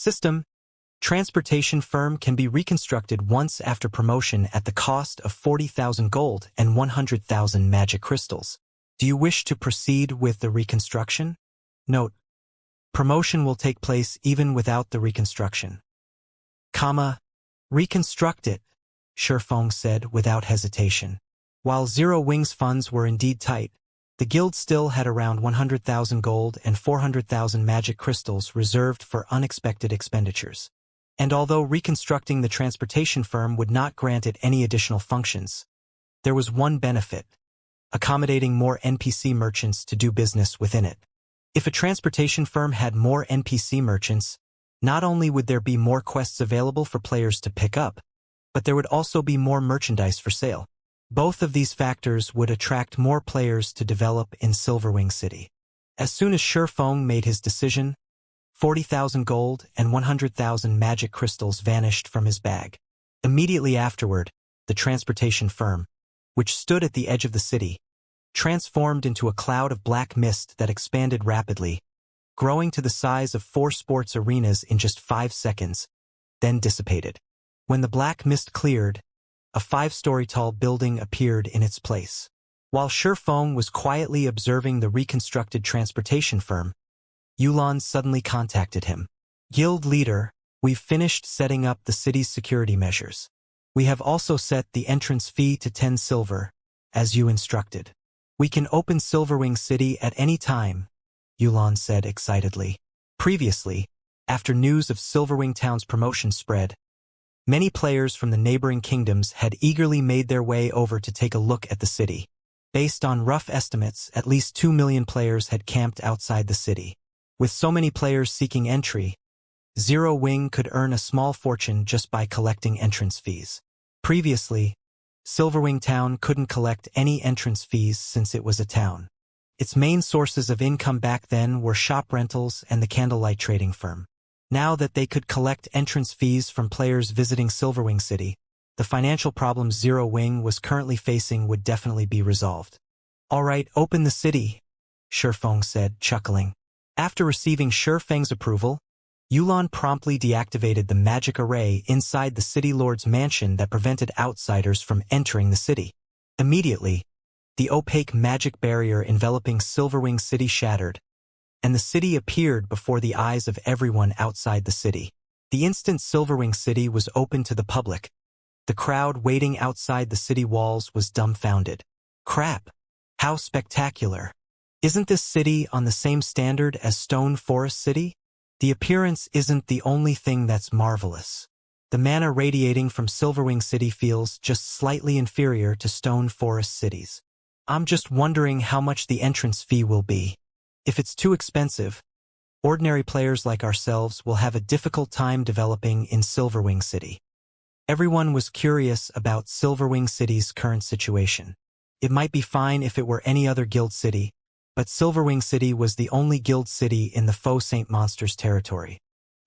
System. Transportation firm can be reconstructed once after promotion at the cost of 40,000 gold and 100,000 magic crystals. Do you wish to proceed with the reconstruction? Note: promotion will take place even without the reconstruction. Reconstruct it, Shifeng said without hesitation. While Zero Wing's funds were indeed tight, the guild still had around 100,000 gold and 400,000 magic crystals reserved for unexpected expenditures. And although reconstructing the transportation firm would not grant it any additional functions, there was one benefit: accommodating more NPC merchants to do business within it. If a transportation firm had more NPC merchants, not only would there be more quests available for players to pick up, but there would also be more merchandise for sale. Both of these factors would attract more players to develop in Silverwing City. As soon as Shifeng made his decision, 40,000 gold and 100,000 magic crystals vanished from his bag. Immediately afterward, the transportation firm, which stood at the edge of the city, transformed into a cloud of black mist that expanded rapidly, growing to the size of 4 sports arenas in just 5 seconds, then dissipated. When the black mist cleared, a 5-story tall building appeared in its place. While Shifeng was quietly observing the reconstructed transportation firm, Yulan suddenly contacted him. Guild leader, we've finished setting up the city's security measures. We have also set the entrance fee to 10 silver, as you instructed. We can open Silverwing City at any time, Yulan said excitedly. Previously, after news of Silverwing Town's promotion spread, many players from the neighboring kingdoms had eagerly made their way over to take a look at the city. Based on rough estimates, at least 2 million players had camped outside the city. With so many players seeking entry, Zero Wing could earn a small fortune just by collecting entrance fees. Previously, Silverwing Town couldn't collect any entrance fees since it was a town. Its main sources of income back then were shop rentals and the candlelight trading firm. Now that they could collect entrance fees from players visiting Silverwing City, the financial problems Zero Wing was currently facing would definitely be resolved. All right, open the city, Shifeng said, chuckling. After receiving Shifeng's approval, Yulan promptly deactivated the magic array inside the city lord's mansion that prevented outsiders from entering the city. Immediately, the opaque magic barrier enveloping Silverwing City shattered, and the city appeared before the eyes of everyone outside the city. The instant Silverwing City was open to the public, the crowd waiting outside the city walls was dumbfounded. Crap! How spectacular! Isn't this city on the same standard as Stone Forest City? The appearance isn't the only thing that's marvelous. The mana radiating from Silverwing City feels just slightly inferior to Stone Forest Cities. I'm just wondering how much the entrance fee will be. If it's too expensive, ordinary players like ourselves will have a difficult time developing in Silverwing City. Everyone was curious about Silverwing City's current situation. It might be fine if it were any other guild city, but Silverwing City was the only guild city in the Faux Saint Monsters territory.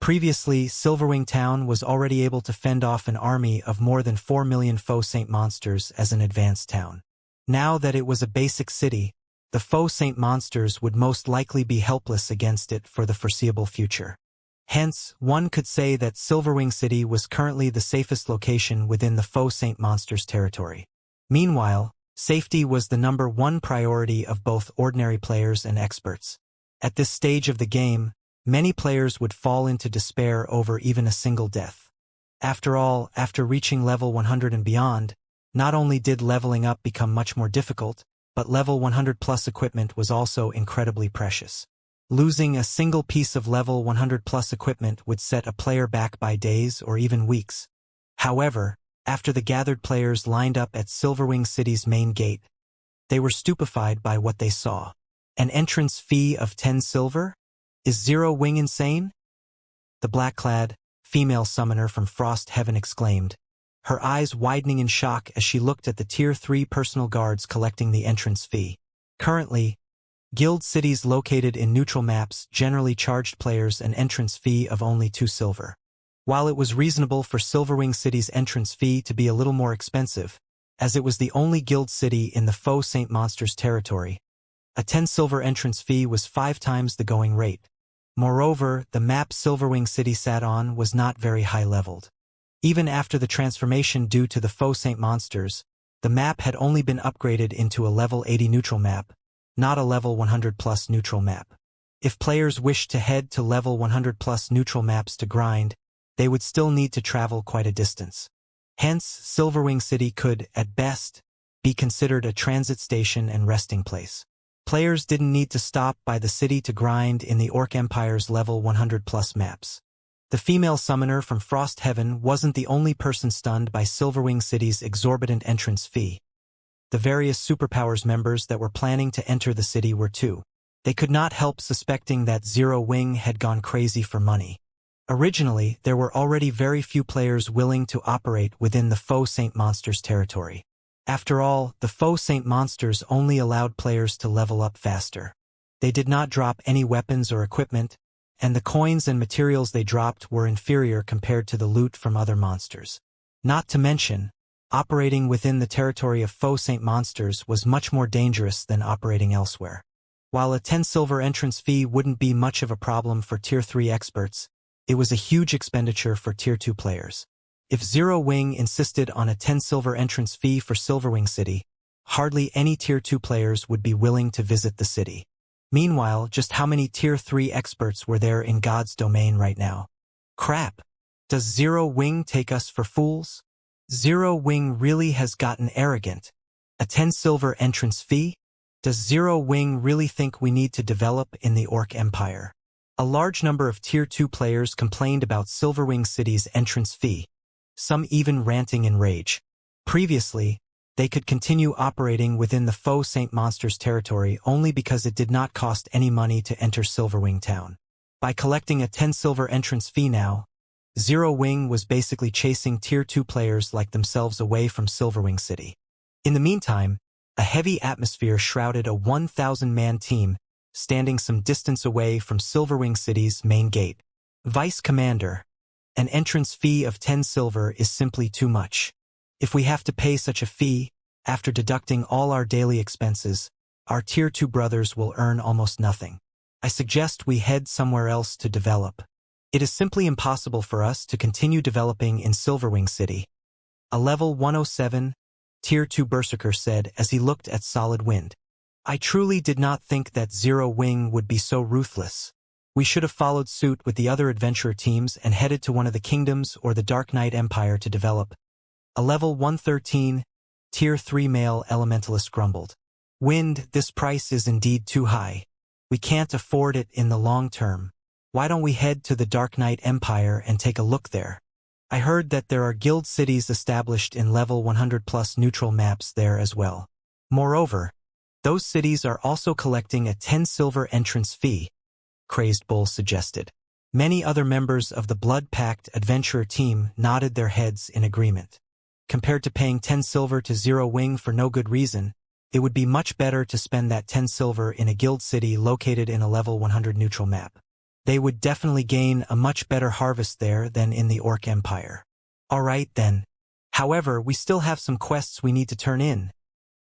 Previously, Silverwing Town was already able to fend off an army of more than 4 million Faux Saint Monsters as an advanced town. Now that it was a basic city, the Faux Saint Monsters would most likely be helpless against it for the foreseeable future. Hence, one could say that Silverwing City was currently the safest location within the Faux Saint Monsters territory. Meanwhile, safety was the #1 priority of both ordinary players and experts. At this stage of the game, many players would fall into despair over even a single death. After all, after reaching level 100 and beyond, not only did leveling up become much more difficult, but level 100 plus equipment was also incredibly precious. Losing a single piece of level 100 plus equipment would set a player back by days or even weeks. However, after the gathered players lined up at Silverwing City's main gate, they were stupefied by what they saw. An entrance fee of 10 silver? Is Zero Wing insane? The black-clad, female summoner from Frost Heaven exclaimed, her eyes widening in shock as she looked at the Tier 3 personal guards collecting the entrance fee. Currently, guild cities located in neutral maps generally charged players an entrance fee of only 2 silver. While it was reasonable for Silverwing City's entrance fee to be a little more expensive, as it was the only guild city in the Faux Saint Monsters territory, a 10 silver entrance fee was 5 times the going rate. Moreover, the map Silverwing City sat on was not very high-leveled. Even after the transformation due to the faux Saint monsters, the map had only been upgraded into a level 80 neutral map, not a level 100 plus neutral map. If players wished to head to level 100 plus neutral maps to grind, they would still need to travel quite a distance. Hence, Silverwing City could, at best, be considered a transit station and resting place. Players didn't need to stop by the city to grind in the Orc Empire's level 100 plus maps. The female summoner from Frost Heaven wasn't the only person stunned by Silverwing City's exorbitant entrance fee. The various superpowers members that were planning to enter the city were too. They could not help suspecting that Zero Wing had gone crazy for money. Originally, there were already very few players willing to operate within the faux Saint monsters territory. After all, the faux Saint monsters only allowed players to level up faster. They did not drop any weapons or equipment, and the coins and materials they dropped were inferior compared to the loot from other monsters. Not to mention, operating within the territory of faux Saint monsters was much more dangerous than operating elsewhere. While a 10 silver entrance fee wouldn't be much of a problem for Tier 3 experts, it was a huge expenditure for Tier 2 players. If Zero Wing insisted on a 10 silver entrance fee for Silverwing City, hardly any Tier 2 players would be willing to visit the city. Meanwhile, just how many Tier 3 experts were there in God's domain right now? Crap! Does Zero Wing take us for fools? Zero Wing really has gotten arrogant. A 10 silver entrance fee? Does Zero Wing really think we need to develop in the Orc Empire? A large number of Tier 2 players complained about Silverwing City's entrance fee, some even ranting in rage. Previously, they could continue operating within the faux Saint monsters territory only because it did not cost any money to enter Silverwing Town. By collecting a 10 silver entrance fee now, Zero Wing was basically chasing Tier 2 players like themselves away from Silverwing City. In the meantime, a heavy atmosphere shrouded a 1,000-man team standing some distance away from Silverwing City's main gate. Vice Commander, an entrance fee of 10 silver is simply too much. If we have to pay such a fee, after deducting all our daily expenses, our Tier 2 brothers will earn almost nothing. I suggest we head somewhere else to develop. It is simply impossible for us to continue developing in Silverwing City. A level 107, Tier 2 Berserker said as he looked at Solid Wind. I truly did not think that Zero Wing would be so ruthless. We should have followed suit with the other adventurer teams and headed to one of the kingdoms or the Dark Knight Empire to develop. A level 113, Tier 3 male elementalist grumbled. Wind, this price is indeed too high. We can't afford it in the long term. Why don't we head to the Dark Knight Empire and take a look there? I heard that there are guild cities established in level 100 plus neutral maps there as well. Moreover, those cities are also collecting a 10 silver entrance fee, Crazed Bull suggested. Many other members of the Blood Pact adventurer team nodded their heads in agreement. Compared to paying 10 silver to Zero Wing for no good reason, it would be much better to spend that 10 silver in a guild city located in a level 100 neutral map. They would definitely gain a much better harvest there than in the Orc Empire. Alright then. However, we still have some quests we need to turn in,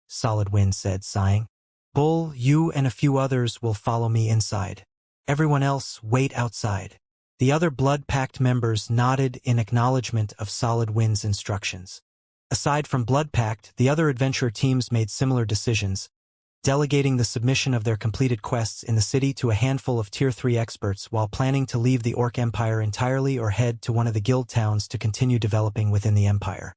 Solid Wind said, sighing. Bull, you and a few others will follow me inside. Everyone else, wait outside. The other Blood Pact members nodded in acknowledgement of Solid Wind's instructions. Aside from Blood Pact, the other adventurer teams made similar decisions, delegating the submission of their completed quests in the city to a handful of Tier 3 experts while planning to leave the Orc Empire entirely or head to one of the guild towns to continue developing within the Empire.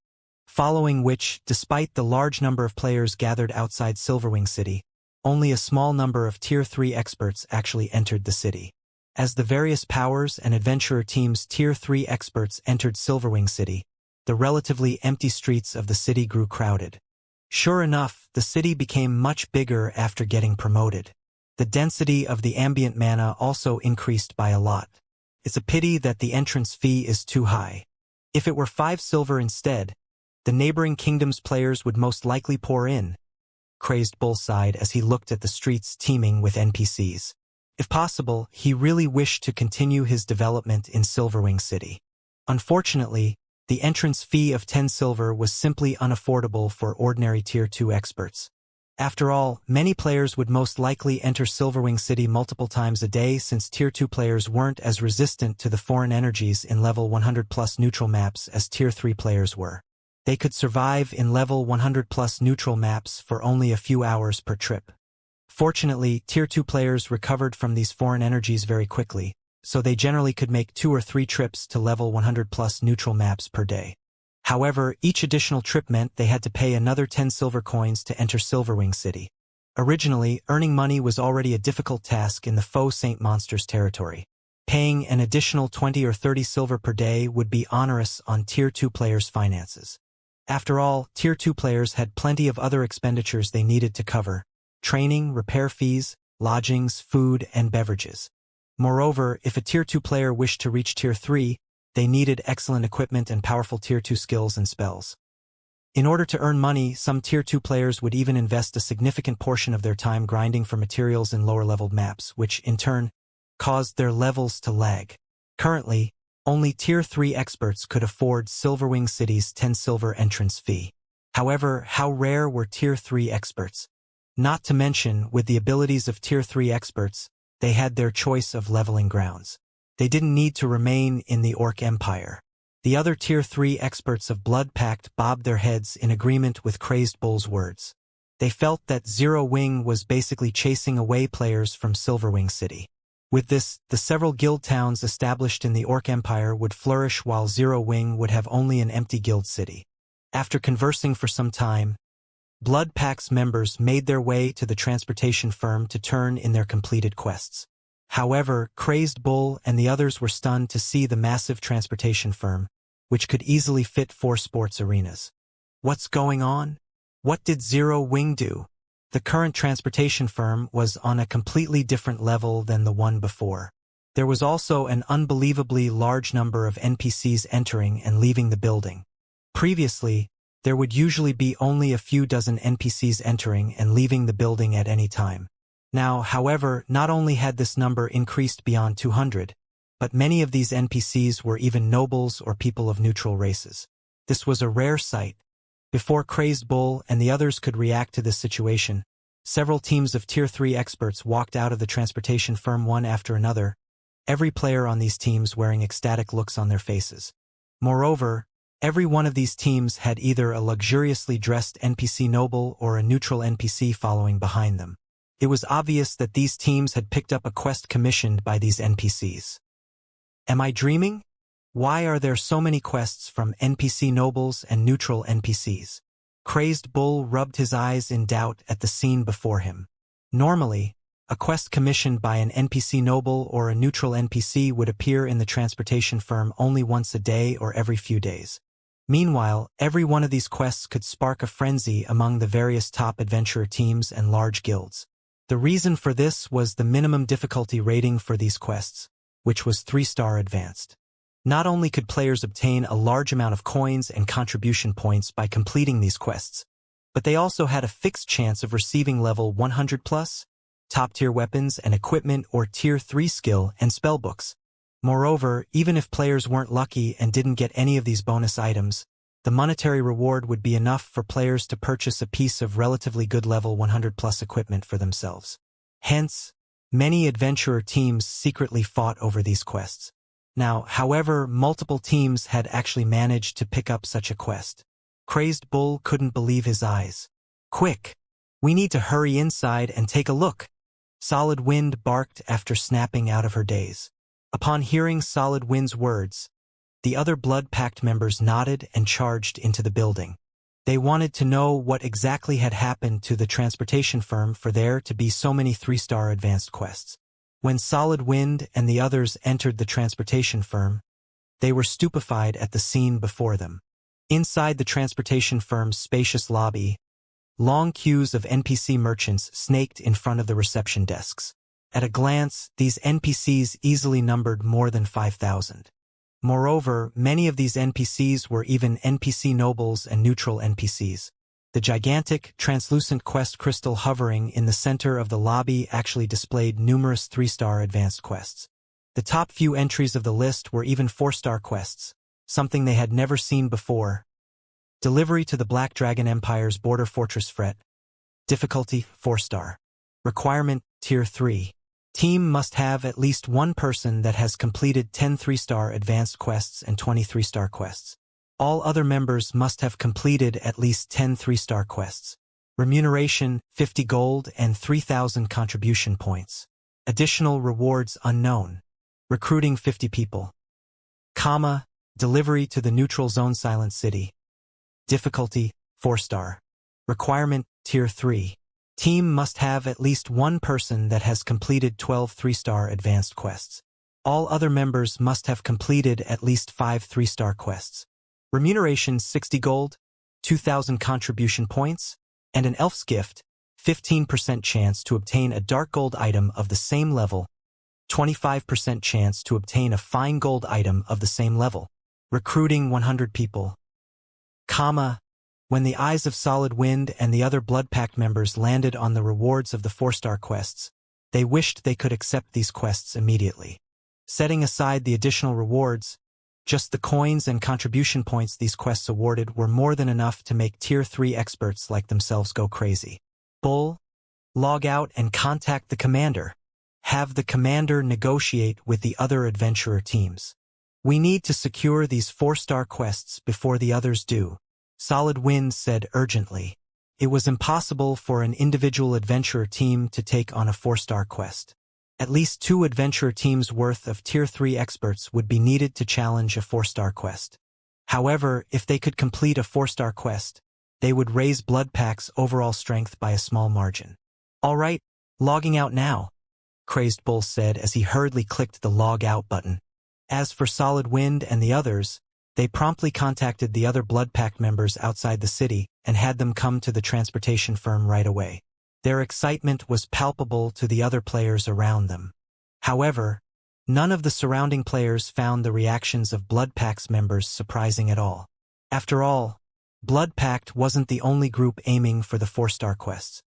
Following which, despite the large number of players gathered outside Silverwing City, only a small number of Tier 3 experts actually entered the city. As the various powers and adventurer teams' Tier 3 experts entered Silverwing City, the relatively empty streets of the city grew crowded. Sure enough, the city became much bigger after getting promoted. The density of the ambient mana also increased by a lot. It's a pity that the entrance fee is too high. If it were 5 silver instead, the neighboring kingdom's players would most likely pour in. Crazed Bull sighed as he looked at the streets teeming with NPCs. If possible, he really wished to continue his development in Silverwing City. Unfortunately, the entrance fee of 10 silver was simply unaffordable for ordinary Tier 2 experts. After all, many players would most likely enter Silverwing City multiple times a day since Tier 2 players weren't as resistant to the foreign energies in level 100+ neutral maps as Tier 3 players were. They could survive in level 100+ neutral maps for only a few hours per trip. Fortunately, Tier 2 players recovered from these foreign energies very quickly, so they generally could make 2 or 3 trips to level 100+ neutral maps per day. However, each additional trip meant they had to pay another 10 silver coins to enter Silverwing City. Originally, earning money was already a difficult task in the faux Saint Monsters territory. Paying an additional 20 or 30 silver per day would be onerous on Tier 2 players' finances. After all, Tier 2 players had plenty of other expenditures they needed to cover: training, repair fees, lodgings, food, and beverages. Moreover, if a Tier 2 player wished to reach Tier 3, they needed excellent equipment and powerful Tier 2 skills and spells. In order to earn money, some Tier 2 players would even invest a significant portion of their time grinding for materials in lower-leveled maps, which, in turn, caused their levels to lag. Currently, only Tier 3 experts could afford Silverwing City's 10 silver entrance fee. However, how rare were Tier 3 experts? Not to mention, with the abilities of Tier 3 experts, they had their choice of leveling grounds. They didn't need to remain in the Orc Empire. The other Tier 3 experts of Blood Pact bobbed their heads in agreement with Crazed Bull's words. They felt that Zero Wing was basically chasing away players from Silverwing City. With this, the several guild towns established in the Orc Empire would flourish while Zero Wing would have only an empty guild city. After conversing for some time, Blood Pact's members made their way to the transportation firm to turn in their completed quests. However, Crazed Bull and the others were stunned to see the massive transportation firm, which could easily fit 4 sports arenas. What's going on? What did Zero Wing do? The current transportation firm was on a completely different level than the one before. There was also an unbelievably large number of NPCs entering and leaving the building. Previously, there would usually be only a few dozen NPCs entering and leaving the building at any time. Now, however, not only had this number increased beyond 200, but many of these NPCs were even nobles or people of neutral races. This was a rare sight. Before Crazed Bull and the others could react to this situation, several teams of Tier 3 experts walked out of the transportation firm one after another, every player on these teams wearing ecstatic looks on their faces. Moreover, every one of these teams had either a luxuriously dressed NPC noble or a neutral NPC following behind them. It was obvious that these teams had picked up a quest commissioned by these NPCs. Am I dreaming? Why are there so many quests from NPC nobles and neutral NPCs? Crazed Bull rubbed his eyes in doubt at the scene before him. Normally, a quest commissioned by an NPC noble or a neutral NPC would appear in the transportation firm only once a day or every few days. Meanwhile, every one of these quests could spark a frenzy among the various top adventurer teams and large guilds. The reason for this was the minimum difficulty rating for these quests, which was 3-star advanced. Not only could players obtain a large amount of coins and contribution points by completing these quests, but they also had a fixed chance of receiving level 100+, top-tier weapons and equipment or Tier 3 skill and spellbooks. Moreover, even if players weren't lucky and didn't get any of these bonus items, the monetary reward would be enough for players to purchase a piece of relatively good level 100+ equipment for themselves. Hence, many adventurer teams secretly fought over these quests. Now, however, multiple teams had actually managed to pick up such a quest. Crazed Bull couldn't believe his eyes. Quick! We need to hurry inside and take a look! Solid Wind barked after snapping out of her daze. Upon hearing Solid Wind's words, the other Blood Pact members nodded and charged into the building. They wanted to know what exactly had happened to the transportation firm for there to be so many 3-star advanced quests. When Solid Wind and the others entered the transportation firm, they were stupefied at the scene before them. Inside the transportation firm's spacious lobby, long queues of NPC merchants snaked in front of the reception desks. At a glance, these NPCs easily numbered more than 5,000. Moreover, many of these NPCs were even NPC nobles and neutral NPCs. The gigantic, translucent quest crystal hovering in the center of the lobby actually displayed numerous 3-star advanced quests. The top few entries of the list were even 4-star quests, something they had never seen before. Delivery to the Black Dragon Empire's border fortress Fret. Difficulty 4-star. Requirement Tier 3. Team must have at least one person that has completed 10 3-star advanced quests and 20 3-star quests. All other members must have completed at least 10 3-star quests. Remuneration 50 gold and 3,000 contribution points. Additional rewards unknown. Recruiting 50 people. Comma, delivery to the neutral zone Silent City. Difficulty 4-star. Requirement Tier 3. Team must have at least one person that has completed 12 3-star advanced quests. All other members must have completed at least 5 3-star quests. Remuneration 60 gold, 2,000 contribution points, and an elf's gift, 15% chance to obtain a dark gold item of the same level, 25% chance to obtain a fine gold item of the same level. Recruiting 100 people. Comma, when the eyes of Solid Wind and the other Blood Pact members landed on the rewards of the 4-star quests, they wished they could accept these quests immediately. Setting aside the additional rewards, just the coins and contribution points these quests awarded were more than enough to make Tier 3 experts like themselves go crazy. Bull, log out and contact the commander. Have the commander negotiate with the other adventurer teams. We need to secure these 4-star quests before the others do, Solid Wind said urgently. It was impossible for an individual adventurer team to take on a 4-star quest. At least 2 adventurer teams worth of Tier 3 experts would be needed to challenge a 4-star quest. However, if they could complete a 4-star quest, they would raise Blood Pact's overall strength by a small margin. All right, logging out now, Crazed Bull said as he hurriedly clicked the log out button. As for Solid Wind and the others, they promptly contacted the other Blood Pact members outside the city and had them come to the transportation firm right away. Their excitement was palpable to the other players around them. However, none of the surrounding players found the reactions of Blood Pact's members surprising at all. After all, Blood Pact wasn't the only group aiming for the 4-star quests.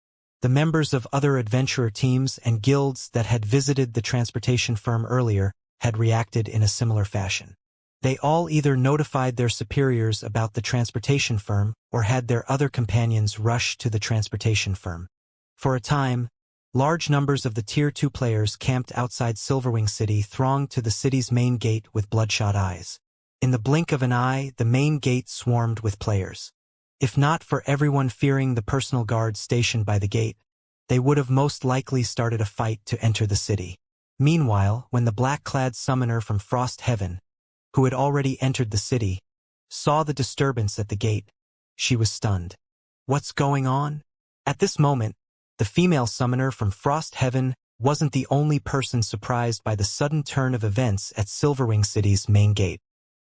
The members of other adventurer teams and guilds that had visited the transportation firm earlier had reacted in a similar fashion. They all either notified their superiors about the transportation firm or had their other companions rush to the transportation firm. For a time, large numbers of the Tier 2 players camped outside Silverwing City thronged to the city's main gate with bloodshot eyes. In the blink of an eye, the main gate swarmed with players. If not for everyone fearing the personal guards stationed by the gate, they would have most likely started a fight to enter the city. Meanwhile, when the black-clad summoner from Frost Heaven, who had already entered the city, saw the disturbance at the gate, she was stunned. What's going on? At this moment, the female summoner from Frost Heaven wasn't the only person surprised by the sudden turn of events at Silverwing City's main gate.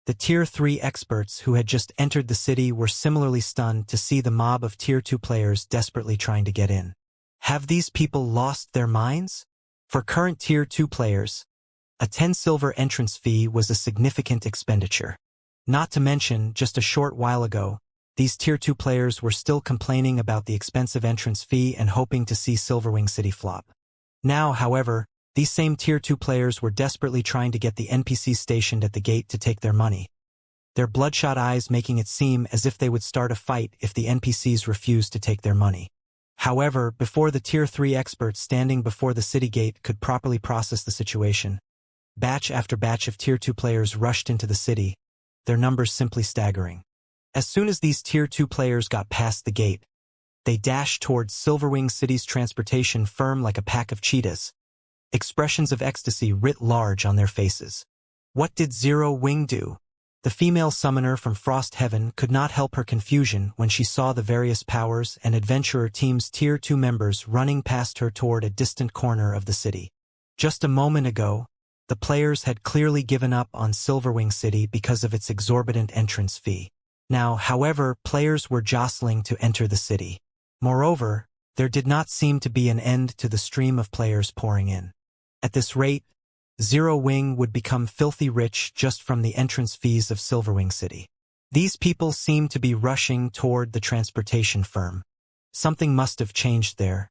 The Tier 3 experts who had just entered the city were similarly stunned to see the mob of Tier 2 players desperately trying to get in. Have these people lost their minds? For current Tier 2 players, a 10 silver entrance fee was a significant expenditure. Not to mention, just a short while ago, these Tier 2 players were still complaining about the expensive entrance fee and hoping to see Silverwing City flop. Now, however, these same Tier 2 players were desperately trying to get the NPCs stationed at the gate to take their money, their bloodshot eyes making it seem as if they would start a fight if the NPCs refused to take their money. However, before the Tier 3 experts standing before the city gate could properly process the situation, batch after batch of Tier 2 players rushed into the city, their numbers simply staggering. As soon as these Tier 2 players got past the gate, they dashed towards Silverwing City's transportation firm like a pack of cheetahs. Expressions of ecstasy writ large on their faces. What did Zero Wing do? The female summoner from Frost Heaven could not help her confusion when she saw the various powers and adventurer team's Tier 2 members running past her toward a distant corner of the city. Just a moment ago, the players had clearly given up on Silverwing City because of its exorbitant entrance fee. Now, however, players were jostling to enter the city. Moreover, there did not seem to be an end to the stream of players pouring in. At this rate, Zero Wing would become filthy rich just from the entrance fees of Silverwing City. These people seemed to be rushing toward the transportation firm. Something must have changed there.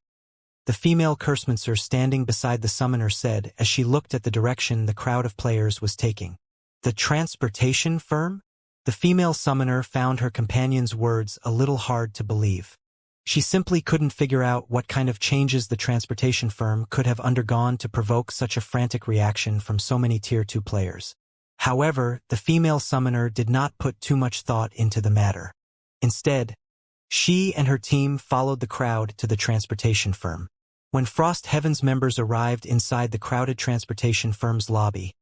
The female cursemancer standing beside the summoner said as she looked at the direction the crowd of players was taking. The transportation firm? The female summoner found her companion's words a little hard to believe. She simply couldn't figure out what kind of changes the transportation firm could have undergone to provoke such a frantic reaction from so many Tier 2 players. However, the female summoner did not put too much thought into the matter. Instead, she and her team followed the crowd to the transportation firm. When Frost Heaven's members arrived inside the crowded transportation firm's lobby,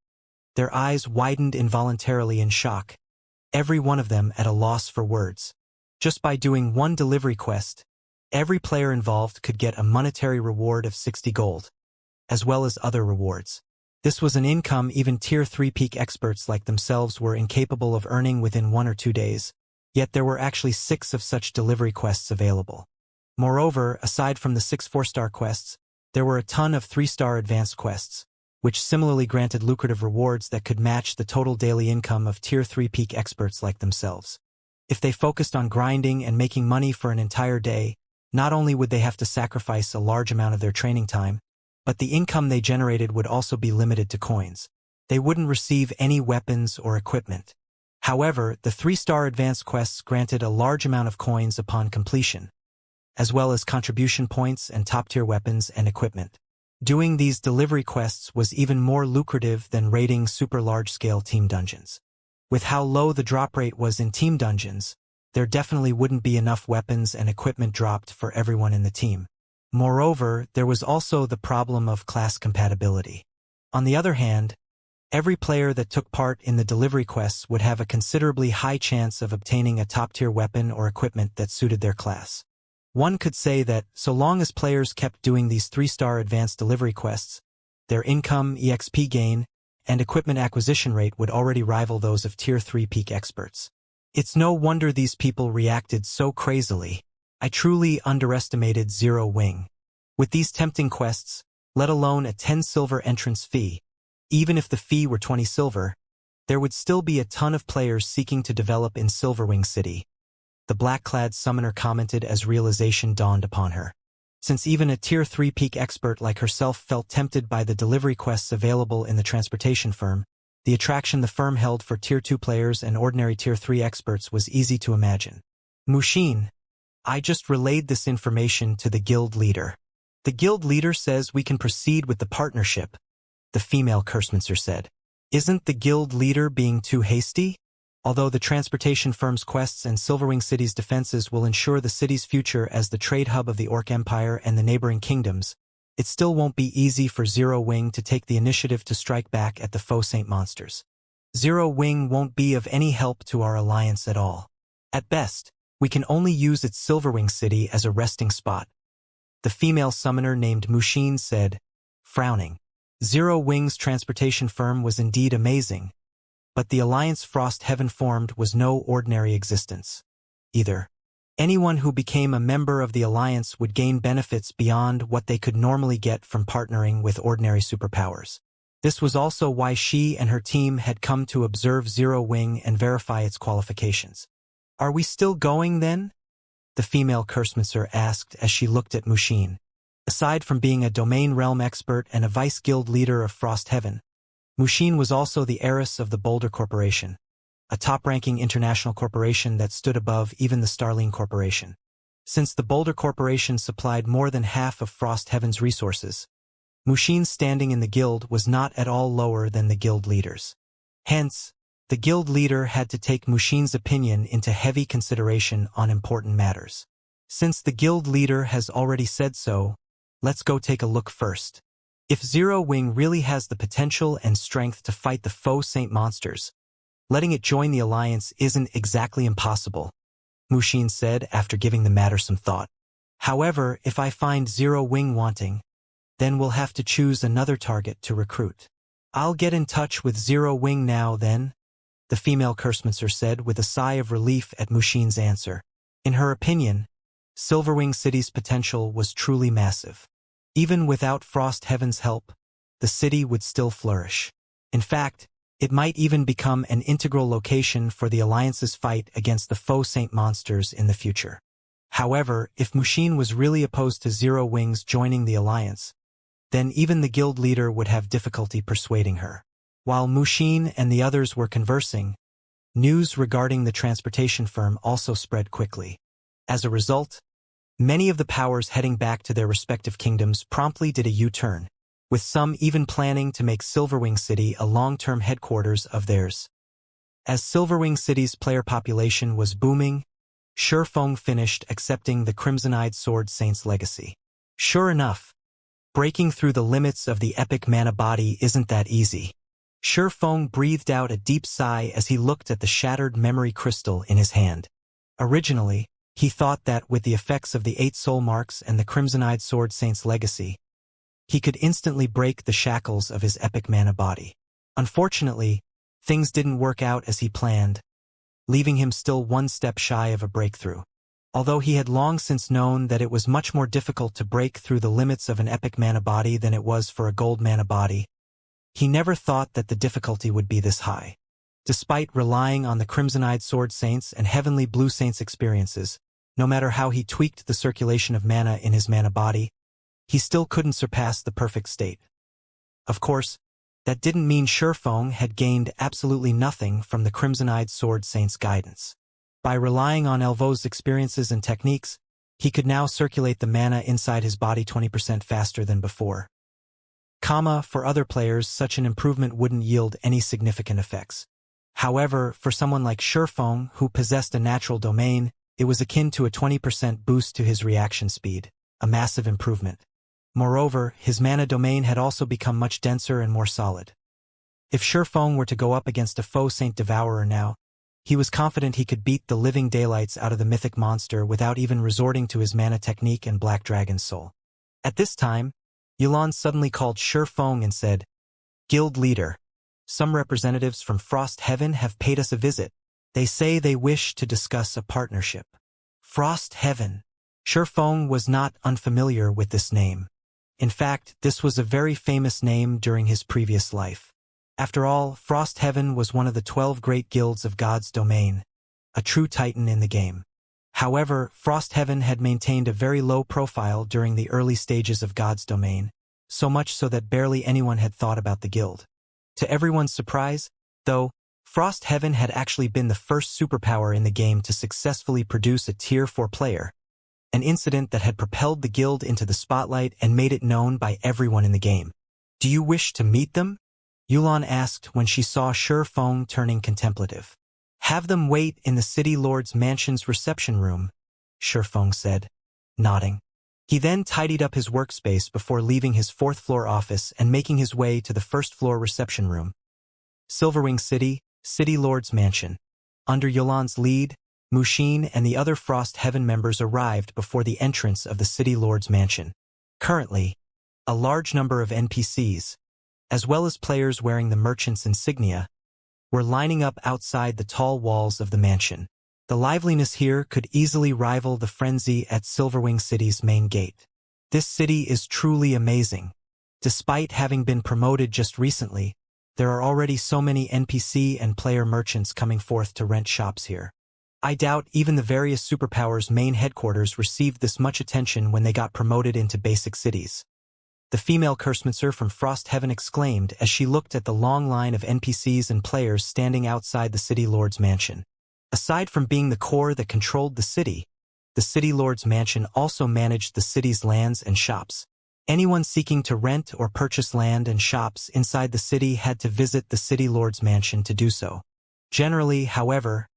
their eyes widened involuntarily in shock, every one of them at a loss for words. Just by doing one delivery quest, every player involved could get a monetary reward of 60 gold, as well as other rewards. This was an income even Tier 3 peak experts like themselves were incapable of earning within 1 or 2 days, yet there were actually 6 of such delivery quests available. Moreover, aside from the 6 4-star quests, there were a ton of 3-star advanced quests, which similarly granted lucrative rewards that could match the total daily income of Tier 3 peak experts like themselves. If they focused on grinding and making money for an entire day, not only would they have to sacrifice a large amount of their training time, but the income they generated would also be limited to coins. They wouldn't receive any weapons or equipment. However, the 3-star advanced quests granted a large amount of coins upon completion, as well as contribution points and top-tier weapons and equipment. Doing these delivery quests was even more lucrative than raiding super large-scale team dungeons. With how low the drop rate was in team dungeons, there definitely wouldn't be enough weapons and equipment dropped for everyone in the team. Moreover, there was also the problem of class compatibility. On the other hand, every player that took part in the delivery quests would have a considerably high chance of obtaining a top-tier weapon or equipment that suited their class. One could say that, so long as players kept doing these 3-star advanced delivery quests, their income, EXP gain, and equipment acquisition rate would already rival those of Tier 3 peak experts. It's no wonder these people reacted so crazily. I truly underestimated Zero Wing. With these tempting quests, let alone a 10 silver entrance fee, even if the fee were 20 silver, there would still be a ton of players seeking to develop in Silverwing City. The black-clad summoner commented as realization dawned upon her. Since even a Tier 3 peak expert like herself felt tempted by the delivery quests available in the transportation firm, the attraction the firm held for Tier 2 players and ordinary Tier 3 experts was easy to imagine. Mushin, I just relayed this information to the guild leader. The guild leader says we can proceed with the partnership, the female Cursmancer said. Isn't the guild leader being too hasty? Although the transportation firm's quests and Silverwing City's defenses will ensure the city's future as the trade hub of the Orc Empire and the neighboring kingdoms, it still won't be easy for Zero Wing to take the initiative to strike back at the faux Saint monsters. Zero Wing won't be of any help to our alliance at all. At best, we can only use its Silverwing City as a resting spot. The female summoner named Mushin said, frowning. Zero Wing's transportation firm was indeed amazing, but the alliance Frost Heaven formed was no ordinary existence, either. Anyone who became a member of the alliance would gain benefits beyond what they could normally get from partnering with ordinary superpowers. This was also why she and her team had come to observe Zero Wing and verify its qualifications. Are we still going then? The female Cursmancer asked as she looked at Mushin. Aside from being a domain realm expert and a vice guild leader of Frost Heaven, Mushin was also the heiress of the Boulder Corporation, a top-ranking international corporation that stood above even the Starling Corporation. Since the Boulder Corporation supplied more than half of Frost Heaven's resources, Mushin's standing in the guild was not at all lower than the guild leader's. Hence, the guild leader had to take Mushin's opinion into heavy consideration on important matters. Since the guild leader has already said so, let's go take a look first. If Zero Wing really has the potential and strength to fight the faux Saint monsters, letting it join the alliance isn't exactly impossible, Mushin said after giving the matter some thought. However, if I find Zero Wing wanting, then we'll have to choose another target to recruit. I'll get in touch with Zero Wing now then, the female Cursmancer said with a sigh of relief at Mushin's answer. In her opinion, Silverwing City's potential was truly massive. Even without Frost Heaven's help, the city would still flourish. In fact, it might even become an integral location for the Alliance's fight against the faux Saint monsters in the future. However, if Mushin was really opposed to Zero Wing's joining the Alliance, then even the guild leader would have difficulty persuading her. While Mushin and the others were conversing, news regarding the transportation firm also spread quickly. As a result, Many of the powers heading back to their respective kingdoms promptly did a U-turn, with some even planning to make Silverwing City a long-term headquarters of theirs. As Silverwing City's player population was booming, Shurfeng finished accepting the Crimson-Eyed Sword Saint's legacy. Sure enough, breaking through the limits of the epic mana body isn't that easy. Shurfeng breathed out a deep sigh as he looked at the shattered memory crystal in his hand. Originally, he thought that with the effects of the 8 soul marks and the Crimson-Eyed Sword Saint's legacy, he could instantly break the shackles of his epic mana body. Unfortunately, things didn't work out as he planned, leaving him still one step shy of a breakthrough. Although he had long since known that it was much more difficult to break through the limits of an epic mana body than it was for a gold mana body, he never thought that the difficulty would be this high. Despite relying on the Crimson-Eyed Sword Saints and Heavenly Blue Saints' experiences, no matter how he tweaked the circulation of mana in his mana body, he still couldn't surpass the perfect state. Of course, that didn't mean Shurfeng had gained absolutely nothing from the Crimson-Eyed Sword Saint's guidance. By relying on Elvo's experiences and techniques, he could now circulate the mana inside his body 20% faster than before. For other players, such an improvement wouldn't yield any significant effects. However, for someone like Shurfeng, who possessed a natural domain, it was akin to a 20% boost to his reaction speed, a massive improvement. Moreover, his mana domain had also become much denser and more solid. If Shurfeng were to go up against a foe Saint Devourer now, he was confident he could beat the living daylights out of the mythic monster without even resorting to his mana technique and Black Dragon's Soul. At this time, Yulan suddenly called Shurfeng and said, "Guild leader, some representatives from Frost Heaven have paid us a visit. They say they wish to discuss a partnership." Frost Heaven. Shurfeng was not unfamiliar with this name. In fact, this was a very famous name during his previous life. After all, Frost Heaven was one of the 12 great guilds of God's domain, a true titan in the game. However, Frost Heaven had maintained a very low profile during the early stages of God's domain, so much so that barely anyone had thought about the guild. To everyone's surprise, though, Frost Heaven had actually been the first superpower in the game to successfully produce a Tier 4 player, an incident that had propelled the guild into the spotlight and made it known by everyone in the game. "Do you wish to meet them?" Yulan asked when she saw Shurfeng turning contemplative. "Have them wait in the City Lord's mansion's reception room," Shurfeng said, nodding. He then tidied up his workspace before leaving his 4th-floor office and making his way to the 1st-floor reception room. Silverwing City, City Lord's mansion. Under Yulan's lead, Mushin and the other Frost Heaven members arrived before the entrance of the City Lord's mansion. Currently, a large number of NPCs, as well as players wearing the merchant's insignia, were lining up outside the tall walls of the mansion. The liveliness here could easily rival the frenzy at Silverwing City's main gate. This city is truly amazing. Despite having been promoted just recently, there are already so many NPC and player merchants coming forth to rent shops here. I doubt even the various superpowers' main headquarters received this much attention when they got promoted into basic cities. The female Cursemancer from Frost Heaven exclaimed as she looked at the long line of NPCs and players standing outside the City Lord's mansion. Aside from being the core that controlled the City Lord's mansion also managed the city's lands and shops. Anyone seeking to rent or purchase land and shops inside the city had to visit the City Lord's mansion to do so. Generally, however,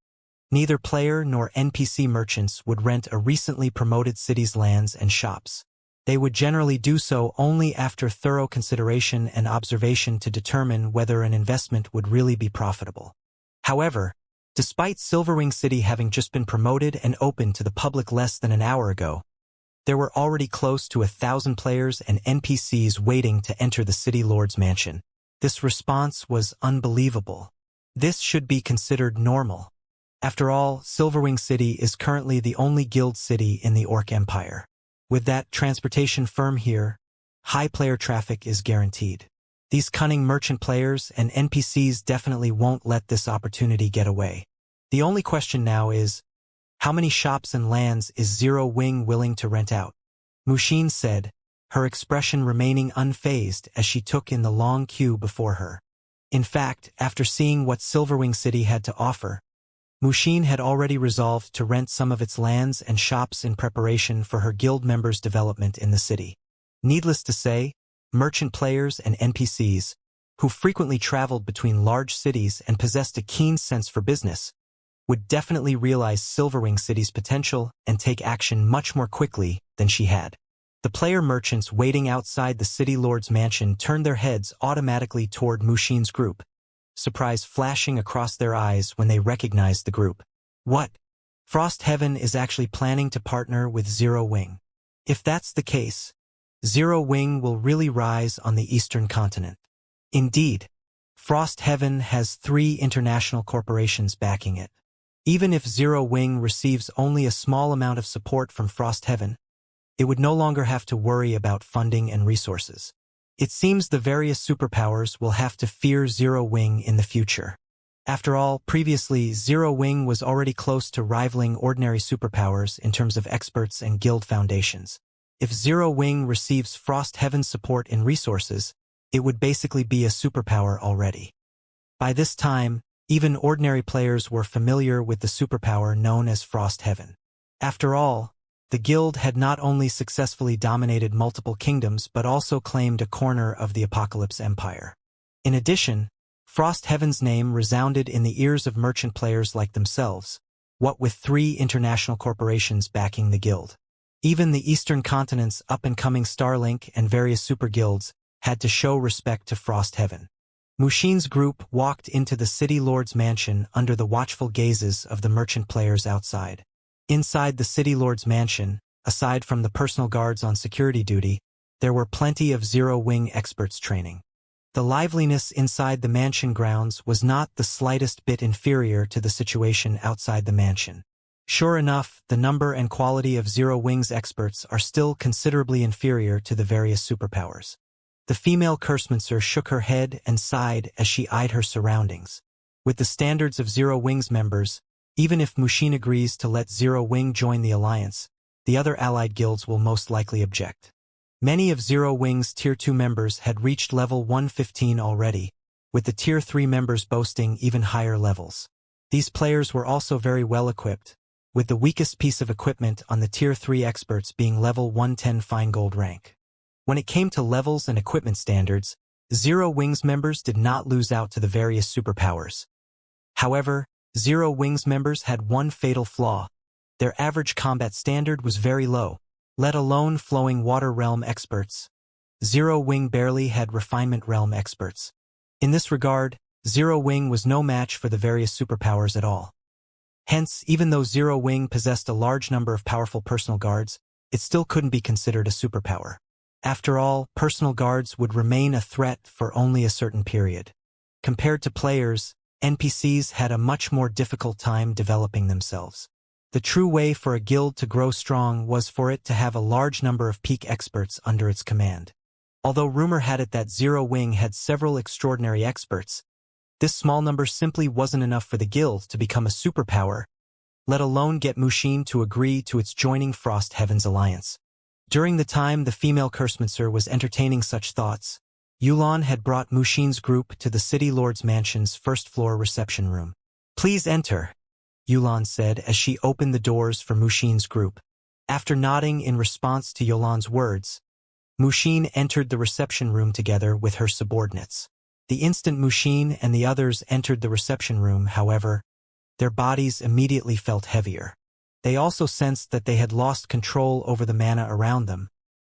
neither player nor NPC merchants would rent a recently promoted city's lands and shops. They would generally do so only after thorough consideration and observation to determine whether an investment would really be profitable. However, despite Silverwing City having just been promoted and opened to the public less than an hour ago, there were already close to 1,000 players and NPCs waiting to enter the City Lord's mansion. This response was unbelievable. This should be considered normal. After all, Silverwing City is currently the only guild city in the Orc Empire. With that transportation firm here, high player traffic is guaranteed. These cunning merchant players and NPCs definitely won't let this opportunity get away. The only question now is, how many shops and lands is Zero Wing willing to rent out? Mushin said, her expression remaining unfazed as she took in the long queue before her. In fact, after seeing what Silverwing City had to offer, Mushin had already resolved to rent some of its lands and shops in preparation for her guild members' development in the city. Needless to say, merchant players and NPCs, who frequently traveled between large cities and possessed a keen sense for business, would definitely realize Silverwing City's potential and take action much more quickly than she had. The player merchants waiting outside the city lord's mansion turned their heads automatically toward Mushin's group, surprise flashing across their eyes when they recognized the group. What? Frostheaven is actually planning to partner with Zero Wing. If that's the case, Zero Wing will really rise on the eastern continent. Indeed, Frostheaven has 3 international corporations backing it. Even if Zero Wing receives only a small amount of support from Frostheaven, it would no longer have to worry about funding and resources. It seems the various superpowers will have to fear Zero Wing in the future. After all, previously, Zero Wing was already close to rivaling ordinary superpowers in terms of experts and guild foundations. If Zero Wing receives Frostheaven's support in resources, it would basically be a superpower already. By this time, even ordinary players were familiar with the superpower known as Frostheaven. After all, the guild had not only successfully dominated multiple kingdoms but also claimed a corner of the Apocalypse Empire. In addition, Frostheaven's name resounded in the ears of merchant players like themselves, what with 3 international corporations backing the guild. Even the eastern continent's up-and-coming Starlink and various super guilds had to show respect to Frostheaven. Mushin's group walked into the city lord's mansion under the watchful gazes of the merchant players outside. Inside the city lord's mansion, aside from the personal guards on security duty, there were plenty of Zero Wing experts training. The liveliness inside the mansion grounds was not the slightest bit inferior to the situation outside the mansion. Sure enough, the number and quality of Zero Wing's experts are still considerably inferior to the various superpowers. The female cursemancer shook her head and sighed as she eyed her surroundings. With the standards of Zero Wing's members, even if Mushin agrees to let Zero Wing join the alliance, the other allied guilds will most likely object. Many of Zero Wing's Tier 2 members had reached level 115 already, with the Tier 3 members boasting even higher levels. These players were also very well equipped, with the weakest piece of equipment on the Tier 3 experts being level 110 fine gold rank. When it came to levels and equipment standards, Zero Wing's members did not lose out to the various superpowers. However, Zero Wing's members had one fatal flaw. Their average combat standard was very low, let alone flowing water realm experts. Zero Wing barely had refinement realm experts. In this regard, Zero Wing was no match for the various superpowers at all. Hence, even though Zero Wing possessed a large number of powerful personal guards, it still couldn't be considered a superpower. After all, personal guards would remain a threat for only a certain period. Compared to players, NPCs had a much more difficult time developing themselves. The true way for a guild to grow strong was for it to have a large number of peak experts under its command. Although rumor had it that Zero Wing had several extraordinary experts, this small number simply wasn't enough for the guild to become a superpower, let alone get Mushin to agree to its joining Frostheaven's alliance. During the time the female cursemancer was entertaining such thoughts, Yulan had brought Mushin's group to the city lord's mansion's first-floor reception room. "Please enter," Yulan said as she opened the doors for Mushin's group. After nodding in response to Yulan's words, Mushin entered the reception room together with her subordinates. The instant Mushin and the others entered the reception room, however, their bodies immediately felt heavier. They also sensed that they had lost control over the mana around them,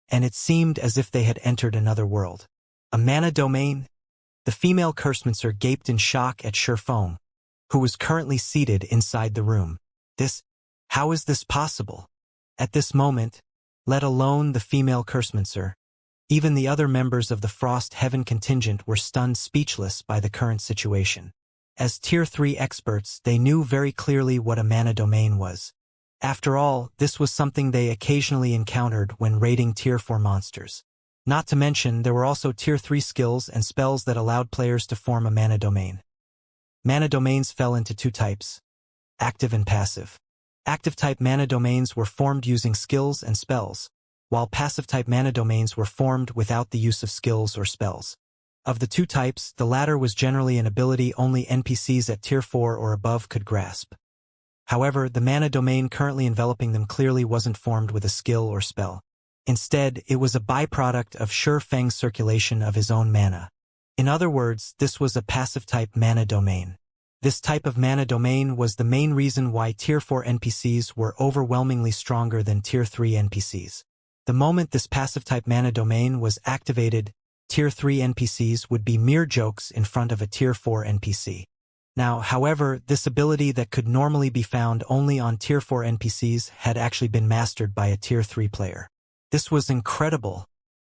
and it seemed as if they had entered another world. A mana domain? The female cursemancer gaped in shock at Shifeng, who was currently seated inside the room. How is this possible? At this moment, let alone the female cursemancer, even the other members of the Frostheaven contingent were stunned speechless by the current situation. As Tier 3 experts, they knew very clearly what a mana domain was. After all, this was something they occasionally encountered when raiding Tier 4 monsters. Not to mention, there were also Tier 3 skills and spells that allowed players to form a mana domain. Mana domains fell into 2 types: active and passive. Active-type mana domains were formed using skills and spells, while passive-type mana domains were formed without the use of skills or spells. Of the 2 types, the latter was generally an ability only NPCs at Tier 4 or above could grasp. However, the mana domain currently enveloping them clearly wasn't formed with a skill or spell. Instead, it was a byproduct of Shi Feng's circulation of his own mana. In other words, this was a passive-type mana domain. This type of mana domain was the main reason why Tier 4 NPCs were overwhelmingly stronger than Tier 3 NPCs. The moment this passive-type mana domain was activated, Tier 3 NPCs would be mere jokes in front of a Tier 4 NPC. Now, however, this ability that could normally be found only on Tier 4 NPCs had actually been mastered by a Tier 3 player. This was incredible.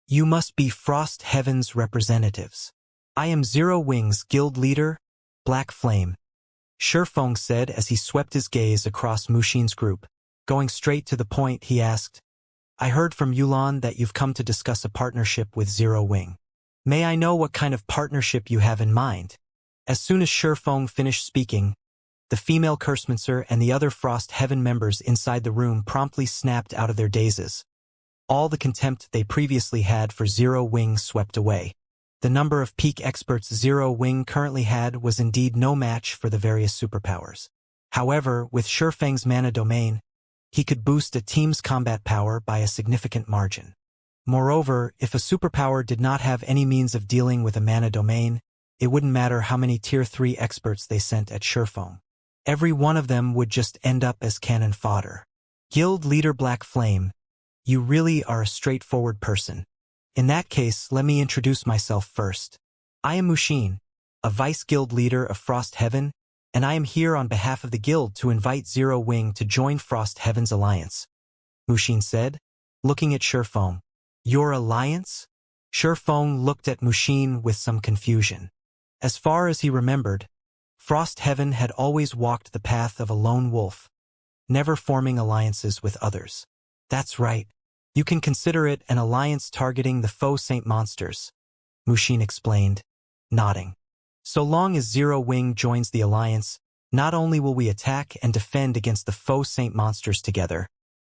You must be Frost Heaven's representatives. I am Zero Wings Guild Leader, Black Flame, Shi Feng said as he swept his gaze across Mushin's group. Going straight to the point, he asked, I heard from Yulan that you've come to discuss a partnership with Zero Wing. May I know what kind of partnership you have in mind? As soon as Shi Feng finished speaking, the female Cursemancer and the other Frost Heaven members inside the room promptly snapped out of their dazes. All the contempt they previously had for Zero Wing swept away. The number of peak experts Zero Wing currently had was indeed no match for the various superpowers. However, with Shi Feng's mana domain, he could boost a team's combat power by a significant margin. Moreover, if a superpower did not have any means of dealing with a mana domain, it wouldn't matter how many Tier 3 experts they sent at Shi Feng. Every one of them would just end up as cannon fodder. Guild Leader Black Flame, you really are a straightforward person. In that case, let me introduce myself first. I am Mushin, a Vice Guild Leader of Frost Heaven, and I am here on behalf of the guild to invite Zero Wing to join Frost Heaven's alliance. Mushin said, looking at Shi Feng. Your alliance? Shi Feng looked at Mushin with some confusion. As far as he remembered, Frost Heaven had always walked the path of a lone wolf, never forming alliances with others. That's right. You can consider it an alliance targeting the faux saint monsters, Mushin explained, nodding. So long as Zero Wing joins the alliance, not only will we attack and defend against the faux saint monsters together,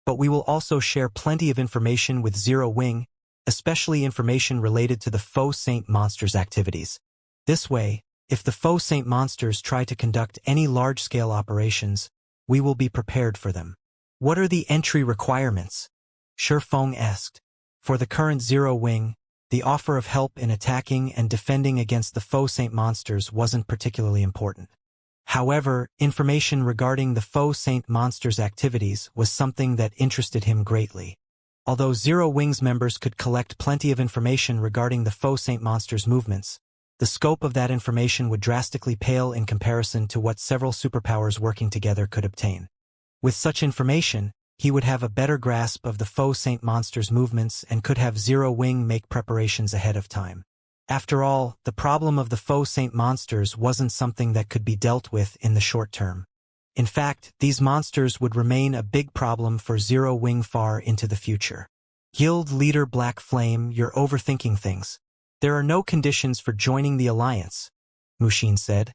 but we will also share plenty of information with Zero Wing, especially information related to the faux saint monsters' activities. This way, if the faux saint monsters try to conduct any large-scale operations, we will be prepared for them. What are the entry requirements? Shi Feng asked. For the current Zero Wing, the offer of help in attacking and defending against the faux saint monsters wasn't particularly important. However, information regarding the faux saint monsters' activities was something that interested him greatly. Although Zero Wing's members could collect plenty of information regarding the faux saint monsters' movements, the scope of that information would drastically pale in comparison to what several superpowers working together could obtain. With such information, he would have a better grasp of the faux saint monsters' movements and could have Zero Wing make preparations ahead of time. After all, the problem of the faux saint monsters wasn't something that could be dealt with in the short term. In fact, these monsters would remain a big problem for Zero Wing far into the future. Guild Leader Black Flame, you're overthinking things. There are no conditions for joining the alliance, Mushin said,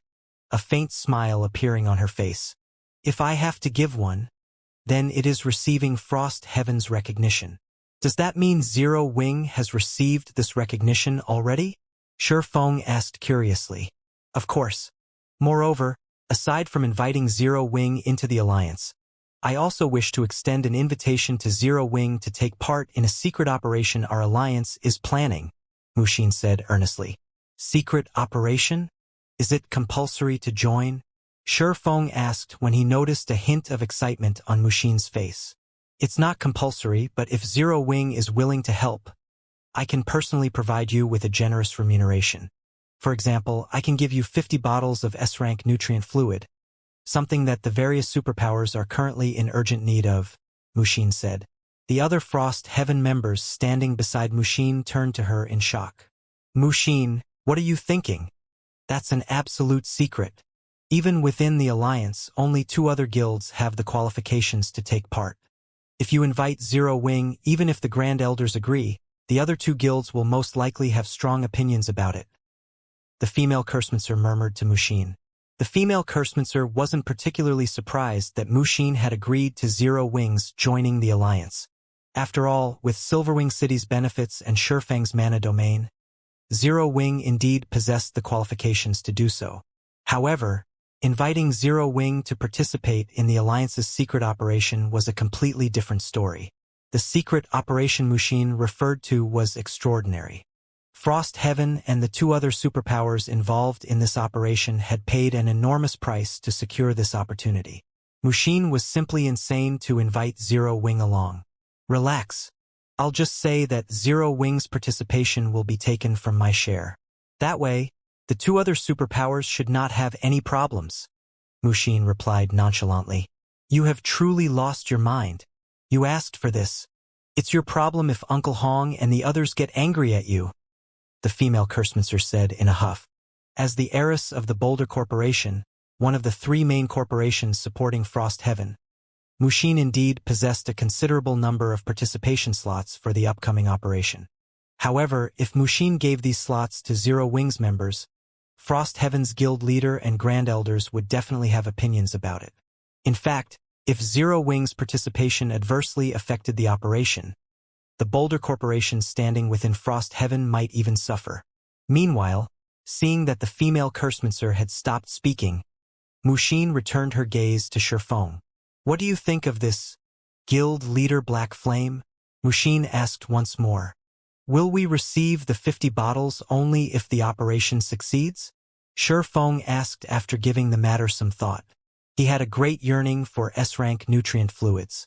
a faint smile appearing on her face. If I have to give one, then it is receiving Frost Heaven's recognition. Does that mean Zero Wing has received this recognition already? Shi Feng asked curiously. Of course. Moreover, aside from inviting Zero Wing into the alliance, I also wish to extend an invitation to Zero Wing to take part in a secret operation our alliance is planning, Mushin said earnestly. Secret operation? Is it compulsory to join? Shi Feng asked when he noticed a hint of excitement on Mushin's face. It's not compulsory, but if Zero Wing is willing to help, I can personally provide you with a generous remuneration. For example, I can give you 50 bottles of S-rank nutrient fluid, something that the various superpowers are currently in urgent need of, Mushin said. The other Frost Heaven members standing beside Mushin turned to her in shock. Mushin, what are you thinking? That's an absolute secret. Even within the alliance, only 2 other guilds have the qualifications to take part. If you invite Zero Wing, even if the Grand Elders agree, the other 2 guilds will most likely have strong opinions about it. The female Cursemancer murmured to Mushin. The female Cursemancer wasn't particularly surprised that Mushin had agreed to Zero Wing's joining the alliance. After all, with Silverwing City's benefits and Shi Feng's mana domain, Zero Wing indeed possessed the qualifications to do so. However, Inviting Zero Wing to participate in the Alliance's secret operation was a completely different story. The secret operation Mushin referred to was extraordinary. Frost Heaven and the two other superpowers involved in this operation had paid an enormous price to secure this opportunity. Mushin was simply insane to invite Zero Wing along. Relax. I'll just say that Zero Wing's participation will be taken from my share. That way, the two other superpowers should not have any problems. Mushin replied nonchalantly. You have truly lost your mind. You asked for this. It's your problem if Uncle Hong and the others get angry at you, the female Cursemaster said in a huff. As the heiress of the Boulder Corporation, one of the three main corporations supporting Frost Heaven, Mushin indeed possessed a considerable number of participation slots for the upcoming operation. However, if Mushin gave these slots to Zero Wing's members, Frost Heaven's guild leader and Grand Elders would definitely have opinions about it. In fact, if Zero Wing's participation adversely affected the operation, the Boulder Corporation standing within Frost Heaven might even suffer. Meanwhile, seeing that the female Cursemaster had stopped speaking, Mushin returned her gaze to Shifeng. What do you think of this, guild leader Black Flame? Mushin asked once more. Will we receive the 50 bottles only if the operation succeeds? Shifeng asked after giving the matter some thought. He had a great yearning for S-rank nutrient fluids.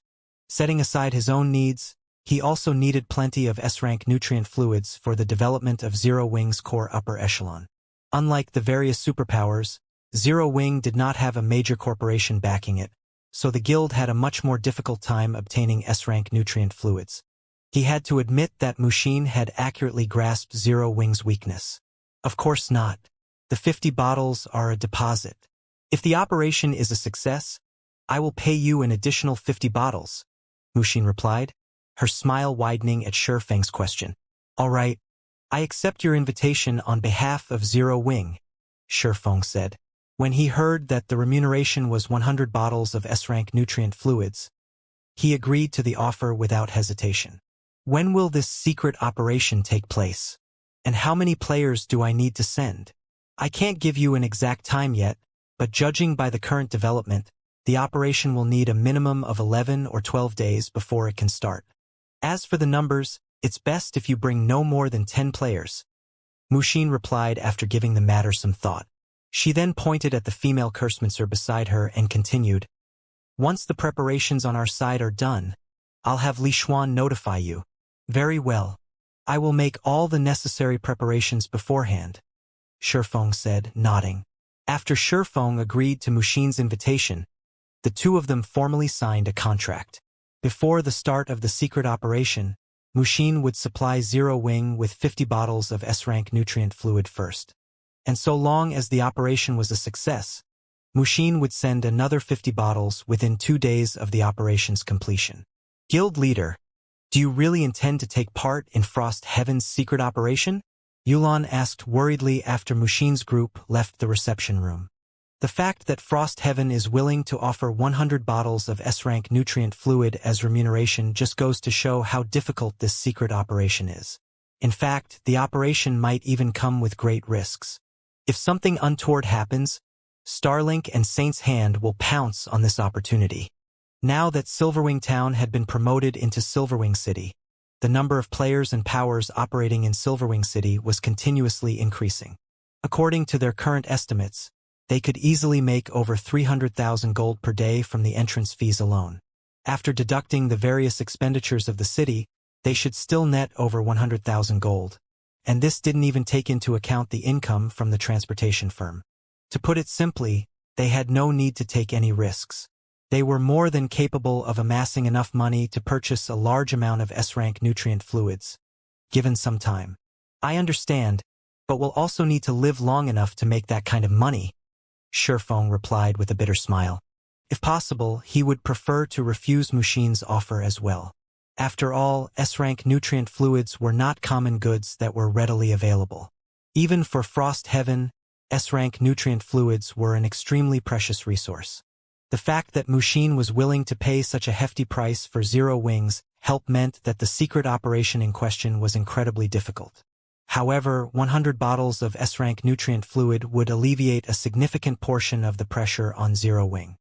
Setting aside his own needs, he also needed plenty of S-rank nutrient fluids for the development of Zero Wing's core upper echelon. Unlike the various superpowers, Zero Wing did not have a major corporation backing it, so the guild had a much more difficult time obtaining S-rank nutrient fluids. He had to admit that Mushin had accurately grasped Zero Wing's weakness. Of course not. The 50 bottles are a deposit. If the operation is a success, I will pay you an additional 50 bottles, Mushin replied, her smile widening at Shifeng's question. All right, I accept your invitation on behalf of Zero Wing, Shifeng said. When he heard that the remuneration was 100 bottles of S-rank nutrient fluids, he agreed to the offer without hesitation. When will this secret operation take place? And how many players do I need to send? I can't give you an exact time yet, but judging by the current development, the operation will need a minimum of 11 or 12 days before it can start. As for the numbers, it's best if you bring no more than 10 players, Mushin replied after giving the matter some thought. She then pointed at the female Cursemaster beside her and continued, Once the preparations on our side are done, I'll have Li Xuan notify you. Very well. I will make all the necessary preparations beforehand, Shifeng said, nodding. After Shifeng agreed to Mushin's invitation, the two of them formally signed a contract. Before the start of the secret operation, Mushin would supply Zero Wing with 50 bottles of S-rank nutrient fluid first. And so long as the operation was a success, Mushin would send another 50 bottles within 2 days of the operation's completion. Guild leader, do you really intend to take part in Frost Heaven's secret operation? Yulan asked worriedly after Mushin's group left the reception room. The fact that Frost Heaven is willing to offer 100 bottles of S-rank nutrient fluid as remuneration just goes to show how difficult this secret operation is. In fact, the operation might even come with great risks. If something untoward happens, Starlink and Saint's Hand will pounce on this opportunity. Now that Silverwing Town had been promoted into Silverwing City, the number of players and powers operating in Silverwing City was continuously increasing. According to their current estimates, they could easily make over 300,000 gold per day from the entrance fees alone. After deducting the various expenditures of the city, they should still net over 100,000 gold. And this didn't even take into account the income from the transportation firm. To put it simply, they had no need to take any risks. They were more than capable of amassing enough money to purchase a large amount of S-rank nutrient fluids, given some time. I understand, but we'll also need to live long enough to make that kind of money, Shifeng replied with a bitter smile. If possible, he would prefer to refuse Mushin's offer as well. After all, S-rank nutrient fluids were not common goods that were readily available. Even for Frost Heaven, S-rank nutrient fluids were an extremely precious resource. The fact that Mushin was willing to pay such a hefty price for Zero Wing's help meant that the secret operation in question was incredibly difficult. However, 100 bottles of S-rank nutrient fluid would alleviate a significant portion of the pressure on Zero Wing.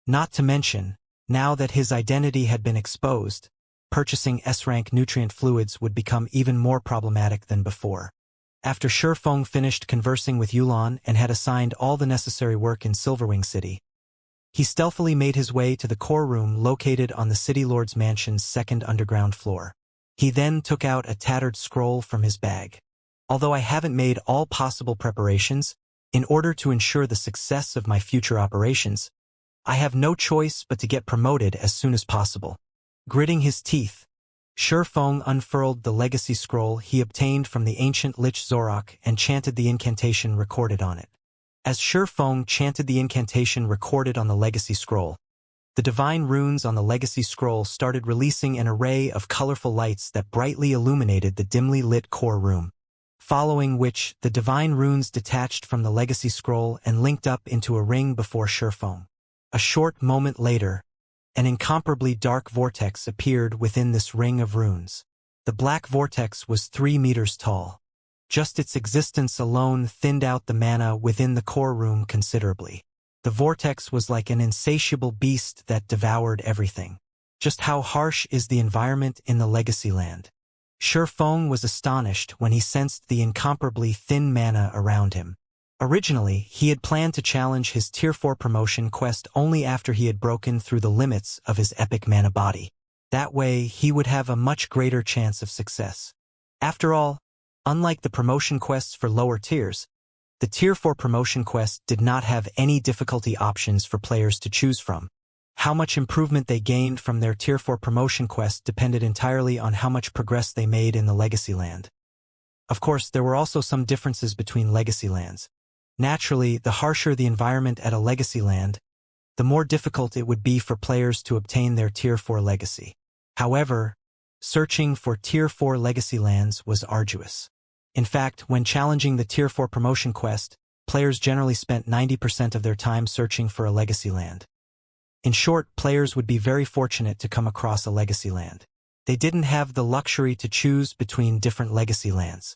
Not to mention, now that his identity had been exposed, purchasing S-rank nutrient fluids would become even more problematic than before. After Shifeng finished conversing with Yulan and had assigned all the necessary work in Silverwing City, he stealthily made his way to the core room located on the City Lord's mansion's second underground floor. He then took out a tattered scroll from his bag. Although I haven't made all possible preparations, in order to ensure the success of my future operations, I have no choice but to get promoted as soon as possible. Gritting his teeth, Shifeng unfurled the legacy scroll he obtained from the ancient Lich Zorok and chanted the incantation recorded on it. As Shifeng chanted the incantation recorded on the legacy scroll, the divine runes on the legacy scroll started releasing an array of colorful lights that brightly illuminated the dimly lit core room, following which the divine runes detached from the legacy scroll and linked up into a ring before Shifeng. A short moment later, an incomparably dark vortex appeared within this ring of runes. The black vortex was 3 meters tall. Just its existence alone thinned out the mana within the core room considerably. The vortex was like an insatiable beast that devoured everything. Just how harsh is the environment in the Legacy Land? Shifeng was astonished when he sensed the incomparably thin mana around him. Originally, he had planned to challenge his Tier 4 promotion quest only after he had broken through the limits of his epic mana body. That way, he would have a much greater chance of success. After all, unlike the promotion quests for lower tiers, the Tier 4 promotion quest did not have any difficulty options for players to choose from. How much improvement they gained from their Tier 4 promotion quest depended entirely on how much progress they made in the Legacy Land. Of course, there were also some differences between Legacy Lands. Naturally, the harsher the environment at a Legacy Land, the more difficult it would be for players to obtain their Tier 4 legacy. However, searching for Tier 4 Legacy Lands was arduous. In fact, when challenging the Tier 4 promotion quest, players generally spent 90% of their time searching for a Legacy Land. In short, players would be very fortunate to come across a Legacy Land. They didn't have the luxury to choose between different Legacy Lands.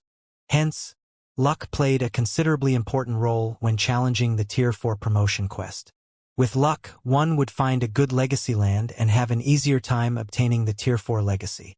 Hence, luck played a considerably important role when challenging the Tier 4 promotion quest. With luck, one would find a good Legacy Land and have an easier time obtaining the Tier 4 legacy.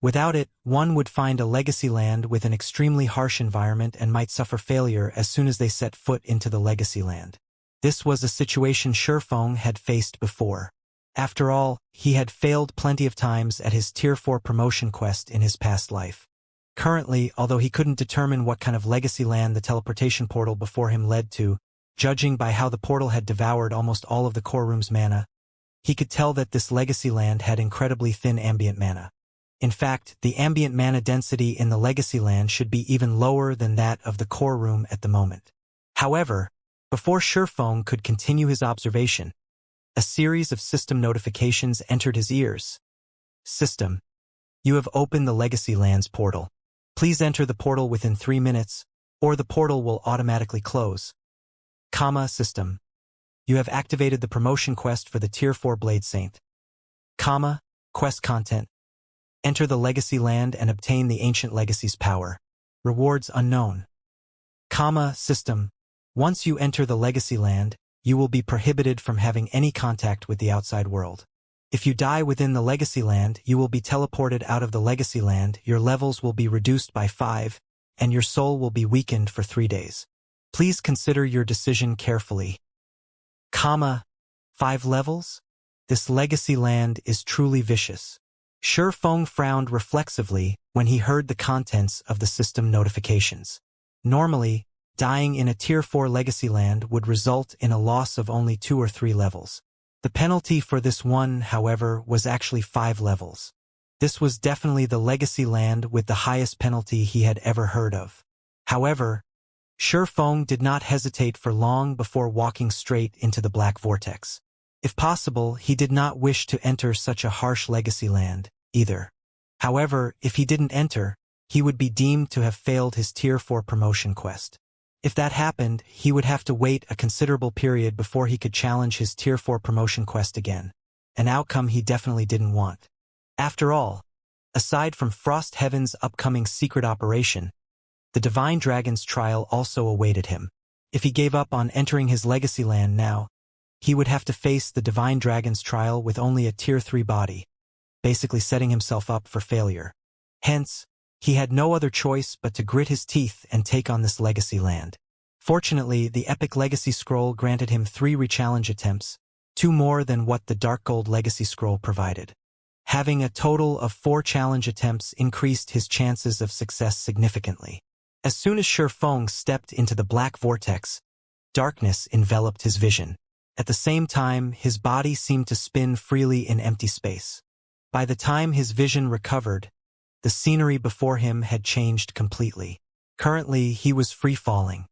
Without it, one would find a Legacy Land with an extremely harsh environment and might suffer failure as soon as they set foot into the Legacy Land. This was a situation Shifeng had faced before. After all, he had failed plenty of times at his Tier 4 promotion quest in his past life. Currently, although he couldn't determine what kind of Legacy Land the teleportation portal before him led to, judging by how the portal had devoured almost all of the core room's mana, he could tell that this Legacy Land had incredibly thin ambient mana. In fact, the ambient mana density in the Legacy Land should be even lower than that of the core room at the moment. However, before Shifeng could continue his observation, a series of system notifications entered his ears. System: you have opened the Legacy Lands portal. Please enter the portal within 3 minutes, or the portal will automatically close. System: you have activated the promotion quest for the Tier 4 Blade Saint. Quest content: enter the Legacy Land and obtain the Ancient Legacy's power. Rewards unknown. System: once you enter the Legacy Land, you will be prohibited from having any contact with the outside world. If you die within the Legacy Land, you will be teleported out of the Legacy Land, your levels will be reduced by 5, and your soul will be weakened for 3 days. Please consider your decision carefully. 5 levels? This Legacy Land is truly vicious. Shifeng frowned reflexively when he heard the contents of the system notifications. Normally, dying in a Tier 4 Legacy Land would result in a loss of only 2 or 3 levels. The penalty for this one, however, was actually 5 levels. This was definitely the Legacy Land with the highest penalty he had ever heard of. However, Shifeng did not hesitate for long before walking straight into the Black Vortex. If possible, he did not wish to enter such a harsh Legacy Land, either. However, if he didn't enter, he would be deemed to have failed his Tier 4 promotion quest. If that happened, he would have to wait a considerable period before he could challenge his Tier 4 promotion quest again, an outcome he definitely didn't want. After all, aside from Frost Heaven's upcoming secret operation, The Divine Dragon's trial also awaited him. If he gave up on entering his legacy land now, he would have to face the Divine Dragon's trial with only a Tier 3 body, basically setting himself up for failure. Hence, he had no other choice but to grit his teeth and take on this legacy land. Fortunately, the Epic Legacy Scroll granted him 3 rechallenge attempts, 2 more than what the Dark Gold Legacy Scroll provided. Having a total of 4 challenge attempts increased his chances of success significantly. As soon as Shi Feng stepped into the black vortex, darkness enveloped his vision. At the same time, his body seemed to spin freely in empty space. By the time his vision recovered, the scenery before him had changed completely. Currently, he was free-falling.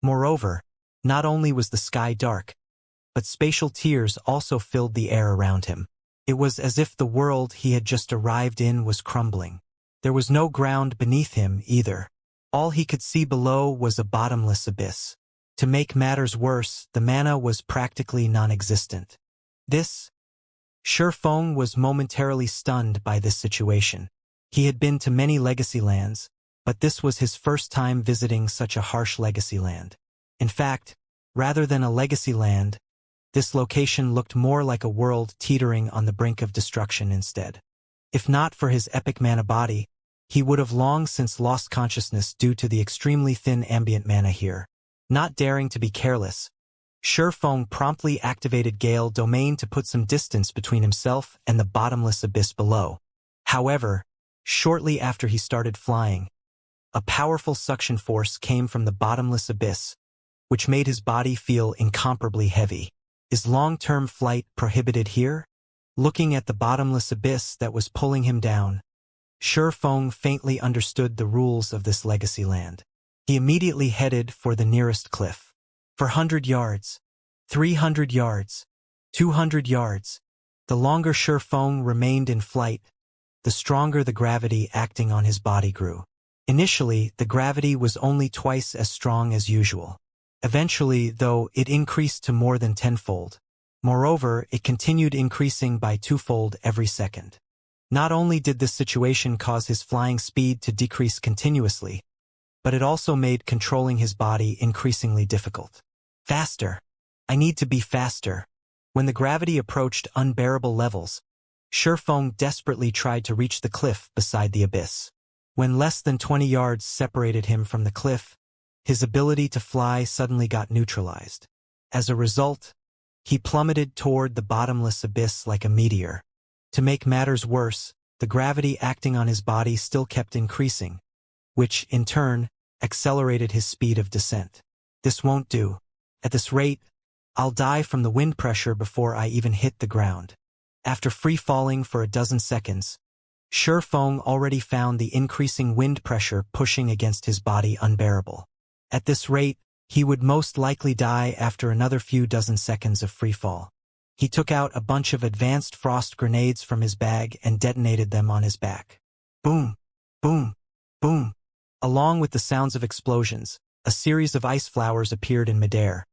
Moreover, not only was the sky dark, but spatial tears also filled the air around him. It was as if the world he had just arrived in was crumbling. There was no ground beneath him either. All he could see below was a bottomless abyss. To make matters worse, the mana was practically non-existent. Shi Feng was momentarily stunned by this situation. He had been to many legacy lands, but this was his first time visiting such a harsh legacy land. In fact, rather than a legacy land, this location looked more like a world teetering on the brink of destruction instead. If not for his epic mana body, he would have long since lost consciousness due to the extremely thin ambient mana here. Not daring to be careless, Shi Feng promptly activated Gale Domain to put some distance between himself and the bottomless abyss below. However, shortly after he started flying, a powerful suction force came from the bottomless abyss, which made his body feel incomparably heavy. Is long-term flight prohibited here? Looking at the bottomless abyss that was pulling him down, Shi Feng faintly understood the rules of this legacy land. He immediately headed for the nearest cliff. For 100 yards, 300 yards, 200 yards, the longer Shi Feng remained in flight, the stronger the gravity acting on his body grew. Initially, the gravity was only twice as strong as usual. Eventually, though, it increased to more than tenfold. Moreover, it continued increasing by twofold every second. Not only did this situation cause his flying speed to decrease continuously, but it also made controlling his body increasingly difficult. Faster! I need to be faster. When the gravity approached unbearable levels, Shi Feng desperately tried to reach the cliff beside the abyss. When less than 20 yards separated him from the cliff, his ability to fly suddenly got neutralized. As a result, he plummeted toward the bottomless abyss like a meteor. To make matters worse, the gravity acting on his body still kept increasing, which, in turn, accelerated his speed of descent. This won't do. At this rate, I'll die from the wind pressure before I even hit the ground. After free-falling for a dozen seconds, Shi Feng already found the increasing wind pressure pushing against his body unbearable. At this rate, he would most likely die after another few dozen seconds of freefall. He took out a bunch of advanced frost grenades from his bag and detonated them on his back. Boom! Boom! Boom! Along with the sounds of explosions, a series of ice flowers appeared in midair.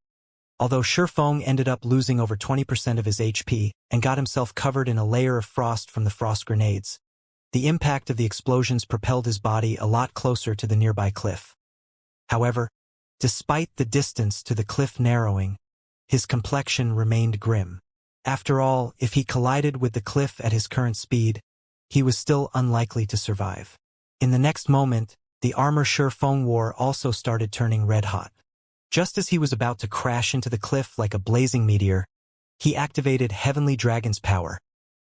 Although Shi Feng ended up losing over 20% of his HP and got himself covered in a layer of frost from the frost grenades, the impact of the explosions propelled his body a lot closer to the nearby cliff. However, despite the distance to the cliff narrowing, his complexion remained grim. After all, if he collided with the cliff at his current speed, he was still unlikely to survive. In the next moment, the armor Shi Feng wore also started turning red-hot. Just as he was about to crash into the cliff like a blazing meteor, he activated Heavenly Dragon's power,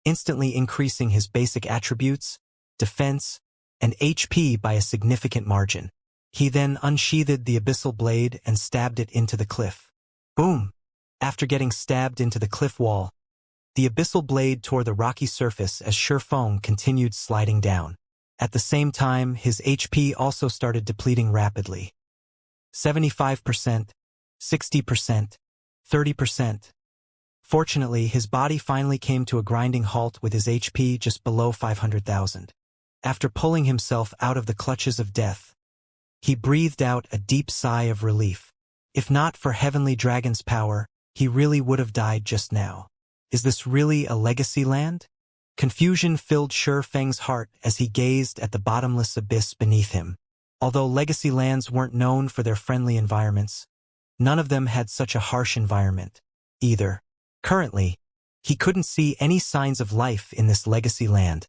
instantly increasing his basic attributes, defense, and HP by a significant margin. He then unsheathed the abyssal blade and stabbed it into the cliff. Boom! After getting stabbed into the cliff wall, the abyssal blade tore the rocky surface as Shi Feng continued sliding down. At the same time, his HP also started depleting rapidly. 75%, 60%, 30%. Fortunately, his body finally came to a grinding halt with his HP just below 500,000. After pulling himself out of the clutches of death, he breathed out a deep sigh of relief. If not for Heavenly Dragon's power, he really would have died just now. Is this really a legacy land? Confusion filled Shi Feng's heart as he gazed at the bottomless abyss beneath him. Although legacy lands weren't known for their friendly environments, none of them had such a harsh environment, either. Currently, he couldn't see any signs of life in this legacy land,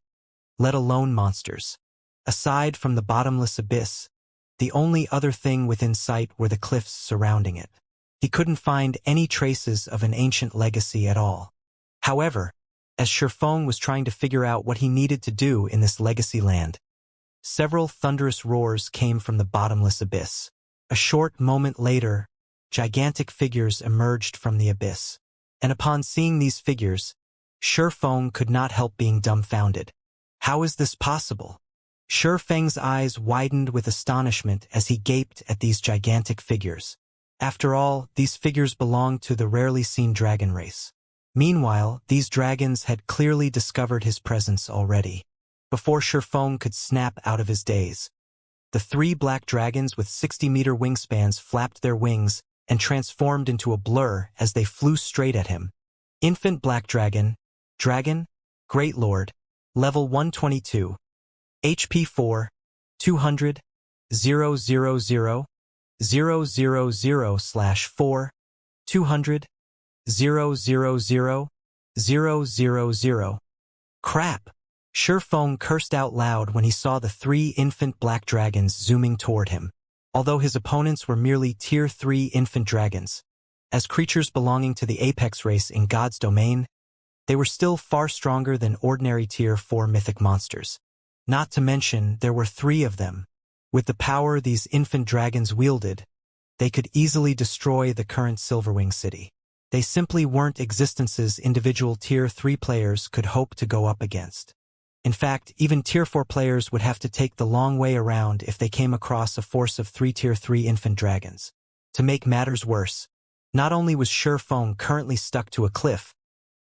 let alone monsters. Aside from the bottomless abyss, the only other thing within sight were the cliffs surrounding it. He couldn't find any traces of an ancient legacy at all. However, as Shifeng was trying to figure out what he needed to do in this legacy land, several thunderous roars came from the bottomless abyss. A short moment later, gigantic figures emerged from the abyss. And upon seeing these figures, Shifeng could not help being dumbfounded. How is this possible? Shifeng's eyes widened with astonishment as he gaped at these gigantic figures. After all, these figures belonged to the rarely seen dragon race. Meanwhile, these dragons had clearly discovered his presence already. Before Shifeng could snap out of his daze, the 3 black dragons with 60-meter wingspans flapped their wings and transformed into a blur as they flew straight at him. Infant Black Dragon, Great Lord, Level 122, HP 4, 200, 000, 000/4, 200, 000. Crap! Shifeng cursed out loud when he saw the 3 infant black dragons zooming toward him. Although his opponents were merely Tier 3 infant dragons, as creatures belonging to the apex race in God's domain, they were still far stronger than ordinary Tier 4 mythic monsters. Not to mention, there were 3 of them. With the power these infant dragons wielded, they could easily destroy the current Silverwing city. They simply weren't existences individual Tier 3 players could hope to go up against. In fact, even Tier 4 players would have to take the long way around if they came across a force of 3 Tier 3 infant dragons. To make matters worse, not only was Shifeng currently stuck to a cliff,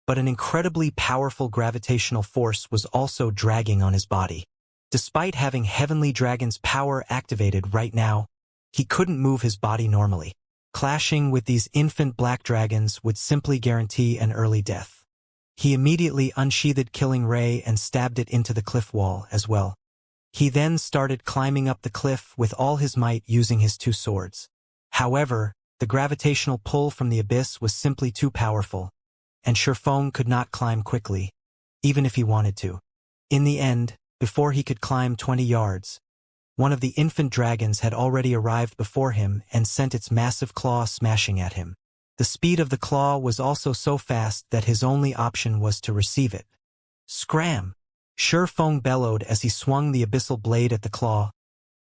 but an incredibly powerful gravitational force was also dragging on his body. Despite having Heavenly Dragon's power activated right now, he couldn't move his body normally. Clashing with these infant black dragons would simply guarantee an early death. He immediately unsheathed Killing Ray and stabbed it into the cliff wall as well. He then started climbing up the cliff with all his might using his 2 swords. However, the gravitational pull from the abyss was simply too powerful, and Shifeng could not climb quickly, even if he wanted to. In the end, before he could climb 20 yards, one of the infant dragons had already arrived before him and sent its massive claw smashing at him. The speed of the claw was also so fast that his only option was to receive it. Scram! Shifeng bellowed as he swung the abyssal blade at the claw.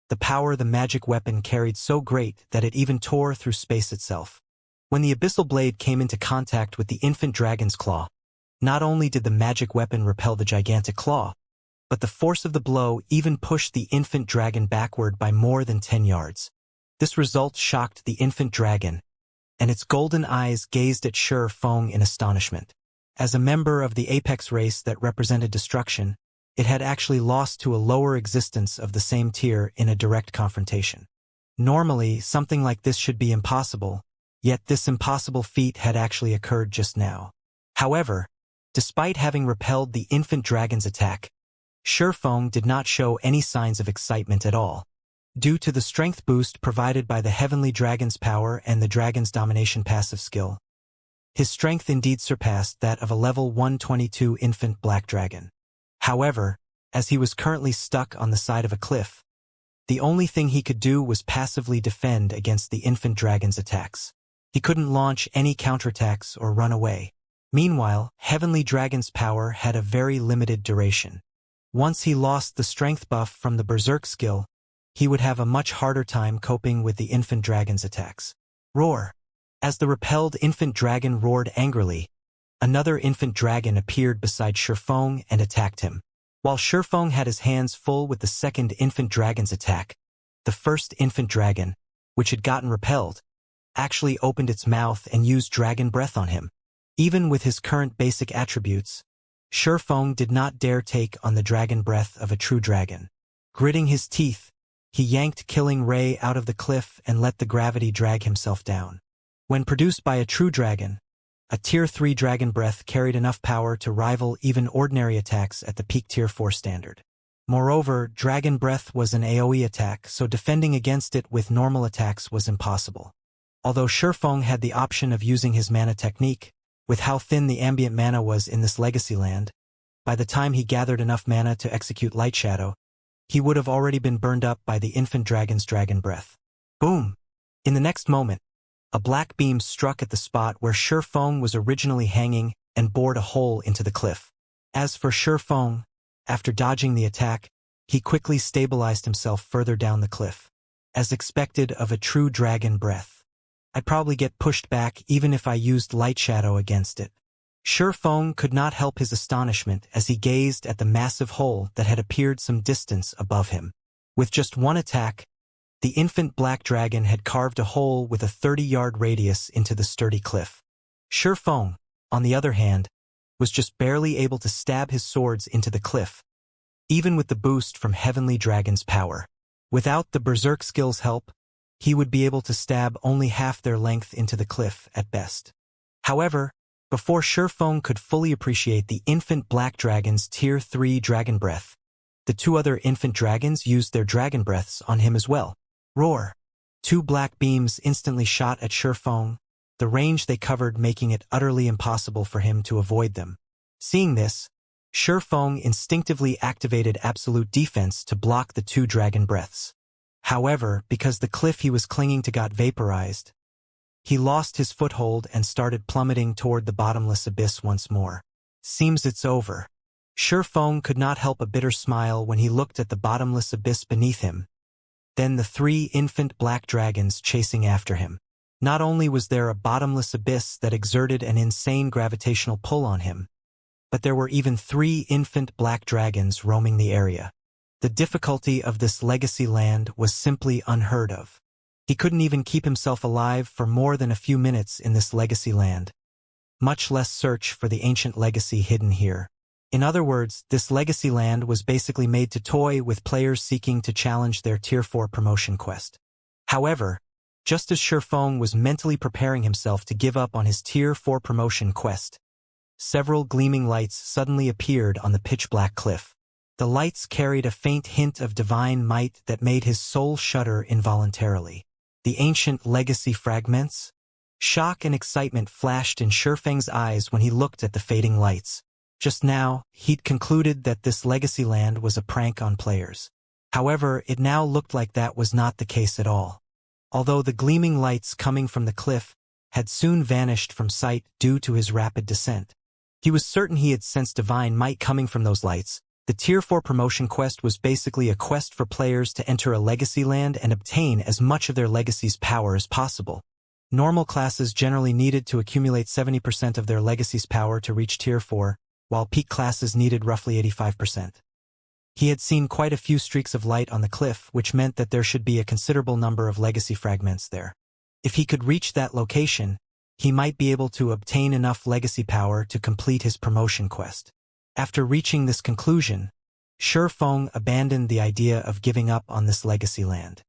The power the magic weapon carried so great that it even tore through space itself. When the abyssal blade came into contact with the infant dragon's claw, not only did the magic weapon repel the gigantic claw, but the force of the blow even pushed the infant dragon backward by more than 10 yards. This result shocked the infant dragon, and its golden eyes gazed at Shifeng in astonishment. As a member of the apex race that represented destruction, it had actually lost to a lower existence of the same tier in a direct confrontation. Normally, something like this should be impossible, yet this impossible feat had actually occurred just now. However, despite having repelled the infant dragon's attack, Shifeng did not show any signs of excitement at all. Due to the strength boost provided by the Heavenly Dragon's power and the Dragon's Domination passive skill, his strength indeed surpassed that of a level 122 infant black dragon. However, as he was currently stuck on the side of a cliff, the only thing he could do was passively defend against the infant dragon's attacks. He couldn't launch any counterattacks or run away. Meanwhile, Heavenly Dragon's power had a very limited duration. Once he lost the strength buff from the Berserk skill, he would have a much harder time coping with the infant dragon's attacks. Roar! As the repelled infant dragon roared angrily, another infant dragon appeared beside Shifeng and attacked him. While Shifeng had his hands full with the second infant dragon's attack, the first infant dragon, which had gotten repelled, actually opened its mouth and used dragon breath on him. Even with his current basic attributes, Shifeng did not dare take on the dragon breath of a true dragon. Gritting his teeth, he yanked Killing Ray out of the cliff and let the gravity drag himself down. When produced by a true dragon, a Tier 3 dragon breath carried enough power to rival even ordinary attacks at the peak Tier 4 standard. Moreover, Dragon Breath was an AoE attack, so defending against it with normal attacks was impossible. Although Shifeng had the option of using his mana technique, with how thin the ambient mana was in this legacy land, by the time he gathered enough mana to execute Light Shadow, he would have already been burned up by the infant dragon's Dragon Breath. Boom! In the next moment, a black beam struck at the spot where Shifeng was originally hanging and bored a hole into the cliff. As for Shifeng, after dodging the attack, he quickly stabilized himself further down the cliff. As expected of a true Dragon Breath, I'd probably get pushed back even if I used Light Shadow against it. Shifeng could not help his astonishment as he gazed at the massive hole that had appeared some distance above him. With just one attack, the infant black dragon had carved a hole with a 30-yard radius into the sturdy cliff. Shifeng, on the other hand, was just barely able to stab his swords into the cliff, even with the boost from Heavenly Dragon's power. Without the Berserk skill's help, he would be able to stab only half their length into the cliff at best. However, before Shifeng could fully appreciate the infant black dragon's Tier 3 Dragon Breath, the two other infant dragons used their Dragon Breaths on him as well. Roar! Two black beams instantly shot at Shifeng, the range they covered making it utterly impossible for him to avoid them. Seeing this, Shifeng instinctively activated Absolute Defense to block the two Dragon Breaths. However, because the cliff he was clinging to got vaporized, he lost his foothold and started plummeting toward the bottomless abyss once more. Seems it's over. Shifeng could not help a bitter smile when he looked at the bottomless abyss beneath him, then the three infant black dragons chasing after him. Not only was there a bottomless abyss that exerted an insane gravitational pull on him, but there were even 3 infant black dragons roaming the area. The difficulty of this legacy land was simply unheard of. He couldn't even keep himself alive for more than a few minutes in this legacy land, much less search for the ancient legacy hidden here. In other words, this legacy land was basically made to toy with players seeking to challenge their Tier 4 promotion quest. However, just as Shifeng was mentally preparing himself to give up on his Tier 4 promotion quest, several gleaming lights suddenly appeared on the pitch-black cliff. The lights carried a faint hint of divine might that made his soul shudder involuntarily. The ancient legacy fragments? Shock and excitement flashed in Shifeng's eyes when he looked at the fading lights. Just now, he'd concluded that this legacy land was a prank on players. However, it now looked like that was not the case at all. Although the gleaming lights coming from the cliff had soon vanished from sight due to his rapid descent, he was certain he had sensed divine might coming from those lights. The Tier 4 promotion quest was basically a quest for players to enter a legacy land and obtain as much of their legacy's power as possible. Normal classes generally needed to accumulate 70% of their legacy's power to reach Tier 4, while peak classes needed roughly 85%. He had seen quite a few streaks of light on the cliff, which meant that there should be a considerable number of legacy fragments there. If he could reach that location, he might be able to obtain enough legacy power to complete his promotion quest. After reaching this conclusion, Shifeng abandoned the idea of giving up on this legacy land.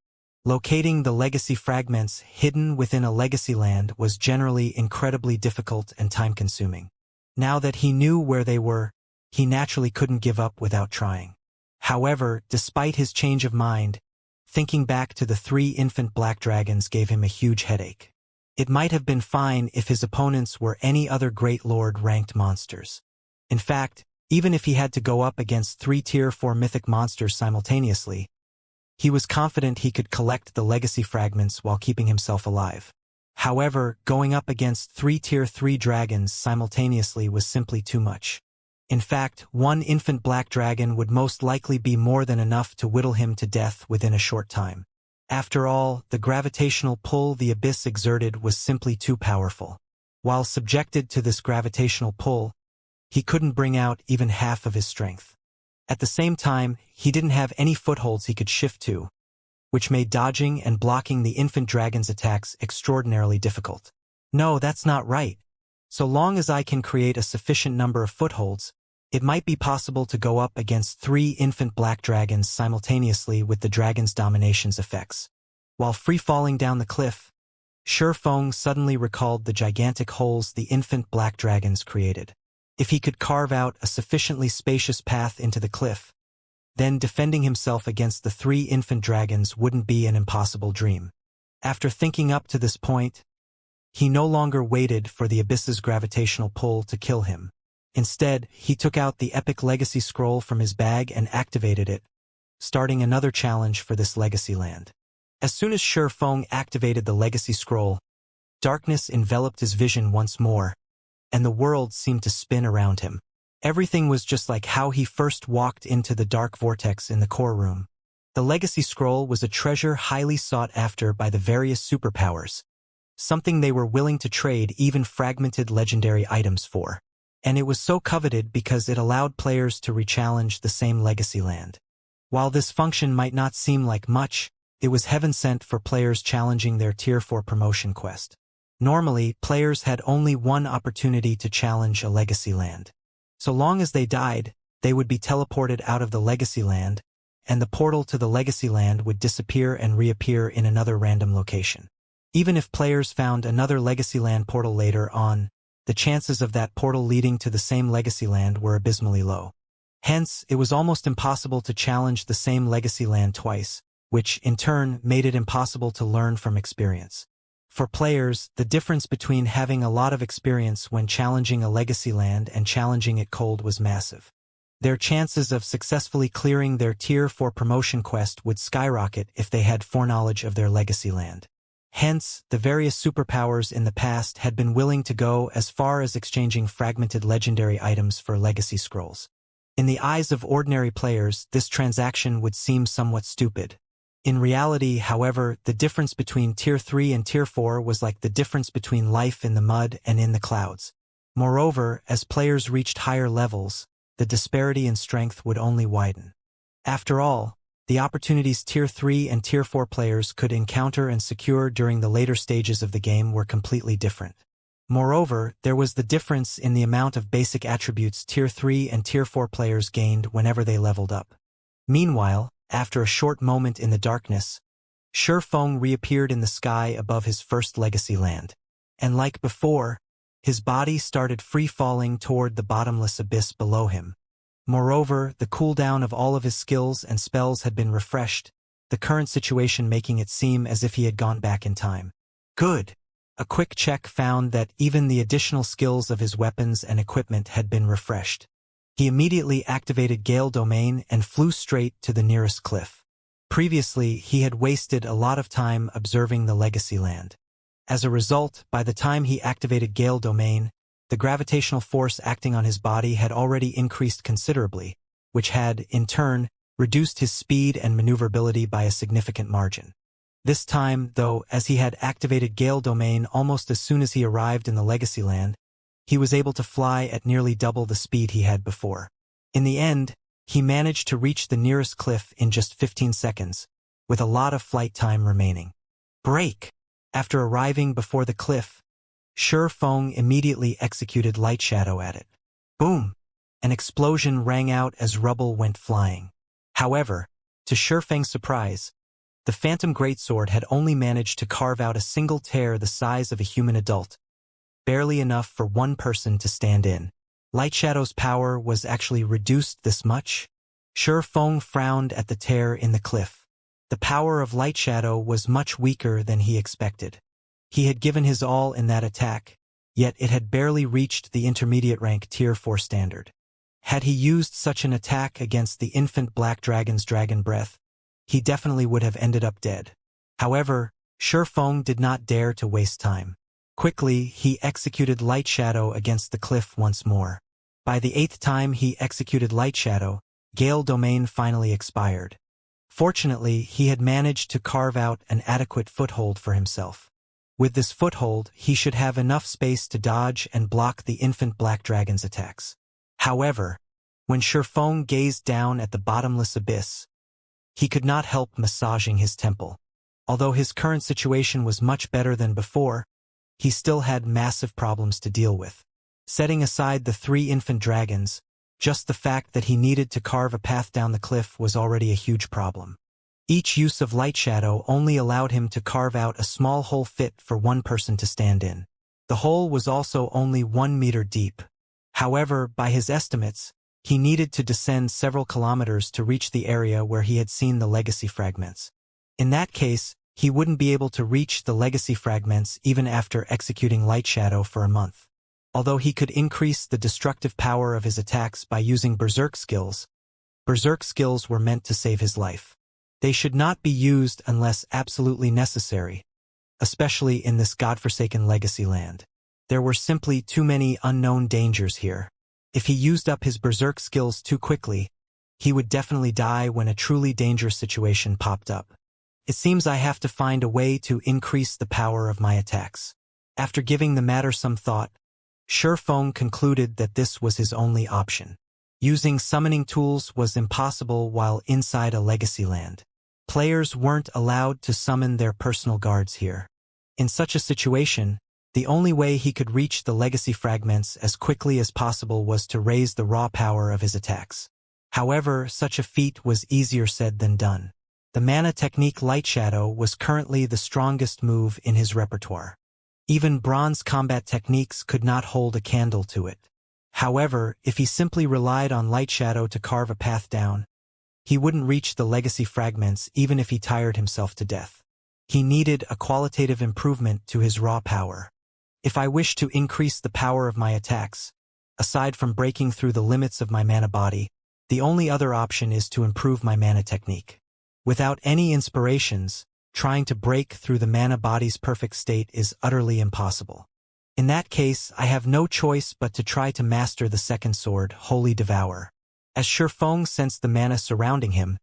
Locating the legacy fragments hidden within a legacy land was generally incredibly difficult and time-consuming. Now that he knew where they were, he naturally couldn't give up without trying. However, despite his change of mind, thinking back to the 3 infant black dragons gave him a huge headache. It might have been fine if his opponents were any other Great Lord-ranked monsters. In fact, even if he had to go up against 3 Tier 4 mythic monsters simultaneously, he was confident he could collect the legacy fragments while keeping himself alive. However, going up against 3 Tier 3 dragons simultaneously was simply too much. In fact, 1 infant black dragon would most likely be more than enough to whittle him to death within a short time. After all, the gravitational pull the abyss exerted was simply too powerful. While subjected to this gravitational pull, he couldn't bring out even half of his strength. At the same time, he didn't have any footholds he could shift to, which made dodging and blocking the infant dragon's attacks extraordinarily difficult. No, that's not right. So long as I can create a sufficient number of footholds, it might be possible to go up against 3 infant black dragons simultaneously with the dragon's domination's effects. While free-falling down the cliff, Shifeng suddenly recalled the gigantic holes the infant black dragons created. If he could carve out a sufficiently spacious path into the cliff, then defending himself against the 3 infant dragons wouldn't be an impossible dream. After thinking up to this point, he no longer waited for the abyss's gravitational pull to kill him. Instead, he took out the epic legacy scroll from his bag and activated it, starting another challenge for this legacy land. As soon as Shi Feng activated the legacy scroll, darkness enveloped his vision once more, and the world seemed to spin around him. Everything was just like how he first walked into the dark vortex in the core room. The legacy scroll was a treasure highly sought after by the various superpowers, something they were willing to trade even fragmented legendary items for. And it was so coveted because it allowed players to rechallenge the same legacy land. While this function might not seem like much, it was heaven sent for players challenging their Tier 4 promotion quest. Normally, players had only one opportunity to challenge a legacy land. So long as they died, they would be teleported out of the legacy land, and the portal to the legacy land would disappear and reappear in another random location. Even if players found another legacy land portal later on, the chances of that portal leading to the same legacy land were abysmally low. Hence, it was almost impossible to challenge the same legacy land twice, which, in turn, made it impossible to learn from experience. For players, the difference between having a lot of experience when challenging a legacy land and challenging it cold was massive. Their chances of successfully clearing their Tier 4 promotion quest would skyrocket if they had foreknowledge of their legacy land. Hence, the various superpowers in the past had been willing to go as far as exchanging fragmented legendary items for legacy scrolls. In the eyes of ordinary players, this transaction would seem somewhat stupid. In reality, however, the difference between Tier 3 and Tier 4 was like the difference between life in the mud and in the clouds. Moreover, as players reached higher levels, the disparity in strength would only widen. After all, the opportunities Tier 3 and Tier 4 players could encounter and secure during the later stages of the game were completely different. Moreover, there was the difference in the amount of basic attributes Tier 3 and Tier 4 players gained whenever they leveled up. Meanwhile, after a short moment in the darkness, Shi Feng reappeared in the sky above his first legacy land. And like before, his body started free-falling toward the bottomless abyss below him. Moreover, the cooldown of all of his skills and spells had been refreshed, the current situation making it seem as if he had gone back in time. Good! A quick check found that even the additional skills of his weapons and equipment had been refreshed. He immediately activated Gale Domain and flew straight to the nearest cliff. Previously, he had wasted a lot of time observing the legacy land. As a result, by the time he activated Gale Domain, the gravitational force acting on his body had already increased considerably, which had, in turn, reduced his speed and maneuverability by a significant margin. This time, though, as he had activated Gale Domain almost as soon as he arrived in the legacy land, he was able to fly at nearly double the speed he had before. In the end, he managed to reach the nearest cliff in just 15 seconds, with a lot of flight time remaining. Break! After arriving before the cliff, Shi Feng immediately executed Light Shadow at it. Boom! An explosion rang out as rubble went flying. However, to Shi Feng's surprise, the Phantom Greatsword had only managed to carve out a single tear the size of a human adult, barely enough for one person to stand in. Light Shadow's power was actually reduced this much? Shi Feng frowned at the tear in the cliff. The power of Light Shadow was much weaker than he expected. He had given his all in that attack, yet it had barely reached the intermediate rank Tier 4 standard. Had he used such an attack against the infant Black Dragon's Dragon Breath, he definitely would have ended up dead. However, Shi Feng did not dare to waste time. Quickly, he executed Light Shadow against the cliff once more. By the 8th time he executed Light Shadow, Gale Domain finally expired. Fortunately, he had managed to carve out an adequate foothold for himself. With this foothold, he should have enough space to dodge and block the infant Black Dragon's attacks. However, when Shi Feng gazed down at the bottomless abyss, he could not help massaging his temple. Although his current situation was much better than before, he still had massive problems to deal with. Setting aside the 3 infant dragons, just the fact that he needed to carve a path down the cliff was already a huge problem. Each use of Light Shadow only allowed him to carve out a small hole fit for one person to stand in. The hole was also only 1 meter deep. However, by his estimates, He needed to descend several kilometers to reach the area where he had seen the legacy fragments. In that case, he wouldn't be able to reach the legacy fragments even after executing Light Shadow for a month. Although he could increase the destructive power of his attacks by using Berserk skills were meant to save his life. They should not be used unless absolutely necessary, especially in this godforsaken legacy land. There were simply too many unknown dangers here. If he used up his Berserk skills too quickly, he would definitely die when a truly dangerous situation popped up. It seems I have to find a way to increase the power of my attacks. After giving the matter some thought, Shifeng concluded that this was his only option. Using summoning tools was impossible while inside a legacy land. Players weren't allowed to summon their personal guards here. In such a situation, the only way he could reach the legacy fragments as quickly as possible was to raise the raw power of his attacks. However, such a feat was easier said than done. The mana technique Light Shadow was currently the strongest move in his repertoire. Even bronze combat techniques could not hold a candle to it. However, if he simply relied on Light Shadow to carve a path down, he wouldn't reach the legacy fragments even if he tired himself to death. He needed a qualitative improvement to his raw power. If I wish to increase the power of my attacks, aside from breaking through the limits of my mana body, the only other option is to improve my mana technique. Without any inspirations, trying to break through the mana body's perfect state is utterly impossible. In that case, I have no choice but to try to master the second sword, Holy Devour. As Shifeng sensed the mana surrounding him,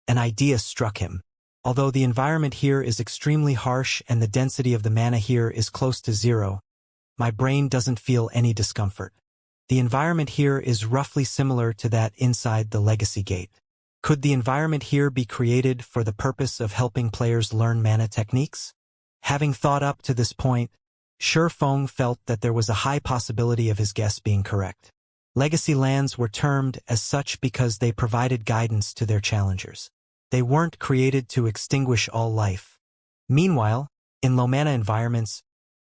an idea struck him. Although the environment here is extremely harsh and the density of the mana here is close to zero, my brain doesn't feel any discomfort. The environment here is roughly similar to that inside the Legacy Gate. Could the environment here be created for the purpose of helping players learn mana techniques? Having thought up to this point, Shifeng felt that there was a high possibility of his guess being correct. Legacy lands were termed as such because they provided guidance to their challengers. They weren't created to extinguish all life. Meanwhile, in low-mana environments,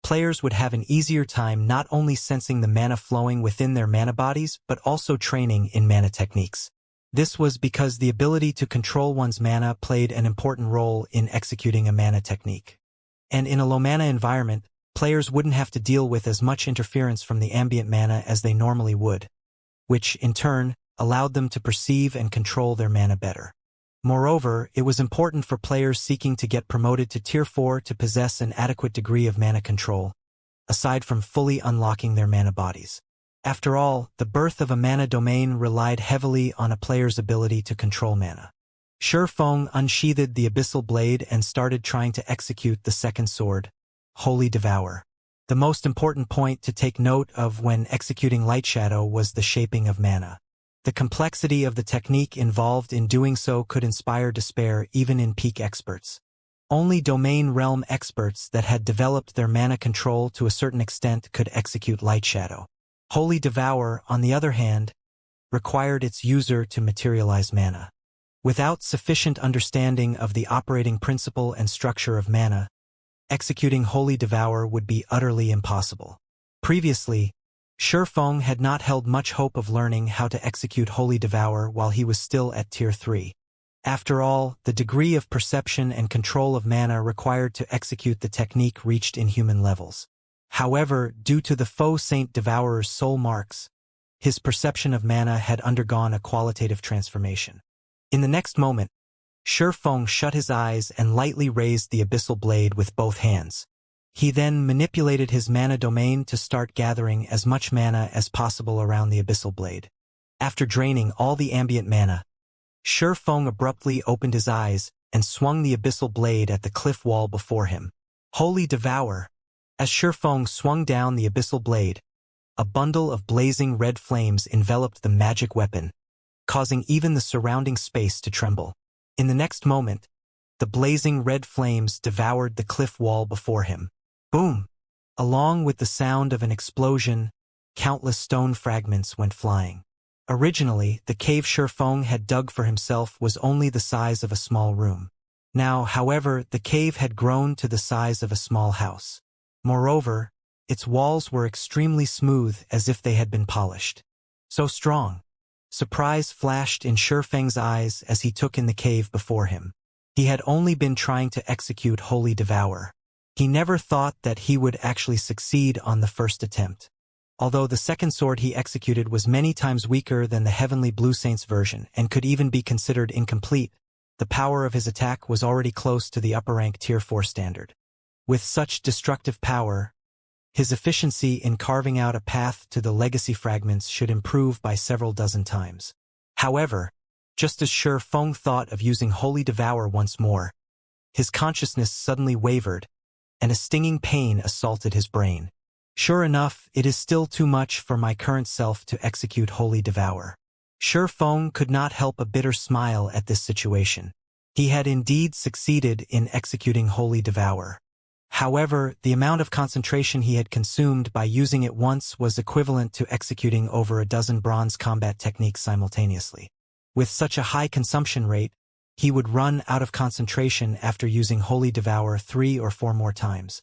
players would have an easier time not only sensing the mana flowing within their mana bodies but also training in mana techniques. This was because the ability to control one's mana played an important role in executing a mana technique. And in a low-mana environment, players wouldn't have to deal with as much interference from the ambient mana as they normally would, which, in turn, allowed them to perceive and control their mana better. Moreover, it was important for players seeking to get promoted to Tier 4 to possess an adequate degree of mana control, aside from fully unlocking their mana bodies. After all, the birth of a mana domain relied heavily on a player's ability to control mana. Shifeng unsheathed the Abyssal Blade and started trying to execute the second sword, Holy Devour. The most important point to take note of when executing Light Shadow was the shaping of mana. The complexity of the technique involved in doing so could inspire despair even in peak experts. Only domain realm experts that had developed their mana control to a certain extent could execute Light Shadow. Holy Devour, on the other hand, required its user to materialize mana. Without sufficient understanding of the operating principle and structure of mana, executing Holy Devour would be utterly impossible. Previously, Shifeng had not held much hope of learning how to execute Holy Devour while he was still at Tier 3. After all, the degree of perception and control of mana required to execute the technique reached inhuman levels. However, due to the faux Saint Devourer's soul marks, his perception of mana had undergone a qualitative transformation. In the next moment, Shifeng shut his eyes and lightly raised the Abyssal Blade with both hands. He then manipulated his mana domain to start gathering as much mana as possible around the Abyssal Blade. After draining all the ambient mana, Shifeng abruptly opened his eyes and swung the Abyssal Blade at the cliff wall before him. Holy Devour! As Shifeng swung down the Abyssal Blade, a bundle of blazing red flames enveloped the magic weapon, causing even the surrounding space to tremble. In the next moment, the blazing red flames devoured the cliff wall before him. Boom! Along with the sound of an explosion, countless stone fragments went flying. Originally, the cave Shifeng had dug for himself was only the size of a small room. Now, however, the cave had grown to the size of a small house. Moreover, its walls were extremely smooth as if they had been polished. So strong, Surprise flashed in Shifeng's eyes as he took in the cave before him. He had only been trying to execute Holy Devour. He never thought that he would actually succeed on the first attempt. Although the second sword he executed was many times weaker than the Heavenly Blue Saints version and could even be considered incomplete, the power of his attack was already close to the upper rank Tier 4 standard. With such destructive power, his efficiency in carving out a path to the legacy fragments should improve by several dozen times. However, just as Shifeng thought of using Holy Devour once more, his consciousness suddenly wavered, and a stinging pain assaulted his brain. Sure enough, it is still too much for my current self to execute Holy Devour. Shifeng could not help a bitter smile at this situation. He had indeed succeeded in executing Holy Devour. However, the amount of concentration he had consumed by using it once was equivalent to executing over a dozen bronze combat techniques simultaneously. With such a high consumption rate, he would run out of concentration after using Holy Devour 3 or 4 more times.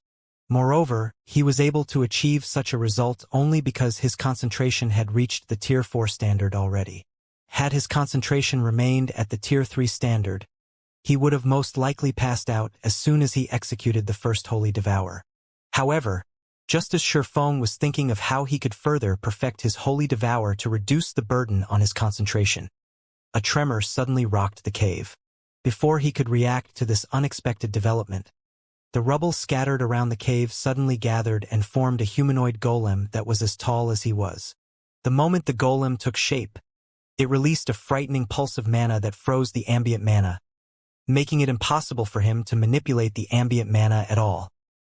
Moreover, he was able to achieve such a result only because his concentration had reached the Tier 4 standard already. Had his concentration remained at the Tier 3 standard, he would have most likely passed out as soon as he executed the first Holy Devour. However, just as Shifeng was thinking of how he could further perfect his Holy Devour to reduce the burden on his concentration, a tremor suddenly rocked the cave. Before he could react to this unexpected development, the rubble scattered around the cave suddenly gathered and formed a humanoid golem that was as tall as he was. The moment the golem took shape, it released a frightening pulse of mana that froze the ambient mana, making it impossible for him to manipulate the ambient mana at all.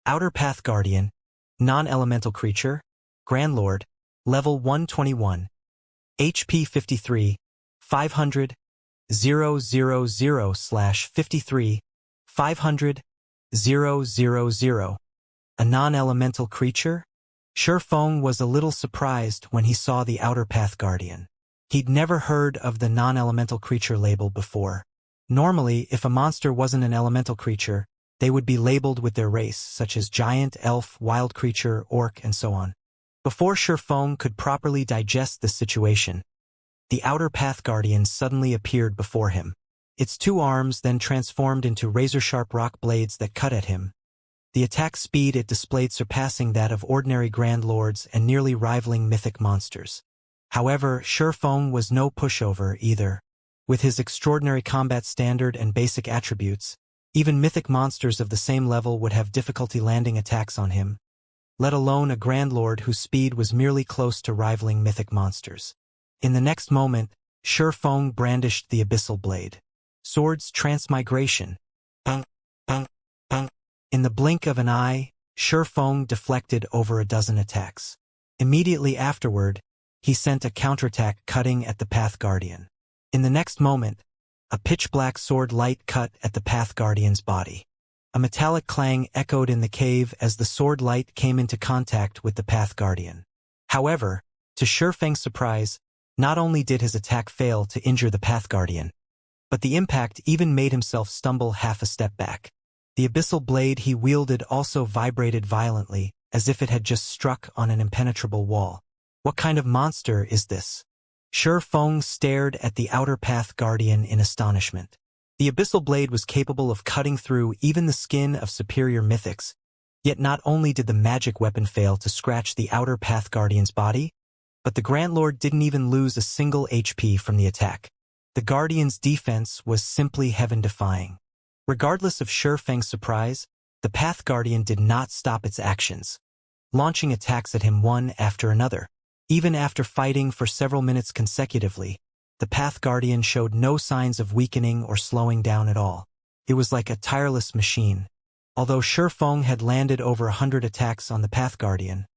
Outer Path Guardian, non-elemental creature, Grand Lord, level 121, HP 53, 500, 000/53, 500, 000. A non-elemental creature? Shifeng was a little surprised when he saw the Outer Path Guardian. He'd never heard of the non-elemental creature label before. Normally, if a monster wasn't an elemental creature, they would be labeled with their race, such as giant, elf, wild creature, orc, and so on. Before Shifeng could properly digest this situation, the Outer Path Guardian suddenly appeared before him. Its 2 arms then transformed into razor-sharp rock blades that cut at him. The attack speed it displayed surpassing that of ordinary Grand Lords and nearly rivaling mythic monsters. However, Shifeng was no pushover either. With his extraordinary combat standard and basic attributes, even mythic monsters of the same level would have difficulty landing attacks on him, let alone a Grand Lord whose speed was merely close to rivaling mythic monsters. In the next moment, Shifeng brandished the abyssal blade. Sword's transmigration. Punk, punk, punk. In the blink of an eye, Shifeng deflected over a dozen attacks. Immediately afterward, he sent a counterattack cutting at the Path Guardian. In the next moment, a pitch-black sword light cut at the Path Guardian's body. A metallic clang echoed in the cave as the sword light came into contact with the Path Guardian. However, to Shifeng's surprise, not only did his attack fail to injure the Path Guardian, but the impact even made himself stumble half a step back. The abyssal blade he wielded also vibrated violently, as if it had just struck on an impenetrable wall. What kind of monster is this? Shifeng stared at the Outer Path Guardian in astonishment. The abyssal blade was capable of cutting through even the skin of superior mythics, yet not only did the magic weapon fail to scratch the Outer Path Guardian's body, but the Grand Lord didn't even lose a single HP from the attack. The Guardian's defense was simply heaven-defying. Regardless of Shifeng's surprise, the Path Guardian did not stop its actions, launching attacks at him one after another. Even after fighting for several minutes consecutively, the Path Guardian showed no signs of weakening or slowing down at all. It was like a tireless machine. Although Shifeng had landed over 100 attacks on the Path Guardian,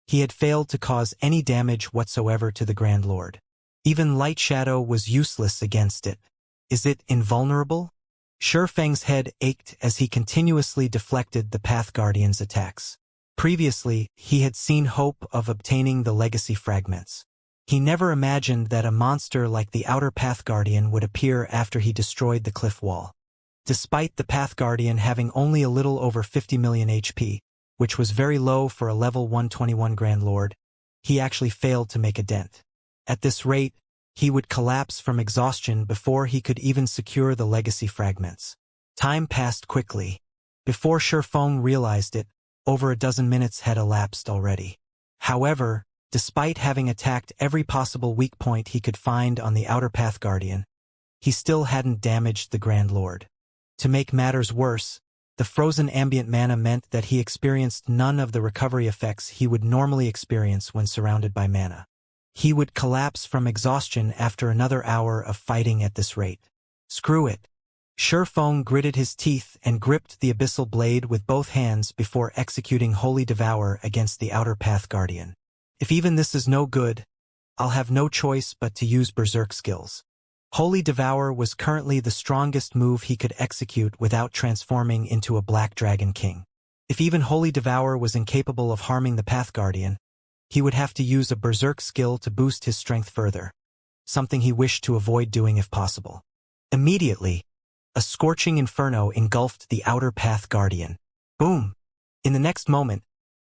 he had failed to cause any damage whatsoever to the Grand Lord. Even Light Shadow was useless against it. Is it invulnerable? Shifeng's head ached as he continuously deflected the Path Guardian's attacks. Previously, he had seen hope of obtaining the legacy fragments. He never imagined that a monster like the Outer Path Guardian would appear after he destroyed the cliff wall. Despite the Path Guardian having only a little over 50 million HP, which was very low for a level 121 Grand Lord, he actually failed to make a dent. At this rate, he would collapse from exhaustion before he could even secure the legacy fragments. Time passed quickly. Before Shifeng realized it, over a dozen minutes had elapsed already. However, despite having attacked every possible weak point he could find on the Outer Path Guardian, he still hadn't damaged the Grand Lord. To make matters worse, the frozen ambient mana meant that he experienced none of the recovery effects he would normally experience when surrounded by mana. He would collapse from exhaustion after another hour of fighting at this rate. Screw it. Shifeng gritted his teeth and gripped the abyssal blade with both hands before executing Holy Devour against the Outer Path Guardian. If even this is no good, I'll have no choice but to use Berserk skills. Holy Devour was currently the strongest move he could execute without transforming into a Black Dragon King. If even Holy Devour was incapable of harming the Path Guardian, he would have to use a Berserk skill to boost his strength further, something he wished to avoid doing if possible. Immediately, a scorching inferno engulfed the Outer Path Guardian. Boom! In the next moment,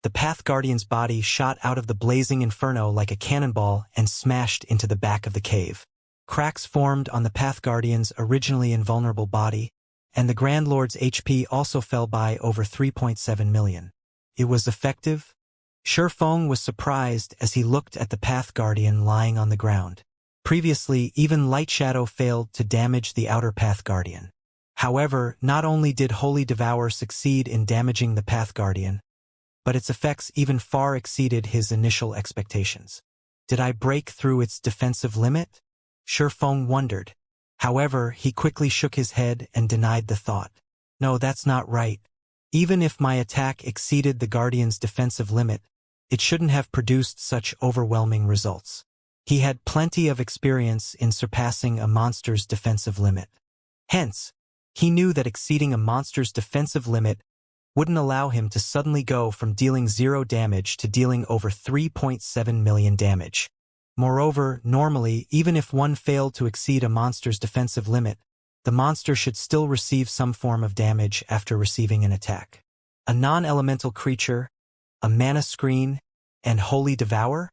the Path Guardian's body shot out of the blazing inferno like a cannonball and smashed into the back of the cave. Cracks formed on the Path Guardian's originally invulnerable body, and the Grand Lord's HP also fell by over 3.7 million. It was effective? Shifeng was surprised as he looked at the Path Guardian lying on the ground. Previously, even Light Shadow failed to damage the Outer Path Guardian. However, not only did Holy Devour succeed in damaging the Path Guardian, but its effects even far exceeded his initial expectations. Did I break through its defensive limit? Shifeng wondered. However, he quickly shook his head and denied the thought. No, that's not right. Even if my attack exceeded the Guardian's defensive limit, it shouldn't have produced such overwhelming results. He had plenty of experience in surpassing a monster's defensive limit. Hence, he knew that exceeding a monster's defensive limit wouldn't allow him to suddenly go from dealing 0 damage to dealing over 3.7 million damage. Moreover, normally, even if one failed to exceed a monster's defensive limit, the monster should still receive some form of damage after receiving an attack. A non-elemental creature, a mana screen, and Holy Devour?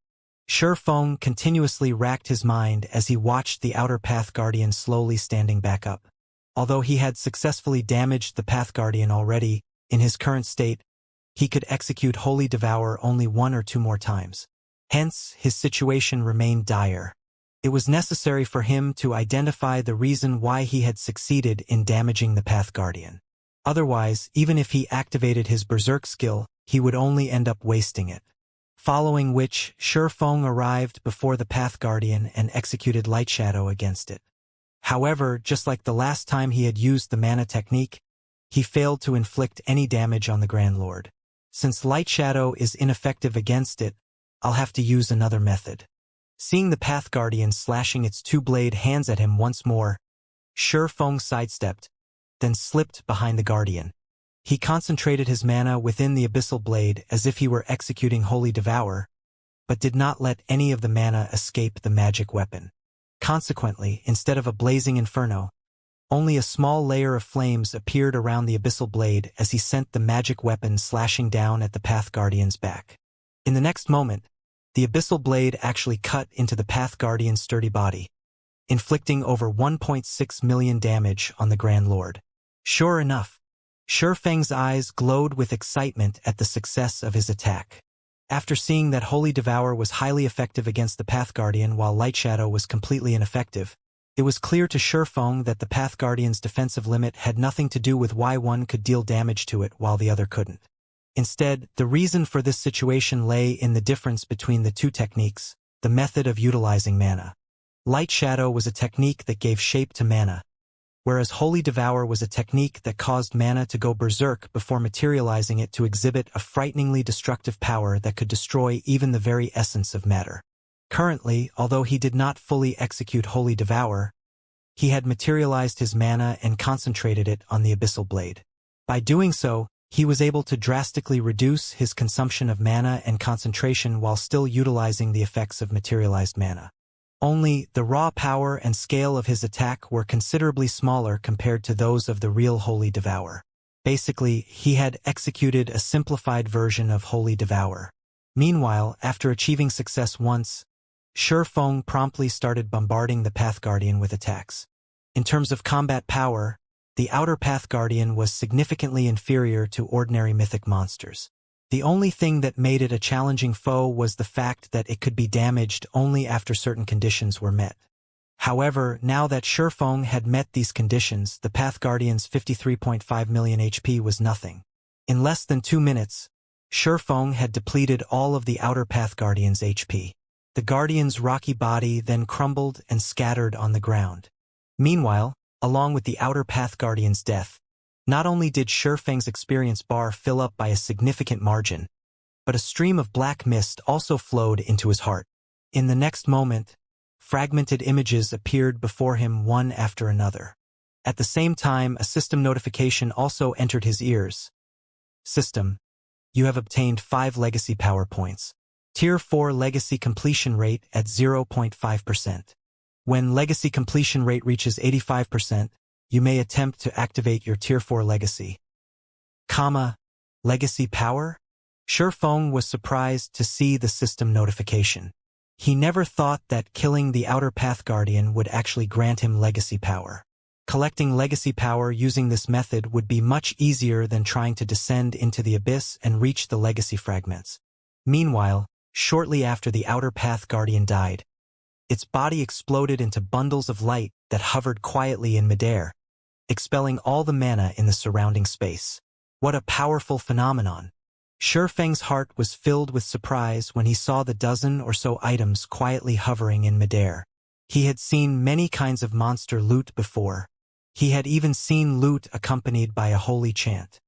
Shifeng continuously racked his mind as he watched the Outer Path Guardian slowly standing back up. Although he had successfully damaged the Path Guardian already, in his current state, he could execute Holy Devour only 1 or 2 more times. Hence, his situation remained dire. It was necessary for him to identify the reason why he had succeeded in damaging the Path Guardian. Otherwise, even if he activated his Berserk skill, he would only end up wasting it. Following which, Shifeng arrived before the Path Guardian and executed Light Shadow against it. However, just like the last time he had used the mana technique, he failed to inflict any damage on the Grand Lord. Since Light Shadow is ineffective against it, I'll have to use another method. Seeing the Path Guardian slashing its 2-blade hands at him once more, Shifeng sidestepped, then slipped behind the Guardian. He concentrated his mana within the abyssal blade as if he were executing Holy Devour, but did not let any of the mana escape the magic weapon. Consequently, instead of a blazing inferno, only a small layer of flames appeared around the abyssal blade as he sent the magic weapon slashing down at the Path Guardian's back. In the next moment, the abyssal blade actually cut into the Path Guardian's sturdy body, inflicting over 1.6 million damage on the Grand Lord. Sure enough, Shifeng's eyes glowed with excitement at the success of his attack. After seeing that Holy Devour was highly effective against the Path Guardian while Light Shadow was completely ineffective, it was clear to Shifeng that the Path Guardian's defensive limit had nothing to do with why one could deal damage to it while the other couldn't. Instead, the reason for this situation lay in the difference between the two techniques, the method of utilizing mana. Light Shadow was a technique that gave shape to mana, whereas Holy Devour was a technique that caused mana to go berserk before materializing it to exhibit a frighteningly destructive power that could destroy even the very essence of matter. Currently, although he did not fully execute Holy Devour, he had materialized his mana and concentrated it on the abyssal blade. By doing so, he was able to drastically reduce his consumption of mana and concentration while still utilizing the effects of materialized mana. Only, the raw power and scale of his attack were considerably smaller compared to those of the real Holy Devour. Basically, he had executed a simplified version of Holy Devour. Meanwhile, after achieving success once, Feng promptly started bombarding the Path Guardian with attacks. In terms of combat power, the Outer Path Guardian was significantly inferior to ordinary mythic monsters. The only thing that made it a challenging foe was the fact that it could be damaged only after certain conditions were met. However, now that Feng had met these conditions, the Path Guardian's 53.5 million HP was nothing. In less than 2 minutes, Feng had depleted all of the Outer Path Guardian's HP. The Guardian's rocky body then crumbled and scattered on the ground. Meanwhile, along with the Outer Path Guardian's death, not only did Feng's experience bar fill up by a significant margin, but a stream of black mist also flowed into his heart. In the next moment, fragmented images appeared before him one after another. At the same time, a system notification also entered his ears. System, you have obtained 5 legacy power points. Tier 4 legacy completion rate at 0.5%. When legacy completion rate reaches 85%, you may attempt to activate your Tier 4 legacy. Legacy power? Feng was surprised to see the system notification. He never thought that killing the Outer Path Guardian would actually grant him legacy power. Collecting legacy power using this method would be much easier than trying to descend into the abyss and reach the legacy fragments. Meanwhile, shortly after the Outer Path Guardian died, its body exploded into bundles of light that hovered quietly in midair, expelling all the mana in the surrounding space. What a powerful phenomenon! Feng's heart was filled with surprise when he saw the dozen or so items quietly hovering in midair. He had seen many kinds of monster loot before. He had even seen loot accompanied by a holy chant.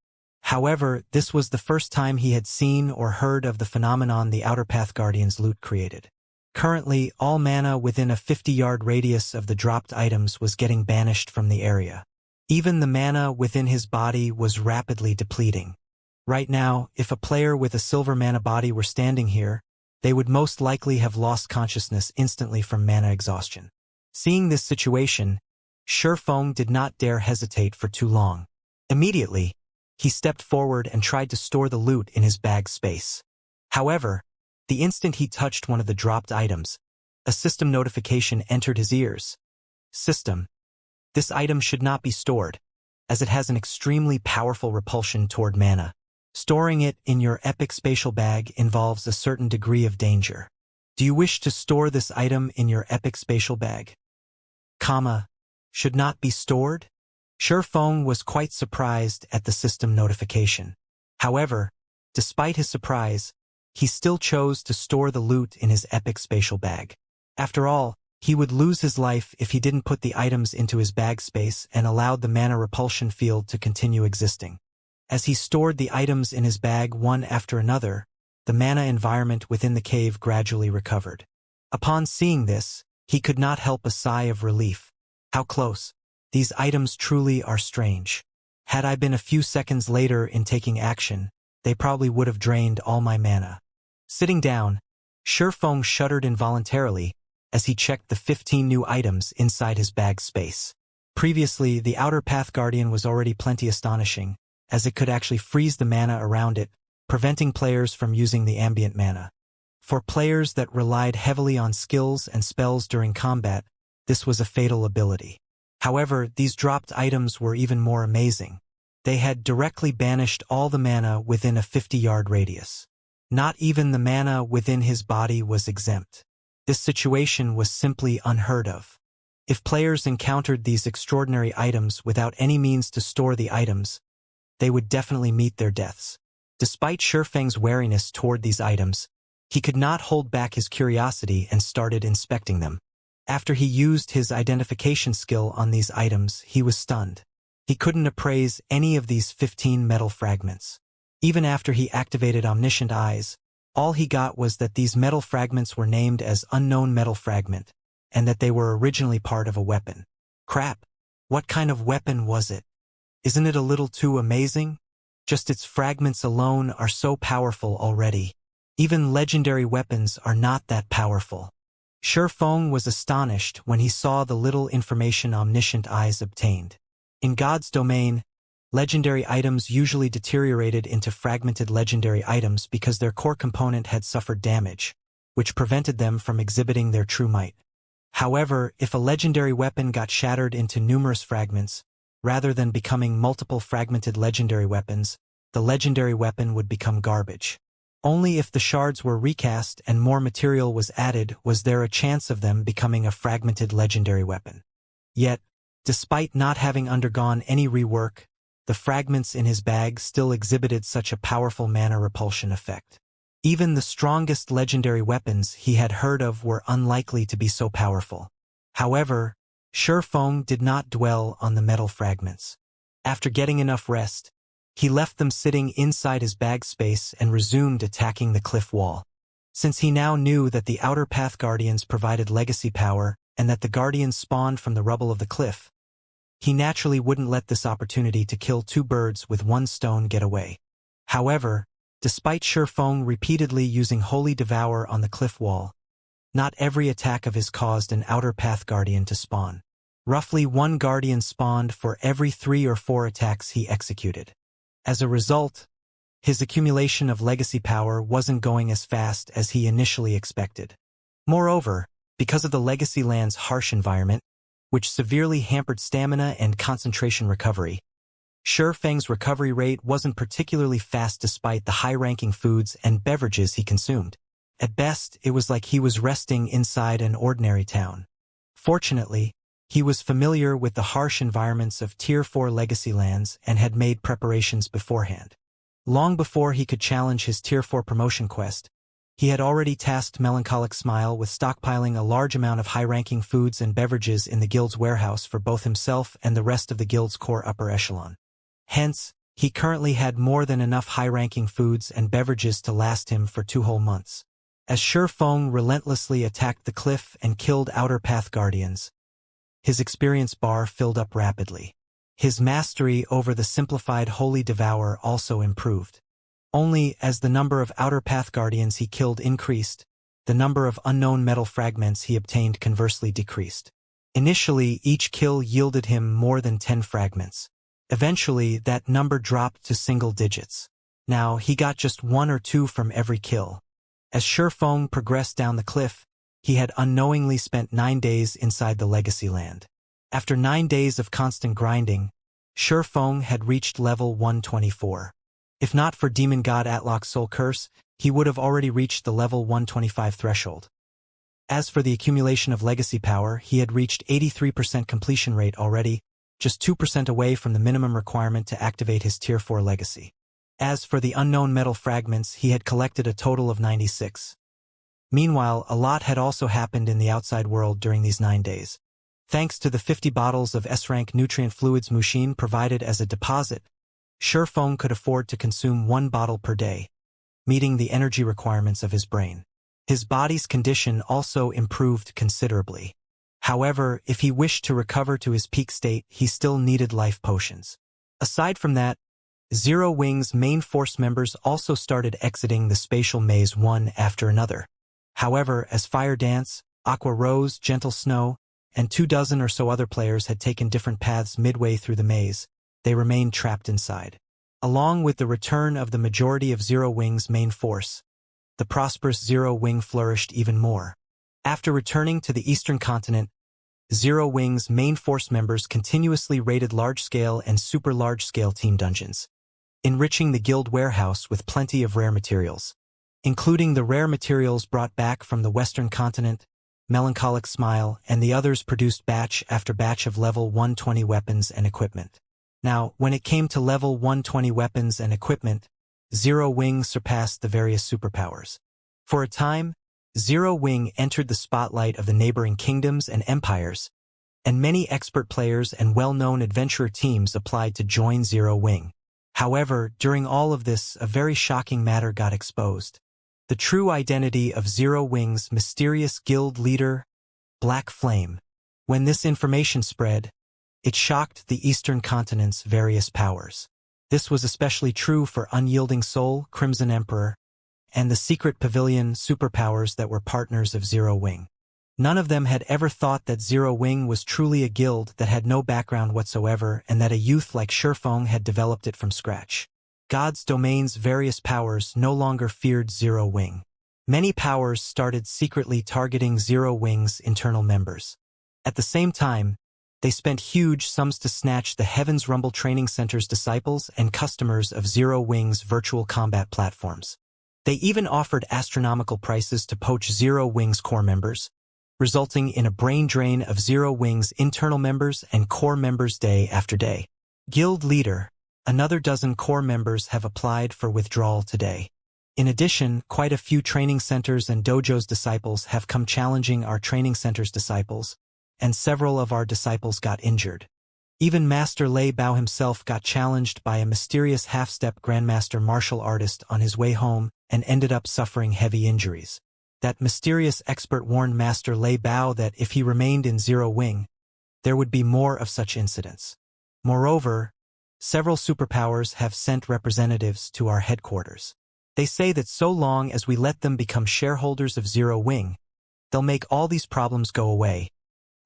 However, this was the first time he had seen or heard of the phenomenon the Outer Path Guardian's loot created. Currently, all mana within a 50-yard radius of the dropped items was getting banished from the area. Even the mana within his body was rapidly depleting. Right now, if a player with a silver mana body were standing here, they would most likely have lost consciousness instantly from mana exhaustion. Seeing this situation, Feng did not dare hesitate for too long. Immediately, he stepped forward and tried to store the loot in his bag space. However, the instant he touched one of the dropped items, a system notification entered his ears. System, this item should not be stored, as it has an extremely powerful repulsion toward mana. Storing it in your epic spatial bag involves a certain degree of danger. Do you wish to store this item in your epic spatial bag? Should not be stored? Feng was quite surprised at the system notification. However, despite his surprise, he still chose to store the loot in his epic spatial bag. After all, he would lose his life if he didn't put the items into his bag space and allowed the mana repulsion field to continue existing. As he stored the items in his bag one after another, the mana environment within the cave gradually recovered. Upon seeing this, he could not help a sigh of relief. How close! These items truly are strange. Had I been a few seconds later in taking action, they probably would have drained all my mana. Sitting down, Feng shuddered involuntarily as he checked the 15 new items inside his bag space. Previously, the Outer Path Guardian was already plenty astonishing, as it could actually freeze the mana around it, preventing players from using the ambient mana. For players that relied heavily on skills and spells during combat, this was a fatal ability. However, these dropped items were even more amazing. They had directly banished all the mana within a 50-yard radius. Not even the mana within his body was exempt. This situation was simply unheard of. If players encountered these extraordinary items without any means to store the items, they would definitely meet their deaths. Despite Feng's wariness toward these items, he could not hold back his curiosity and started inspecting them. After he used his identification skill on these items, he was stunned. He couldn't appraise any of these 15 metal fragments. Even after he activated omniscient eyes, all he got was that these metal fragments were named as unknown metal fragment, and that they were originally part of a weapon. Crap! What kind of weapon was it? Isn't it a little too amazing? Just its fragments alone are so powerful already. Even legendary weapons are not that powerful. Feng was astonished when he saw the little information omniscient eyes obtained. In God's domain, legendary items usually deteriorated into fragmented legendary items because their core component had suffered damage. which prevented them from exhibiting their true might. However, if a legendary weapon got shattered into numerous fragments, rather than becoming multiple fragmented legendary weapons, the legendary weapon would become garbage. Only if the shards were recast and more material was added was there a chance of them becoming a fragmented legendary weapon. Yet, despite not having undergone any rework, the fragments in his bag still exhibited such a powerful mana repulsion effect. Even the strongest legendary weapons he had heard of were unlikely to be so powerful. However, Shifeng did not dwell on the metal fragments. After getting enough rest, he left them sitting inside his bag space and resumed attacking the cliff wall. Since he now knew that the Outer Path Guardians provided legacy power and that the Guardians spawned from the rubble of the cliff, he naturally wouldn't let this opportunity to kill two birds with one stone get away. However, despite Shifeng repeatedly using Holy Devour on the cliff wall, not every attack of his caused an Outer Path Guardian to spawn. Roughly one Guardian spawned for every 3 or 4 attacks he executed. As a result, his accumulation of legacy power wasn't going as fast as he initially expected. Moreover, because of the legacy land's harsh environment, which severely hampered stamina and concentration recovery, Shifeng's recovery rate wasn't particularly fast despite the high-ranking foods and beverages he consumed. At best, it was like he was resting inside an ordinary town. Fortunately, he was familiar with the harsh environments of Tier 4 legacy lands and had made preparations beforehand. Long before he could challenge his Tier 4 promotion quest, he had already tasked Melancholic Smile with stockpiling a large amount of high-ranking foods and beverages in the guild's warehouse for both himself and the rest of the guild's core upper echelon. Hence, he currently had more than enough high-ranking foods and beverages to last him for 2 whole months. As Shifeng relentlessly attacked the cliff and killed Outer Path Guardians, his experience bar filled up rapidly. His mastery over the simplified Holy Devour also improved. Only as the number of Outer Path Guardians he killed increased, the number of unknown metal fragments he obtained conversely decreased. Initially, each kill yielded him more than 10 fragments. Eventually, that number dropped to single digits. Now, he got just 1 or 2 from every kill. As Shifeng progressed down the cliff, he had unknowingly spent 9 days inside the legacy land. After 9 days of constant grinding, Shifeng had reached level 124. If not for Demon God Atlok's soul curse, he would have already reached the level 125 threshold. As for the accumulation of legacy power, he had reached 83% completion rate already, just 2% away from the minimum requirement to activate his Tier 4 legacy. As for the unknown metal fragments, he had collected a total of 96. Meanwhile, a lot had also happened in the outside world during these 9 days. Thanks to the 50 bottles of S-rank nutrient fluids Mushin provided as a deposit, Shifeng could afford to consume 1 bottle per day, meeting the energy requirements of his brain. His body's condition also improved considerably. However, if he wished to recover to his peak state, he still needed life potions. Aside from that, Zero Wing's main force members also started exiting the spatial maze one after another. However, as Fire Dance, Aqua Rose, Gentle Snow, and 24 or so other players had taken different paths midway through the maze, they remained trapped inside. Along with the return of the majority of Zero Wing's main force, the prosperous Zero Wing flourished even more. After returning to the eastern continent, Zero Wing's main force members continuously raided large-scale and super large-scale team dungeons, enriching the guild warehouse with plenty of rare materials. Including the rare materials brought back from the western continent, Melancholic Smile and the others produced batch after batch of level 120 weapons and equipment. Now, when it came to level 120 weapons and equipment, Zero Wing surpassed the various superpowers. For a time, Zero Wing entered the spotlight of the neighboring kingdoms and empires, and many expert players and well-known adventurer teams applied to join Zero Wing. However, during all of this, a very shocking matter got exposed. The true identity of Zero Wing's mysterious guild leader, Black Flame. When this information spread, it shocked the Eastern Continent's various powers. This was especially true for Unyielding Soul, Crimson Emperor, and the Secret Pavilion superpowers that were partners of Zero Wing. None of them had ever thought that Zero Wing was truly a guild that had no background whatsoever and that a youth like Shifeng had developed it from scratch. God's domain's various powers no longer feared Zero Wing. Many powers started secretly targeting Zero Wing's internal members. At the same time, they spent huge sums to snatch the Heaven's Rumble Training Center's disciples and customers of Zero Wing's virtual combat platforms. They even offered astronomical prices to poach Zero Wing's core members, resulting in a brain drain of Zero Wing's internal members and core members day after day. Guild leader, another dozen core members have applied for withdrawal today. In addition, quite a few training centers and dojos disciples have come challenging our training center's disciples, and several of our disciples got injured. Even Master Lei Bao himself got challenged by a mysterious half-step grandmaster martial artist on his way home and ended up suffering heavy injuries. That mysterious expert warned Master Lei Bao that if he remained in Zero Wing, there would be more of such incidents. Moreover, several superpowers have sent representatives to our headquarters. They say that so long as we let them become shareholders of Zero Wing, they'll make all these problems go away,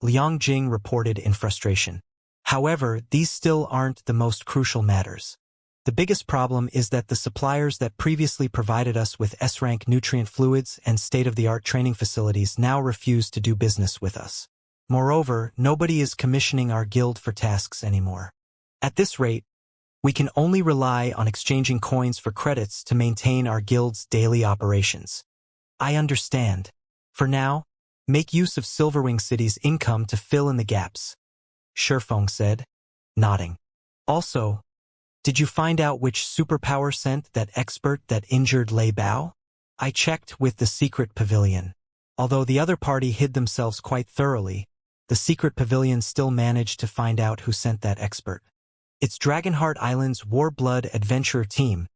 Liang Jing reported in frustration. However, these still aren't the most crucial matters. The biggest problem is that the suppliers that previously provided us with S-rank nutrient fluids and state-of-the-art training facilities now refuse to do business with us. Moreover, nobody is commissioning our guild for tasks anymore. At this rate, we can only rely on exchanging coins for credits to maintain our guild's daily operations. I understand. For now, make use of Silverwing City's income to fill in the gaps, Shifeng said, nodding. Also, did you find out which superpower sent that expert that injured Lei Bao? I checked with the secret pavilion. Although the other party hid themselves quite thoroughly, the secret pavilion still managed to find out who sent that expert. It's Dragonheart Island's War Blood adventure team,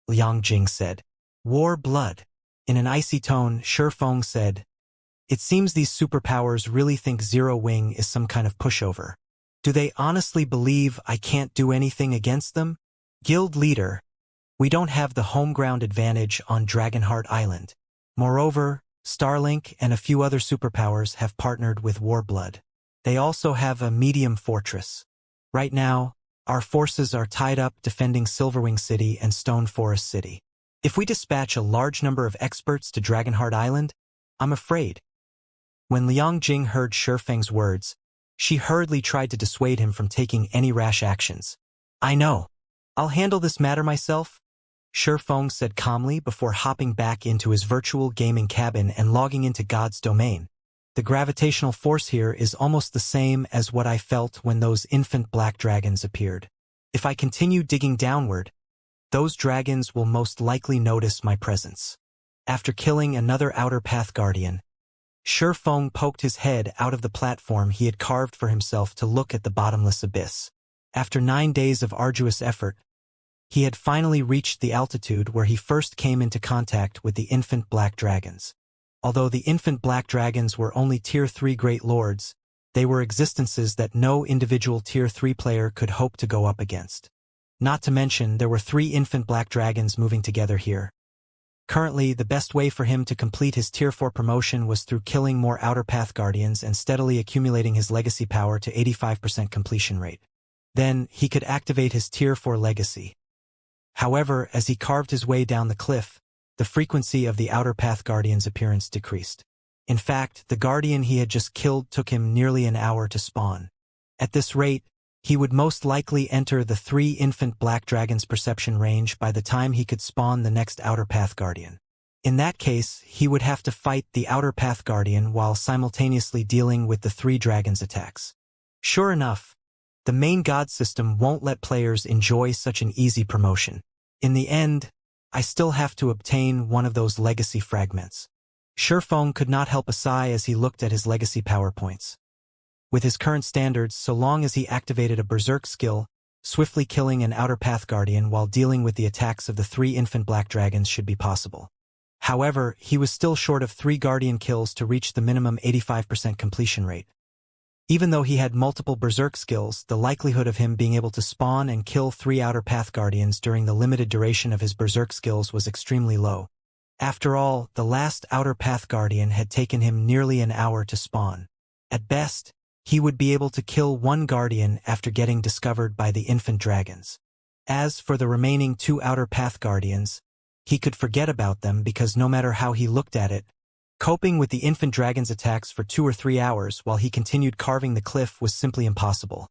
Liang Jing said. War Blood. In an icy tone, Shifeng said, it seems these superpowers really think Zero Wing is some kind of pushover. Do they honestly believe I can't do anything against them? Guild leader, we don't have the home ground advantage on Dragonheart Island. Moreover, Starlink and a few other superpowers have partnered with Warblood. They also have a medium fortress. Right now, our forces are tied up defending Silverwing City and Stone Forest City. If we dispatch a large number of experts to Dragonheart Island, I'm afraid. When Liang Jing heard Shifeng's words, she hurriedly tried to dissuade him from taking any rash actions. I know. I'll handle this matter myself, Shifeng said calmly before hopping back into his virtual gaming cabin and logging into God's domain. The gravitational force here is almost the same as what I felt when those infant black dragons appeared. If I continue digging downward, those dragons will most likely notice my presence. After killing another Outer Path Guardian, Shifeng poked his head out of the platform he had carved for himself to look at the bottomless abyss. After 9 days of arduous effort, he had finally reached the altitude where he first came into contact with the infant black dragons. Although the infant black dragons were only Tier 3 Great Lords, they were existences that no individual Tier 3 player could hope to go up against. Not to mention, there were 3 infant black dragons moving together here. Currently, the best way for him to complete his Tier 4 promotion was through killing more Outer Path Guardians and steadily accumulating his legacy power to 85% completion rate. Then, he could activate his Tier 4 legacy. However, as he carved his way down the cliff, the frequency of the Outer Path Guardian's appearance decreased. In fact, the Guardian he had just killed took him nearly an hour to spawn. At this rate, he would most likely enter the 3 infant black dragons' perception range by the time he could spawn the next Outer Path Guardian. In that case, he would have to fight the Outer Path Guardian while simultaneously dealing with the 3 dragons' attacks. Sure enough, the main god system won't let players enjoy such an easy promotion. In the end, I still have to obtain one of those legacy fragments. Shifeng could not help a sigh as he looked at his legacy power points. With his current standards, so long as he activated a berserk skill, swiftly killing an Outer Path Guardian while dealing with the attacks of the 3 infant black dragons should be possible. However, he was still short of 3 Guardian kills to reach the minimum 85% completion rate. Even though he had multiple berserk skills, the likelihood of him being able to spawn and kill 3 Outer Path Guardians during the limited duration of his berserk skills was extremely low. After all, the last Outer Path Guardian had taken him nearly an hour to spawn. At best, he would be able to kill 1 Guardian after getting discovered by the infant dragons. As for the remaining 2 Outer Path Guardians, he could forget about them because no matter how he looked at it, coping with the infant dragon's attacks for 2 or 3 hours while he continued carving the cliff was simply impossible.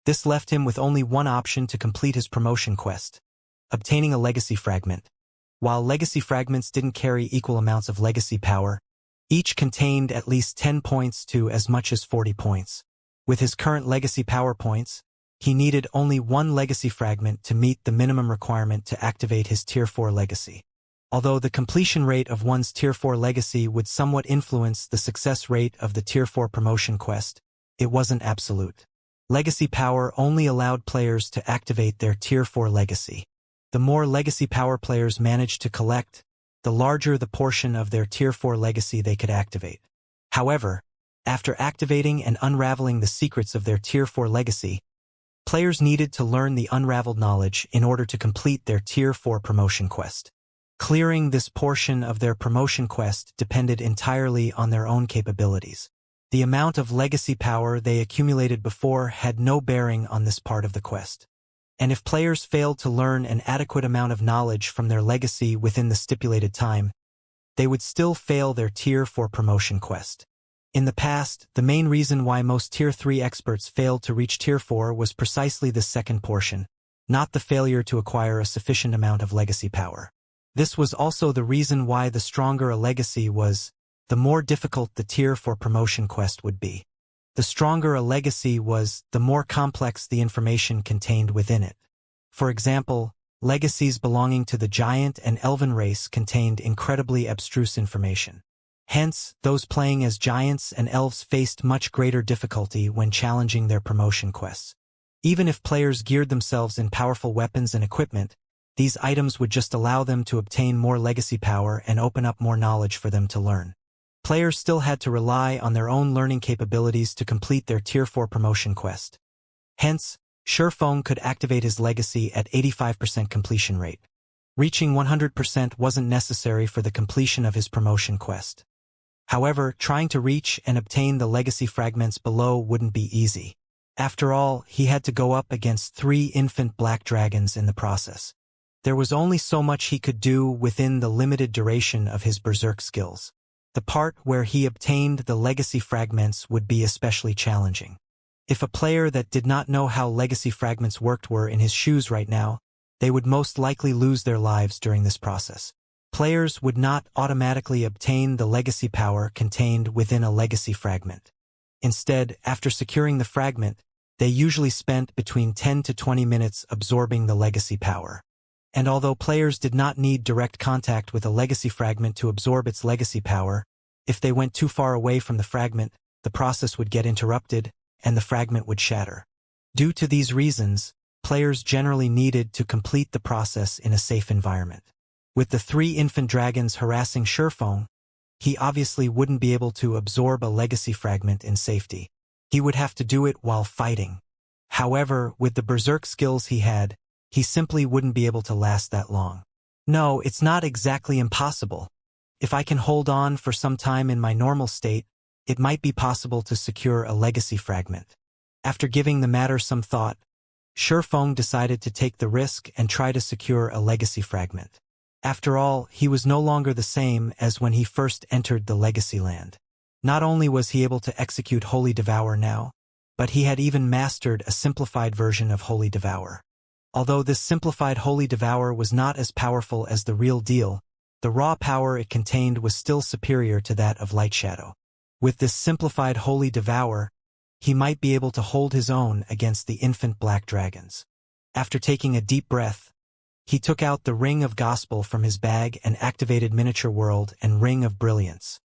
This left him with only one option to complete his promotion quest: obtaining a legacy fragment. While legacy fragments didn't carry equal amounts of legacy power, each contained at least 10 points to as much as 40 points. With his current legacy power points, he needed only one legacy fragment to meet the minimum requirement to activate his Tier 4 legacy. Although the completion rate of one's Tier 4 legacy would somewhat influence the success rate of the Tier 4 promotion quest, it wasn't absolute. Legacy power only allowed players to activate their Tier 4 legacy. The more legacy power players managed to collect, the larger the portion of their Tier 4 legacy they could activate. However, after activating and unraveling the secrets of their Tier 4 legacy, players needed to learn the unraveled knowledge in order to complete their Tier 4 promotion quest. Clearing this portion of their promotion quest depended entirely on their own capabilities. The amount of legacy power they accumulated before had no bearing on this part of the quest. And if players failed to learn an adequate amount of knowledge from their legacy within the stipulated time, they would still fail their Tier 4 promotion quest. In the past, the main reason why most Tier 3 experts failed to reach Tier 4 was precisely this second portion, not the failure to acquire a sufficient amount of legacy power. This was also the reason why the stronger a legacy was, the more difficult the Tier 4 promotion quest would be. The stronger a legacy was, the more complex the information contained within it. For example, legacies belonging to the giant and elven race contained incredibly abstruse information. Hence, those playing as giants and elves faced much greater difficulty when challenging their promotion quests. Even if players geared themselves in powerful weapons and equipment, these items would just allow them to obtain more legacy power and open up more knowledge for them to learn. Players still had to rely on their own learning capabilities to complete their Tier 4 promotion quest. Hence, Sherfong could activate his legacy at 85% completion rate. Reaching 100% wasn't necessary for the completion of his promotion quest. However, trying to reach and obtain the legacy fragments below wouldn't be easy. After all, he had to go up against 3 infant black dragons in the process. There was only so much he could do within the limited duration of his berserk skills. The part where he obtained the legacy fragments would be especially challenging. If a player that did not know how legacy fragments worked were in his shoes right now, they would most likely lose their lives during this process. Players would not automatically obtain the legacy power contained within a legacy fragment. Instead, after securing the fragment, they usually spent between 10 to 20 minutes absorbing the legacy power. And although players did not need direct contact with a legacy fragment to absorb its legacy power, if they went too far away from the fragment, the process would get interrupted, and the fragment would shatter. Due to these reasons, players generally needed to complete the process in a safe environment. With the 3 infant dragons harassing Sherfong, he obviously wouldn't be able to absorb a legacy fragment in safety. He would have to do it while fighting. However, with the berserk skills he had, he simply wouldn't be able to last that long. No, it's not exactly impossible. If I can hold on for some time in my normal state, it might be possible to secure a legacy fragment. After giving the matter some thought, Sherfong decided to take the risk and try to secure a legacy fragment. After all, he was no longer the same as when he first entered the legacy land. Not only was he able to execute Holy Devour now, but he had even mastered a simplified version of Holy Devour. Although this simplified Holy Devour was not as powerful as the real deal, the raw power it contained was still superior to that of Light Shadow. With this simplified Holy Devour, he might be able to hold his own against the infant black dragons. After taking a deep breath, he took out the Ring of Gospel from his bag and activated Miniature World and Ring of Brilliance.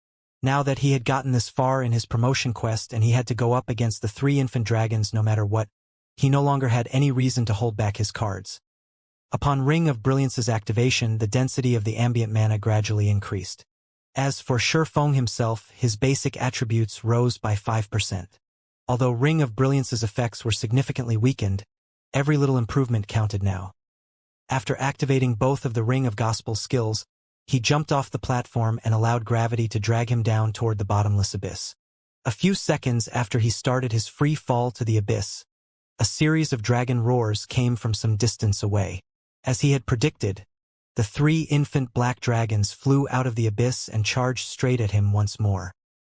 Now that he had gotten this far in his promotion quest and he had to go up against the 3 infant dragons no matter what, he no longer had any reason to hold back his cards. Upon Ring of Brilliance's activation, the density of the ambient mana gradually increased. As for Sherfong himself, his basic attributes rose by 5%. Although Ring of Brilliance's effects were significantly weakened, every little improvement counted now. After activating both of the Ring of Gospel skills, he jumped off the platform and allowed gravity to drag him down toward the bottomless abyss. A few seconds after he started his free fall to the abyss, a series of dragon roars came from some distance away. As he had predicted, The 3 infant black dragons flew out of the abyss and charged straight at him once more.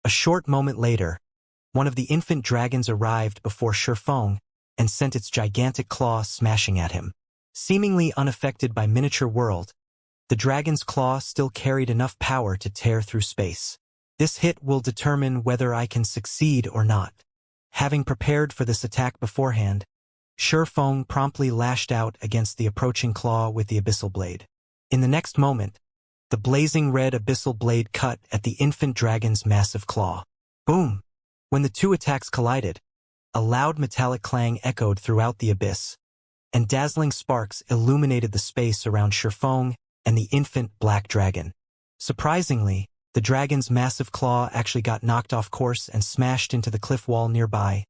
A short moment later, one of the infant dragons arrived before Shifeng and sent its gigantic claw smashing at him. Seemingly unaffected by miniature world, the dragon's claw still carried enough power to tear through space. This hit will determine whether I can succeed or not. Having prepared for this attack beforehand, Shifeng promptly lashed out against the approaching claw with the abyssal blade. In the next moment, the blazing red abyssal blade cut at the infant dragon's massive claw. Boom! When the two attacks collided, a loud metallic clang echoed throughout the abyss, and dazzling sparks illuminated the space around Shifeng and the infant black dragon. Surprisingly, the dragon's massive claw actually got knocked off course and smashed into the cliff wall nearby,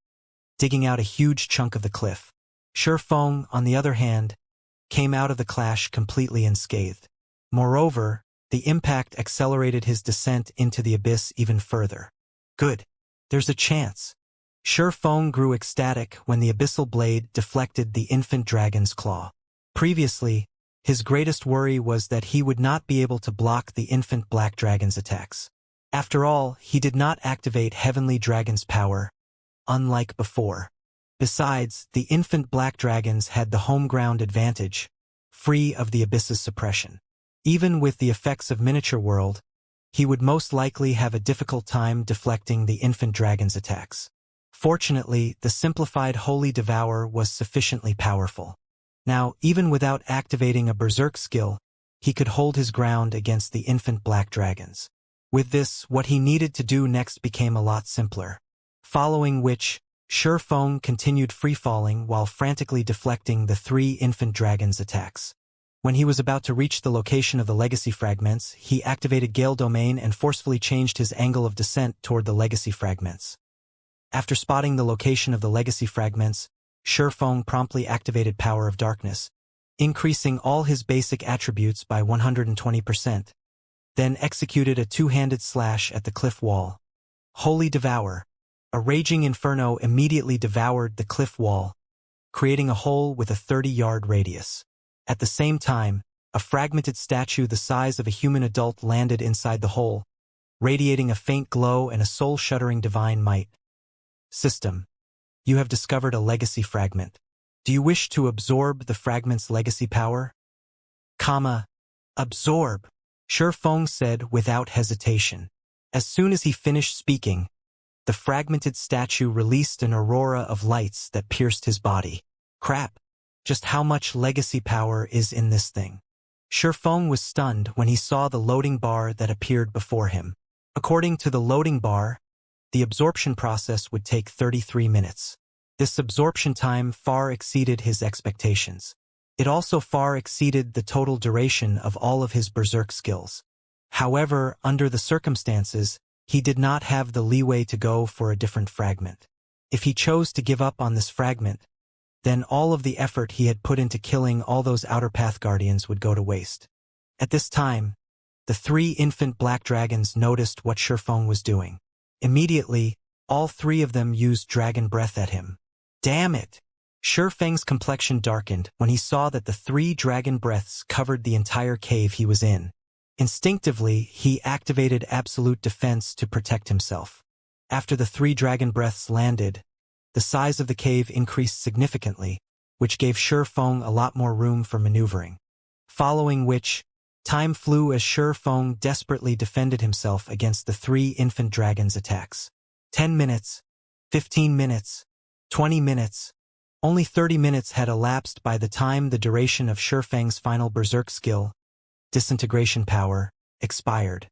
digging out a huge chunk of the cliff. Shifeng, on the other hand, came out of the clash completely unscathed. Moreover, the impact accelerated his descent into the abyss even further. Good. There's a chance. Shifeng grew ecstatic when the abyssal blade deflected the infant dragon's claw. Previously, his greatest worry was that he would not be able to block the infant black dragon's attacks. After all, he did not activate Heavenly Dragon's power, unlike before. Besides, the infant black dragons had the home ground advantage, free of the abyss's suppression. Even with the effects of miniature world, he would most likely have a difficult time deflecting the infant dragon's attacks. Fortunately, the simplified Holy Devourer was sufficiently powerful. Now, even without activating a berserk skill, he could hold his ground against the infant black dragons. With this, what he needed to do next became a lot simpler. Following which, Shifeng continued free-falling while frantically deflecting the 3 infant dragons' attacks. When he was about to reach the location of the legacy fragments, he activated Gale Domain and forcefully changed his angle of descent toward the legacy fragments. After spotting the location of the legacy fragments, Shifeng promptly activated Power of Darkness, increasing all his basic attributes by 120%, then executed a 2-handed slash at the cliff wall. Holy Devour. A raging inferno immediately devoured the cliff wall, creating a hole with a 30-yard radius. At the same time, a fragmented statue the size of a human adult landed inside the hole, radiating a faint glow and a soul-shuddering divine might. System. You have discovered a legacy fragment. Do you wish to absorb the fragment's legacy power? Absorb, Shifeng said without hesitation. As soon as he finished speaking, the fragmented statue released an aurora of lights that pierced his body. Crap. Just how much legacy power is in this thing? Shifeng was stunned when he saw the loading bar that appeared before him. According to the loading bar, the absorption process would take 33 minutes. This absorption time far exceeded his expectations. It also far exceeded the total duration of all of his berserk skills. However, under the circumstances, he did not have the leeway to go for a different fragment. If he chose to give up on this fragment, then all of the effort he had put into killing all those Outer Path Guardians would go to waste. At this time, the 3 infant black dragons noticed what Shifeng was doing. Immediately, all 3 of them used dragon breath at him. Damn it! Shifeng's complexion darkened when he saw that the 3 dragon breaths covered the entire cave he was in. Instinctively, he activated absolute defense to protect himself. After the 3 dragon breaths landed, the size of the cave increased significantly, which gave Shifeng a lot more room for maneuvering. Following which, time flew as Shifeng desperately defended himself against the 3 infant dragons' attacks. 10 minutes, 15 minutes, 20 minutes. Only 30 minutes had elapsed by the time the duration of Shifeng's final berserk skill, disintegration power, expired.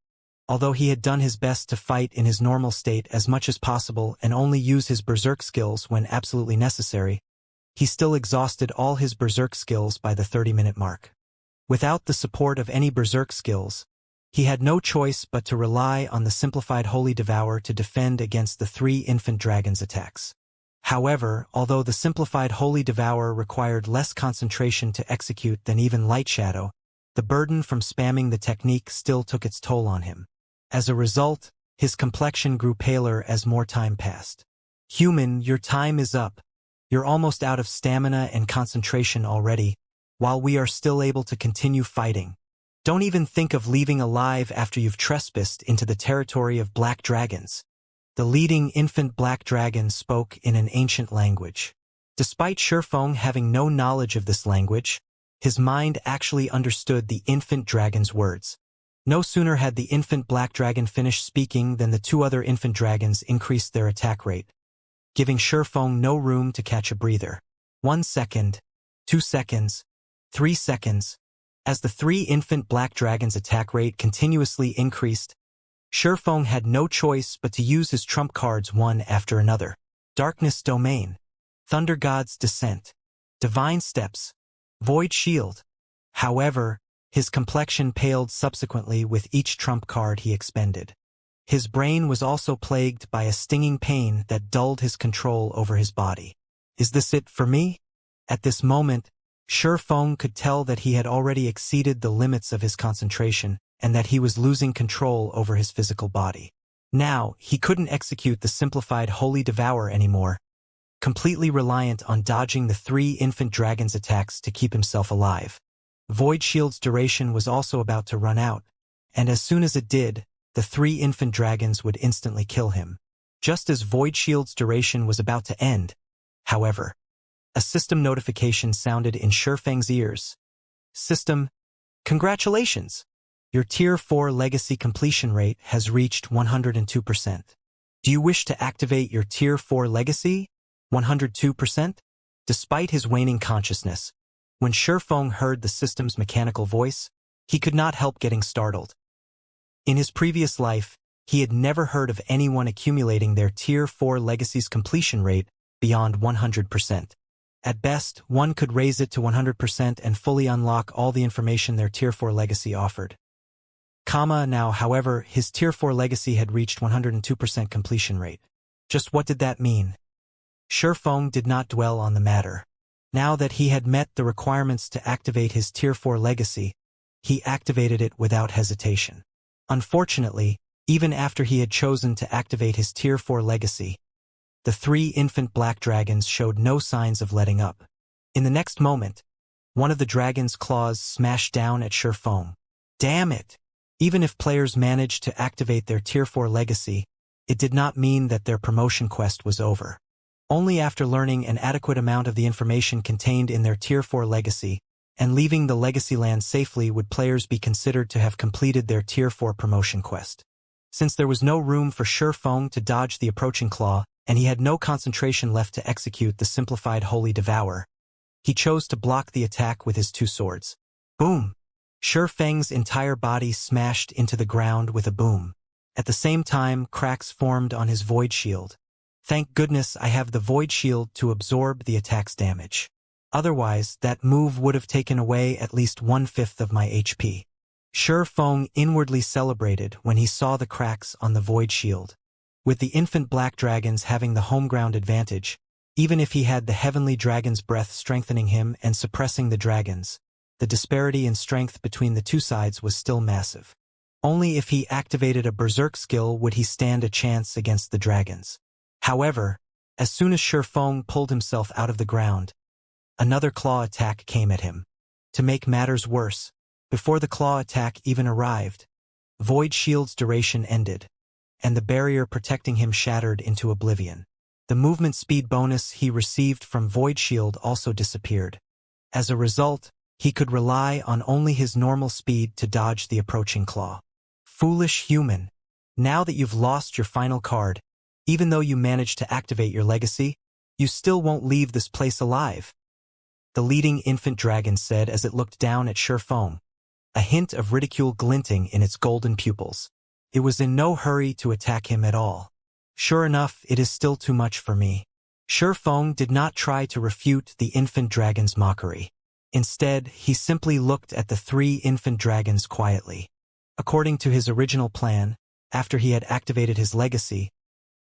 Although he had done his best to fight in his normal state as much as possible and only use his berserk skills when absolutely necessary, he still exhausted all his berserk skills by the 30-minute mark. Without the support of any berserk skills, he had no choice but to rely on the simplified Holy Devourer to defend against the 3 infant dragons' attacks. However, although the simplified Holy Devourer required less concentration to execute than even Light Shadow, the burden from spamming the technique still took its toll on him. As a result, his complexion grew paler as more time passed. Human, your time is up. You're almost out of stamina and concentration already, while we are still able to continue fighting. Don't even think of leaving alive after you've trespassed into the territory of black dragons. The leading infant black dragon spoke in an ancient language. Despite Shifeng having no knowledge of this language, his mind actually understood the infant dragon's words. No sooner had the infant black dragon finished speaking than the two other infant dragons increased their attack rate, giving Shifeng no room to catch a breather. 1 second, 2 seconds, 3 seconds. As the three infant black dragons' attack rate continuously increased, Shifeng had no choice but to use his trump cards one after another. Darkness Domain, Thunder God's Descent, Divine Steps, Void Shield. However, his complexion paled subsequently with each trump card he expended. His brain was also plagued by a stinging pain that dulled his control over his body. Is this it for me? At this moment, Shifeng could tell that he had already exceeded the limits of his concentration and that he was losing control over his physical body. Now, he couldn't execute the simplified Holy Devour anymore, completely reliant on dodging the three infant dragons' attacks to keep himself alive. Void Shield's duration was also about to run out, and as soon as it did, the three infant dragons would instantly kill him. Just as Void Shield's duration was about to end, however, a system notification sounded in Shifeng's ears. System, congratulations! Your Tier 4 legacy completion rate has reached 102%. Do you wish to activate your Tier 4 legacy? 102%? Despite his waning consciousness, when Shifeng heard the system's mechanical voice, he could not help getting startled. In his previous life, he had never heard of anyone accumulating their Tier 4 legacy's completion rate beyond 100%. At best, one could raise it to 100% and fully unlock all the information their Tier 4 legacy offered. Now, however, his Tier 4 legacy had reached 102% completion rate. Just what did that mean? Shifeng did not dwell on the matter. Now that he had met the requirements to activate his Tier 4 legacy, he activated it without hesitation. Unfortunately, even after he had chosen to activate his Tier 4 legacy, the three infant black dragons showed no signs of letting up. In the next moment, one of the dragon's claws smashed down at Shifeng. Damn it! Even if players managed to activate their Tier 4 legacy, it did not mean that their promotion quest was over. Only after learning an adequate amount of the information contained in their Tier 4 legacy and leaving the legacy land safely would players be considered to have completed their Tier 4 promotion quest. Since there was no room for Shifeng to dodge the approaching claw, and he had no concentration left to execute the simplified Holy Devour, he chose to block the attack with his two swords. Boom! Shifeng's entire body smashed into the ground with a boom. At the same time, cracks formed on his Void Shield. Thank goodness I have the Void Shield to absorb the attack's damage. Otherwise, that move would have taken away at least 1/5 of my HP. Shifeng inwardly celebrated when he saw the cracks on the Void Shield. With the infant black dragons having the home ground advantage, even if he had the heavenly dragon's breath strengthening him and suppressing the dragons, the disparity in strength between the two sides was still massive. Only if he activated a berserk skill would he stand a chance against the dragons. However, as soon as Shifeng pulled himself out of the ground, another claw attack came at him. To make matters worse, before the claw attack even arrived, Void Shield's duration ended, and the barrier protecting him shattered into oblivion. The movement speed bonus he received from Void Shield also disappeared. As a result, he could rely on only his normal speed to dodge the approaching claw. Foolish human. Now that you've lost your final card, even though you managed to activate your legacy, you still won't leave this place alive. The leading infant dragon said as it looked down at Shifeng, a hint of ridicule glinting in its golden pupils. It was in no hurry to attack him at all. Sure enough, it is still too much for me. Shifeng did not try to refute the infant dragon's mockery. Instead, he simply looked at the three infant dragons quietly. According to his original plan, after he had activated his legacy,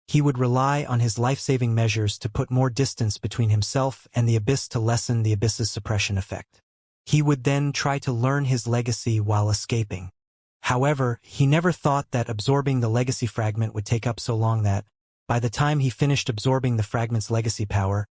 he would rely on his life-saving measures to put more distance between himself and the abyss to lessen the abyss's suppression effect. He would then try to learn his legacy while escaping. However, he never thought that absorbing the legacy fragment would take up so long that, by the time he finished absorbing the fragment's legacy power,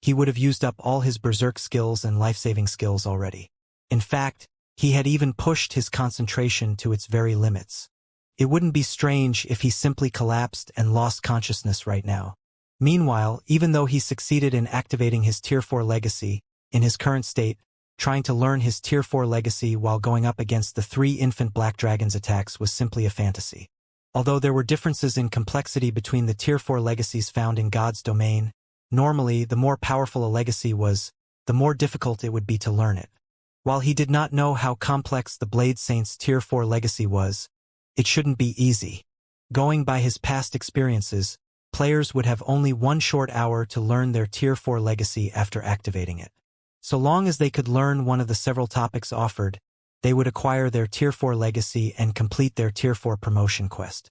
he would have used up all his berserk skills and life-saving skills already. In fact, He had even pushed his concentration to its very limits. It wouldn't be strange if he simply collapsed and lost consciousness right now. Meanwhile, even though he succeeded in activating his Tier 4 legacy, in his current state, trying to learn his Tier 4 legacy while going up against the 3 infant Black Dragons attacks was simply a fantasy. Although there were differences in complexity between the Tier 4 legacies found in God's domain, normally the more powerful a legacy was, the more difficult it would be to learn it. While he did not know how complex the Blade Saint's Tier 4 legacy was, it shouldn't be easy. Going by his past experiences, players would have only 1 short hour to learn their Tier 4 legacy after activating it. So long as they could learn one of the several topics offered, they would acquire their Tier 4 legacy and complete their Tier 4 promotion quest.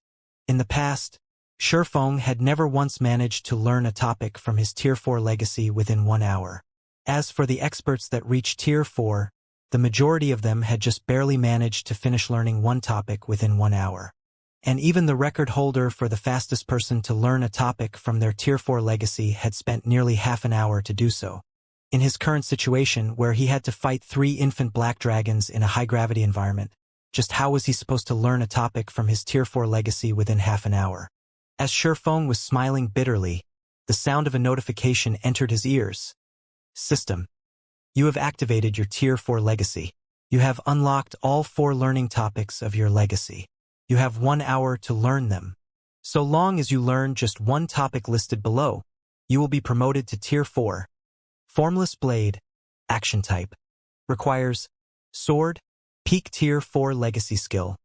In the past, Shifeng had never once managed to learn a topic from his Tier 4 legacy within 1 hour. As for the experts that reached Tier 4, the majority of them had just barely managed to finish learning one topic within 1 hour. And even the record holder for the fastest person to learn a topic from their Tier 4 legacy had spent nearly half an hour to do so. In his current situation, where he had to fight 3 infant Black Dragons in a high-gravity environment, just how was he supposed to learn a topic from his Tier 4 legacy within half an hour? As Shifeng was smiling bitterly, the sound of a notification entered his ears. System. You have activated your Tier 4 legacy. You have unlocked all 4 learning topics of your legacy. You have 1 hour to learn them. So long as you learn just one topic listed below, you will be promoted to Tier 4. Formless Blade, Action Type. Requires Sword, Peak Tier 4 Legacy Skill.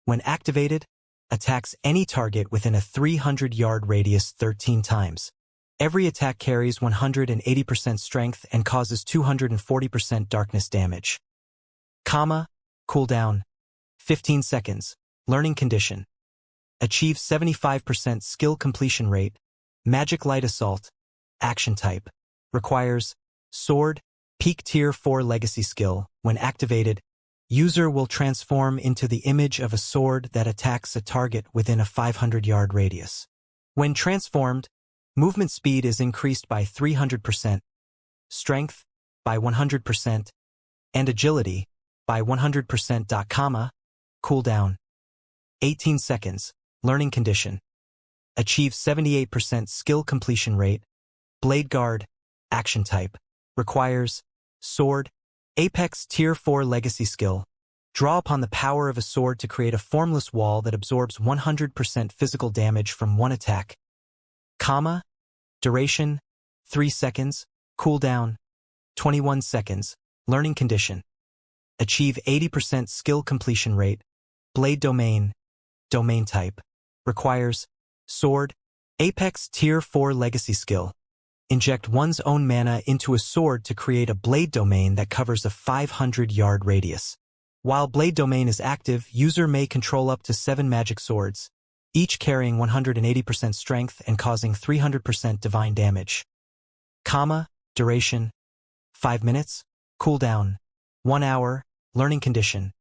When activated, attacks any target within a 300-yard radius 13 times. Every attack carries 180% strength and causes 240% darkness damage. Cooldown, 15 seconds. Learning condition. Achieve 75% skill completion rate. Magic Light Assault. Action type. Requires Sword, Peak Tier 4 Legacy Skill. When activated, user will transform into the image of a sword that attacks a target within a 500-yard radius. When transformed, movement speed is increased by 300%, strength by 100%, and agility by 100%. Cooldown. 18 seconds. Learning condition. Achieve 78% skill completion rate. Blade Guard. Action type. Requires Sword. Apex Tier 4 Legacy Skill. Draw upon the power of a sword to create a formless wall that absorbs 100% physical damage from one attack. Duration. 3 seconds. Cooldown. 21 seconds. Learning condition. Achieve 80% skill completion rate. Blade Domain. Domain type. Requires Sword. Apex Tier 4 Legacy Skill. Inject one's own mana into a sword to create a blade domain that covers a 500-yard radius. While Blade Domain is active, user may control up to 7 magic swords, each carrying 180% strength and causing 300% divine damage. Duration. 5 minutes. Cooldown. 1 hour. Learning condition.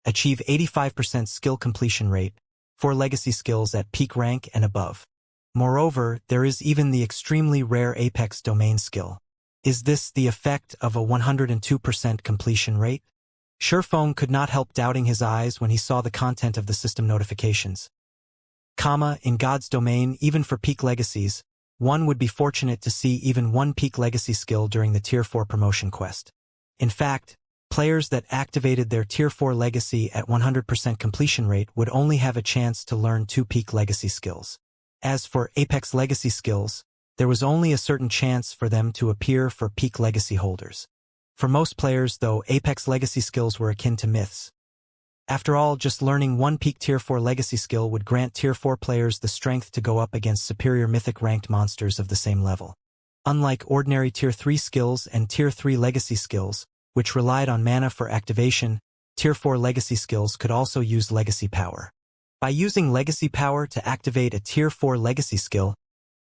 Achieve 85% skill completion rate for legacy skills at peak rank and above. Moreover, there is even the extremely rare Apex Domain skill. Is this the effect of a 102% completion rate? Shifeng could not help doubting his eyes when he saw the content of the system notifications. In God's domain, even for peak legacies, one would be fortunate to see even one peak legacy skill during the Tier 4 promotion quest. In fact, players that activated their Tier 4 legacy at 100% completion rate would only have a chance to learn 2 peak legacy skills. As for Apex legacy skills, there was only a certain chance for them to appear for peak legacy holders. For most players, though, Apex legacy skills were akin to myths. After all, just learning one peak Tier 4 legacy skill would grant Tier 4 players the strength to go up against superior mythic ranked monsters of the same level. Unlike ordinary Tier 3 skills and Tier 3 legacy skills, which relied on mana for activation, Tier 4 legacy skills could also use legacy power. By using legacy power to activate a Tier 4 legacy skill,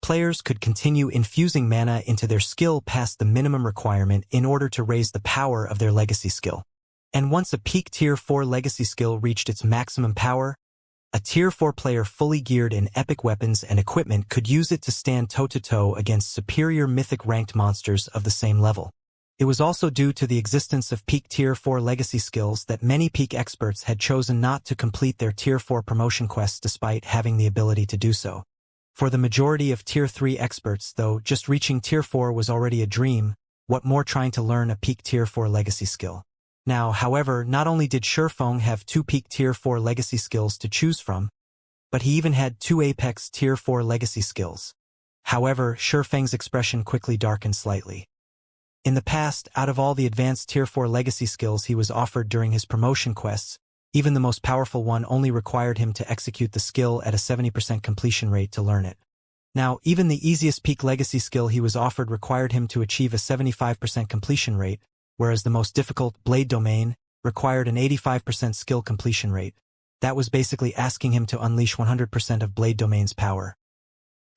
players could continue infusing mana into their skill past the minimum requirement in order to raise the power of their legacy skill. And once a peak Tier 4 legacy skill reached its maximum power, a Tier 4 player fully geared in epic weapons and equipment could use it to stand toe-to-toe against superior mythic ranked monsters of the same level. It was also due to the existence of peak Tier 4 legacy skills that many peak experts had chosen not to complete their Tier 4 promotion quests despite having the ability to do so. For the majority of Tier 3 experts, though, just reaching Tier 4 was already a dream, what more trying to learn a peak Tier 4 legacy skill. Now, however, not only did Shifeng have 2 peak Tier 4 legacy skills to choose from, but he even had 2 apex Tier 4 legacy skills. However, Shifeng's expression quickly darkened slightly. In the past, out of all the advanced Tier 4 legacy skills he was offered during his promotion quests, even the most powerful one only required him to execute the skill at a 70% completion rate to learn it. Now, even the easiest peak legacy skill he was offered required him to achieve a 75% completion rate, whereas the most difficult, Blade Domain, required an 85% skill completion rate. That was basically asking him to unleash 100% of Blade Domain's power.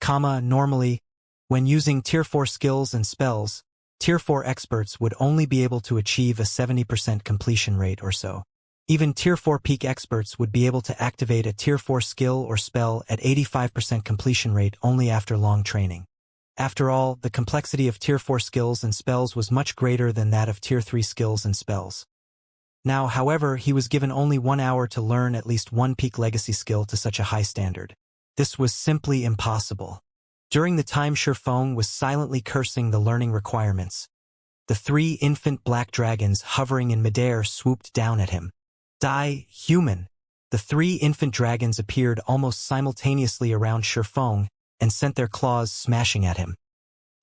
Normally, when using Tier 4 skills and spells, Tier 4 experts would only be able to achieve a 70% completion rate or so. Even Tier 4 peak experts would be able to activate a Tier 4 skill or spell at 85% completion rate only after long training. After all, the complexity of Tier 4 skills and spells was much greater than that of Tier 3 skills and spells. Now, however, he was given only 1 hour to learn at least one peak legacy skill to such a high standard. This was simply impossible. During the time Shifeng was silently cursing the learning requirements, the 3 infant black dragons hovering in midair swooped down at him. Die, human! The 3 infant dragons appeared almost simultaneously around Shifeng and sent their claws smashing at him.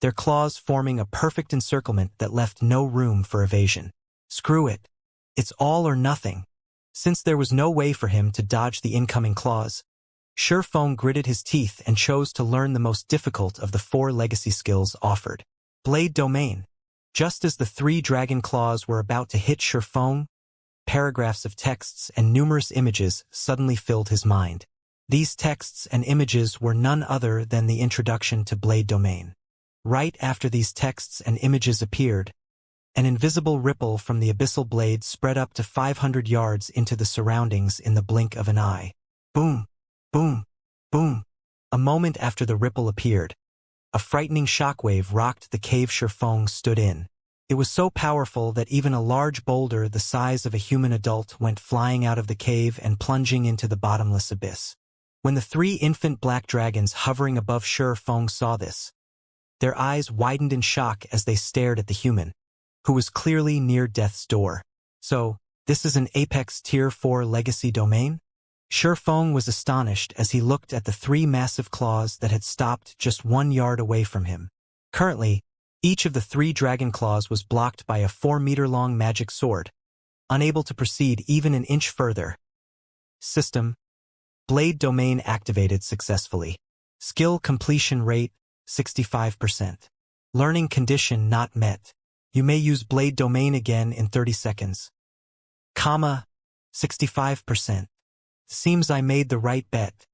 Their claws forming a perfect encirclement that left no room for evasion. Screw it. It's all or nothing. Since there was no way for him to dodge the incoming claws, Shifeng gritted his teeth and chose to learn the most difficult of the 4 legacy skills offered. Blade Domain. Just as the 3 dragon claws were about to hit Shifeng, paragraphs of texts and numerous images suddenly filled his mind. These texts and images were none other than the introduction to Blade Domain. Right after these texts and images appeared, an invisible ripple from the abyssal blade spread up to 500 yards into the surroundings in the blink of an eye. Boom! Boom! Boom! A moment after the ripple appeared, a frightening shockwave rocked the cave Shifeng stood in. It was so powerful that even a large boulder the size of a human adult went flying out of the cave and plunging into the bottomless abyss. When the 3 infant black dragons hovering above Shifeng saw this, their eyes widened in shock as they stared at the human, who was clearly near death's door. So, this is an apex Tier 4 legacy domain? Shifeng was astonished as he looked at the 3 massive claws that had stopped just 1 yard away from him. Currently, each of the 3 dragon claws was blocked by a 4-meter-long magic sword, unable to proceed even an inch further. System. Blade Domain activated successfully. Skill completion rate, 65%. Learning condition not met. You may use Blade Domain again in 30 seconds. 65%. Seems I made the right bet.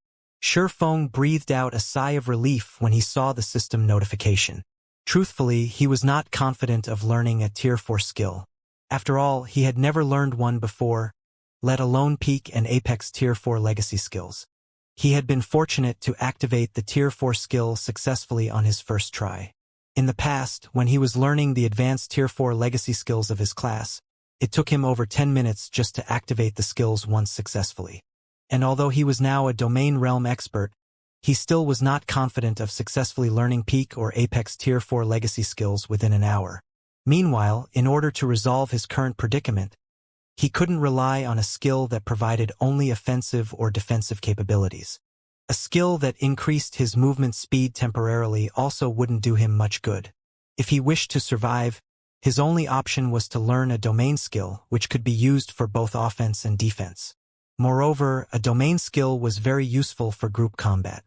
Shifeng breathed out a sigh of relief when he saw the system notification. Truthfully, he was not confident of learning a Tier 4 skill. After all, he had never learned one before, let alone peak and apex Tier 4 legacy skills. He had been fortunate to activate the Tier 4 skill successfully on his first try. In the past, when he was learning the advanced Tier 4 legacy skills of his class, it took him over 10 minutes just to activate the skills once successfully. And although he was now a domain realm expert, he still was not confident of successfully learning peak or apex Tier 4 legacy skills within an hour. Meanwhile, in order to resolve his current predicament, he couldn't rely on a skill that provided only offensive or defensive capabilities. A skill that increased his movement speed temporarily also wouldn't do him much good. If he wished to survive, his only option was to learn a domain skill which could be used for both offense and defense. Moreover, a domain skill was very useful for group combat.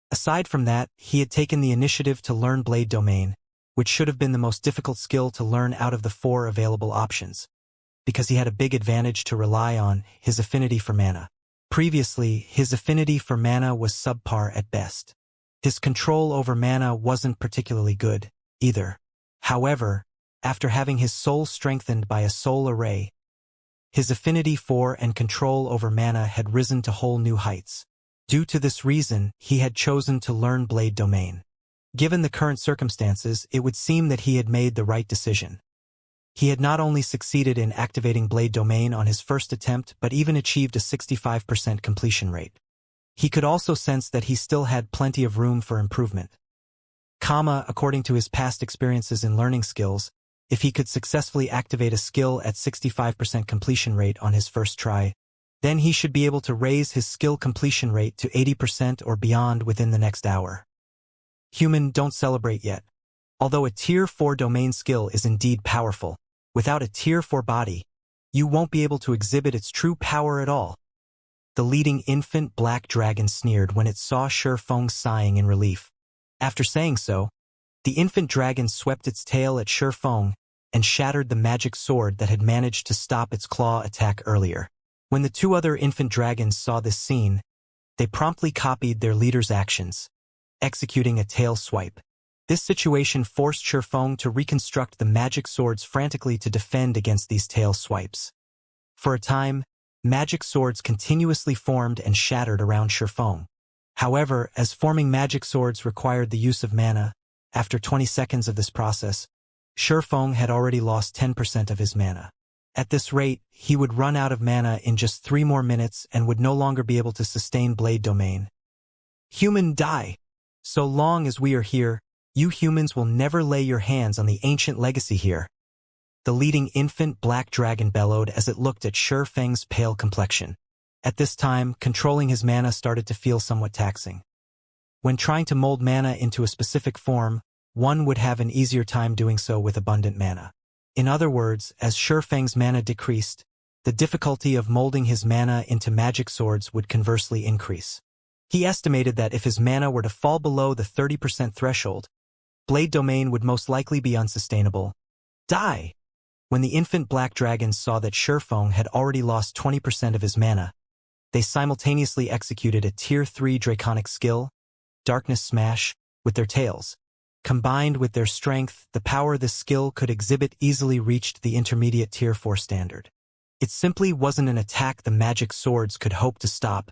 Aside from that, he had taken the initiative to learn Blade Domain, which should have been the most difficult skill to learn out of the 4 available options, because he had a big advantage to rely on: his affinity for mana. Previously, his affinity for mana was subpar at best. His control over mana wasn't particularly good, either. However, after having his soul strengthened by a soul array, his affinity for and control over mana had risen to whole new heights. Due to this reason, he had chosen to learn Blade Domain. Given the current circumstances, it would seem that he had made the right decision. He had not only succeeded in activating Blade Domain on his first attempt but even achieved a 65% completion rate. He could also sense that he still had plenty of room for improvement. According to his past experiences in learning skills, if he could successfully activate a skill at 65% completion rate on his first try, then he should be able to raise his skill completion rate to 80% or beyond within the next hour. Human, don't celebrate yet. Although a Tier 4 domain skill is indeed powerful, without a Tier 4 body, you won't be able to exhibit its true power at all. The leading infant black dragon sneered when it saw Shifeng sighing in relief. After saying so, the infant dragon swept its tail at Shifeng and shattered the magic sword that had managed to stop its claw attack earlier. When the two other infant dragons saw this scene, they promptly copied their leader's actions, executing a tail swipe. This situation forced Shifeng to reconstruct the magic swords frantically to defend against these tail swipes. For a time, magic swords continuously formed and shattered around Shifeng. However, as forming magic swords required the use of mana, after 20 seconds of this process, Shifeng had already lost 10% of his mana. At this rate, he would run out of mana in just 3 more minutes and would no longer be able to sustain Blade Domain. Human, die! So long as we are here, you humans will never lay your hands on the ancient legacy here. The leading infant black dragon bellowed as it looked at Shifeng's pale complexion. At this time, controlling his mana started to feel somewhat taxing. When trying to mold mana into a specific form, one would have an easier time doing so with abundant mana. In other words, as Shifeng's mana decreased, the difficulty of molding his mana into magic swords would conversely increase. He estimated that if his mana were to fall below the 30% threshold, Blade Domain would most likely be unsustainable. Die! When the infant black dragons saw that Shifeng had already lost 20% of his mana, they simultaneously executed a Tier 3 draconic skill, Darkness Smash, with their tails. Combined with their strength, the power this skill could exhibit easily reached the intermediate Tier 4 standard. It simply wasn't an attack the magic swords could hope to stop.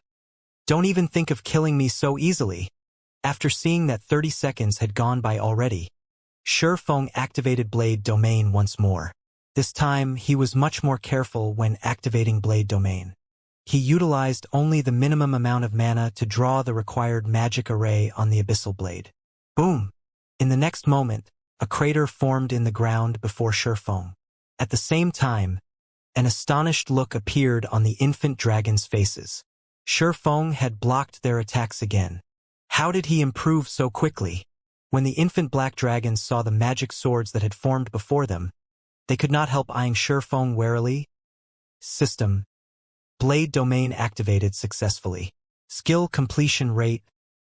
Don't even think of killing me so easily. After seeing that 30 seconds had gone by already, Shifeng activated Blade Domain once more. This time, he was much more careful when activating Blade Domain. He utilized only the minimum amount of mana to draw the required magic array on the Abyssal Blade. Boom! In the next moment, a crater formed in the ground before Shifeng. At the same time, an astonished look appeared on the infant dragons' faces. Shifeng had blocked their attacks again. How did he improve so quickly? When the infant black dragons saw the magic swords that had formed before them, they could not help eyeing Shifeng warily. System. Blade Domain activated successfully. Skill completion rate,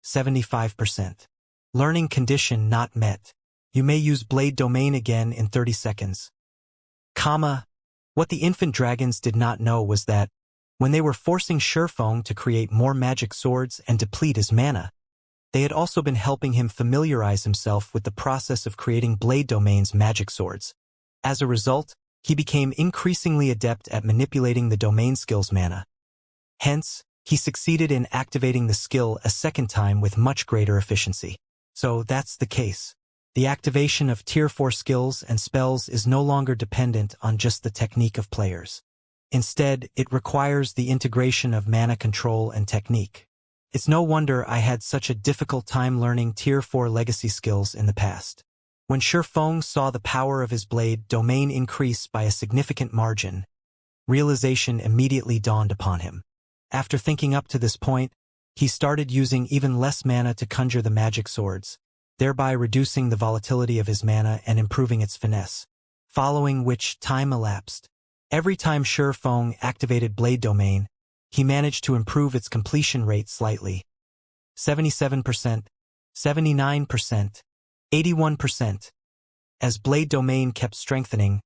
75%. Learning condition not met. You may use Blade Domain again in 30 seconds. What the infant dragons did not know was that, when they were forcing Shifeng to create more magic swords and deplete his mana, they had also been helping him familiarize himself with the process of creating Blade Domain's magic swords. As a result, he became increasingly adept at manipulating the domain skill's mana. Hence, he succeeded in activating the skill a second time with much greater efficiency. So that's the case. The activation of Tier 4 skills and spells is no longer dependent on just the technique of players. Instead, it requires the integration of mana control and technique. It's no wonder I had such a difficult time learning Tier 4 legacy skills in the past. When Shifeng saw the power of his Blade Domain increase by a significant margin, realization immediately dawned upon him. After thinking up to this point, he started using even less mana to conjure the magic swords, thereby reducing the volatility of his mana and improving its finesse. Following which time elapsed. Every time Shifeng activated Blade Domain, he managed to improve its completion rate slightly. 77%, 79%, 81%. As Blade Domain kept strengthening,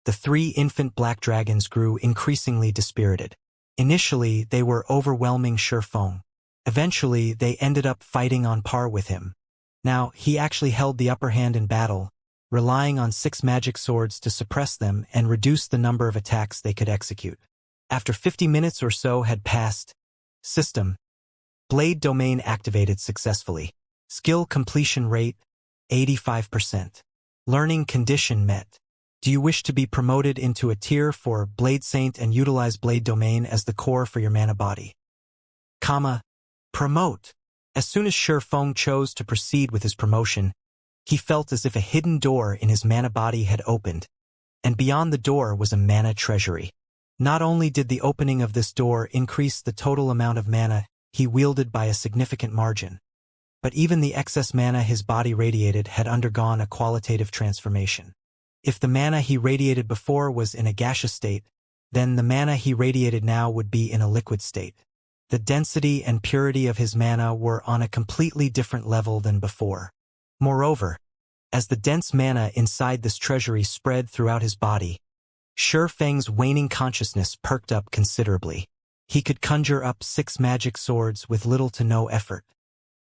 the 3 infant black dragons grew increasingly dispirited. Initially, they were overwhelming Shifeng. Eventually, they ended up fighting on par with him. Now, he actually held the upper hand in battle, relying on 6 magic swords to suppress them and reduce the number of attacks they could execute. After 50 minutes or so had passed, System. Blade Domain activated successfully. Skill completion rate, 85%. Learning condition met. Do you wish to be promoted into a tier for Blade Saint and utilize Blade Domain as the core for your mana body? Promote. As soon as Shifeng chose to proceed with his promotion, he felt as if a hidden door in his mana body had opened, and beyond the door was a mana treasury. Not only did the opening of this door increase the total amount of mana he wielded by a significant margin, but even the excess mana his body radiated had undergone a qualitative transformation. If the mana he radiated before was in a gaseous state, then the mana he radiated now would be in a liquid state. The density and purity of his mana were on a completely different level than before. Moreover, as the dense mana inside this treasury spread throughout his body, Shifeng's waning consciousness perked up considerably. He could conjure up 6 magic swords with little to no effort,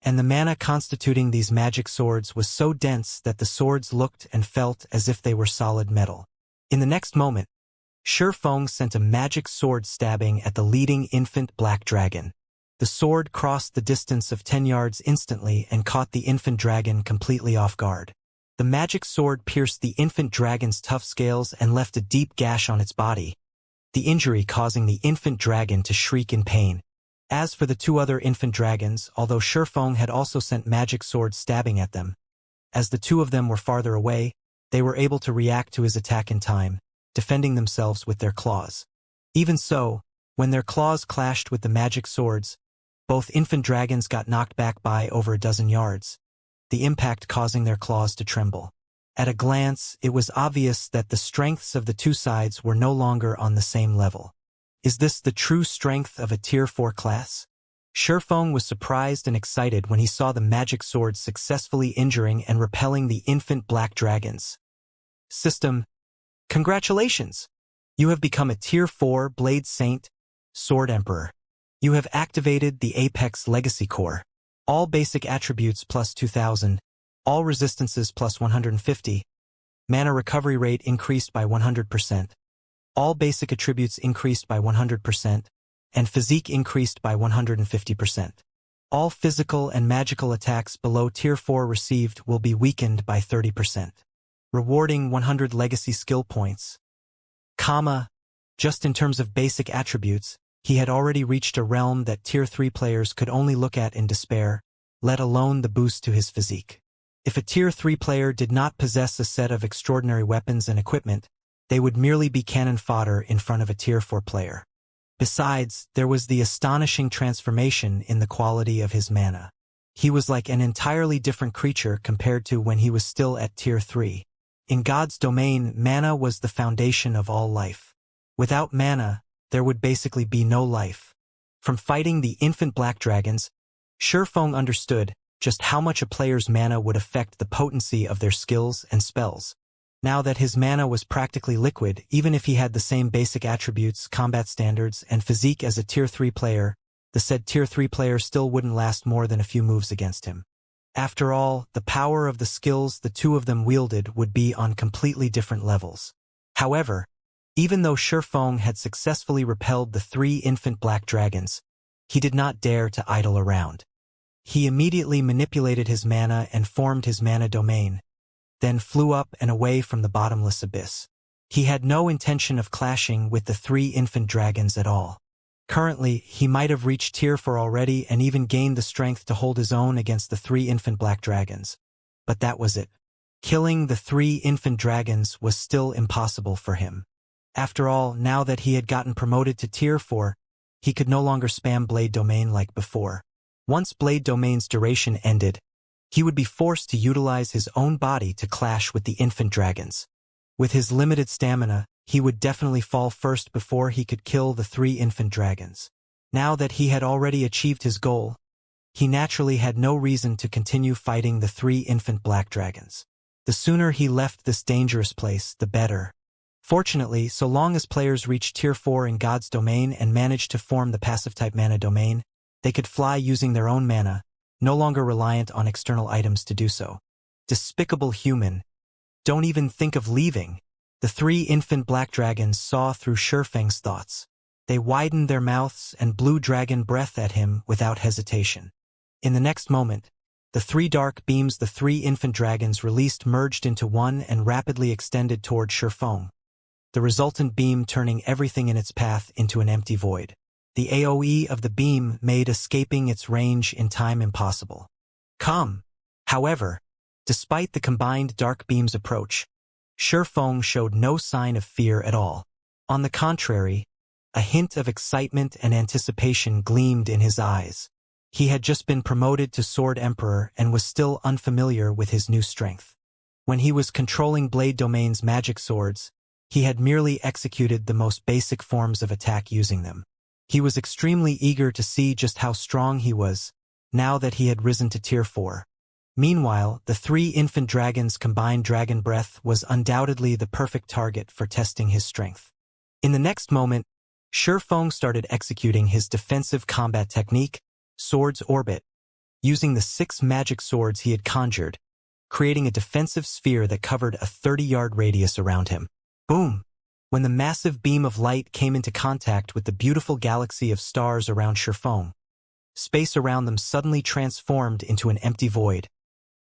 and the mana constituting these magic swords was so dense that the swords looked and felt as if they were solid metal. In the next moment, Shifeng sent a magic sword stabbing at the leading infant black dragon. The sword crossed the distance of 10 yards instantly and caught the infant dragon completely off guard. The magic sword pierced the infant dragon's tough scales and left a deep gash on its body, the injury causing the infant dragon to shriek in pain. As for the 2 other infant dragons, although Shifeng had also sent magic swords stabbing at them, as the 2 of them were farther away, they were able to react to his attack in time, defending themselves with their claws. Even so, when their claws clashed with the magic swords, both infant dragons got knocked back by over a dozen yards, the impact causing their claws to tremble. At a glance, it was obvious that the strengths of the 2 sides were no longer on the same level. Is this the true strength of a Tier 4 class? Shifeng was surprised and excited when he saw the magic swords successfully injuring and repelling the infant black dragons. System, congratulations! You have become a Tier 4 Blade Saint, Sword Emperor. You have activated the Apex Legacy Core. All basic attributes plus 2000, all resistances plus 150, mana recovery rate increased by 100%. All basic attributes increased by 100%, and physique increased by 150%. All physical and magical attacks below Tier 4 received will be weakened by 30%. Rewarding 100 legacy skill points. Just in terms of basic attributes, he had already reached a realm that Tier 3 players could only look at in despair, let alone the boost to his physique. If a Tier 3 player did not possess a set of extraordinary weapons and equipment, they would merely be cannon fodder in front of a Tier 4 player. Besides, there was the astonishing transformation in the quality of his mana. He was like an entirely different creature compared to when he was still at Tier 3. In God's domain, mana was the foundation of all life. Without mana, there would basically be no life. From fighting the infant black dragons, Shifeng understood just how much a player's mana would affect the potency of their skills and spells. Now that his mana was practically liquid, even if he had the same basic attributes, combat standards, and physique as a Tier 3 player, the said Tier 3 player still wouldn't last more than a few moves against him. After all, the power of the skills the 2 of them wielded would be on completely different levels. However, even though Shifeng had successfully repelled the 3 infant black dragons, he did not dare to idle around. He immediately manipulated his mana and formed his mana domain, then flew up and away from the bottomless abyss. He had no intention of clashing with the 3 infant dragons at all. Currently, he might have reached Tier 4 already and even gained the strength to hold his own against the 3 infant black dragons. But that was it. Killing the 3 infant dragons was still impossible for him. After all, now that he had gotten promoted to Tier 4, he could no longer spam Blade Domain like before. Once Blade Domain's duration ended, he would be forced to utilize his own body to clash with the infant dragons. With his limited stamina, he would definitely fall first before he could kill the 3 infant dragons. Now that he had already achieved his goal, he naturally had no reason to continue fighting the 3 infant black dragons. The sooner he left this dangerous place, the better. Fortunately, so long as players reached Tier 4 in God's domain and managed to form the passive-type mana domain, they could fly using their own mana, no longer reliant on external items to do so. Despicable human. Don't even think of leaving. The 3 infant black dragons saw through Shifeng's thoughts. They widened their mouths and blew dragon breath at him without hesitation. In the next moment, The three dark beams the three infant dragons released merged into one and rapidly extended toward Shifeng, the resultant beam turning everything in its path into an empty void. The AoE of the beam made escaping its range in time impossible. However, despite the combined dark beam's approach, Shifeng showed no sign of fear at all. On the contrary, a hint of excitement and anticipation gleamed in his eyes. He had just been promoted to Sword Emperor and was still unfamiliar with his new strength. When he was controlling Blade Domain's magic swords, he had merely executed the most basic forms of attack using them. He was extremely eager to see just how strong he was, now that he had risen to Tier 4. Meanwhile, the three infant dragons' combined dragon breath was undoubtedly the perfect target for testing his strength. In the next moment, Shifeng started executing his defensive combat technique, Sword's Orbit, using the 6 magic swords he had conjured, creating a defensive sphere that covered a 30-yard radius around him. Boom! When the massive beam of light came into contact with the beautiful galaxy of stars around Shifeng, space around them suddenly transformed into an empty void,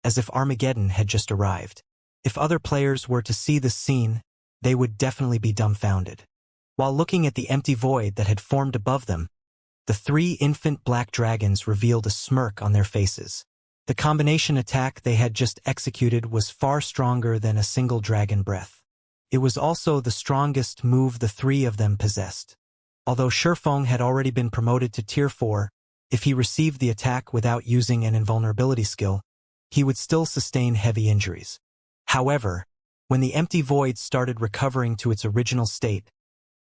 as if Armageddon had just arrived. If other players were to see this scene, they would definitely be dumbfounded. While looking at the empty void that had formed above them, the three infant black dragons revealed a smirk on their faces. The combination attack they had just executed was far stronger than a single dragon breath. It was also the strongest move the three of them possessed. Although Shifeng had already been promoted to Tier 4, if he received the attack without using an invulnerability skill, he would still sustain heavy injuries. However, when the empty void started recovering to its original state,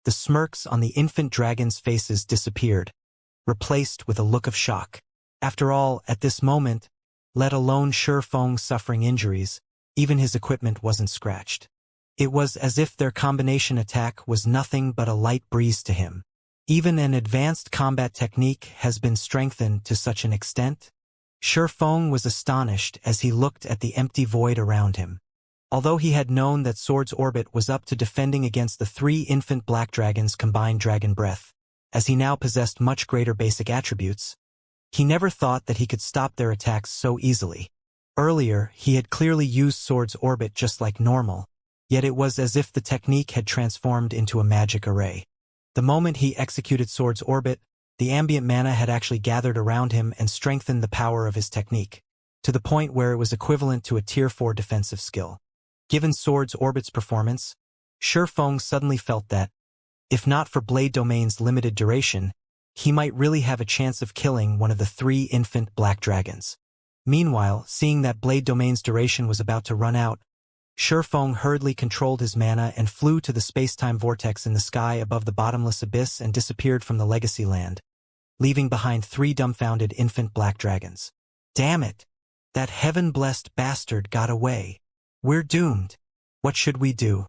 the smirks on the infant dragons' faces disappeared, replaced with a look of shock. After all, at this moment, let alone Shifeng suffering injuries, even his equipment wasn't scratched. It was as if their combination attack was nothing but a light breeze to him. Even an advanced combat technique has been strengthened to such an extent? Shifeng was astonished as he looked at the empty void around him. Although he had known that Sword's Orbit was up to defending against the three infant black dragons' combined dragon breath, as he now possessed much greater basic attributes, he never thought that he could stop their attacks so easily. Earlier, he had clearly used Sword's Orbit just like normal, yet it was as if the technique had transformed into a magic array. The moment he executed Sword's Orbit, the ambient mana had actually gathered around him and strengthened the power of his technique, to the point where it was equivalent to a Tier 4 defensive skill. Given Sword's Orbit's performance, Shifeng suddenly felt that, if not for Blade Domain's limited duration, he might really have a chance of killing one of the three infant black dragons. Meanwhile, seeing that Blade Domain's duration was about to run out, Shifeng hurriedly controlled his mana and flew to the space-time vortex in the sky above the bottomless abyss and disappeared from the Legacy Land, leaving behind 3 dumbfounded infant black dragons. Damn it! That heaven-blessed bastard got away. We're doomed. What should we do?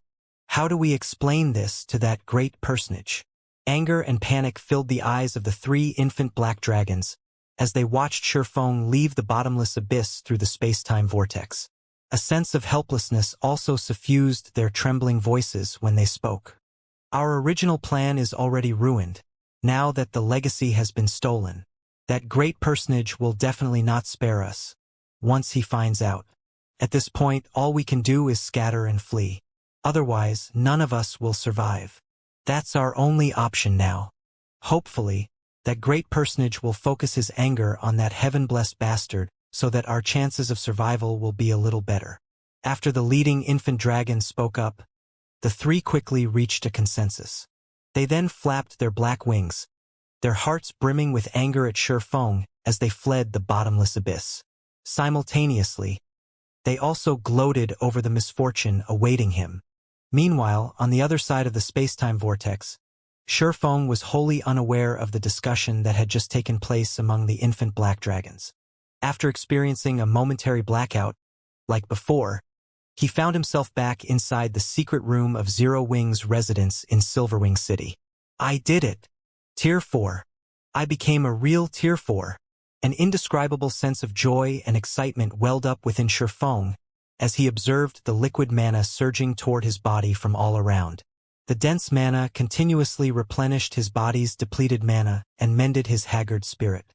How do we explain this to that great personage? Anger and panic filled the eyes of the 3 infant black dragons as they watched Shifeng leave the bottomless abyss through the space-time vortex. A sense of helplessness also suffused their trembling voices when they spoke. Our original plan is already ruined, now that the legacy has been stolen. That great personage will definitely not spare us, once he finds out. At this point, all we can do is scatter and flee. Otherwise, none of us will survive. That's our only option now. Hopefully, that great personage will focus his anger on that heaven-blessed bastard so that our chances of survival will be a little better. After the leading infant dragon spoke up, the 3 quickly reached a consensus. They then flapped their black wings, their hearts brimming with anger at Shifeng as they fled the bottomless abyss. Simultaneously, they also gloated over the misfortune awaiting him. Meanwhile, on the other side of the space-time vortex, Shifeng was wholly unaware of the discussion that had just taken place among the infant black dragons. After experiencing a momentary blackout, like before, he found himself back inside the secret room of Zero Wing's residence in Silverwing City. I did it! Tier 4. I became a real Tier 4. An indescribable sense of joy and excitement welled up within Shifeng as he observed the liquid mana surging toward his body from all around. The dense mana continuously replenished his body's depleted mana and mended his haggard spirit.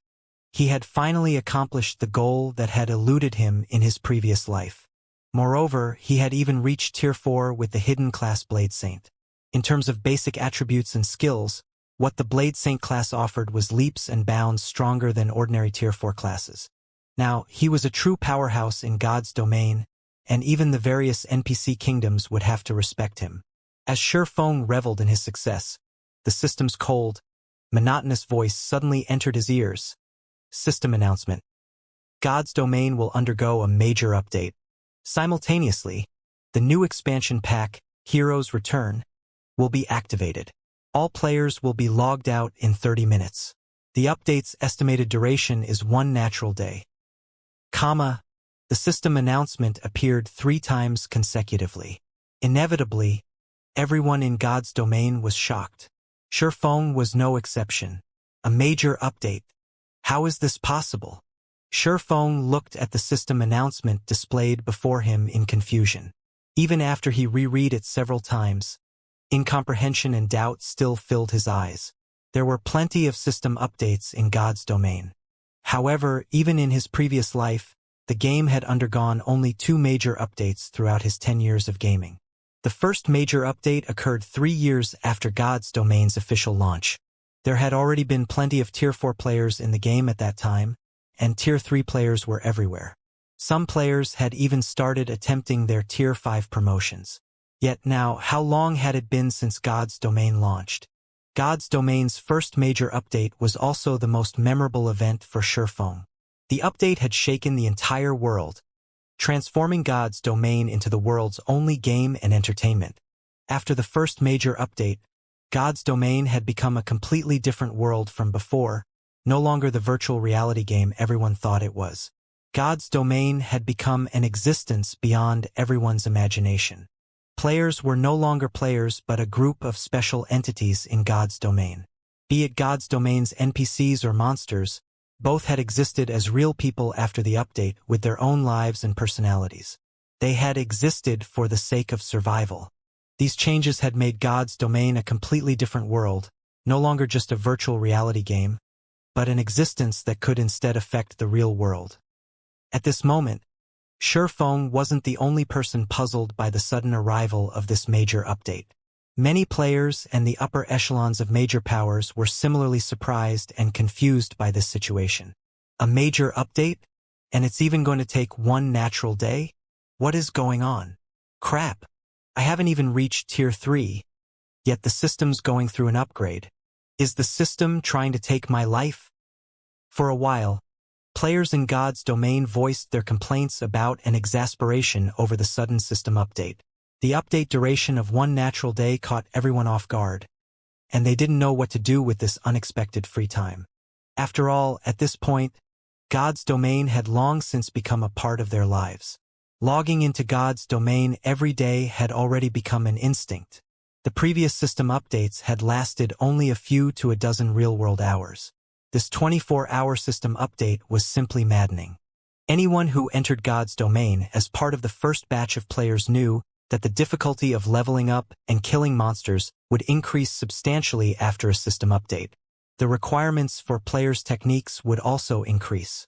He had finally accomplished the goal that had eluded him in his previous life. Moreover, he had even reached Tier 4 with the hidden class Blade Saint. In terms of basic attributes and skills, what the Blade Saint class offered was leaps and bounds stronger than ordinary Tier 4 classes. Now, he was a true powerhouse in God's domain, and even the various NPC kingdoms would have to respect him. As Shifeng reveled in his success, the system's cold, monotonous voice suddenly entered his ears. System announcement. God's domain will undergo a major update. Simultaneously, the new expansion pack, Heroes Return, will be activated. All players will be logged out in 30 minutes. The update's estimated duration is 1 natural day. The system announcement appeared 3 times consecutively. Inevitably, everyone in God's domain was shocked. Shifeng was no exception. A major update. How is this possible? Shifeng looked at the system announcement displayed before him in confusion. Even after he reread it several times, incomprehension and doubt still filled his eyes. There were plenty of system updates in God's domain. However, even in his previous life, the game had undergone only 2 major updates throughout his 10 years of gaming. The first major update occurred 3 years after God's domain's official launch. There had already been plenty of Tier 4 players in the game at that time, and Tier 3 players were everywhere. Some players had even started attempting their Tier 5 promotions. Yet now, how long had it been since God's domain launched? God's domain's first major update was also the most memorable event for Shifeng. The update had shaken the entire world, transforming God's domain into the world's only game and entertainment. After the first major update, God's domain had become a completely different world from before, no longer the virtual reality game everyone thought it was. God's domain had become an existence beyond everyone's imagination. Players were no longer players but a group of special entities in God's domain. Be it God's domain's NPCs or monsters, both had existed as real people after the update with their own lives and personalities. They had existed for the sake of survival. These changes had made God's domain a completely different world, no longer just a virtual reality game, but an existence that could instead affect the real world. At this moment, Shifeng wasn't the only person puzzled by the sudden arrival of this major update. Many players and the upper echelons of major powers were similarly surprised and confused by this situation. A major update? And it's even going to take 1 natural day? What is going on? Crap! I haven't even reached Tier 3, yet the system's going through an upgrade. Is the system trying to take my life? For a while, players in God's domain voiced their complaints about and exasperation over the sudden system update. The update duration of 1 natural day caught everyone off guard, and they didn't know what to do with this unexpected free time. After all, at this point, God's domain had long since become a part of their lives. Logging into God's domain every day had already become an instinct. The previous system updates had lasted only a few to a dozen real-world hours. This 24-hour system update was simply maddening. Anyone who entered God's domain as part of the first batch of players knew that the difficulty of leveling up and killing monsters would increase substantially after a system update. The requirements for players' techniques would also increase.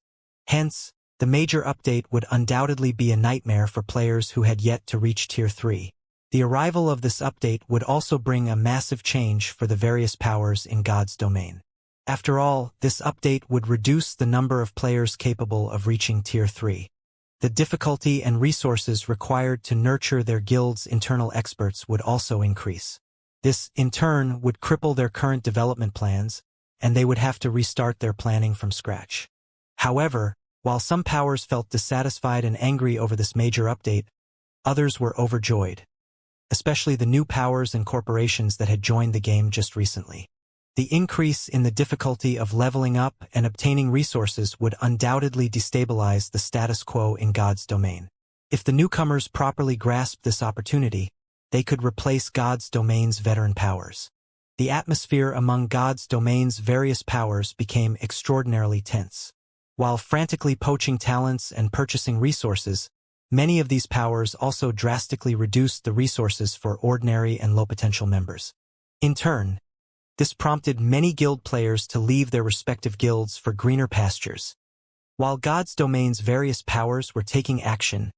Hence, the major update would undoubtedly be a nightmare for players who had yet to reach Tier 3. The arrival of this update would also bring a massive change for the various powers in God's domain. After all, this update would reduce the number of players capable of reaching Tier 3. The difficulty and resources required to nurture their guild's internal experts would also increase. This, in turn, would cripple their current development plans, and they would have to restart their planning from scratch. However, while some powers felt dissatisfied and angry over this major update, others were overjoyed, especially the new powers and corporations that had joined the game just recently. The increase in the difficulty of leveling up and obtaining resources would undoubtedly destabilize the status quo in God's domain. If the newcomers properly grasped this opportunity, they could replace God's domain's veteran powers. The atmosphere among God's domain's various powers became extraordinarily tense. While frantically poaching talents and purchasing resources, many of these powers also drastically reduced the resources for ordinary and low-potential members. In turn, This prompted many guild players to leave their respective guilds for greener pastures. While God's Domain's various powers were taking action,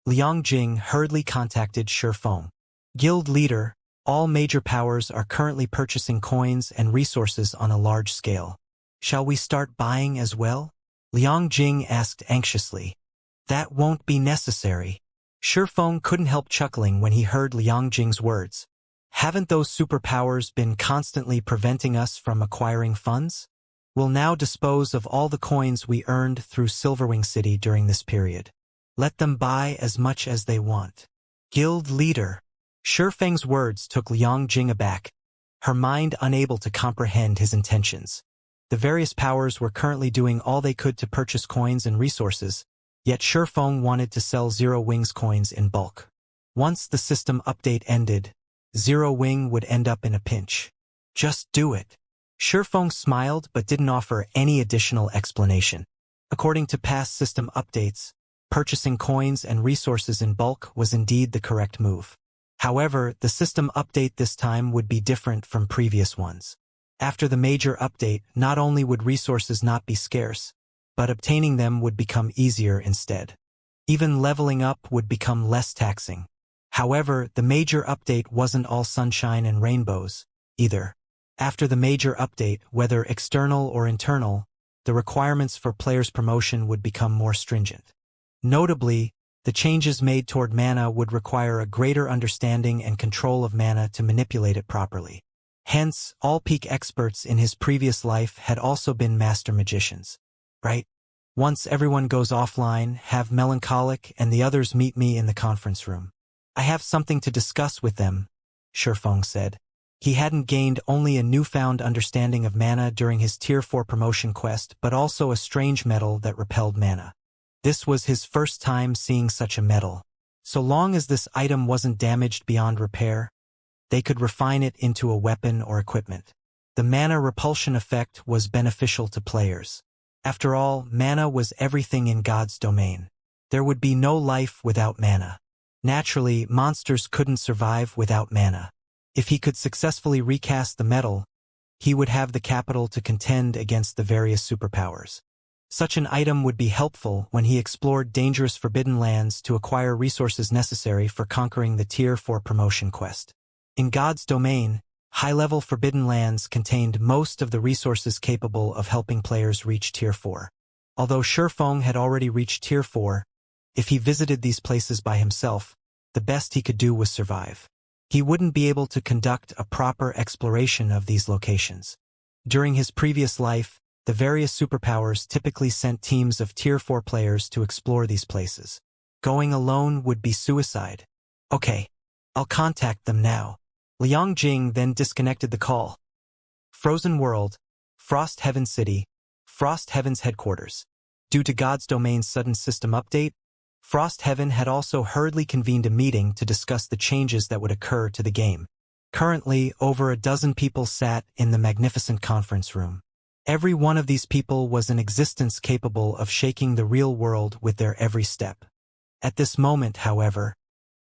Liang Jing hurriedly contacted Shifeng. Guild leader, all major powers are currently purchasing coins and resources on a large scale. Shall we start buying as well? Liang Jing asked anxiously. That won't be necessary. Shifeng couldn't help chuckling when he heard Liang Jing's words. Haven't those superpowers been constantly preventing us from acquiring funds? We'll now dispose of all the coins we earned through Silverwing City during this period. Let them buy as much as they want. Guild leader. Shifeng's words took Liang Jing aback, her mind unable to comprehend his intentions. The various powers were currently doing all they could to purchase coins and resources, yet Shifeng wanted to sell Zero Wing's coins in bulk. Once the system update ended, Zero Wing would end up in a pinch. Just do it. Shifeng smiled but didn't offer any additional explanation. According to past system updates, purchasing coins and resources in bulk was indeed the correct move. However, the system update this time would be different from previous ones. After the major update, not only would resources not be scarce, but obtaining them would become easier instead. Even leveling up would become less taxing. However, the major update wasn't all sunshine and rainbows, either. After the major update, whether external or internal, the requirements for players' promotion would become more stringent. Notably, the changes made toward mana would require a greater understanding and control of mana to manipulate it properly. Hence, all peak experts in his previous life had also been master magicians. Right? Once everyone goes offline, have Melancholic and the others meet me in the conference room. I have something to discuss with them, Shifeng said. He hadn't gained only a newfound understanding of mana during his Tier 4 promotion quest, but also a strange metal that repelled mana. This was his first time seeing such a metal. So long as this item wasn't damaged beyond repair, they could refine it into a weapon or equipment. The mana repulsion effect was beneficial to players. After all, mana was everything in God's domain. There would be no life without mana. Naturally, monsters couldn't survive without mana. If he could successfully recast the metal, he would have the capital to contend against the various superpowers. Such an item would be helpful when he explored dangerous forbidden lands to acquire resources necessary for conquering the Tier 4 promotion quest. In God's domain, high-level forbidden lands contained most of the resources capable of helping players reach Tier 4. Although Shifeng had already reached Tier 4, if he visited these places by himself, the best he could do was survive. He wouldn't be able to conduct a proper exploration of these locations. During his previous life, the various superpowers typically sent teams of Tier 4 players to explore these places. Going alone would be suicide. Okay, I'll contact them now. Liang Jing then disconnected the call. Frozen World, Frost Heaven City, Frost Heaven's headquarters. Due to God's Domain's sudden system update, Frost Heaven had also hurriedly convened a meeting to discuss the changes that would occur to the game. Currently, over a dozen people sat in the magnificent conference room. Every one of these people was an existence capable of shaking the real world with their every step. At this moment, however,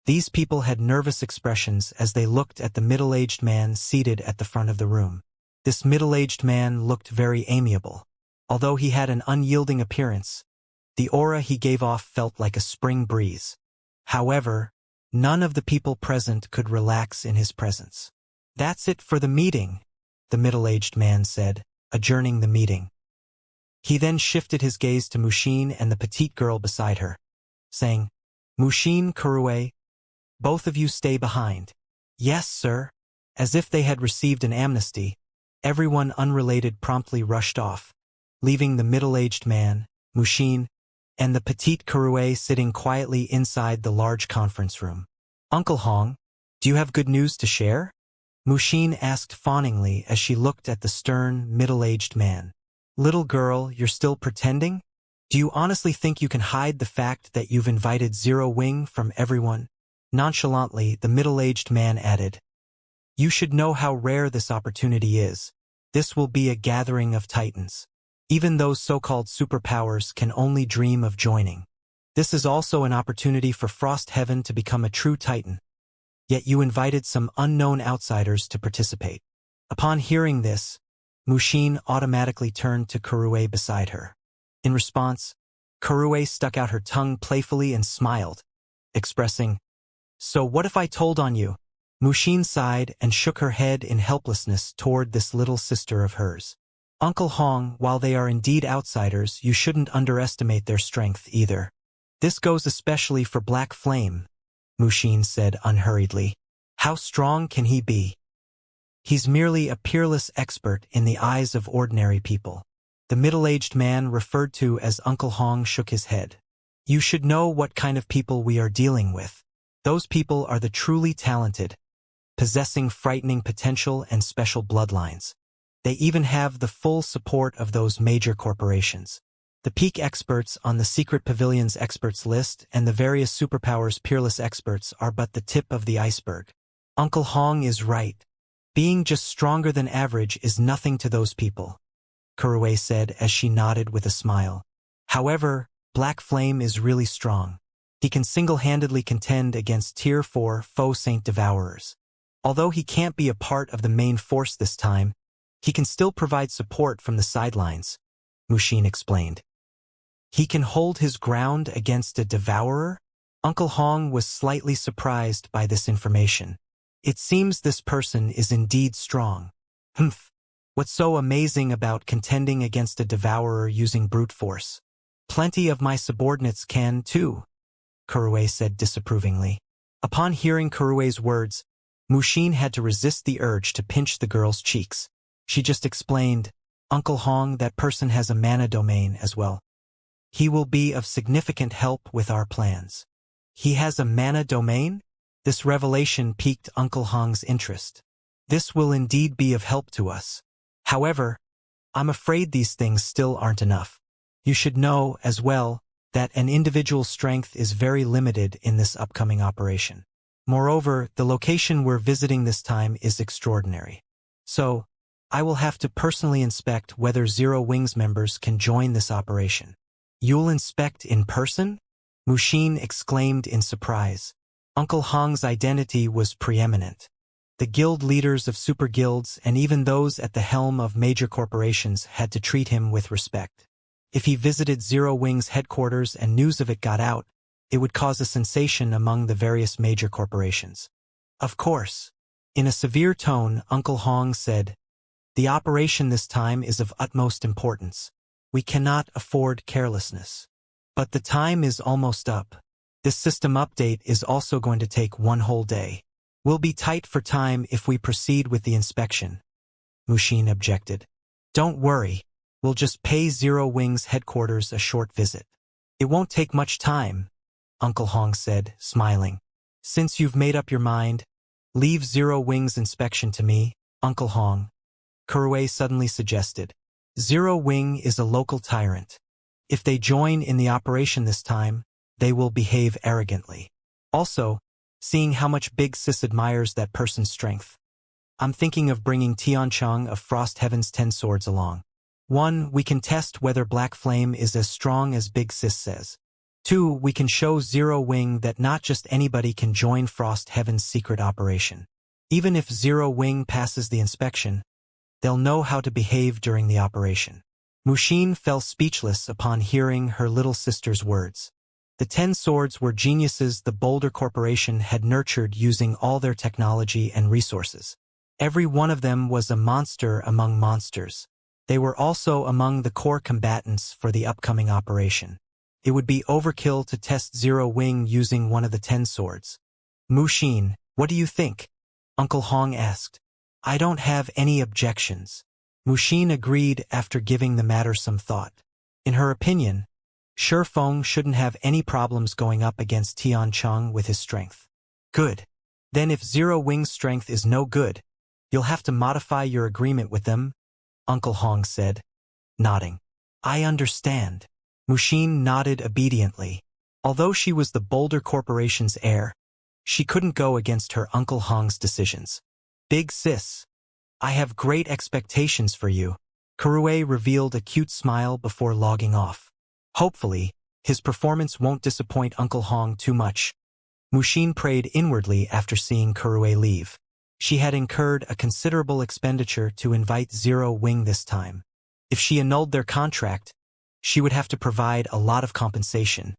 these people had nervous expressions as they looked at the middle-aged man seated at the front of the room. This middle-aged man looked very amiable. Although he had an unyielding appearance, the aura he gave off felt like a spring breeze. However, none of the people present could relax in his presence. That's it for the meeting, the middle-aged man said, adjourning the meeting. He then shifted his gaze to Mushin and the petite girl beside her, saying, Mushin, Kurue, both of you stay behind. Yes, sir. As if they had received an amnesty, everyone unrelated promptly rushed off, leaving the middle-aged man, Mushin, and the petite Kurue sitting quietly inside the large conference room. Uncle Hong, do you have good news to share? Mushin asked fawningly as she looked at the stern, middle-aged man. Little girl, you're still pretending? Do you honestly think you can hide the fact that you've invited Zero Wing from everyone? Nonchalantly, the middle-aged man added, You should know how rare this opportunity is. This will be a gathering of titans. Even those so-called superpowers can only dream of joining. This is also an opportunity for Frost Heaven to become a true titan. Yet you invited some unknown outsiders to participate. Upon hearing this, Mushin automatically turned to Kurue beside her. In response, Kurue stuck out her tongue playfully and smiled, expressing, "So what if I told on you?" Mushin sighed and shook her head in helplessness toward this little sister of hers. "Uncle Hong, while they are indeed outsiders, you shouldn't underestimate their strength either. This goes especially for Black Flame," Mushin said unhurriedly. "How strong can he be? He's merely a peerless expert in the eyes of ordinary people." The middle-aged man referred to as Uncle Hong shook his head. "You should know what kind of people we are dealing with. Those people are the truly talented, possessing frightening potential and special bloodlines. They even have the full support of those major corporations. The peak experts on the Secret Pavilion's experts list and the various superpowers peerless experts are but the tip of the iceberg. Uncle Hong is right. Being just stronger than average is nothing to those people," Kurue said as she nodded with a smile. "However, Black Flame is really strong. He can single-handedly contend against Tier 4 Faux Saint Devourers. Although he can't be a part of the main force this time, he can still provide support from the sidelines," Mushin explained. "He can hold his ground against a devourer?" Uncle Hong was slightly surprised by this information. "It seems this person is indeed strong." "Humph. What's so amazing about contending against a devourer using brute force? Plenty of my subordinates can, too," Kurue said disapprovingly. Upon hearing Kurue's words, Mushin had to resist the urge to pinch the girl's cheeks. She just explained, "Uncle Hong, that person has a mana domain as well. He will be of significant help with our plans." "He has a mana domain?" This revelation piqued Uncle Hong's interest. "This will indeed be of help to us. However, I'm afraid these things still aren't enough. You should know, as well, that an individual's strength is very limited in this upcoming operation. Moreover, the location we're visiting this time is extraordinary. So, I will have to personally inspect whether Zero Wings members can join this operation." "You'll inspect in person?" Mushin exclaimed in surprise. Uncle Hong's identity was preeminent. The guild leaders of super guilds and even those at the helm of major corporations had to treat him with respect. If he visited Zero Wings headquarters and news of it got out, it would cause a sensation among the various major corporations. "Of course." In a severe tone, Uncle Hong said, "The operation this time is of utmost importance. We cannot afford carelessness. But the time is almost up. This system update is also going to take one whole day. We'll be tight for time if we proceed with the inspection," Mushin objected. "Don't worry. We'll just pay Zero Wings headquarters a short visit. It won't take much time," Uncle Hong said, smiling. "Since you've made up your mind, leave Zero Wings inspection to me, Uncle Hong," Kurue suddenly suggested. "Zero Wing is a local tyrant. If they join in the operation this time, they will behave arrogantly. Also, seeing how much Big Sis admires that person's strength, I'm thinking of bringing Tiancheng of Frost Heaven's 10 Swords along. 1. We can test whether Black Flame is as strong as Big Sis says. 2. We can show Zero Wing that not just anybody can join Frost Heaven's secret operation. Even if Zero Wing passes the inspection, they'll know how to behave during the operation." Mushin fell speechless upon hearing her little sister's words. The 10 Swords were geniuses the Boulder Corporation had nurtured using all their technology and resources. Every one of them was a monster among monsters. They were also among the core combatants for the upcoming operation. It would be overkill to test Zero Wing using one of the 10 Swords. "Mushin, what do you think?" Uncle Hong asked. "I don't have any objections." Mushin agreed after giving the matter some thought. In her opinion, Shifeng shouldn't have any problems going up against Tiancheng with his strength. "Good. Then if Zero Wing's strength is no good, you'll have to modify your agreement with them," Uncle Hong said, nodding. "I understand." Mushin nodded obediently. Although she was the Boulder Corporation's heir, she couldn't go against her Uncle Hong's decisions. "Big Sis, I have great expectations for you," Kurue revealed a cute smile before logging off. Hopefully, his performance won't disappoint Uncle Hong too much. Mushin prayed inwardly after seeing Kurue leave. She had incurred a considerable expenditure to invite Zero Wing this time. If she annulled their contract, she would have to provide a lot of compensation.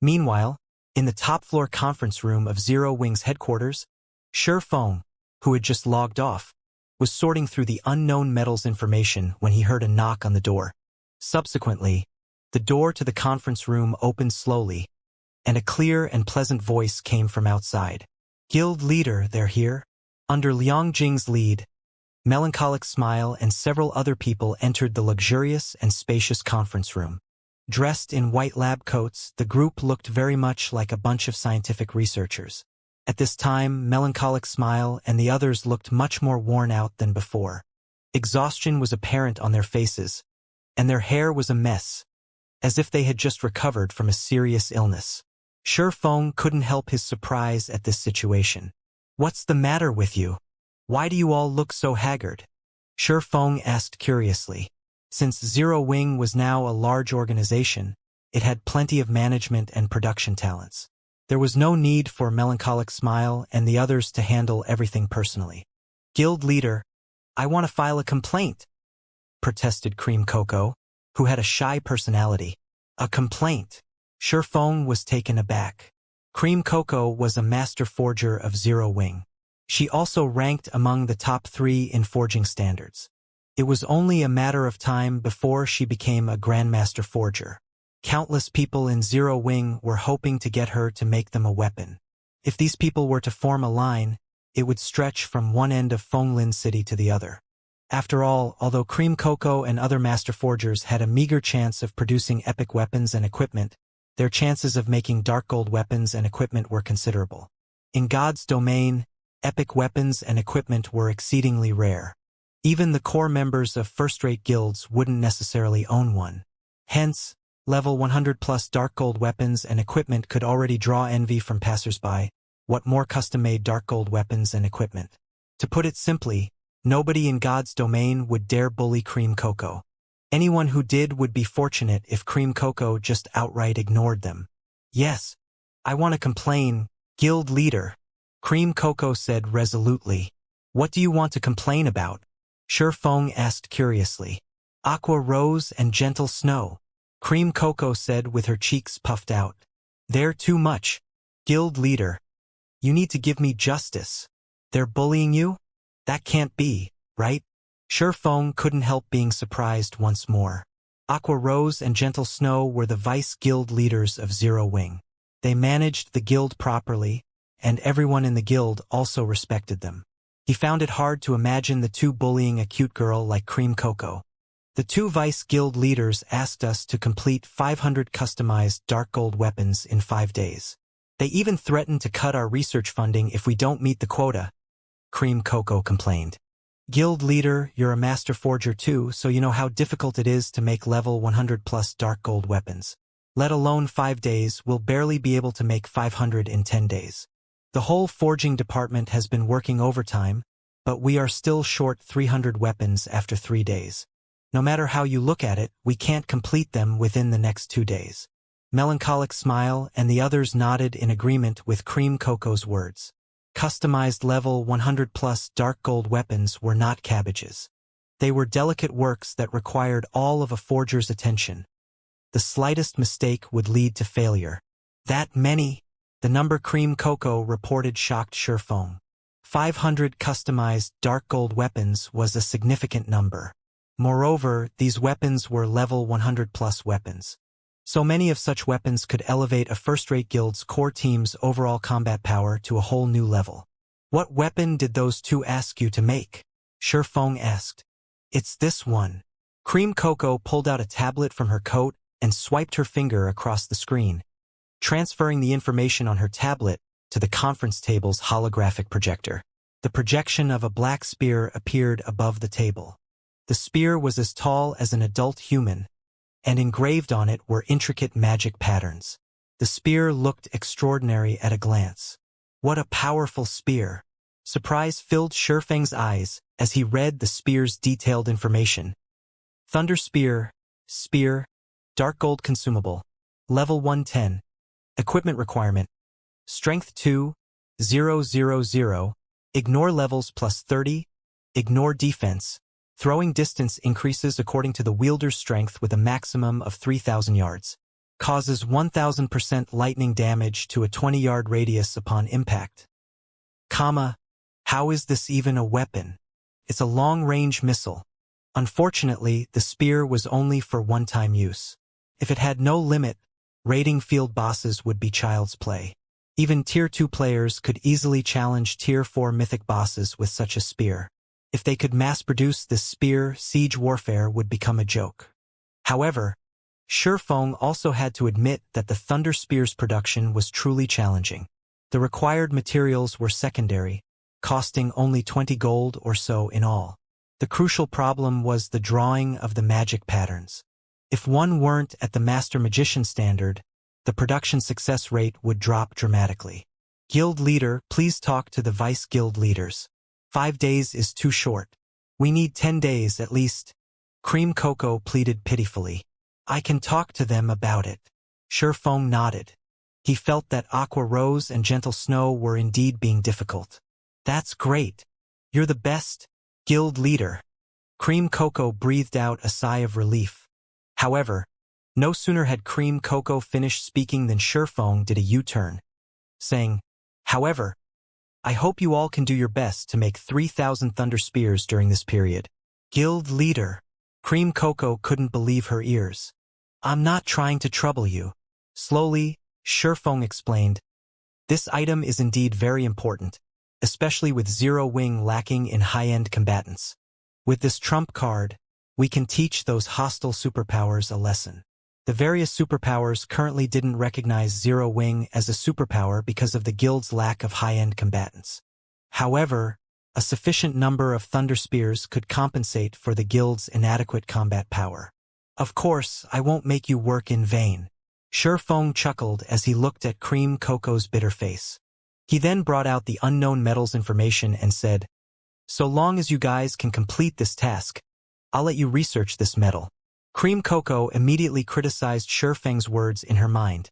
Meanwhile, in the top-floor conference room of Zero Wing's headquarters, Shi Feng, who had just logged off, was sorting through the unknown metals information when he heard a knock on the door. Subsequently, the door to the conference room opened slowly, and a clear and pleasant voice came from outside. "Guild leader, they're here." Under Liang Jing's lead, Melancholic Smile and several other people entered the luxurious and spacious conference room. Dressed in white lab coats, the group looked very much like a bunch of scientific researchers. At this time, Melancholic Smile and the others looked much more worn out than before. Exhaustion was apparent on their faces, and their hair was a mess, as if they had just recovered from a serious illness. Shi Feng couldn't help his surprise at this situation. "What's the matter with you? Why do you all look so haggard?" Shi Feng asked curiously. Since Zero Wing was now a large organization, it had plenty of management and production talents. There was no need for Melancholic Smile and the others to handle everything personally. "Guild leader, I want to file a complaint," protested Cream Cocoa, who had a shy personality. "A complaint?" Shi Feng was taken aback. Cream Cocoa was a master forger of Zero Wing. She also ranked among the top 3 in forging standards. It was only a matter of time before she became a grandmaster forger. Countless people in Zero Wing were hoping to get her to make them a weapon. If these people were to form a line, it would stretch from one end of Fenglin City to the other. After all, although Cream Cocoa and other master forgers had a meager chance of producing epic weapons and equipment, their chances of making dark gold weapons and equipment were considerable. In God's domain, epic weapons and equipment were exceedingly rare. Even the core members of first-rate guilds wouldn't necessarily own one. Hence, level 100+ dark gold weapons and equipment could already draw envy from passersby. What more custom-made dark gold weapons and equipment? To put it simply, nobody in God's domain would dare bully Cream Cocoa. Anyone who did would be fortunate if Cream Cocoa just outright ignored them. "Yes, I want to complain, guild leader," Cream Cocoa said resolutely. "What do you want to complain about?" Shi Feng asked curiously. "Aqua Rose and Gentle Snow," Cream Cocoa said with her cheeks puffed out. "They're too much. Guild leader, you need to give me justice. They're bullying you? That can't be, right?" Shi Feng couldn't help being surprised once more. Aqua Rose and Gentle Snow were the vice guild leaders of Zero Wing. They managed the guild properly, and everyone in the guild also respected them. He found it hard to imagine the two bullying a cute girl like Cream Cocoa. "The 2 vice guild leaders asked us to complete 500 customized dark gold weapons in 5 days. They even threatened to cut our research funding if we don't meet the quota," Cream Cocoa complained. "Guild leader, you're a master forger too, so you know how difficult it is to make level 100+ dark gold weapons. Let alone 5 days, we'll barely be able to make 500 in 10 days. The whole forging department has been working overtime, but we are still short 300 weapons after 3 days. No matter how you look at it, we can't complete them within the next 2 days." Melancholic Smile and the others nodded in agreement with Cream Cocoa's words. Customized level 100+ dark gold weapons were not cabbages. They were delicate works that required all of a forger's attention. The slightest mistake would lead to failure. "That many?" The number Cream Cocoa reported shocked Shi Feng. 500 customized dark gold weapons was a significant number. Moreover, these weapons were level 100+ weapons. So many of such weapons could elevate a first-rate guild's core team's overall combat power to a whole new level. "What weapon did those 2 ask you to make?" Shi Feng asked. "It's this one." Cream Cocoa pulled out a tablet from her coat and swiped her finger across the screen, transferring the information on her tablet to the conference table's holographic projector. The projection of a black spear appeared above the table. The spear was as tall as an adult human, and engraved on it were intricate magic patterns. The spear looked extraordinary at a glance. What a powerful spear! Surprise filled Shi Feng's eyes as he read the spear's detailed information. Thunder Spear, Spear, Dark Gold Consumable, Level 110, Equipment Requirement, Strength 2, 000, Ignore levels plus 30. Ignore defense. Throwing distance increases according to the wielder's strength with a maximum of 3,000 yards. Causes 1,000% lightning damage to a 20-yard radius upon impact. Comma, how is this even a weapon? It's a long-range missile. Unfortunately, the spear was only for one-time use. If it had no limit, raiding field bosses would be child's play. Even Tier 2 players could easily challenge Tier 4 mythic bosses with such a spear. If they could mass-produce this spear, siege warfare would become a joke. However, Shifeng also had to admit that the Thunder Spear's production was truly challenging. The required materials were secondary, costing only 20 gold or so in all. The crucial problem was the drawing of the magic patterns. If one weren't at the Master Magician standard, the production success rate would drop dramatically. Guild leader, please talk to the vice guild leaders. 5 days is too short. We need 10 days at least. Cream Cocoa pleaded pitifully. I can talk to them about it. Shifeng nodded. He felt that Aqua Rose and Gentle Snow were indeed being difficult. That's great. You're the best guild leader. Cream Cocoa breathed out a sigh of relief. However, no sooner had Cream Cocoa finished speaking than Shifeng did a U-turn, saying, however, I hope you all can do your best to make 3,000 Thunder Spears during this period. Guild leader. Cream Cocoa couldn't believe her ears. I'm not trying to trouble you. Slowly, Shifeng explained. This item is indeed very important, especially with Zero Wing lacking in high-end combatants. With this trump card, we can teach those hostile superpowers a lesson. The various superpowers currently didn't recognize Zero Wing as a superpower because of the guild's lack of high-end combatants. However, a sufficient number of Thunder Spears could compensate for the guild's inadequate combat power. Of course, I won't make you work in vain. Shifeng chuckled as he looked at Cream Cocoa's bitter face. He then brought out the unknown metals information and said, so long as you guys can complete this task, I'll let you research this metal. Cream Cocoa immediately criticized Shifeng's words in her mind,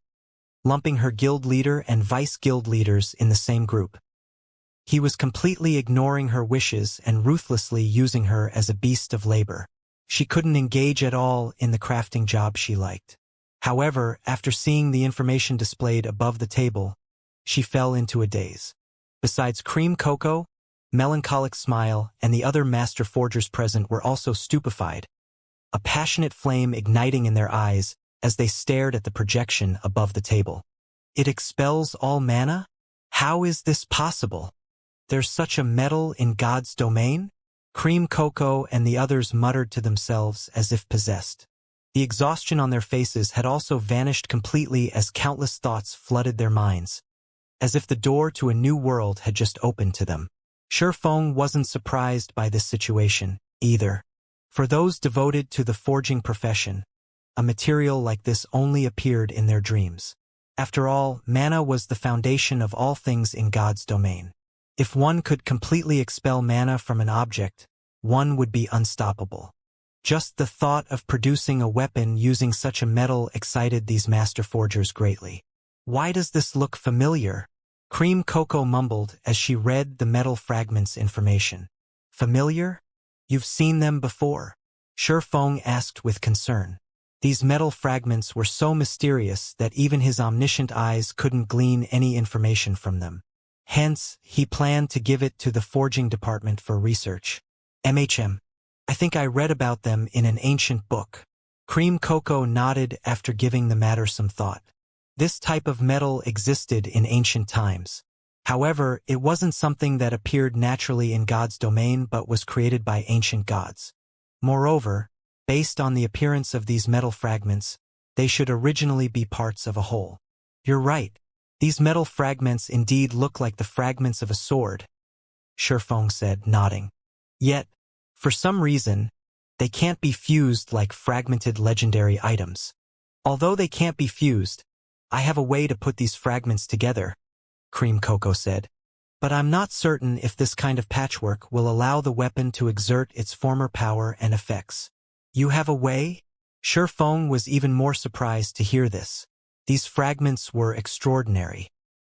lumping her guild leader and vice guild leaders in the same group. He was completely ignoring her wishes and ruthlessly using her as a beast of labor. She couldn't engage at all in the crafting job she liked. However, after seeing the information displayed above the table, she fell into a daze. Besides Cream Cocoa, Melancholic Smile and the other master forgers present were also stupefied, a passionate flame igniting in their eyes as they stared at the projection above the table. It expels all mana? How is this possible? There's such a metal in God's domain? Cream Cocoa and the others muttered to themselves as if possessed. The exhaustion on their faces had also vanished completely as countless thoughts flooded their minds, as if the door to a new world had just opened to them. Shifeng wasn't surprised by this situation, either. For those devoted to the forging profession, a material like this only appeared in their dreams. After all, mana was the foundation of all things in God's domain. If one could completely expel mana from an object, one would be unstoppable. Just the thought of producing a weapon using such a metal excited these master forgers greatly. Why does this look familiar? Cream Cocoa mumbled as she read the metal fragments information. Familiar? You've seen them before? Shifeng asked with concern. These metal fragments were so mysterious that even his omniscient eyes couldn't glean any information from them. Hence, he planned to give it to the forging department for research. I think I read about them in an ancient book. Cream Cocoa nodded after giving the matter some thought. This type of metal existed in ancient times. However, it wasn't something that appeared naturally in God's domain but was created by ancient gods. Moreover, based on the appearance of these metal fragments, they should originally be parts of a whole. You're right. These metal fragments indeed look like the fragments of a sword, Shifeng said, nodding. Yet, for some reason, they can't be fused like fragmented legendary items. Although they can't be fused, I have a way to put these fragments together, Cream Cocoa said. But I'm not certain if this kind of patchwork will allow the weapon to exert its former power and effects. You have a way? Shifeng was even more surprised to hear this. These fragments were extraordinary.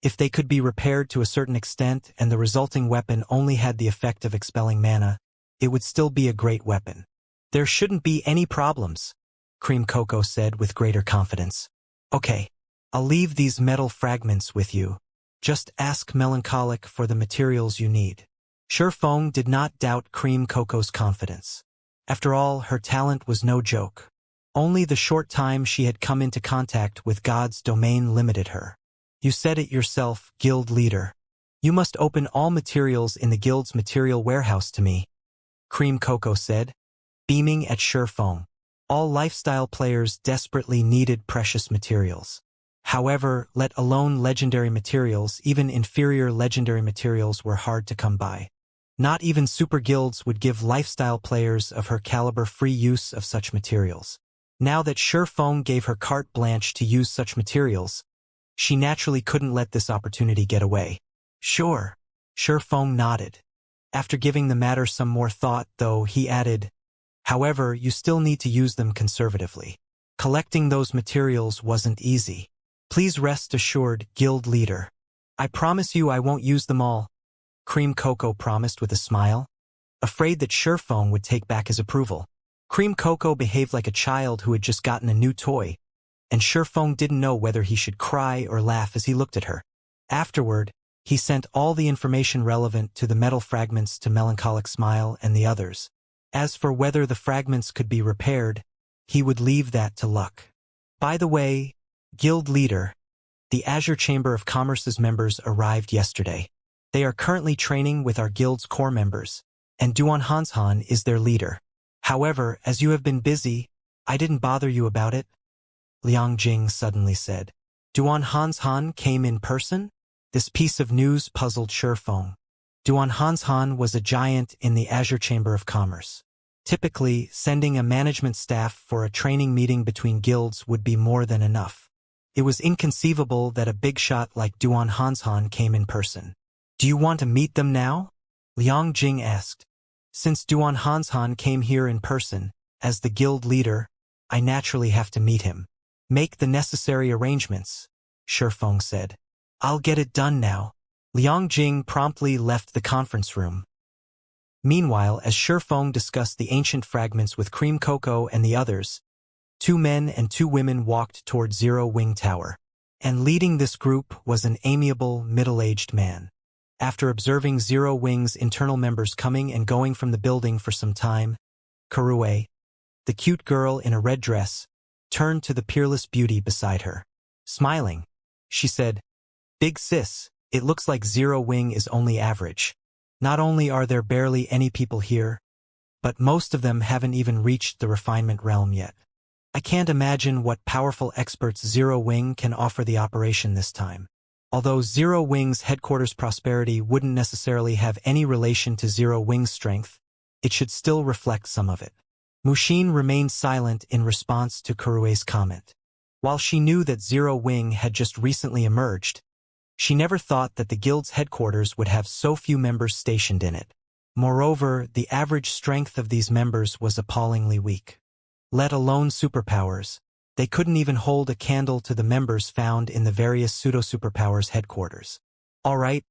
If they could be repaired to a certain extent and the resulting weapon only had the effect of expelling mana, it would still be a great weapon. There shouldn't be any problems, Cream Cocoa said with greater confidence. Okay, I'll leave these metal fragments with you. Just ask Melancholic for the materials you need. Shifeng did not doubt Cream Cocoa's confidence. After all, her talent was no joke. Only the short time she had come into contact with God's domain limited her. You said it yourself, guild leader. You must open all materials in the guild's material warehouse to me, Cream Cocoa said, beaming at Shifeng. All lifestyle players desperately needed precious materials. However, let alone legendary materials, even inferior legendary materials were hard to come by. Not even super guilds would give lifestyle players of her caliber free use of such materials. Now that Shifeng gave her carte blanche to use such materials, she naturally couldn't let this opportunity get away. Sure, Shifeng nodded. After giving the matter some more thought, though, he added, however, you still need to use them conservatively. Collecting those materials wasn't easy. Please rest assured, guild leader. I promise you I won't use them all, Cream Cocoa promised with a smile, afraid that Shifeng would take back his approval. Cream Cocoa behaved like a child who had just gotten a new toy, and Shifeng didn't know whether he should cry or laugh as he looked at her. Afterward, he sent all the information relevant to the metal fragments to Melancholic Smile and the others. As for whether the fragments could be repaired, he would leave that to luck. By the way, guild leader, the Azure Chamber of Commerce's members arrived yesterday. They are currently training with our guild's core members, and Duan Hanshan is their leader. However, as you have been busy, I didn't bother you about it, Liang Jing suddenly said. Duan Hanshan came in person? This piece of news puzzled Shifeng. Duan Hanshan was a giant in the Azure Chamber of Commerce. Typically, sending a management staff for a training meeting between guilds would be more than enough. It was inconceivable that a big shot like Duan Hanshan came in person. Do you want to meet them now? Liang Jing asked. Since Duan Hanshan came here in person, as the guild leader, I naturally have to meet him. Make the necessary arrangements, Shifeng said. I'll get it done now. Liang Jing promptly left the conference room. Meanwhile, as Shifeng discussed the ancient fragments with Cream Cocoa and the others, 2 men and 2 women walked toward Zero Wing Tower. And leading this group was an amiable, middle-aged man. After observing Zero Wing's internal members coming and going from the building for some time, Karue, the cute girl in a red dress, turned to the peerless beauty beside her. Smiling, she said, Big sis, it looks like Zero Wing is only average. Not only are there barely any people here, but most of them haven't even reached the refinement realm yet. I can't imagine what powerful experts Zero Wing can offer the operation this time. Although Zero Wing's headquarters prosperity wouldn't necessarily have any relation to Zero Wing's strength, it should still reflect some of it. Mushin remained silent in response to Kurue's comment. While she knew that Zero Wing had just recently emerged, she never thought that the guild's headquarters would have so few members stationed in it. Moreover, the average strength of these members was appallingly weak. Let alone superpowers, they couldn't even hold a candle to the members found in the various pseudo-superpowers headquarters. All right,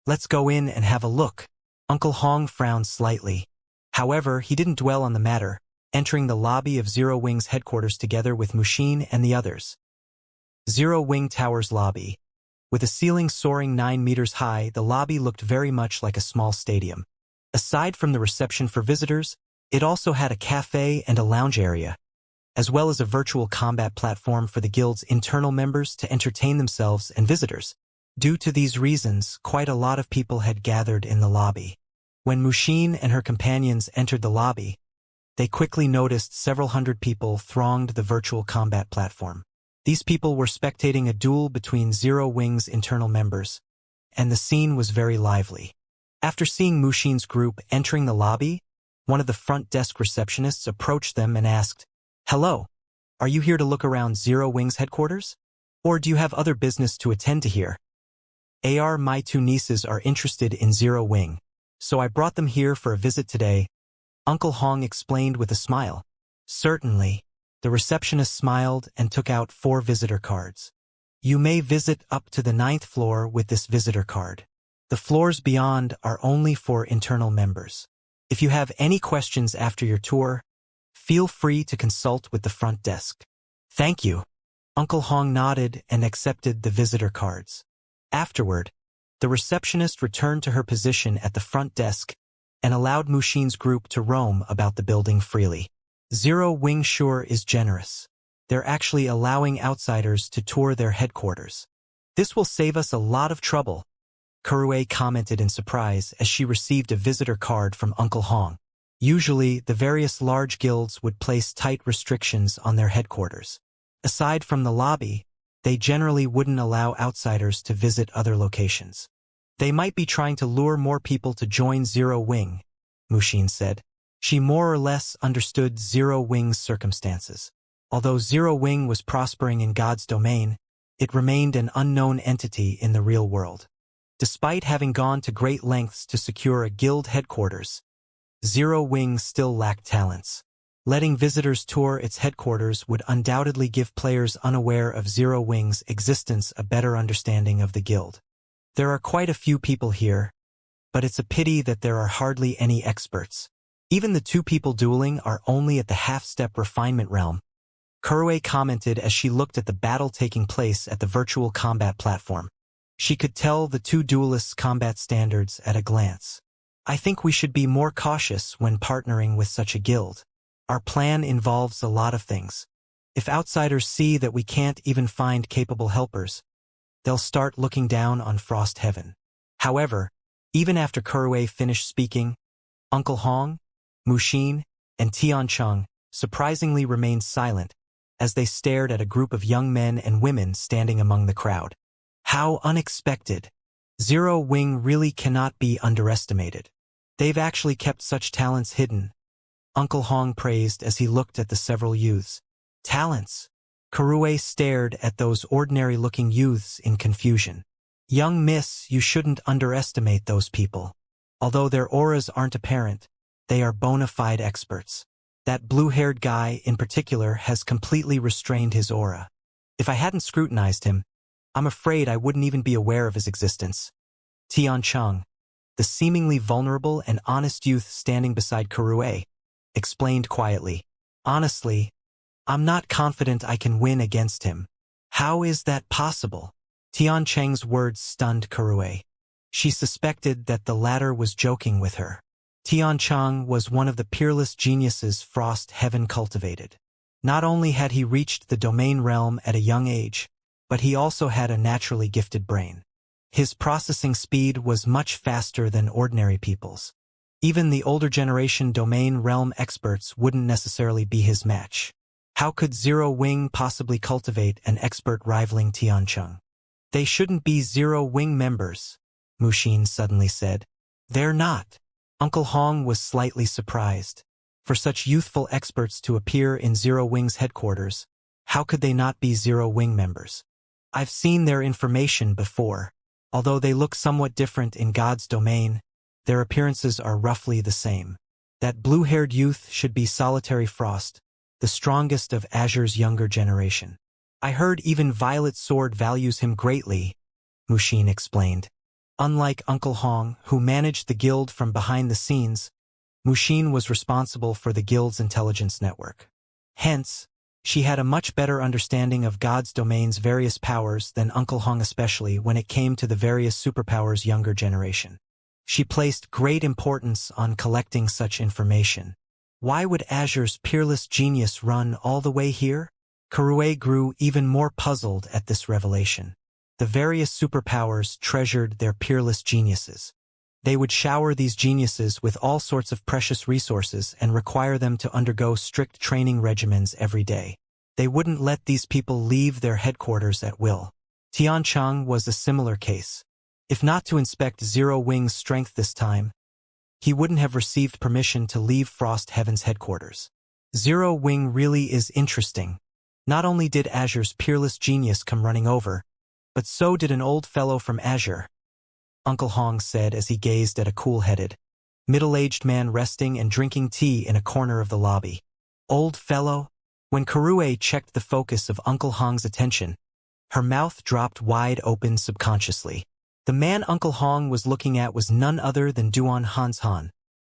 let's go in and have a look. Uncle Hong frowned slightly. However, he didn't dwell on the matter, entering the lobby of Zero Wing's headquarters together with Mushin and the others. Zero Wing Tower's lobby. With a ceiling soaring 9 meters high, the lobby looked very much like a small stadium. Aside from the reception for visitors, it also had a cafe and a lounge area, as well as a virtual combat platform for the guild's internal members to entertain themselves and visitors. Due to these reasons, quite a lot of people had gathered in the lobby. When Mushin and her companions entered the lobby, they quickly noticed several hundred people thronged the virtual combat platform. These people were spectating a duel between Zero Wing's internal members, and the scene was very lively. After seeing Mushin's group entering the lobby, one of the front desk receptionists approached them and asked, Hello, are you here to look around Zero Wing's headquarters? Or do you have other business to attend to here? My 2 nieces are interested in Zero Wing, so I brought them here for a visit today, Uncle Hong explained with a smile. Certainly. The receptionist smiled and took out 4 visitor cards. You may visit up to the 9th floor with this visitor card. The floors beyond are only for internal members. If you have any questions after your tour, feel free to consult with the front desk. Thank you. Uncle Hong nodded and accepted the visitor cards. Afterward, the receptionist returned to her position at the front desk and allowed Mushin's group to roam about the building freely. Zero Wing sure is generous. They're actually allowing outsiders to tour their headquarters. This will save us a lot of trouble, Kurue commented in surprise as she received a visitor card from Uncle Hong. Usually, the various large guilds would place tight restrictions on their headquarters. Aside from the lobby, they generally wouldn't allow outsiders to visit other locations. They might be trying to lure more people to join Zero Wing, Mushin said. She more or less understood Zero Wing's circumstances. Although Zero Wing was prospering in God's domain, it remained an unknown entity in the real world. Despite having gone to great lengths to secure a guild headquarters, Zero Wing still lacked talents. Letting visitors tour its headquarters would undoubtedly give players unaware of Zero Wing's existence a better understanding of the guild. There are quite a few people here, but it's a pity that there are hardly any experts. Even the two people dueling are only at the half-step refinement realm, Kurue commented as she looked at the battle taking place at the virtual combat platform. She could tell the two duelists' combat standards at a glance. I think we should be more cautious when partnering with such a guild. Our plan involves a lot of things. If outsiders see that we can't even find capable helpers, they'll start looking down on Frost Heaven. However, even after Kurue finished speaking, Uncle Hong, Mushin, and Tiancheng surprisingly remained silent as they stared at a group of young men and women standing among the crowd. How unexpected! Zero Wing really cannot be underestimated. They've actually kept such talents hidden, Uncle Hong praised as he looked at the several youths. Talents? Kurue stared at those ordinary-looking youths in confusion. Young miss, you shouldn't underestimate those people. Although their auras aren't apparent, they are bona fide experts. That blue-haired guy in particular has completely restrained his aura. If I hadn't scrutinized him, I'm afraid I wouldn't even be aware of his existence. Tiancheng, the seemingly vulnerable and honest youth standing beside Kurue, explained quietly. Honestly, I'm not confident I can win against him. How is that possible? Tiancheng's words stunned Kurue. She suspected that the latter was joking with her. Tiancheng was one of the peerless geniuses Frost Heaven cultivated. Not only had he reached the domain realm at a young age, but he also had a naturally gifted brain. His processing speed was much faster than ordinary people's. Even the older generation domain realm experts wouldn't necessarily be his match. How could Zero Wing possibly cultivate an expert rivaling Tiancheng? They shouldn't be Zero Wing members, Mushin suddenly said. They're not. Uncle Hong was slightly surprised. For such youthful experts to appear in Zero Wing's headquarters, how could they not be Zero Wing members? I've seen their information before. Although they look somewhat different in God's domain, their appearances are roughly the same. That blue-haired youth should be Solitary Frost, the strongest of Azure's younger generation. I heard even Violet Sword values him greatly, Mushin explained. Unlike Uncle Hong, who managed the guild from behind the scenes, Mushin was responsible for the guild's intelligence network. Hence, she had a much better understanding of God's domain's various powers than Uncle Hong, especially when it came to the various superpowers' younger generation. She placed great importance on collecting such information. Why would Azure's peerless genius run all the way here? Kurue grew even more puzzled at this revelation. The various superpowers treasured their peerless geniuses. They would shower these geniuses with all sorts of precious resources and require them to undergo strict training regimens every day. They wouldn't let these people leave their headquarters at will. Tiancheng was a similar case. If not to inspect Zero Wing's strength this time, he wouldn't have received permission to leave Frost Heaven's headquarters. Zero Wing really is interesting. Not only did Azure's peerless genius come running over, but so did an old fellow from Azure, Uncle Hong said as he gazed at a cool-headed, middle-aged man resting and drinking tea in a corner of the lobby. Old fellow? When Kurue checked the focus of Uncle Hong's attention, Her mouth dropped wide open subconsciously. The man Uncle Hong was looking at was none other than Duan Hanshan,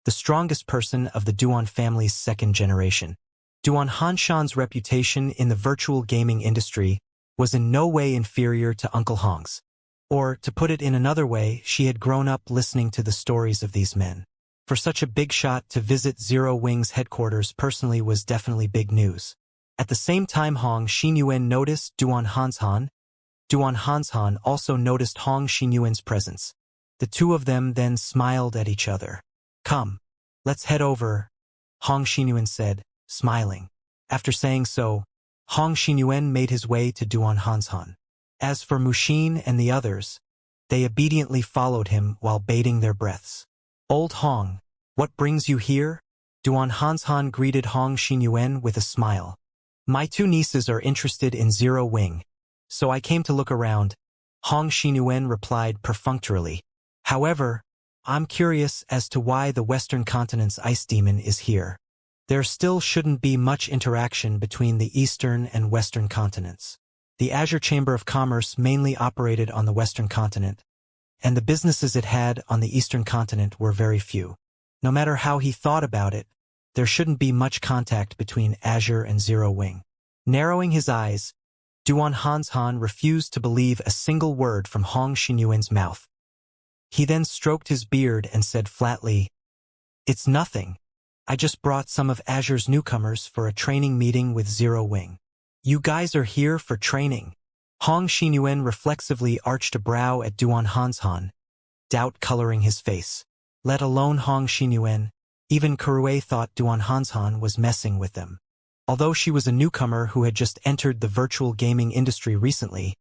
the strongest person of the Duan family's second generation. Duan Hanshan's reputation in the virtual gaming industry was in no way inferior to Uncle Hong's. Or, to put it in another way, she had grown up listening to the stories of these men. For such a big shot to visit Zero Wing's headquarters personally was definitely big news. At the same time Hong Xinyuan noticed Duan Hanshan, Duan Hanshan also noticed Hong Xinyuan's presence. The two of them then smiled at each other. "Come, let's head over," Hong Xinyuan said, smiling. After saying so, Hong Xinyuan made his way to Duan Hanshan. As for Mushin and the others, they obediently followed him while bating their breaths. "Old Hong, what brings you here?" Duan Hanshan greeted Hong Xinyuan with a smile. "My two nieces are interested in Zero Wing, so I came to look around," Hong Xinyuan replied perfunctorily. "However, I'm curious as to why the Western Continent's ice demon is here. There still shouldn't be much interaction between the Eastern and Western continents. The Azure Chamber of Commerce mainly operated on the Western continent, and the businesses it had on the Eastern continent were very few. No matter how he thought about it, there shouldn't be much contact between Azure and Zero Wing." Narrowing his eyes, Duan Hanshan refused to believe a single word from Hong Xinyuan's mouth. He then stroked his beard and said flatly, "It's nothing. I just brought some of Azure's newcomers for a training meeting with Zero Wing." "You guys are here for training?" Hong Xinyuan reflexively arched a brow at Duan Hanshan, doubt coloring his face. Let alone Hong Xinyuan, even Kurue thought Duan Hanshan was messing with them. Although she was a newcomer who had just entered the virtual gaming industry recently,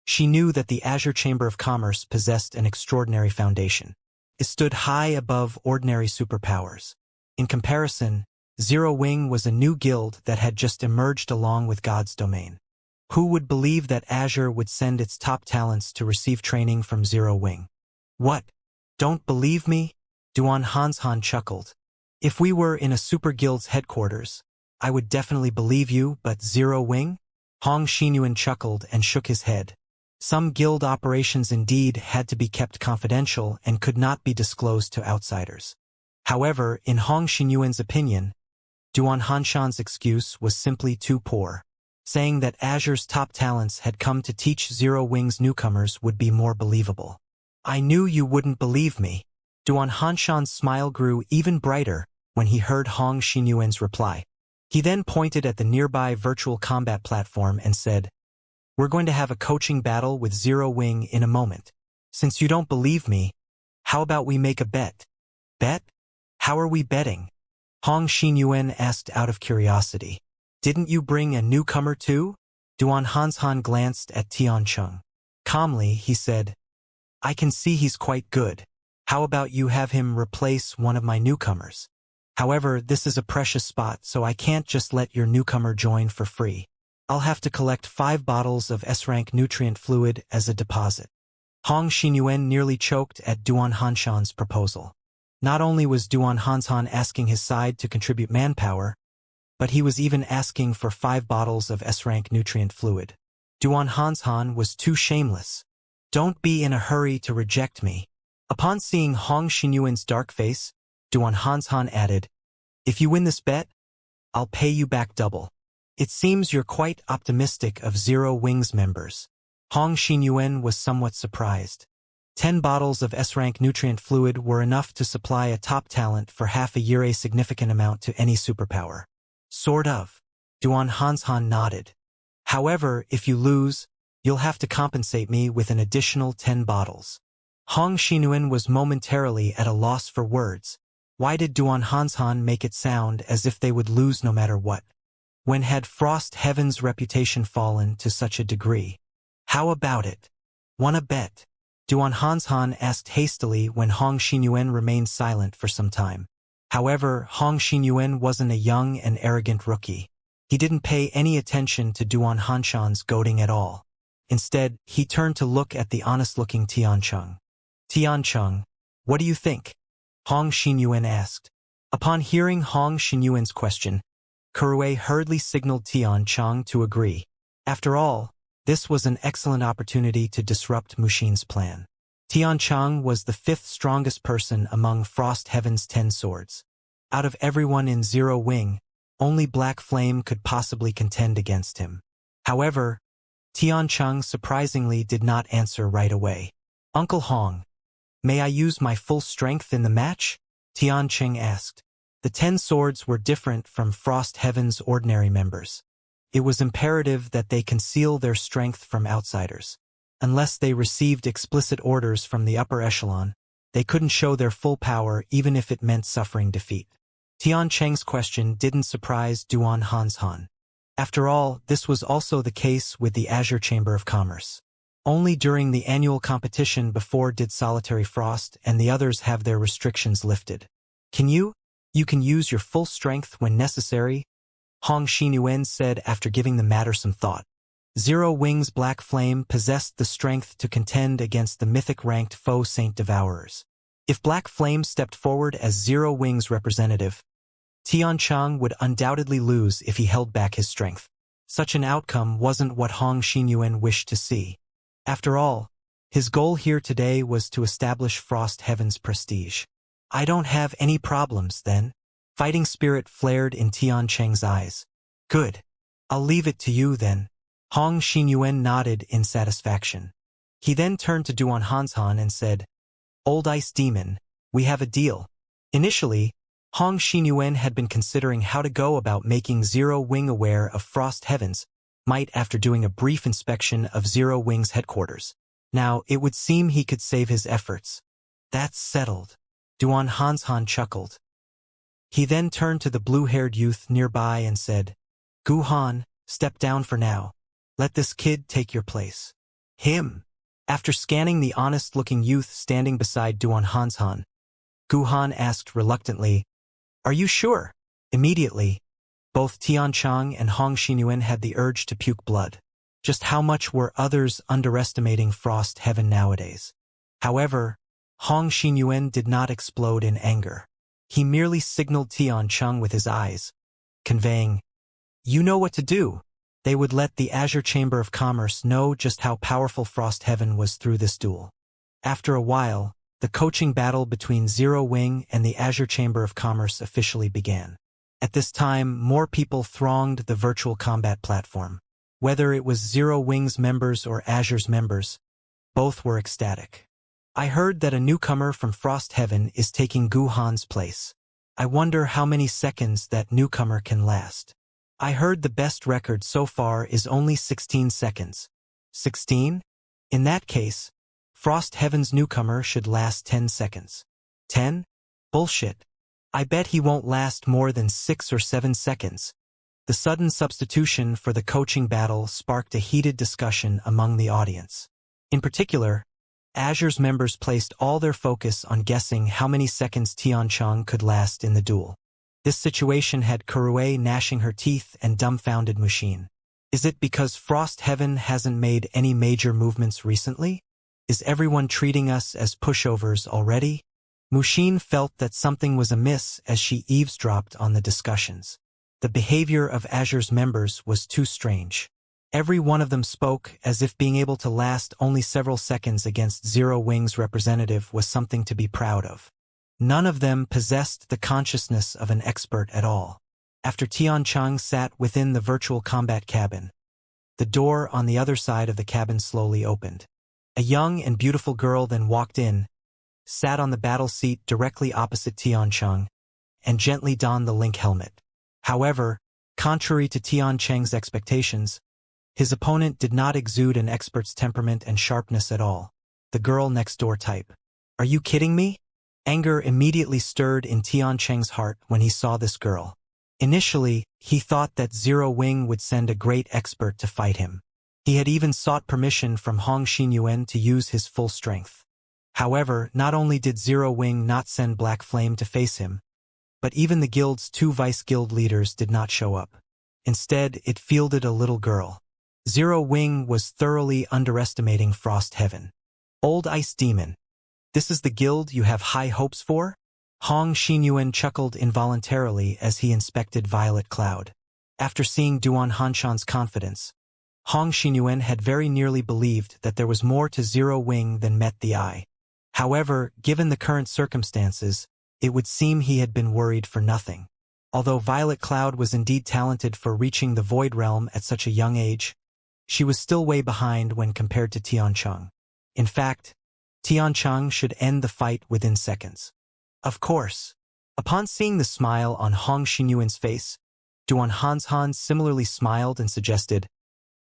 she knew that the Azure Chamber of Commerce possessed an extraordinary foundation. It stood high above ordinary superpowers. In comparison, Zero Wing was a new guild that had just emerged along with God's domain. Who would believe that Azure would send its top talents to receive training from Zero Wing? "What? Don't believe me?" Duan Hanshan chuckled. "If we were in a super guild's headquarters, I would definitely believe you, but Zero Wing?" Hong Xinyuan chuckled and shook his head. Some guild operations indeed had to be kept confidential and could not be disclosed to outsiders. However, in Hong Xinyuan's opinion, Duan Hanshan's excuse was simply too poor. Saying that Azure's top talents had come to teach Zero Wing's newcomers would be more believable. "I knew you wouldn't believe me." Duan Hanshan's smile grew even brighter when he heard Hong Xinyuan's reply. He then pointed at the nearby virtual combat platform and said, "We're going to have a coaching battle with Zero Wing in a moment. Since you don't believe me, how about we make a bet?" "Bet? How are we betting?" Hong Xinyuan asked out of curiosity. "Didn't you bring a newcomer too?" Duan Hanshan glanced at Tiancheng. Calmly, he said, "I can see he's quite good. How about you have him replace one of my newcomers? However, this is a precious spot, so I can't just let your newcomer join for free. I'll have to collect 5 bottles of S-rank nutrient fluid as a deposit." Hong Xinyuan nearly choked at Duan Hanshan's proposal. Not only was Duan Hanshan asking his side to contribute manpower, but he was even asking for 5 bottles of S-rank nutrient fluid. Duan Hanshan was too shameless. "Don't be in a hurry to reject me." Upon seeing Hong Xinyuan's dark face, Duan Hanshan added, "If you win this bet, I'll pay you back double." "It seems you're quite optimistic of Zero Wing's members." Hong Xinyuan was somewhat surprised. 10 bottles of S-rank nutrient fluid were enough to supply a top talent for half a year, a significant amount to any superpower. "Sort of." Duan Hanshan nodded. "However, if you lose, you'll have to compensate me with an additional 10 bottles. Hong Xinyuan was momentarily at a loss for words. Why did Duan Hanshan make it sound as if they would lose no matter what? When had Frost Heaven's reputation fallen to such a degree? "How about it? Wanna bet?" Duan Hanshan asked hastily when Hong Xinyuan remained silent for some time. However, Hong Xinyuan wasn't a young and arrogant rookie. He didn't pay any attention to Duan Hanshan's goading at all. Instead, he turned to look at the honest-looking Tiancheng. "Tiancheng, what do you think?" Hong Xinyuan asked. Upon hearing Hong Xinyuan's question, Kurue hurriedly signaled Tiancheng to agree. After all, This was an excellent opportunity to disrupt Mushin's plan. Tiancheng was the fifth strongest person among Frost Heaven's 10 swords. Out of everyone in Zero Wing, only Black Flame could possibly contend against him. However, Tiancheng surprisingly did not answer right away. "Uncle Hong, may I use my full strength in the match?" Tiancheng asked. The 10 swords were different from Frost Heaven's ordinary members. It was imperative that they conceal their strength from outsiders. Unless they received explicit orders from the upper echelon, they couldn't show their full power even if it meant suffering defeat. Tiancheng's question didn't surprise Duan Hanshan. After all, this was also the case with the Azure Chamber of Commerce. Only during the annual competition before did Solitary Frost and the others have their restrictions lifted. You can use your full strength when necessary," Hong Xinyuan said after giving the matter some thought. Zero Wing's Black Flame possessed the strength to contend against the mythic-ranked foe Saint Devourers. If Black Flame stepped forward as Zero Wing's representative, Tiancheng would undoubtedly lose if he held back his strength. Such an outcome wasn't what Hong Xinyuan wished to see. After all, his goal here today was to establish Frost Heaven's prestige. "I don't have any problems, then." Fighting spirit flared in Tiancheng's eyes. "Good. I'll leave it to you, then." Hong Xinyuan nodded in satisfaction. He then turned to Duan Hanshan and said, "Old Ice Demon, we have a deal." Initially, Hong Xinyuan had been considering how to go about making Zero Wing aware of Frost Heaven's might after doing a brief inspection of Zero Wing's headquarters. Now, it would seem he could save his efforts. "That's settled." Duan Hanshan chuckled. He then turned to the blue-haired youth nearby and said, "Gu Han, step down for now. Let this kid take your place." "Him?" After scanning the honest-looking youth standing beside Duan Hanshan, Gu Han asked reluctantly, "Are you sure?" Immediately, both Tiancheng and Hong Xinyuan had the urge to puke blood. Just how much were others underestimating Frost Heaven nowadays? However, Hong Xinyuan did not explode in anger. He merely signaled Tiancheng with his eyes, conveying, "You know what to do." They would let the Azure Chamber of Commerce know just how powerful Frost Heaven was through this duel. After a while, the coaching battle between Zero Wing and the Azure Chamber of Commerce officially began. At this time, more people thronged the virtual combat platform. Whether it was Zero Wing's members or Azure's members, both were ecstatic. "I heard that a newcomer from Frost Heaven is taking Gu Han's place. I wonder how many seconds that newcomer can last. I heard the best record so far is only 16 seconds. 16? In that case, Frost Heaven's newcomer should last 10 seconds. 10? Bullshit. I bet he won't last more than 6 or 7 seconds." The sudden substitution for the coaching battle sparked a heated discussion among the audience. In particular, Azure's members placed all their focus on guessing how many seconds Tiancheng could last in the duel. This situation had Kurue gnashing her teeth and dumbfounded Mushin. Is it because Frost Heaven hasn't made any major movements recently? Is everyone treating us as pushovers already? Mushin felt that something was amiss as she eavesdropped on the discussions. The behavior of Azure's members was too strange. Every one of them spoke as if being able to last only several seconds against Zero Wing's representative was something to be proud of. None of them possessed the consciousness of an expert at all. After Tiancheng sat within the virtual combat cabin, the door on the other side of the cabin slowly opened. A young and beautiful girl then walked in, sat on the battle seat directly opposite Tiancheng, and gently donned the link helmet. However, contrary to Tiancheng's expectations, his opponent did not exude an expert's temperament and sharpness at all. The girl next door type. "Are you kidding me?" Anger immediately stirred in Tiancheng's heart when he saw this girl. Initially, he thought that Zero Wing would send a great expert to fight him. He had even sought permission from Hong Xinyuan to use his full strength. However, not only did Zero Wing not send Black Flame to face him, but even the guild's 2 vice-guild leaders did not show up. Instead, it fielded a little girl. Zero Wing was thoroughly underestimating Frost Heaven. "Old Ice Demon, this is the guild you have high hopes for?" Hong Xinyuan chuckled involuntarily as he inspected Violet Cloud. After seeing Duan Hanshan's confidence, Hong Xinyuan had very nearly believed that there was more to Zero Wing than met the eye. However, given the current circumstances, it would seem he had been worried for nothing. Although Violet Cloud was indeed talented for reaching the Void Realm at such a young age, she was still way behind when compared to Tiancheng. In fact, Tiancheng should end the fight within seconds. Of course. Upon seeing the smile on Hong Xinyuan's face, Duan Hanshan similarly smiled and suggested,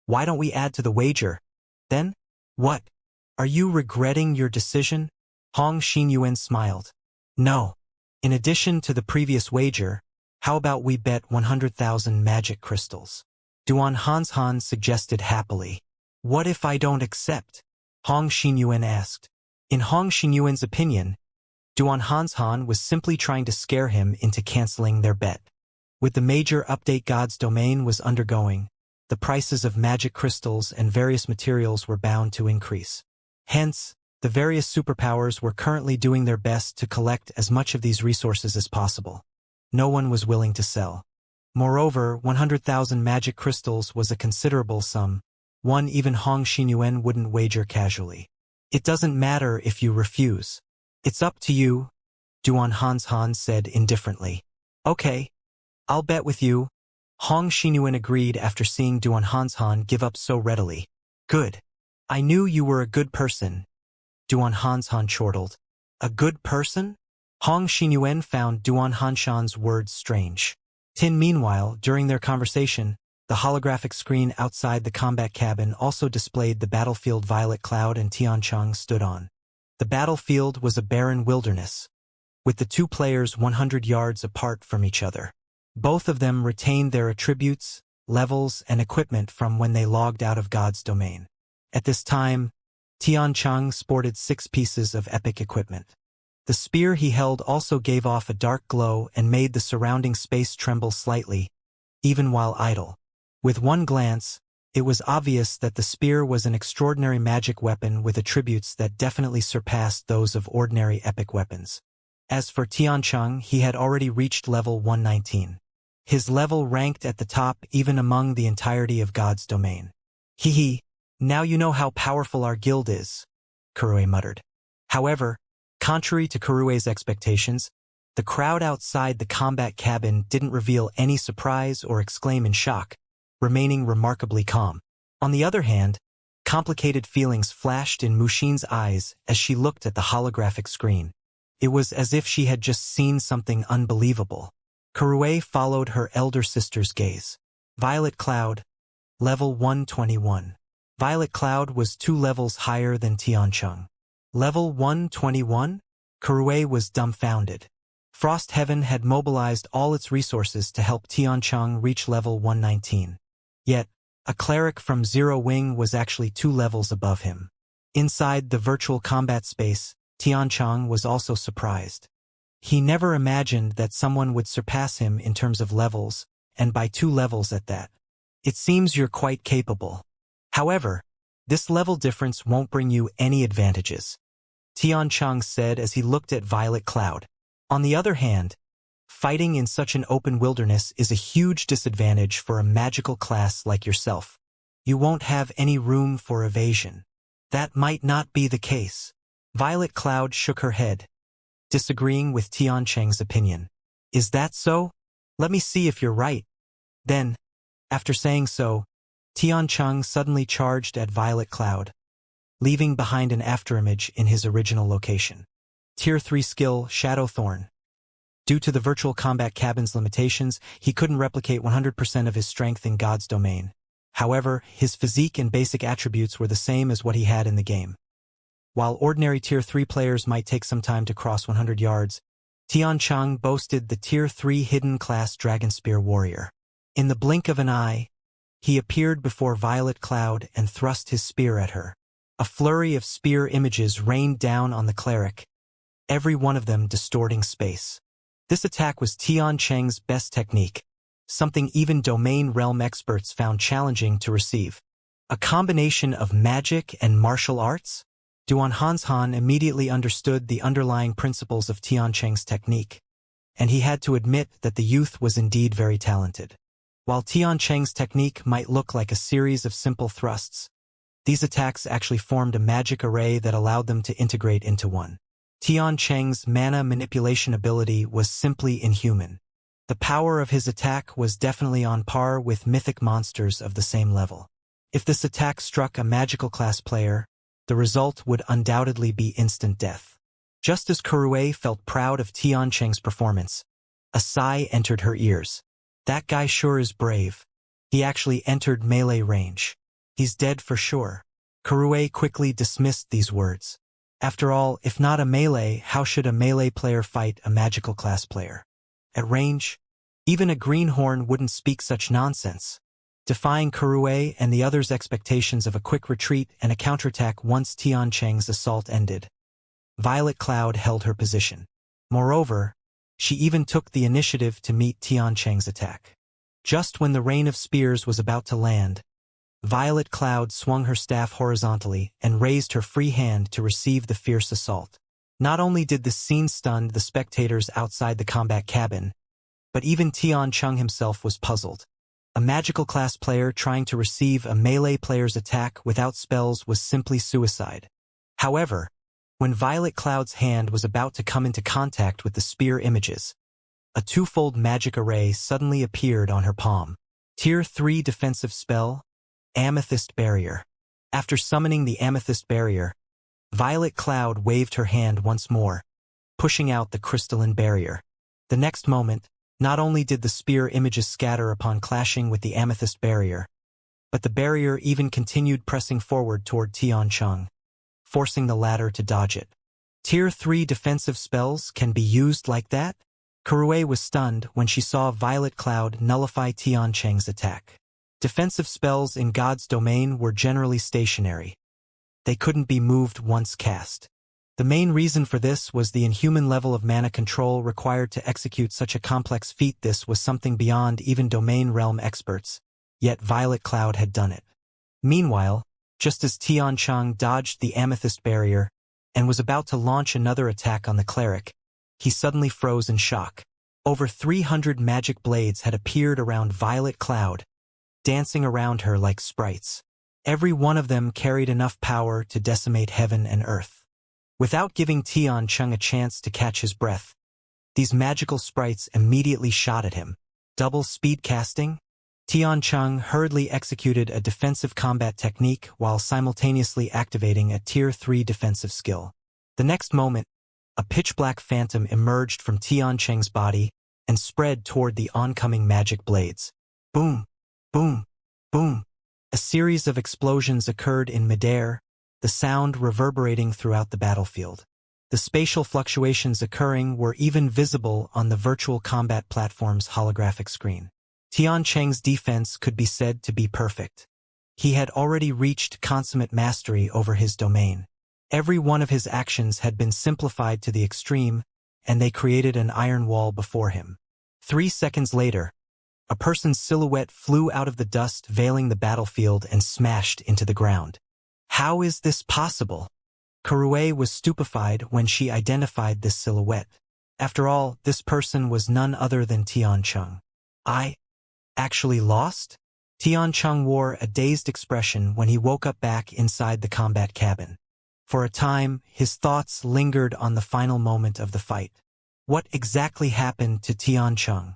"Why don't we add to the wager? Then? What? Are you regretting your decision?" Hong Xinyuan smiled. "No. In addition to the previous wager, how about we bet 100,000 magic crystals?" Duan Hanshan suggested happily. "What if I don't accept?" Hong Xinyuan asked. In Hong Xinyuan's opinion, Duan Hanshan was simply trying to scare him into canceling their bet. With the major update God's domain was undergoing, the prices of magic crystals and various materials were bound to increase. Hence, the various superpowers were currently doing their best to collect as much of these resources as possible. No one was willing to sell. Moreover, 100,000 magic crystals was a considerable sum, one even Hong Xinyuan wouldn't wager casually. "It doesn't matter if you refuse. It's up to you," Duan Hanshan said indifferently. "Okay. I'll bet with you." Hong Xinyuan agreed after seeing Duan Hanshan give up so readily. "Good. I knew you were a good person," Duan Hanshan chortled. "A good person?" Hong Xinyuan found Duan Hanshan's words strange. Meanwhile, during their conversation, the holographic screen outside the combat cabin also displayed the battlefield Violet Cloud and Tiancheng stood on. The battlefield was a barren wilderness, with the two players 100 yards apart from each other. Both of them retained their attributes, levels, and equipment from when they logged out of God's domain. At this time, Tiancheng sported 6 pieces of epic equipment. The spear he held also gave off a dark glow and made the surrounding space tremble slightly, even while idle. With one glance, it was obvious that the spear was an extraordinary magic weapon with attributes that definitely surpassed those of ordinary epic weapons. As for Tiancheng, he had already reached level 119. His level ranked at the top even among the entirety of God's domain. "Hee, now you know how powerful our guild is," Kurue muttered. However, contrary to Kurue's expectations, the crowd outside the combat cabin didn't reveal any surprise or exclaim in shock, remaining remarkably calm. On the other hand, complicated feelings flashed in Mushin's eyes as she looked at the holographic screen. It was as if she had just seen something unbelievable. Kurue followed her elder sister's gaze. Violet Cloud, level 121. Violet Cloud was 2 levels higher than Tiancheng. Level 121? Kurue was dumbfounded. Frost Heaven had mobilized all its resources to help Tiancheng reach level 119. Yet, a cleric from Zero Wing was actually 2 levels above him. Inside the virtual combat space, Tiancheng was also surprised. He never imagined that someone would surpass him in terms of levels, and by 2 levels at that. "It seems you're quite capable. However, this level difference won't bring you any advantages," Tiancheng said as he looked at Violet Cloud. "On the other hand, fighting in such an open wilderness is a huge disadvantage for a magical class like yourself. You won't have any room for evasion." "That might not be the case." Violet Cloud shook her head, disagreeing with Tiancheng's opinion. "Is that so? Let me see if you're right." Then, after saying so, Tiancheng suddenly charged at Violet Cloud, leaving behind an afterimage in his original location. Tier 3 skill, Shadow Thorn. Due to the virtual combat cabin's limitations, he couldn't replicate 100% of his strength in God's domain. However, his physique and basic attributes were the same as what he had in the game. While ordinary Tier 3 players might take some time to cross 100 yards, Tiancheng boasted the Tier 3 hidden class Dragon Spear Warrior. In the blink of an eye, he appeared before Violet Cloud and thrust his spear at her. A flurry of spear images rained down on the cleric, every one of them distorting space. This attack was Tiancheng's best technique, something even domain realm experts found challenging to receive. A combination of magic and martial arts? Duan Hanshan immediately understood the underlying principles of Tiancheng's technique, and he had to admit that the youth was indeed very talented. While Tian Cheng's technique might look like a series of simple thrusts, these attacks actually formed a magic array that allowed them to integrate into one. Tian Cheng's mana manipulation ability was simply inhuman. The power of his attack was definitely on par with mythic monsters of the same level. If this attack struck a magical class player, the result would undoubtedly be instant death. Just as Kurue felt proud of Tian Cheng's performance, a sigh entered her ears. That guy sure is brave. He actually entered melee range. He's dead for sure. Kurue quickly dismissed these words. After all, if not a melee, how should a melee player fight a magical class player? At range, even a greenhorn wouldn't speak such nonsense, defying Kurue and the others' expectations of a quick retreat and a counterattack once Tian Cheng's assault ended. Violet Cloud held her position. Moreover, she even took the initiative to meet Tian Cheng's attack. Just when the rain of spears was about to land, Violet Cloud swung her staff horizontally and raised her free hand to receive the fierce assault. Not only did this scene stun the spectators outside the combat cabin, but even Tian Cheng himself was puzzled. A magical class player trying to receive a melee player's attack without spells was simply suicide. However, when Violet Cloud's hand was about to come into contact with the spear images, a twofold magic array suddenly appeared on her palm. Tier 3 defensive spell, Amethyst Barrier. After summoning the Amethyst Barrier, Violet Cloud waved her hand once more, pushing out the crystalline barrier. The next moment, not only did the spear images scatter upon clashing with the Amethyst Barrier, but the barrier even continued pressing forward toward Tian Cheng, forcing the latter to dodge it. Tier 3 defensive spells can be used like that? Kurue was stunned when she saw Violet Cloud nullify Tian Cheng's attack. Defensive spells in God's domain were generally stationary. They couldn't be moved once cast. The main reason for this was the inhuman level of mana control required to execute such a complex feat. This was something beyond even domain realm experts, yet Violet Cloud had done it. Meanwhile, just as Tian Cheng dodged the Amethyst Barrier and was about to launch another attack on the cleric, he suddenly froze in shock. Over 300 magic blades had appeared around Violet Cloud, dancing around her like sprites. Every one of them carried enough power to decimate heaven and earth. Without giving Tian Cheng a chance to catch his breath, these magical sprites immediately shot at him. Double speed casting? Tian Cheng hurriedly executed a defensive combat technique while simultaneously activating a Tier 3 defensive skill. The next moment, a pitch-black phantom emerged from Tian Cheng's body and spread toward the oncoming magic blades. Boom! Boom! Boom! A series of explosions occurred in midair, the sound reverberating throughout the battlefield. The spatial fluctuations occurring were even visible on the virtual combat platform's holographic screen. Tian Cheng's defense could be said to be perfect. He had already reached consummate mastery over his domain. Every one of his actions had been simplified to the extreme, and they created an iron wall before him. 3 seconds later, a person's silhouette flew out of the dust veiling the battlefield and smashed into the ground. How is this possible? Kurue was stupefied when she identified this silhouette. After all, this person was none other than Tian Cheng. I actually lost? Tian Cheng wore a dazed expression when he woke up back inside the combat cabin. For a time, his thoughts lingered on the final moment of the fight. What exactly happened to Tian Cheng?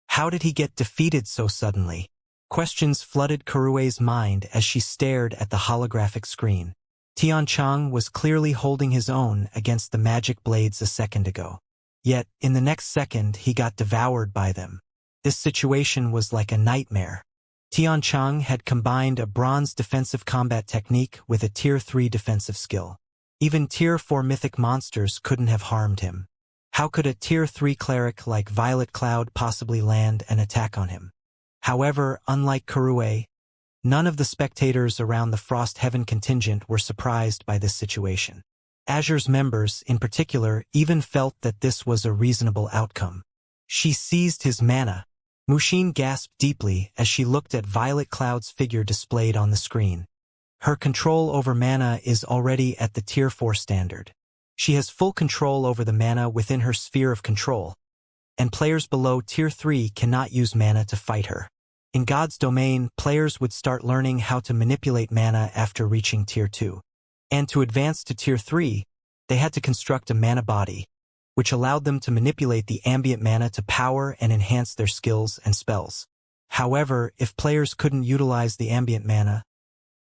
How did he get defeated so suddenly? Questions flooded Kurue's mind as she stared at the holographic screen. Tian Cheng was clearly holding his own against the magic blades a second ago. Yet, in the next second, he got devoured by them. This situation was like a nightmare. Tian Cheng had combined a bronze defensive combat technique with a Tier 3 defensive skill. Even Tier 4 mythic monsters couldn't have harmed him. How could a Tier 3 cleric like Violet Cloud possibly land an attack on him? However, unlike Kurue, none of the spectators around the Frost Heaven contingent were surprised by this situation. Azure's members, in particular, even felt that this was a reasonable outcome. She seized his mana. Mushin gasped deeply as she looked at Violet Cloud's figure displayed on the screen. Her control over mana is already at the Tier 4 standard. She has full control over the mana within her sphere of control, and players below Tier 3 cannot use mana to fight her. In God's domain, players would start learning how to manipulate mana after reaching Tier 2. And to advance to Tier 3, they had to construct a mana body, which allowed them to manipulate the ambient mana to power and enhance their skills and spells. However, if players couldn't utilize the ambient mana,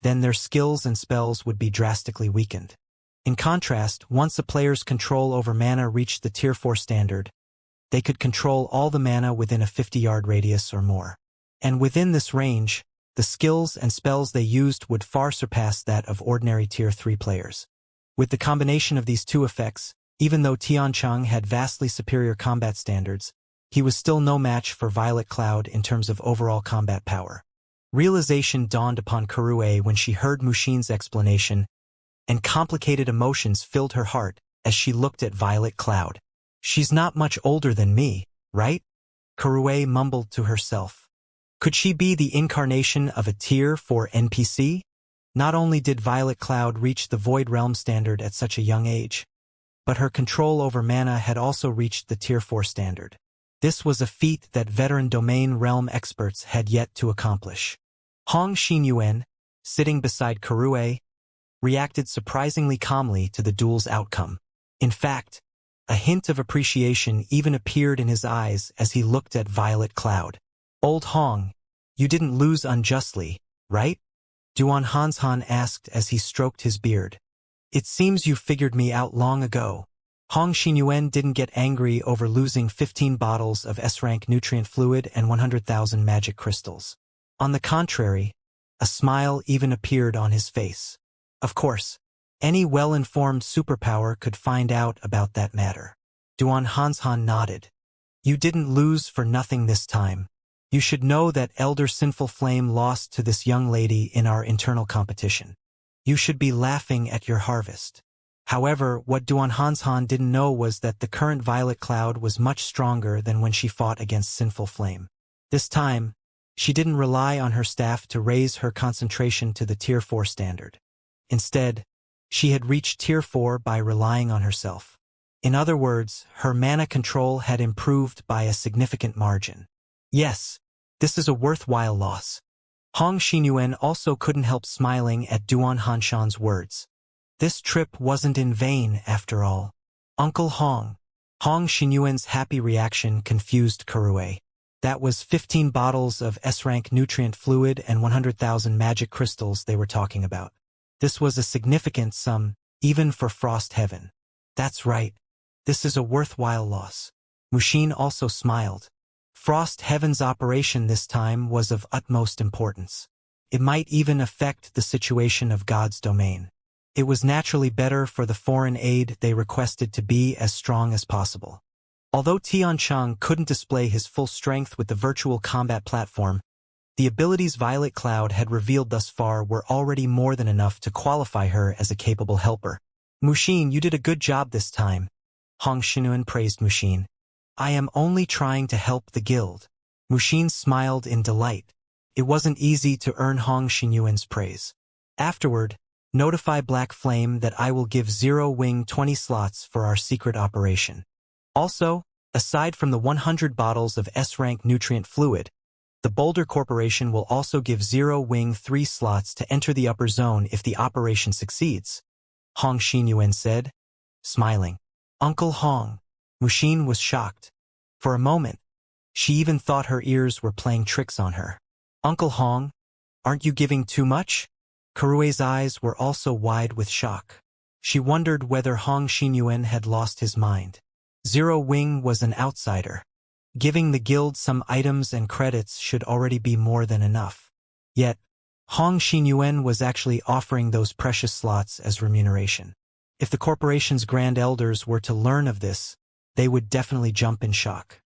then their skills and spells would be drastically weakened. In contrast, once a player's control over mana reached the Tier 4 standard, they could control all the mana within a 50-yard radius or more. And within this range, the skills and spells they used would far surpass that of ordinary Tier 3 players. With the combination of these two effects, even though Tiancheng had vastly superior combat standards, he was still no match for Violet Cloud in terms of overall combat power. Realization dawned upon Kurue when she heard Mushin's explanation, and complicated emotions filled her heart as she looked at Violet Cloud. She's not much older than me, right? Kurue mumbled to herself. Could she be the incarnation of a Tier 4 NPC? Not only did Violet Cloud reach the Void Realm standard at such a young age, but her control over mana had also reached the Tier 4 standard. This was a feat that veteran domain realm experts had yet to accomplish. Hong Xinyuan, sitting beside Kurue, reacted surprisingly calmly to the duel's outcome. In fact, a hint of appreciation even appeared in his eyes as he looked at Violet Cloud. Old Hong, you didn't lose unjustly, right? Duan Hanshan asked as he stroked his beard. It seems you figured me out long ago. Hong Xinyuan didn't get angry over losing 15 bottles of S-rank nutrient fluid and 100,000 magic crystals. On the contrary, a smile even appeared on his face. Of course, any well-informed superpower could find out about that matter. Duan Hanshan nodded. You didn't lose for nothing this time. You should know that Elder Sinful Flame lost to this young lady in our internal competition. You should be laughing at your harvest. However, what Duan Hanshan didn't know was that the current Violet Cloud was much stronger than when she fought against Sinful Flame. This time, she didn't rely on her staff to raise her concentration to the Tier 4 standard. Instead, she had reached Tier 4 by relying on herself. In other words, her mana control had improved by a significant margin. Yes, this is a worthwhile loss. Hong Xinyuan also couldn't help smiling at Duan Hanshan's words. This trip wasn't in vain, after all. Uncle Hong. Hong Xinyuan's happy reaction confused Kurue. That was 15 bottles of S-rank nutrient fluid and 100,000 magic crystals they were talking about. This was a significant sum, even for Frost Heaven. That's right. This is a worthwhile loss. Mushin also smiled. Frost Heaven's operation this time was of utmost importance. It might even affect the situation of God's domain. It was naturally better for the foreign aid they requested to be as strong as possible. Although Tiancheng couldn't display his full strength with the virtual combat platform, the abilities Violet Cloud had revealed thus far were already more than enough to qualify her as a capable helper. Mushin, you did a good job this time. Hong Xinyuan praised Mushin. I am only trying to help the guild. Mushin smiled in delight. It wasn't easy to earn Hong Xinyuan's praise. Afterward, notify Black Flame that I will give Zero Wing 20 slots for our secret operation. Also, aside from the 100 bottles of S-rank nutrient fluid, the Boulder Corporation will also give Zero Wing 3 slots to enter the upper zone if the operation succeeds, Hong Xinyuan said, smiling. Uncle Hong. Mushin was shocked. For a moment, she even thought her ears were playing tricks on her. Uncle Hong, aren't you giving too much? Kurue's eyes were also wide with shock. She wondered whether Hong Xinyuan had lost his mind. Zero Wing was an outsider. Giving the guild some items and credits should already be more than enough. Yet, Hong Xinyuan was actually offering those precious slots as remuneration. If the corporation's Grand Elders were to learn of this, they would definitely jump in shock.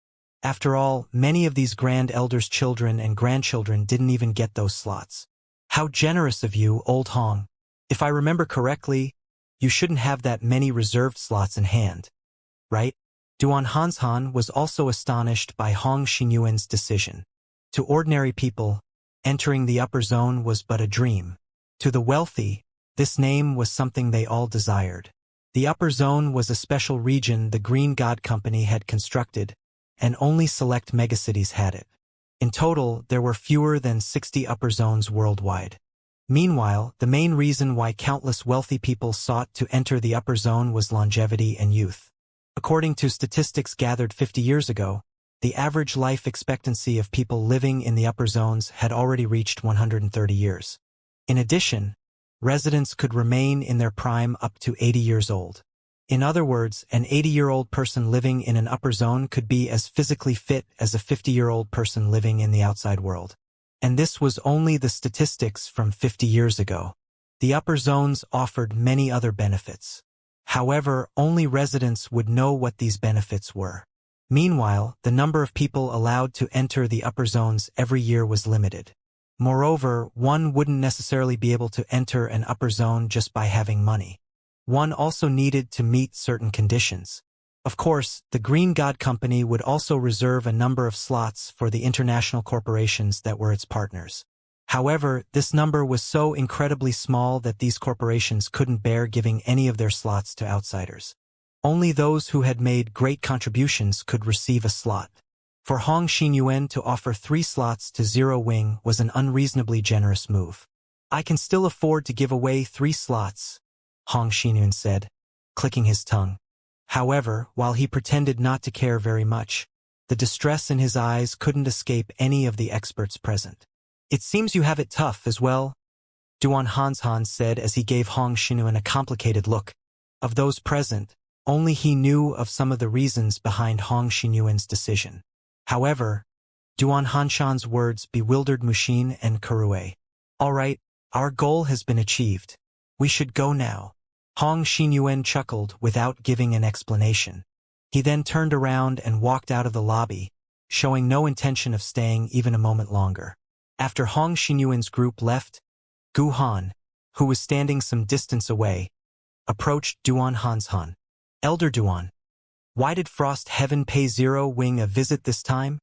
After all, many of these Grand Elders' children and grandchildren didn't even get those slots. How generous of you, Old Hong. If I remember correctly, you shouldn't have that many reserved slots in hand, right? Duan Hanshan was also astonished by Hong Xinyuan's decision. To ordinary people, entering the upper zone was but a dream. To the wealthy, this name was something they all desired. The upper zone was a special region the Green God Company had constructed, and only select megacities had it. In total, there were fewer than 60 upper zones worldwide. Meanwhile, the main reason why countless wealthy people sought to enter the upper zone was longevity and youth. According to statistics gathered 50 years ago, the average life expectancy of people living in the upper zones had already reached 130 years. In addition, residents could remain in their prime up to 80 years old. In other words, an 80-year-old person living in an upper zone could be as physically fit as a 50-year-old person living in the outside world. And this was only the statistics from 50 years ago. The upper zones offered many other benefits. However, only residents would know what these benefits were. Meanwhile, the number of people allowed to enter the upper zones every year was limited. Moreover, one wouldn't necessarily be able to enter an upper zone just by having money. One also needed to meet certain conditions. Of course, the Green God Company would also reserve a number of slots for the international corporations that were its partners. However, this number was so incredibly small that these corporations couldn't bear giving any of their slots to outsiders. Only those who had made great contributions could receive a slot. For Hong Xinyuan to offer 3 slots to Zero Wing was an unreasonably generous move. "I can still afford to give away 3 slots," Hong Xinyuan said, clicking his tongue. However, while he pretended not to care very much, the distress in his eyes couldn't escape any of the experts present. "It seems you have it tough as well," Duan Hanshan said as he gave Hong Xinyuan a complicated look. Of those present, only he knew of some of the reasons behind Hong Xinyuan's decision. However, Duan Hanshan's words bewildered Mushin and Kurue. "All right, our goal has been achieved. We should go now." Hong Xinyuan chuckled without giving an explanation. He then turned around and walked out of the lobby, showing no intention of staying even a moment longer. After Hong Xinyuan's group left, Gu Han, who was standing some distance away, approached Duan Hanshan. "Elder Duan, why did Frost Heaven pay Zero Wing a visit this time?"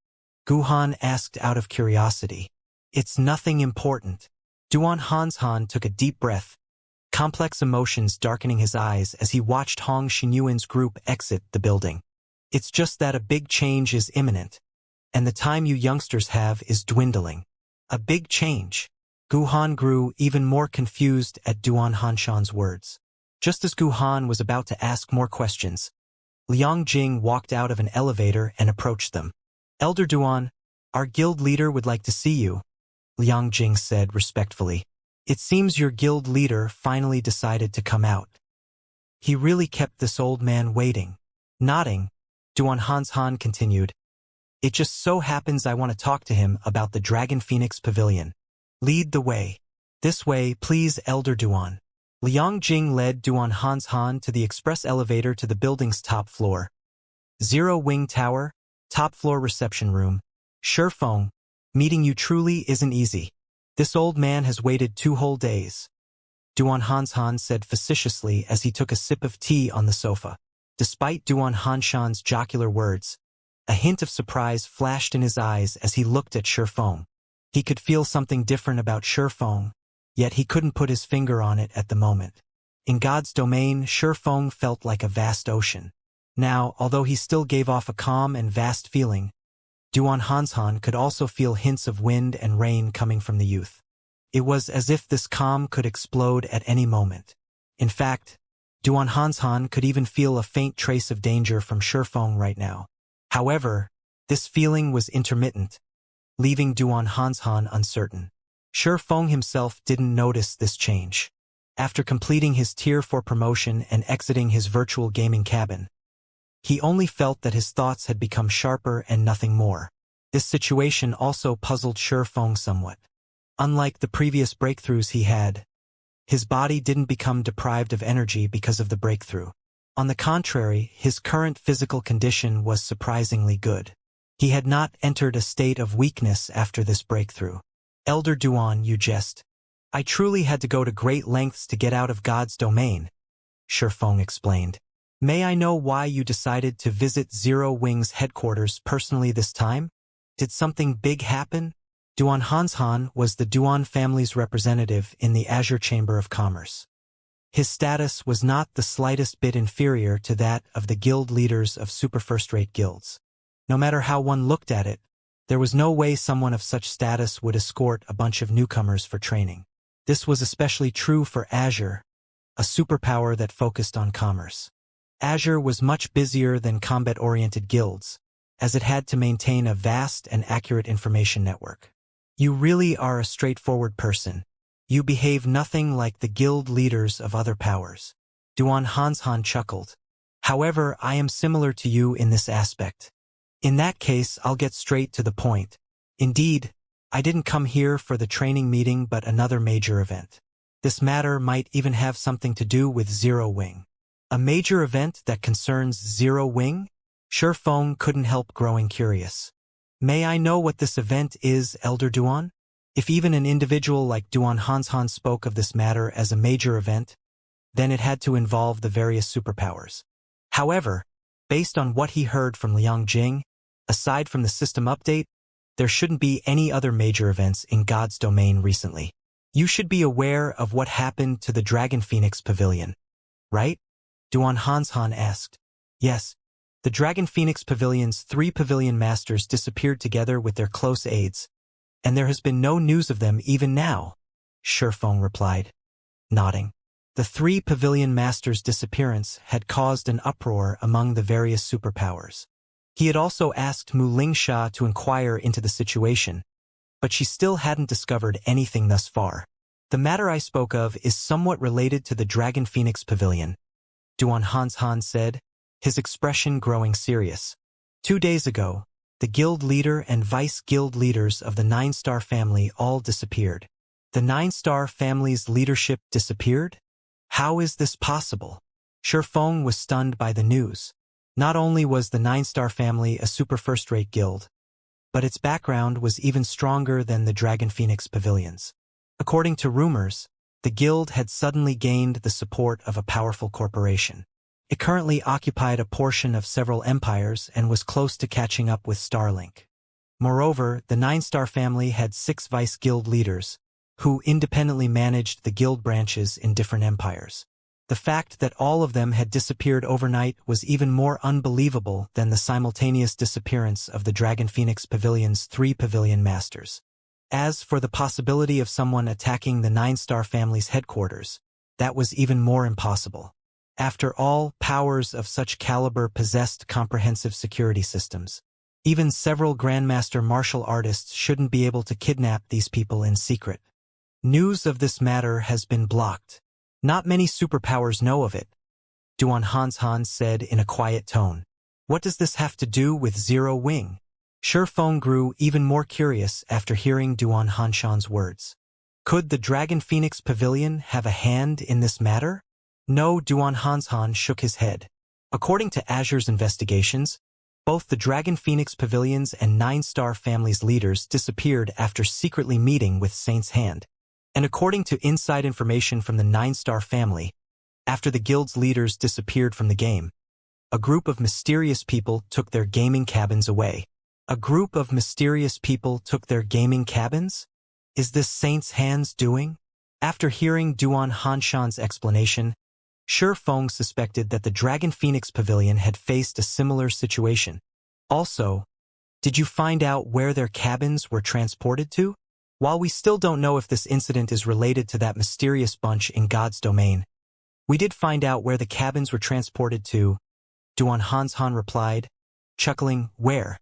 Gu Han asked out of curiosity. "It's nothing important." Duan Hanshan took a deep breath, complex emotions darkening his eyes as he watched Hong Xinyuan's group exit the building. "It's just that a big change is imminent, and the time you youngsters have is dwindling." "A big change?" Gu Han grew even more confused at Duan Hanshan's words. Just as Gu Han was about to ask more questions, Liang Jing walked out of an elevator and approached them. "Elder Duan, our guild leader would like to see you," Liang Jing said respectfully. "It seems your guild leader finally decided to come out." "He really kept this old man waiting." Nodding, Duan Hanshan continued, "It just so happens I want to talk to him about the Dragon Phoenix Pavilion. Lead the way." "This way, please, Elder Duan." Liang Jing led Duan Hanshan to the express elevator to the building's top floor. Zero Wing Tower, top floor reception room. "Shifeng, meeting you truly isn't easy. This old man has waited 2 whole days," Duan Hanshan said facetiously as he took a sip of tea on the sofa. Despite Duan Hanshan's jocular words, a hint of surprise flashed in his eyes as he looked at Shifeng. He could feel something different about Shifeng, yet he couldn't put his finger on it at the moment. In God's domain, Shifeng felt like a vast ocean. Now, although he still gave off a calm and vast feeling, Duan Hanshan could also feel hints of wind and rain coming from the youth. It was as if this calm could explode at any moment. In fact, Duan Hanshan could even feel a faint trace of danger from Shifeng right now. However, this feeling was intermittent, leaving Duan Hanshan uncertain. Shifeng himself didn't notice this change. After completing his Tier 4 promotion and exiting his virtual gaming cabin, he only felt that his thoughts had become sharper and nothing more. This situation also puzzled Shifeng somewhat. Unlike the previous breakthroughs he had, his body didn't become deprived of energy because of the breakthrough. On the contrary, his current physical condition was surprisingly good. He had not entered a state of weakness after this breakthrough. "Elder Duan, you jest. I truly had to go to great lengths to get out of God's domain," Shifeng explained. "May I know why you decided to visit Zero Wing's headquarters personally this time? Did something big happen?" Duan Hanshan was the Duan family's representative in the Azure Chamber of Commerce. His status was not the slightest bit inferior to that of the guild leaders of super first-rate guilds. No matter how one looked at it, There was no way someone of such status would escort a bunch of newcomers for training. This was especially true for Azure, a superpower that focused on commerce. Azure was much busier than combat-oriented guilds, as it had to maintain a vast and accurate information network. You really are a straightforward person. You behave nothing like the guild leaders of other powers. Duan Hanshan chuckled. However, I am similar to you in this aspect. In that case, I'll get straight to the point. Indeed, I didn't come here for the training meeting but another major event. This matter might even have something to do with Zero Wing. A major event that concerns Zero Wing? Shifeng couldn't help growing curious. May I know what this event is, Elder Duan? If even an individual like Duan Hanshan spoke of this matter as a major event, then it had to involve the various superpowers. However, based on what he heard from Liang Jing, aside from the system update, there shouldn't be any other major events in God's domain recently. You should be aware of what happened to the Dragon Phoenix Pavilion, right? Duan Hanshan asked. Yes. The Dragon Phoenix Pavilion's 3 pavilion masters disappeared together with their close aides, and there has been no news of them even now, Shifeng replied, nodding. The 3 pavilion masters' disappearance had caused an uproar among the various superpowers. He had also asked Mu Lingsha to inquire into the situation, but she still hadn't discovered anything thus far. The matter I spoke of is somewhat related to the Dragon Phoenix Pavilion, Duan Hanshan said, his expression growing serious. 2 days ago, the guild leader and vice-guild leaders of the 9-star family all disappeared. The 9-star family's leadership disappeared? How is this possible? Shifeng was stunned by the news. Not only was the 9-star family a super first-rate guild, but its background was even stronger than the Dragon Phoenix Pavilions. According to rumors, the guild had suddenly gained the support of a powerful corporation. It currently occupied a portion of several empires and was close to catching up with Starlink. Moreover, the 9-star family had 6 vice-guild leaders, who independently managed the guild branches in different empires. The fact that all of them had disappeared overnight was even more unbelievable than the simultaneous disappearance of the Dragon Phoenix Pavilion's 3 pavilion masters. As for the possibility of someone attacking the 9-star family's headquarters, that was even more impossible. After all, powers of such caliber possessed comprehensive security systems. Even several Grandmaster martial artists shouldn't be able to kidnap these people in secret. News of this matter has been blocked. Not many superpowers know of it, Duan Hanshan said in a quiet tone. What does this have to do with Zero Wing? Shifeng grew even more curious after hearing Duan Hanshan's words. Could the Dragon Phoenix Pavilion have a hand in this matter? No, Duan Hanshan shook his head. According to Azure's investigations, both the Dragon Phoenix Pavilions and 9-star family's leaders disappeared after secretly meeting with Saint's Hand. And according to inside information from the 9-star family, after the guild's leaders disappeared from the game, a group of mysterious people took their gaming cabins away. A group of mysterious people took their gaming cabins? Is this Saint's Hand's doing? After hearing Duan Hanshan's explanation, Shifeng suspected that the Dragon Phoenix Pavilion had faced a similar situation. Also, did you find out where their cabins were transported to? While we still don't know if this incident is related to that mysterious bunch in God's domain, we did find out where the cabins were transported to, Duan Hanshan replied, chuckling. Where?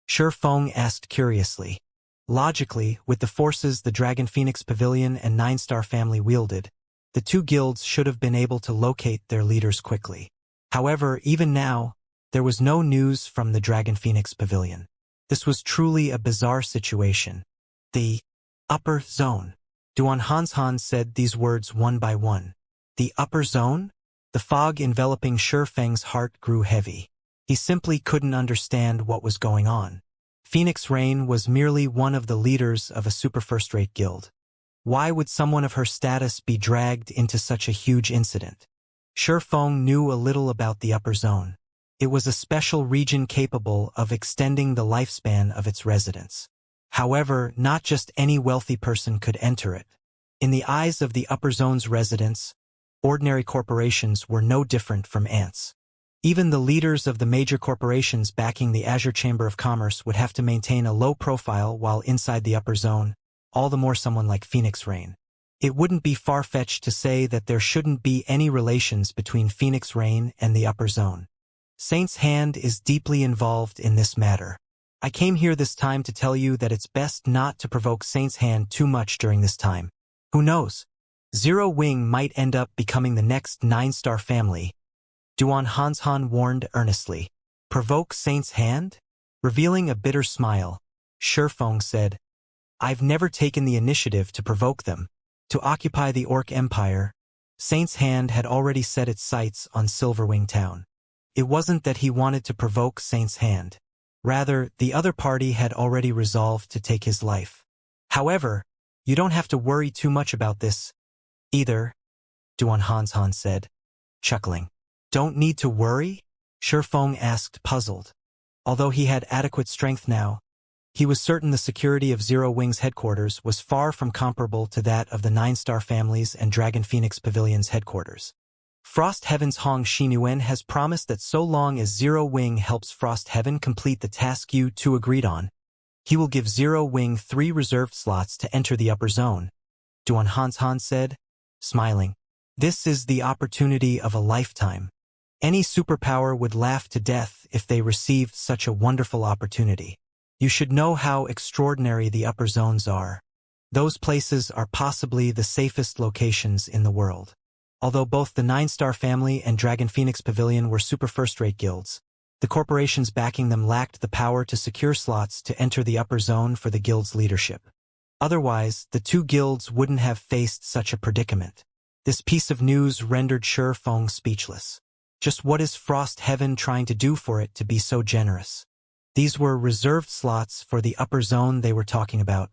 Shifeng asked curiously. Logically, with the forces the Dragon Phoenix Pavilion and 9-star family wielded, the 2 guilds should have been able to locate their leaders quickly. However, even now, there was no news from the Dragon Phoenix Pavilion. This was truly a bizarre situation. The upper zone. Duan Hanshan said these words one by one. The upper zone? The fog enveloping Shifeng's heart grew heavy. He simply couldn't understand what was going on. Phoenix Rain was merely one of the leaders of a super first-rate guild. Why would someone of her status be dragged into such a huge incident? Shifeng knew a little about the upper zone. It was a special region capable of extending the lifespan of its residents. However, not just any wealthy person could enter it. In the eyes of the upper zone's residents, ordinary corporations were no different from ants. Even the leaders of the major corporations backing the Azure Chamber of Commerce would have to maintain a low profile while inside the upper zone, all the more someone like Phoenix Rain. It wouldn't be far-fetched to say that there shouldn't be any relations between Phoenix Rain and the upper zone. Saint's Hand is deeply involved in this matter. I came here this time to tell you that it's best not to provoke Saint's Hand too much during this time. Who knows? Zero Wing might end up becoming the next 9-star family. Duan Hanshan warned earnestly. Provoke Saint's Hand? Revealing a bitter smile, Shifeng said, I've never taken the initiative to provoke them. To occupy the Orc Empire, Saint's Hand had already set its sights on Silverwing Town. It wasn't that he wanted to provoke Saint's Hand. Rather, the other party had already resolved to take his life. However, you don't have to worry too much about this, either, Duan Hanshan said, chuckling. Don't need to worry? Shifeng asked, puzzled. Although he had adequate strength now, he was certain the security of Zero Wing's headquarters was far from comparable to that of the 9-star families and Dragon Phoenix Pavilion's headquarters. Frost Heaven's Hong Xinyuan has promised that so long as Zero Wing helps Frost Heaven complete the task you two agreed on, he will give Zero Wing 3 reserved slots to enter the upper zone, Duan Hanshan said, smiling. This is the opportunity of a lifetime. Any superpower would laugh to death if they received such a wonderful opportunity. You should know how extraordinary the upper zones are. Those places are possibly the safest locations in the world. Although both the 9-star family and Dragon Phoenix Pavilion were super first-rate guilds, the corporations backing them lacked the power to secure slots to enter the upper zone for the guild's leadership. Otherwise, the 2 guilds wouldn't have faced such a predicament. This piece of news rendered Shifeng speechless. Just what is Frost Heaven trying to do for it to be so generous? These were reserved slots for the upper zone they were talking about.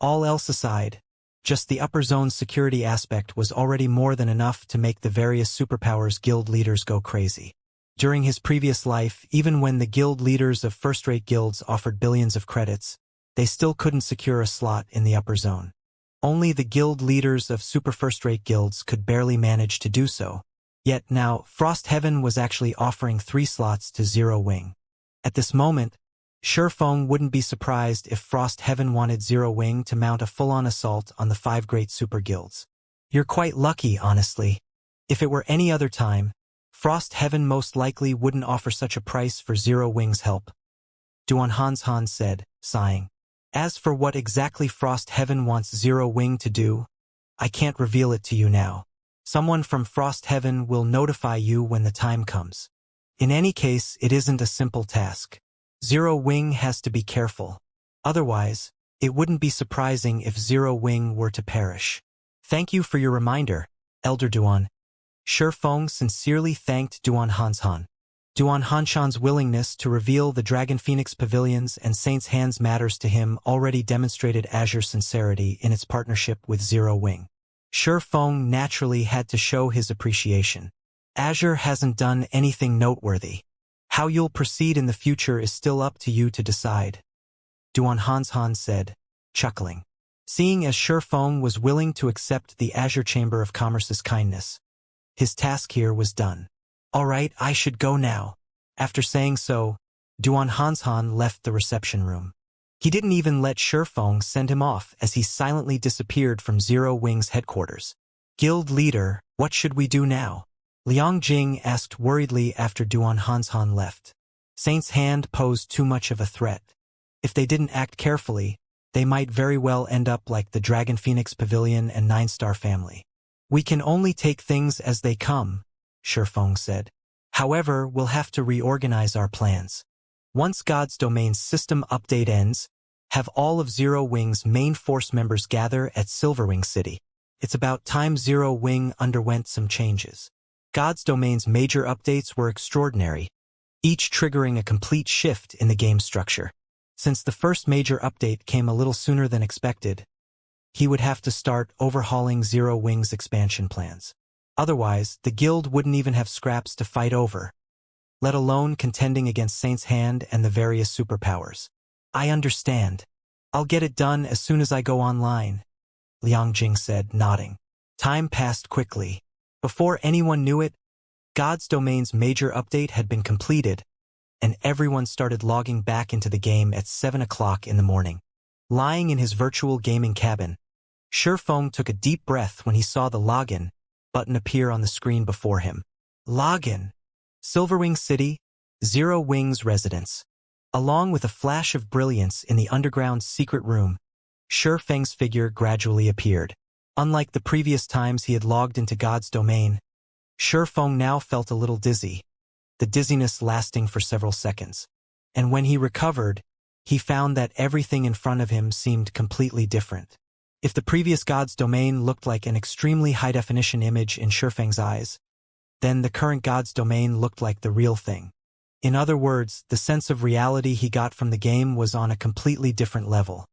All else aside, just the upper zone's security aspect was already more than enough to make the various superpowers guild leaders go crazy. During his previous life, even when the guild leaders of first-rate guilds offered billions of credits, they still couldn't secure a slot in the upper zone. Only the guild leaders of super first-rate guilds could barely manage to do so. Yet now, Frost Heaven was actually offering 3 slots to Zero Wing. At this moment, Shifeng wouldn't be surprised if Frost Heaven wanted Zero Wing to mount a full-on assault on the 5 great super guilds. You're quite lucky, honestly. If it were any other time, Frost Heaven most likely wouldn't offer such a price for Zero Wing's help, Duan Hanshan said, sighing. As for what exactly Frost Heaven wants Zero Wing to do, I can't reveal it to you now. Someone from Frost Heaven will notify you when the time comes. In any case, it isn't a simple task. Zero Wing has to be careful. Otherwise, it wouldn't be surprising if Zero Wing were to perish. Thank you for your reminder, Elder Duan. Shifeng sincerely thanked Duan Hanshan. Duan Hanshan's willingness to reveal the Dragon Phoenix Pavilions and Saint's Hands matters to him already demonstrated Azure's sincerity in its partnership with Zero Wing. Shifeng naturally had to show his appreciation. Azure hasn't done anything noteworthy. How you'll proceed in the future is still up to you to decide, Duan Hanshan said, chuckling. Seeing as Shifeng was willing to accept the Azure Chamber of Commerce's kindness, his task here was done. All right, I should go now. After saying so, Duan Hanshan left the reception room. He didn't even let Shifeng send him off as he silently disappeared from Zero Wing's headquarters. Guild leader, what should we do now? Liang Jing asked worriedly after Duan Hanshan left. Saint's Hand posed too much of a threat. If they didn't act carefully, they might very well end up like the Dragon Phoenix Pavilion and 9-star family. We can only take things as they come, Shifeng said. However, we'll have to reorganize our plans. Once God's Domain's system update ends, have all of Zero Wing's main force members gather at Silverwing City. It's about time Zero Wing underwent some changes. God's Domain's major updates were extraordinary, each triggering a complete shift in the game structure. Since the first major update came a little sooner than expected, he would have to start overhauling Zero Wing's expansion plans. Otherwise, the guild wouldn't even have scraps to fight over, let alone contending against Saint's Hand and the various superpowers. I understand. I'll get it done as soon as I go online, Liang Jing said, nodding. Time passed quickly. Before anyone knew it, God's Domain's major update had been completed, and everyone started logging back into the game at 7 o'clock in the morning. Lying in his virtual gaming cabin, Shifeng took a deep breath when he saw the login button appear on the screen before him. Login. Silverwing City, Zero Wings residence. Along with a flash of brilliance in the underground secret room, Shifeng's figure gradually appeared. Unlike the previous times he had logged into God's Domain, Shifeng now felt a little dizzy, the dizziness lasting for several seconds. And when he recovered, he found that everything in front of him seemed completely different. If the previous God's Domain looked like an extremely high-definition image in Shifeng's eyes, then the current God's Domain looked like the real thing. In other words, the sense of reality he got from the game was on a completely different level.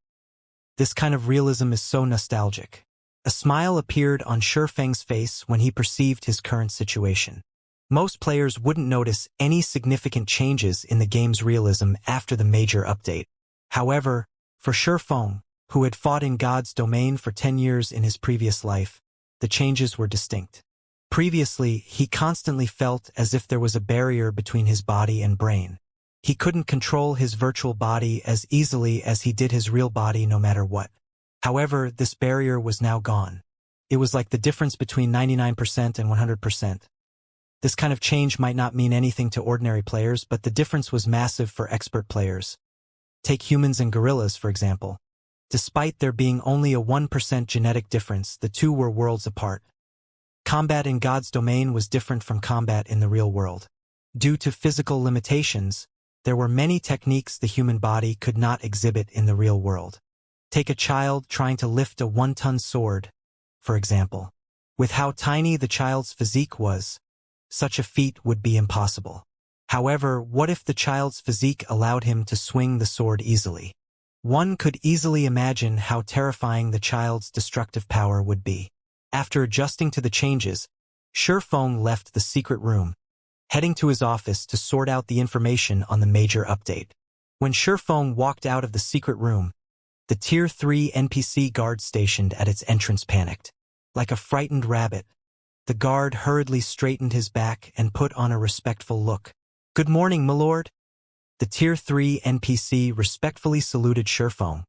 This kind of realism is so nostalgic. A smile appeared on Shifeng's face when he perceived his current situation. Most players wouldn't notice any significant changes in the game's realism after the major update. However, for Shifeng, who had fought in God's Domain for 10 years in his previous life, the changes were distinct. Previously, he constantly felt as if there was a barrier between his body and brain. He couldn't control his virtual body as easily as he did his real body no matter what. However, this barrier was now gone. It was like the difference between 99% and 100%. This kind of change might not mean anything to ordinary players, but the difference was massive for expert players. Take humans and gorillas, for example. Despite there being only a 1% genetic difference, the two were worlds apart. Combat in God's Domain was different from combat in the real world. Due to physical limitations, there were many techniques the human body could not exhibit in the real world. Take a child trying to lift a 1-ton sword, for example. With how tiny the child's physique was, such a feat would be impossible. However, what if the child's physique allowed him to swing the sword easily? One could easily imagine how terrifying the child's destructive power would be. After adjusting to the changes, Shifeng left the secret room, heading to his office to sort out the information on the major update. When Shifeng walked out of the secret room, the Tier 3 NPC guard stationed at its entrance panicked. Like a frightened rabbit, the guard hurriedly straightened his back and put on a respectful look. "Good morning, my lord." The Tier 3 NPC respectfully saluted Shifeng.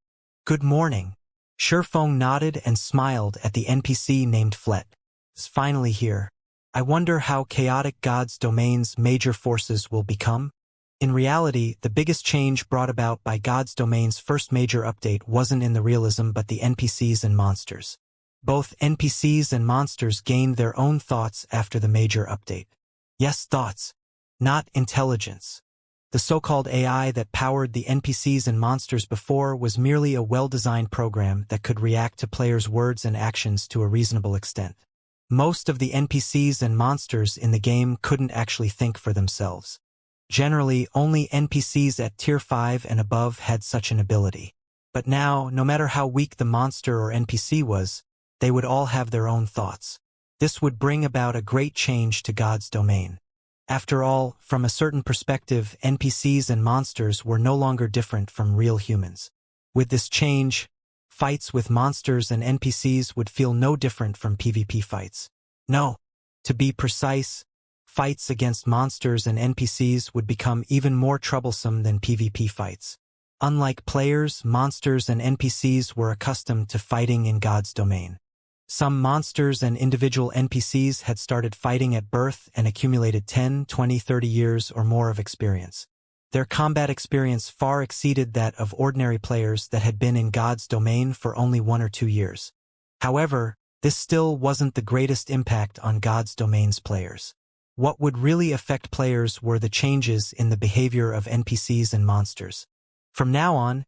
"Good morning." Shifeng nodded and smiled at the NPC named Inflate. "It's finally here. I wonder how chaotic God's Domain's major forces will become?" In reality, the biggest change brought about by God's Domain's first major update wasn't in the realism but the NPCs and monsters. Both NPCs and monsters gained their own thoughts after the major update. Yes, thoughts, not intelligence. The so-called AI that powered the NPCs and monsters before was merely a well-designed program that could react to players' words and actions to a reasonable extent. Most of the NPCs and monsters in the game couldn't actually think for themselves. Generally, only NPCs at Tier 5 and above had such an ability. But now, no matter how weak the monster or NPC was, they would all have their own thoughts. This would bring about a great change to God's Domain. After all, from a certain perspective, NPCs and monsters were no longer different from real humans. With this change, fights with monsters and NPCs would feel no different from PvP fights. No, to be precise, fights against monsters and NPCs would become even more troublesome than PvP fights. Unlike players, monsters and NPCs were accustomed to fighting in God's Domain. Some monsters and individual NPCs had started fighting at birth and accumulated 10, 20, 30 years or more of experience. Their combat experience far exceeded that of ordinary players that had been in God's Domain for only 1 or 2 years. However, this still wasn't the greatest impact on God's Domain's players. What would really affect players were the changes in the behavior of NPCs and monsters. From now on,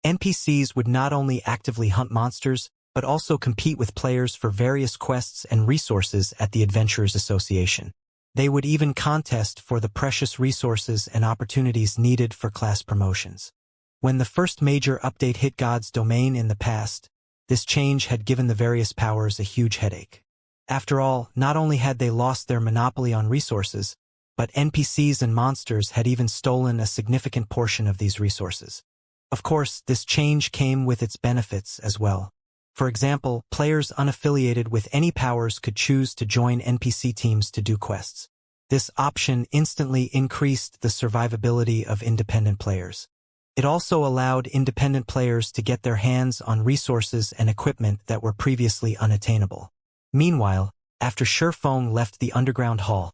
NPCs would not only actively hunt monsters, but also compete with players for various quests and resources at the Adventurers Association. They would even contest for the precious resources and opportunities needed for class promotions. When the first major update hit God's Domain in the past, this change had given the various powers a huge headache. After all, not only had they lost their monopoly on resources, but NPCs and monsters had even stolen a significant portion of these resources. Of course, this change came with its benefits as well. For example, players unaffiliated with any powers could choose to join NPC teams to do quests. This option instantly increased the survivability of independent players. It also allowed independent players to get their hands on resources and equipment that were previously unattainable. Meanwhile, after Sherfong left the underground hall,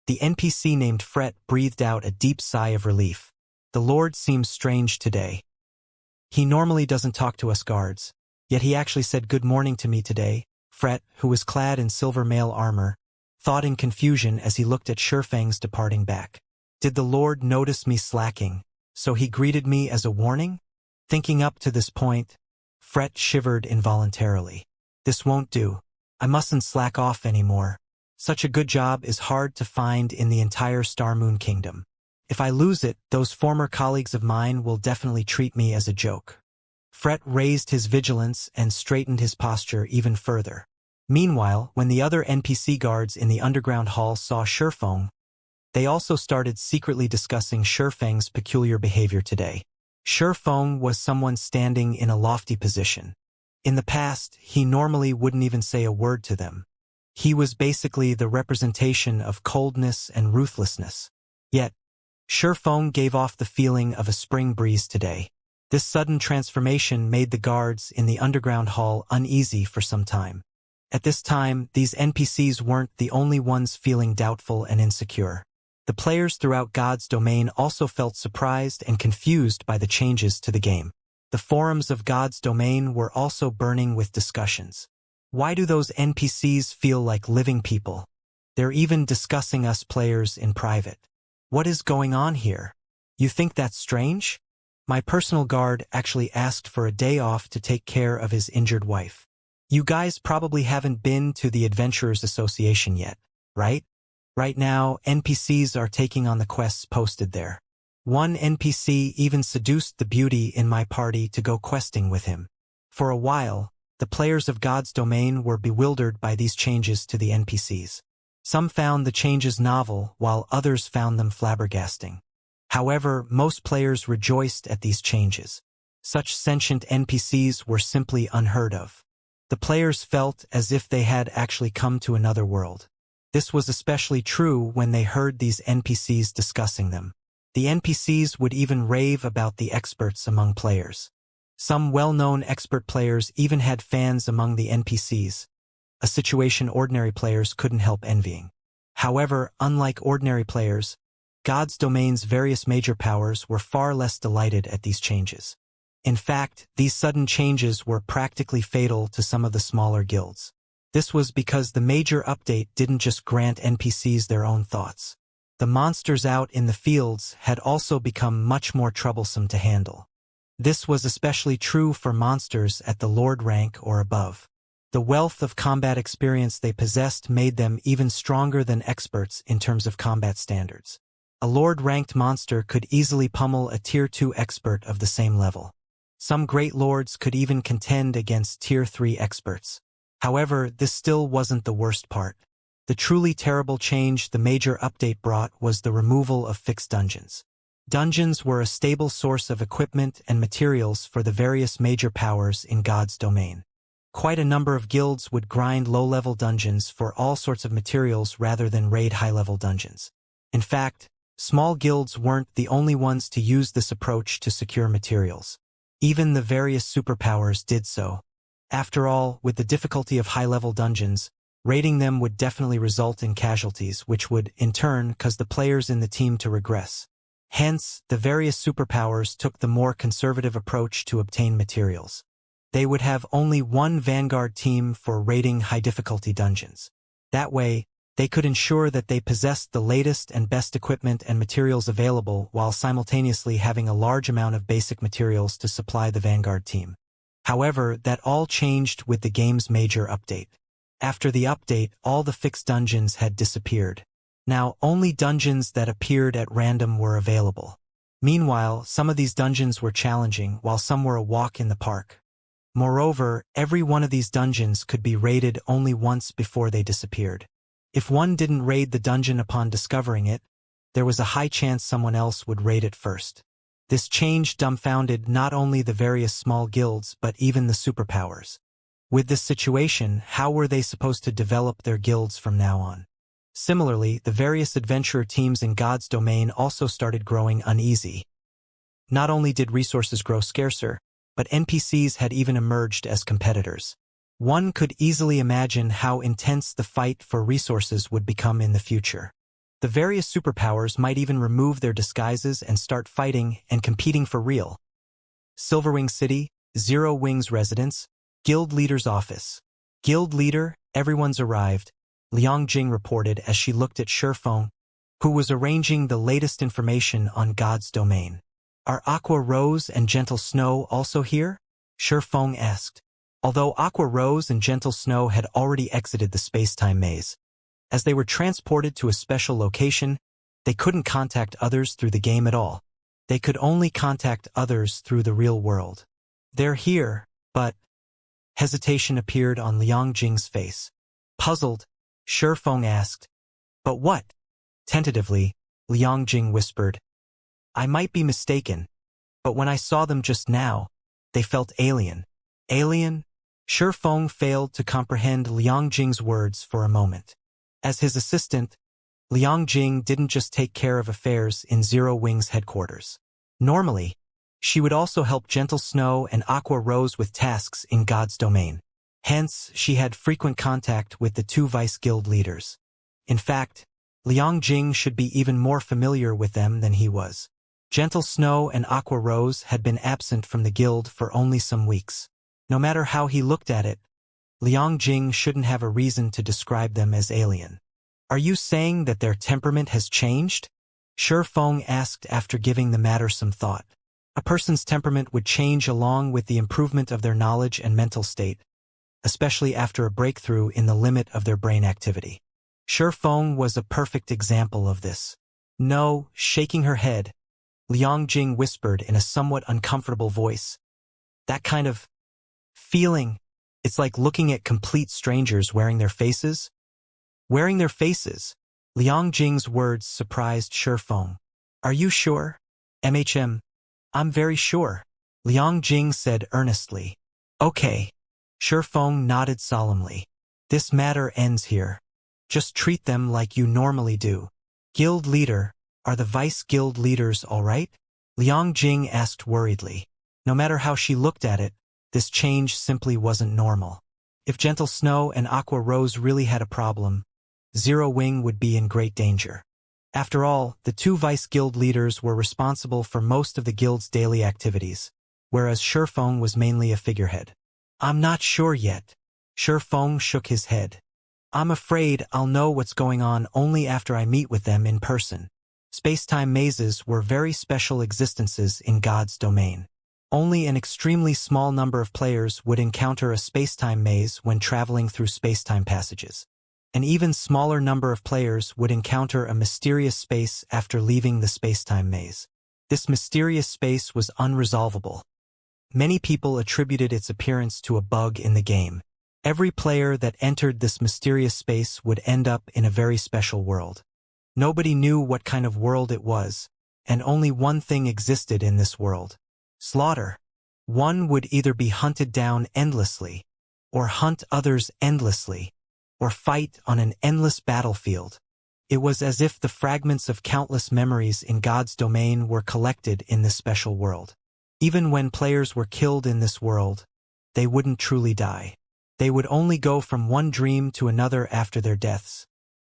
the NPC named Fret breathed out a deep sigh of relief. The Lord seems strange today. He normally doesn't talk to us guards, yet he actually said good morning to me today. Fret, who was clad in silver mail armor, thought in confusion as he looked at Sherfang's departing back. Did the Lord notice me slacking, so he greeted me as a warning? Thinking up to this point, Fret shivered involuntarily. This won't do. I mustn't slack off anymore. Such a good job is hard to find in the entire Star Moon Kingdom. If I lose it, those former colleagues of mine will definitely treat me as a joke. Fret raised his vigilance and straightened his posture even further. Meanwhile, when the other NPC guards in the underground hall saw Sherfang, they also started secretly discussing Sherfang's peculiar behavior today. Sherfang was someone standing in a lofty position. In the past, he normally wouldn't even say a word to them. He was basically the representation of coldness and ruthlessness. Yet, Sherfang gave off the feeling of a spring breeze today. This sudden transformation made the guards in the underground hall uneasy for some time. At this time, these NPCs weren't the only ones feeling doubtful and insecure. The players throughout God's domain also felt surprised and confused by the changes to the game. The forums of God's domain were also burning with discussions. Why do those NPCs feel like living people? They're even discussing us players in private. What is going on here? You think that's strange? My personal guard actually asked for a day off to take care of his injured wife. You guys probably haven't been to the Adventurers Association yet, right? Right now, NPCs are taking on the quests posted there. One NPC even seduced the beauty in my party to go questing with him. For a while, the players of God's domain were bewildered by these changes to the NPCs. Some found the changes novel, while others found them flabbergasting. However, most players rejoiced at these changes. Such sentient NPCs were simply unheard of. The players felt as if they had actually come to another world. This was especially true when they heard these NPCs discussing them. The NPCs would even rave about the experts among players. Some well-known expert players even had fans among the NPCs, a situation ordinary players couldn't help envying. However, unlike ordinary players, God's domain's various major powers were far less delighted at these changes. In fact, these sudden changes were practically fatal to some of the smaller guilds. This was because the major update didn't just grant NPCs their own thoughts. The monsters out in the fields had also become much more troublesome to handle. This was especially true for monsters at the Lord rank or above. The wealth of combat experience they possessed made them even stronger than experts in terms of combat standards. A Lord-ranked monster could easily pummel a Tier 2 expert of the same level. Some great lords could even contend against Tier 3 experts. However, this still wasn't the worst part. The truly terrible change the major update brought was the removal of fixed dungeons. Dungeons were a stable source of equipment and materials for the various major powers in God's domain. Quite a number of guilds would grind low-level dungeons for all sorts of materials rather than raid high-level dungeons. In fact, small guilds weren't the only ones to use this approach to secure materials. Even the various superpowers did so. After all, with the difficulty of high-level dungeons, raiding them would definitely result in casualties, which would, in turn, cause the players in the team to regress. Hence, the various superpowers took the more conservative approach to obtain materials. They would have only one vanguard team for raiding high-difficulty dungeons. That way, they could ensure that they possessed the latest and best equipment and materials available while simultaneously having a large amount of basic materials to supply the vanguard team. However, that all changed with the game's major update. After the update, all the fixed dungeons had disappeared. Now, only dungeons that appeared at random were available. Meanwhile, some of these dungeons were challenging, while some were a walk in the park. Moreover, every one of these dungeons could be raided only once before they disappeared. If one didn't raid the dungeon upon discovering it, there was a high chance someone else would raid it first. This change dumbfounded not only the various small guilds but even the superpowers. With this situation, how were they supposed to develop their guilds from now on? Similarly, the various adventurer teams in God's domain also started growing uneasy. Not only did resources grow scarcer, but NPCs had even emerged as competitors. One could easily imagine how intense the fight for resources would become in the future. The various superpowers might even remove their disguises and start fighting and competing for real. Silverwing City, Zero Wings residence, Guild Leader's office. Guild Leader, everyone's arrived, Liang Jing reported as she looked at Shifeng, who was arranging the latest information on God's domain. Are Aqua Rose and Gentle Snow also here? Shifeng asked. Although Aqua Rose and Gentle Snow had already exited the space-time maze. As they were transported to a special location, they couldn't contact others through the game at all. They could only contact others through the real world. They're here, but... Hesitation appeared on Liang Jing's face. Puzzled, Shifeng asked, "But what?" Tentatively, Liang Jing whispered, "I might be mistaken, but when I saw them just now, they felt alien." Alien? Shifeng failed to comprehend Liang Jing's words for a moment. As his assistant, Liang Jing didn't just take care of affairs in Zero Wing's headquarters. Normally, she would also help Gentle Snow and Aqua Rose with tasks in God's domain. Hence, she had frequent contact with the two vice guild leaders. In fact, Liang Jing should be even more familiar with them than he was. Gentle Snow and Aqua Rose had been absent from the guild for only some weeks. No matter how he looked at it, Liang Jing shouldn't have a reason to describe them as alien. "Are you saying that their temperament has changed?" Shifeng asked after giving the matter some thought. A person's temperament would change along with the improvement of their knowledge and mental state, especially after a breakthrough in the limit of their brain activity. Shifeng was a perfect example of this. "No," shaking her head, Liang Jing whispered in a somewhat uncomfortable voice. "That kind of feeling, it's like looking at complete strangers wearing their faces." Wearing their faces. Liang Jing's words surprised Shifeng. "Are you sure?" I'm very sure," Liang Jing said earnestly. "Okay." Shifeng nodded solemnly. "This matter ends here. Just treat them like you normally do." "Guild leader, are the vice guild leaders all right?" Liang Jing asked worriedly. No matter how she looked at it, this change simply wasn't normal. If Gentle Snow and Aqua Rose really had a problem, Zero Wing would be in great danger. After all, the two vice guild leaders were responsible for most of the guild's daily activities, whereas Shifeng was mainly a figurehead. "I'm not sure yet." Shifeng shook his head. "I'm afraid I'll know what's going on only after I meet with them in person." Space-time mazes were very special existences in God's domain. Only an extremely small number of players would encounter a space-time maze when traveling through space-time passages. An even smaller number of players would encounter a mysterious space after leaving the space-time maze. This mysterious space was unresolvable. Many people attributed its appearance to a bug in the game. Every player that entered this mysterious space would end up in a very special world. Nobody knew what kind of world it was, and only one thing existed in this world: slaughter. One would either be hunted down endlessly, or hunt others endlessly, or fight on an endless battlefield. It was as if the fragments of countless memories in God's domain were collected in this special world. Even when players were killed in this world, they wouldn't truly die. They would only go from one dream to another after their deaths,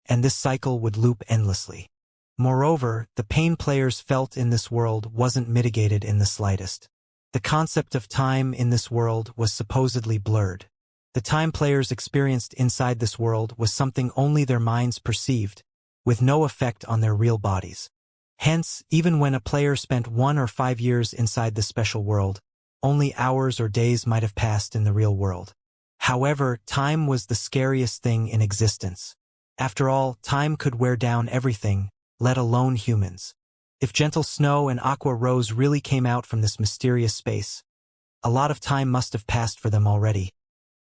and this cycle would loop endlessly. Moreover, the pain players felt in this world wasn't mitigated in the slightest. The concept of time in this world was supposedly blurred. The time players experienced inside this world was something only their minds perceived, with no effect on their real bodies. Hence, even when a player spent 1 or 5 years inside the special world, only hours or days might have passed in the real world. However, time was the scariest thing in existence. After all, time could wear down everything, let alone humans. If Gentle Snow and Aqua Rose really came out from this mysterious space, a lot of time must have passed for them already.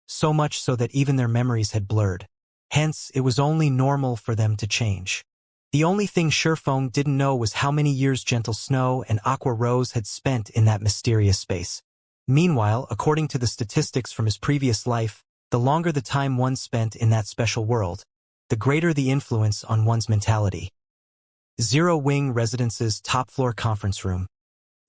So much so that even their memories had blurred. Hence, it was only normal for them to change. The only thing Shifeng didn't know was how many years Gentle Snow and Aqua Rose had spent in that mysterious space. Meanwhile, according to the statistics from his previous life, the longer the time one spent in that special world, the greater the influence on one's mentality. Zero Wing Residence's top-floor conference room.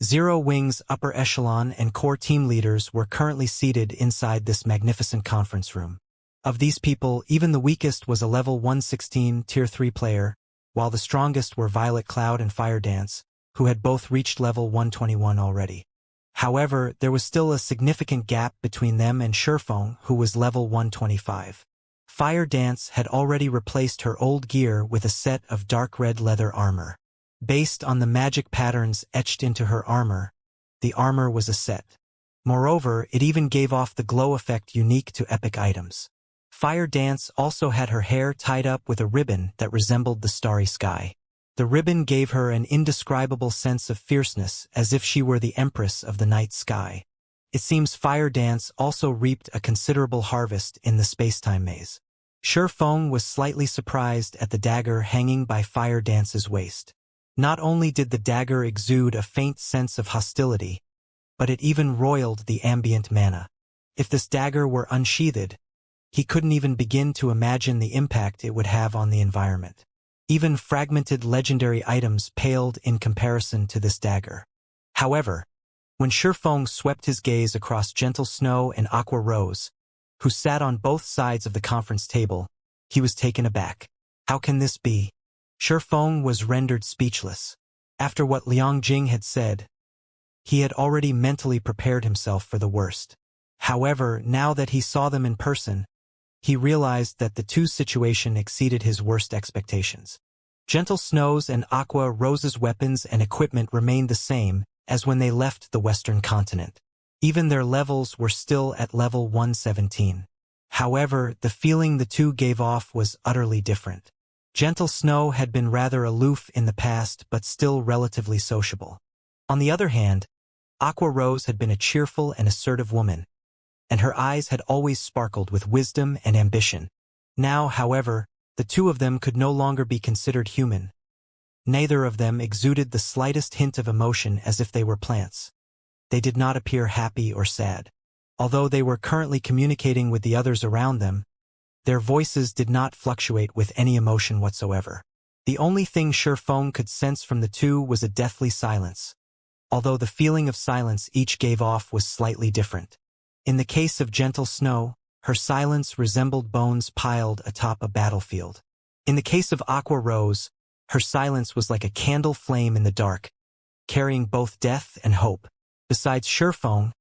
Zero Wing's upper echelon and core team leaders were currently seated inside this magnificent conference room. Of these people, even the weakest was a level 116 Tier 3 player, while the strongest were Violet Cloud and Fire Dance, who had both reached level 121 already. However, there was still a significant gap between them and Shurfeng, who was level 125. Fire Dance had already replaced her old gear with a set of dark red leather armor. Based on the magic patterns etched into her armor, the armor was a set. Moreover, it even gave off the glow effect unique to epic items. Fire Dance also had her hair tied up with a ribbon that resembled the starry sky. The ribbon gave her an indescribable sense of fierceness, as if she were the empress of the night sky. It seems Fire Dance also reaped a considerable harvest in the spacetime maze. Shurfeng was slightly surprised at the dagger hanging by Fire Dance's waist. Not only did the dagger exude a faint sense of hostility, but it even roiled the ambient mana. If this dagger were unsheathed, he couldn't even begin to imagine the impact it would have on the environment. Even fragmented legendary items paled in comparison to this dagger. However, when Shurfeng swept his gaze across Gentle Snow and Aqua Rose, who sat on both sides of the conference table, he was taken aback. How can this be? Shurfeng was rendered speechless. After what Liang Jing had said, he had already mentally prepared himself for the worst. However, now that he saw them in person, he realized that the two situation exceeded his worst expectations. Gentle Snow's and Aqua Rose's weapons and equipment remained the same as when they left the Western continent. Even their levels were still at level 117. However, the feeling the two gave off was utterly different. Gentle Snow had been rather aloof in the past but still relatively sociable. On the other hand, Aqua Rose had been a cheerful and assertive woman, and her eyes had always sparkled with wisdom and ambition. Now, however, the two of them could no longer be considered human. Neither of them exuded the slightest hint of emotion, as if they were plants. They did not appear happy or sad. Although they were currently communicating with the others around them, their voices did not fluctuate with any emotion whatsoever. The only thing Shurfeng could sense from the two was a deathly silence, although the feeling of silence each gave off was slightly different. In the case of Gentle Snow, her silence resembled bones piled atop a battlefield. In the case of Aqua Rose, her silence was like a candle flame in the dark, carrying both death and hope. Besides Shurfeng,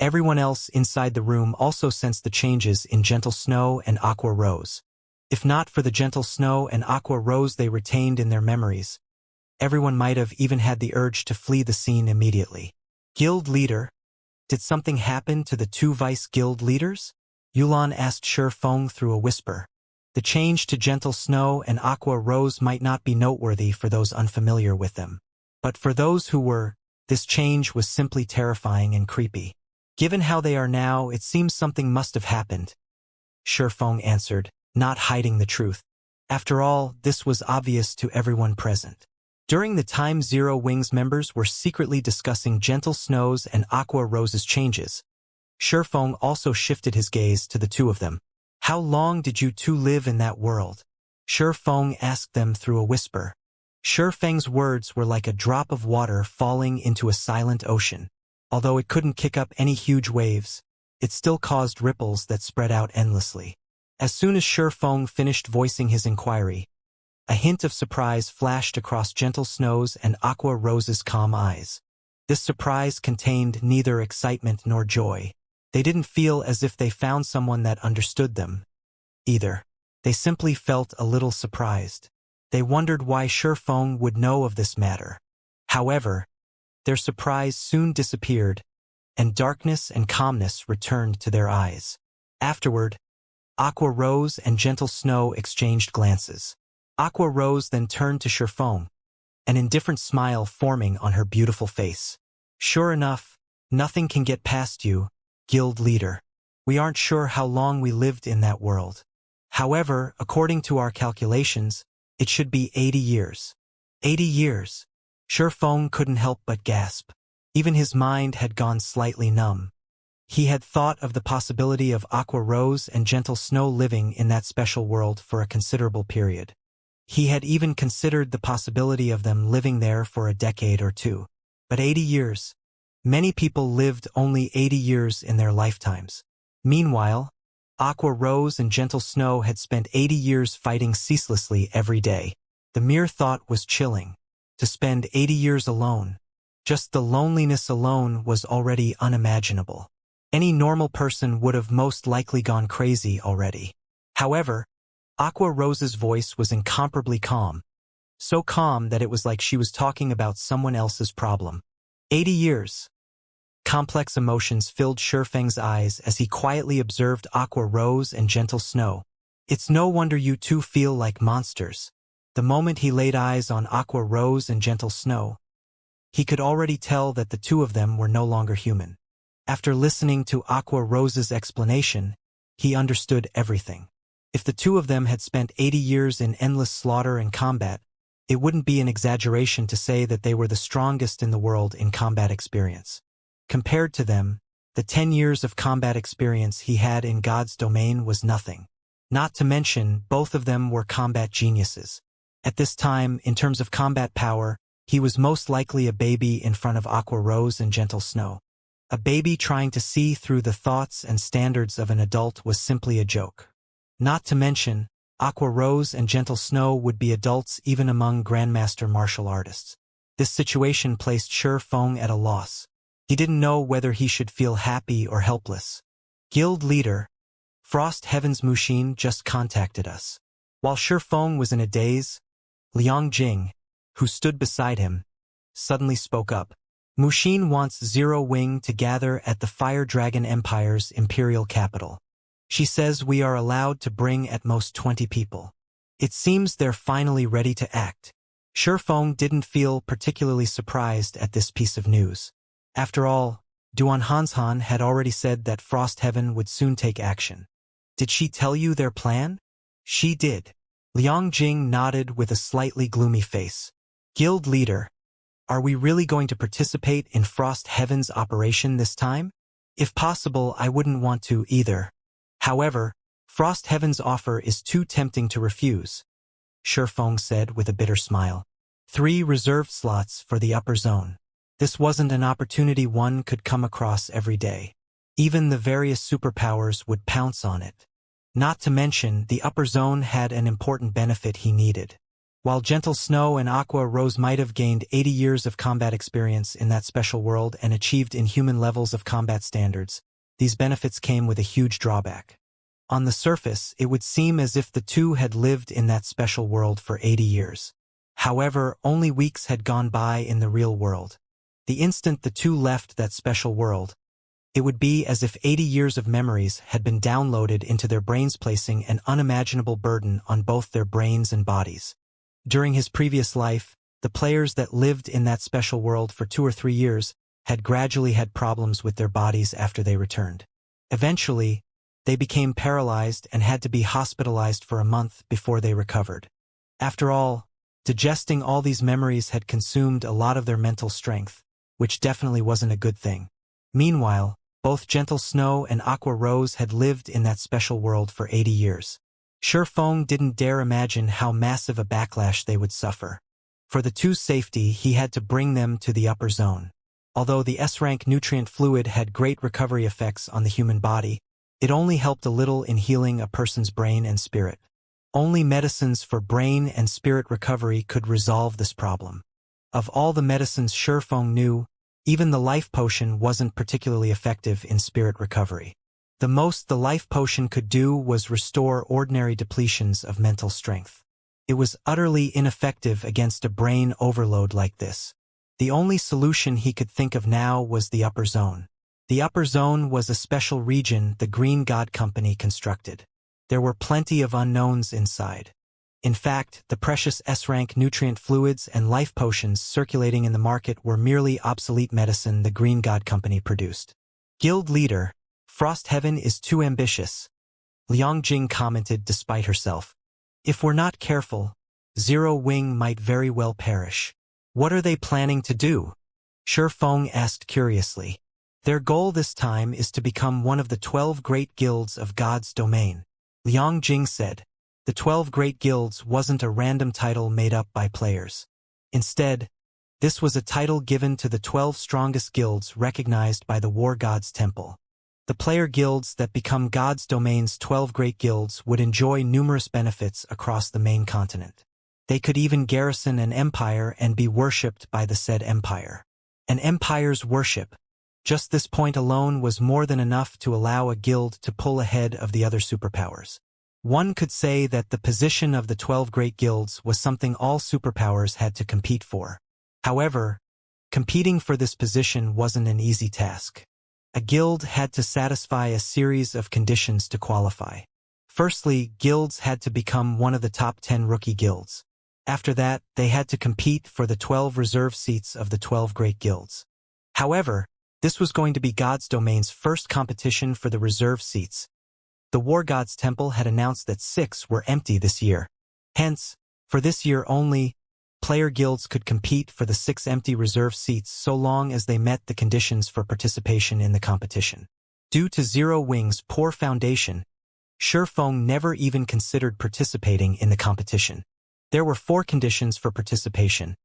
everyone else inside the room also sensed the changes in Gentle Snow and Aqua Rose. If not for the Gentle Snow and Aqua Rose they retained in their memories, everyone might have even had the urge to flee the scene immediately. Guild leader, did something happen to the two vice guild leaders? Yulan asked Shurfeng through a whisper. The change to Gentle Snow and Aqua Rose might not be noteworthy for those unfamiliar with them. But for those who were, this change was simply terrifying and creepy. Given how they are now, it seems something must have happened, Shurfeng answered, not hiding the truth. After all, this was obvious to everyone present. During the time Zero Wings members were secretly discussing Gentle Snow's and Aqua Rose's changes, Shurfeng also shifted his gaze to the two of them. How long did you two live in that world? Shurfeng asked them through a whisper. Shurfeng's words were like a drop of water falling into a silent ocean. Although it couldn't kick up any huge waves, it still caused ripples that spread out endlessly. As soon as Shurfeng finished voicing his inquiry, a hint of surprise flashed across Gentle Snow's and Aqua Rose's calm eyes. This surprise contained neither excitement nor joy. They didn't feel as if they found someone that understood them, either. They simply felt a little surprised. They wondered why Shurfeng would know of this matter. However, their surprise soon disappeared, and darkness and calmness returned to their eyes. Afterward, Aqua Rose and Gentle Snow exchanged glances. Aqua Rose then turned to Shurfeng, an indifferent smile forming on her beautiful face. Sure enough, nothing can get past you, guild leader. We aren't sure how long we lived in that world. However, according to our calculations, it should be 80 years. 80 years. Shurfeng couldn't help but gasp. Even his mind had gone slightly numb. He had thought of the possibility of Aqua Rose and Gentle Snow living in that special world for a considerable period. He had even considered the possibility of them living there for a decade or two. But 80 years. Many people lived only 80 years in their lifetimes. Meanwhile, Aqua Rose and Gentle Snow had spent 80 years fighting ceaselessly every day. The mere thought was chilling. To spend 80 years alone. Just the loneliness alone was already unimaginable. Any normal person would have most likely gone crazy already. However, Aqua Rose's voice was incomparably calm. So calm that it was like she was talking about someone else's problem. 80 years. Complex emotions filled Shifeng's eyes as he quietly observed Aqua Rose and Gentle Snow. It's no wonder you two feel like monsters. The moment he laid eyes on Aqua Rose and Gentle Snow, he could already tell that the two of them were no longer human. After listening to Aqua Rose's explanation, he understood everything. If the two of them had spent 80 years in endless slaughter and combat, it wouldn't be an exaggeration to say that they were the strongest in the world in combat experience. Compared to them, the 10 years of combat experience he had in God's domain was nothing. Not to mention, both of them were combat geniuses. At this time, in terms of combat power, he was most likely a baby in front of Aqua Rose and Gentle Snow. A baby trying to see through the thoughts and standards of an adult was simply a joke. Not to mention, Aqua Rose and Gentle Snow would be adults even among grandmaster martial artists. This situation placed Shifeng at a loss. He didn't know whether he should feel happy or helpless. Guild leader, Frost Heaven's Mushin just contacted us. While Shifeng was in a daze, Liang Jing, who stood beside him, suddenly spoke up. Mushin wants Zero Wing to gather at the Fire Dragon Empire's imperial capital. She says we are allowed to bring at most 20 people. It seems they're finally ready to act. Shifeng didn't feel particularly surprised at this piece of news. After all, Duan Hanshan had already said that Frost Heaven would soon take action. Did she tell you their plan? She did. Liang Jing nodded with a slightly gloomy face. Guild leader, are we really going to participate in Frost Heaven's operation this time? If possible, I wouldn't want to either. However, Frost Heaven's offer is too tempting to refuse, Shifeng said with a bitter smile. 3 reserved slots for the upper zone. This wasn't an opportunity one could come across every day. Even the various superpowers would pounce on it. Not to mention, the upper zone had an important benefit he needed. While Gentle Snow and Aqua Rose might have gained 80 years of combat experience in that special world and achieved inhuman levels of combat standards, these benefits came with a huge drawback. On the surface, it would seem as if the two had lived in that special world for 80 years. However, only weeks had gone by in the real world. The instant the two left that special world, it would be as if 80 years of memories had been downloaded into their brains, placing an unimaginable burden on both their brains and bodies. During his previous life, the players that lived in that special world for 2 or 3 years had gradually had problems with their bodies after they returned. Eventually, they became paralyzed and had to be hospitalized for a month before they recovered. After all, digesting all these memories had consumed a lot of their mental strength, which definitely wasn't a good thing. Meanwhile, both Gentle Snow and Aqua Rose had lived in that special world for 80 years. Shifeng didn't dare imagine how massive a backlash they would suffer. For the two's safety, he had to bring them to the upper zone. Although the S-rank nutrient fluid had great recovery effects on the human body, it only helped a little in healing a person's brain and spirit. Only medicines for brain and spirit recovery could resolve this problem. Of all the medicines Shifeng knew, even the life potion wasn't particularly effective in spirit recovery. The most the life potion could do was restore ordinary depletions of mental strength. It was utterly ineffective against a brain overload like this. The only solution he could think of now was the upper zone. The upper zone was a special region the Green God Company constructed. There were plenty of unknowns inside. In fact, the precious S-rank nutrient fluids and life potions circulating in the market were merely obsolete medicine the Green God Company produced. Guild leader, Frost Heaven is too ambitious, Liang Jing commented despite herself. If we're not careful, Zero Wing might very well perish. What are they planning to do? Shifeng asked curiously. Their goal this time is to become one of the 12 great guilds of God's domain. Liang Jing said. The 12 great guilds wasn't a random title made up by players. Instead, this was a title given to the 12 strongest guilds recognized by the War God's Temple. The player guilds that become God's domain's 12 great guilds would enjoy numerous benefits across the main continent. They could even garrison an empire and be worshipped by the said empire. An empire's worship. Just this point alone was more than enough to allow a guild to pull ahead of the other superpowers. One could say that the position of the 12 great guilds was something all superpowers had to compete for. However, competing for this position wasn't an easy task. A guild had to satisfy a series of conditions to qualify. Firstly, guilds had to become one of the top 10 rookie guilds. After that, they had to compete for the 12 reserve seats of the 12 great guilds. However, this was going to be God's domain's first competition for the reserve seats. The War God's Temple had announced that 6 were empty this year. Hence, for this year only, player guilds could compete for the 6 empty reserve seats so long as they met the conditions for participation in the competition. Due to Zero Wing's poor foundation, Shifeng never even considered participating in the competition. There were 4 conditions for participation.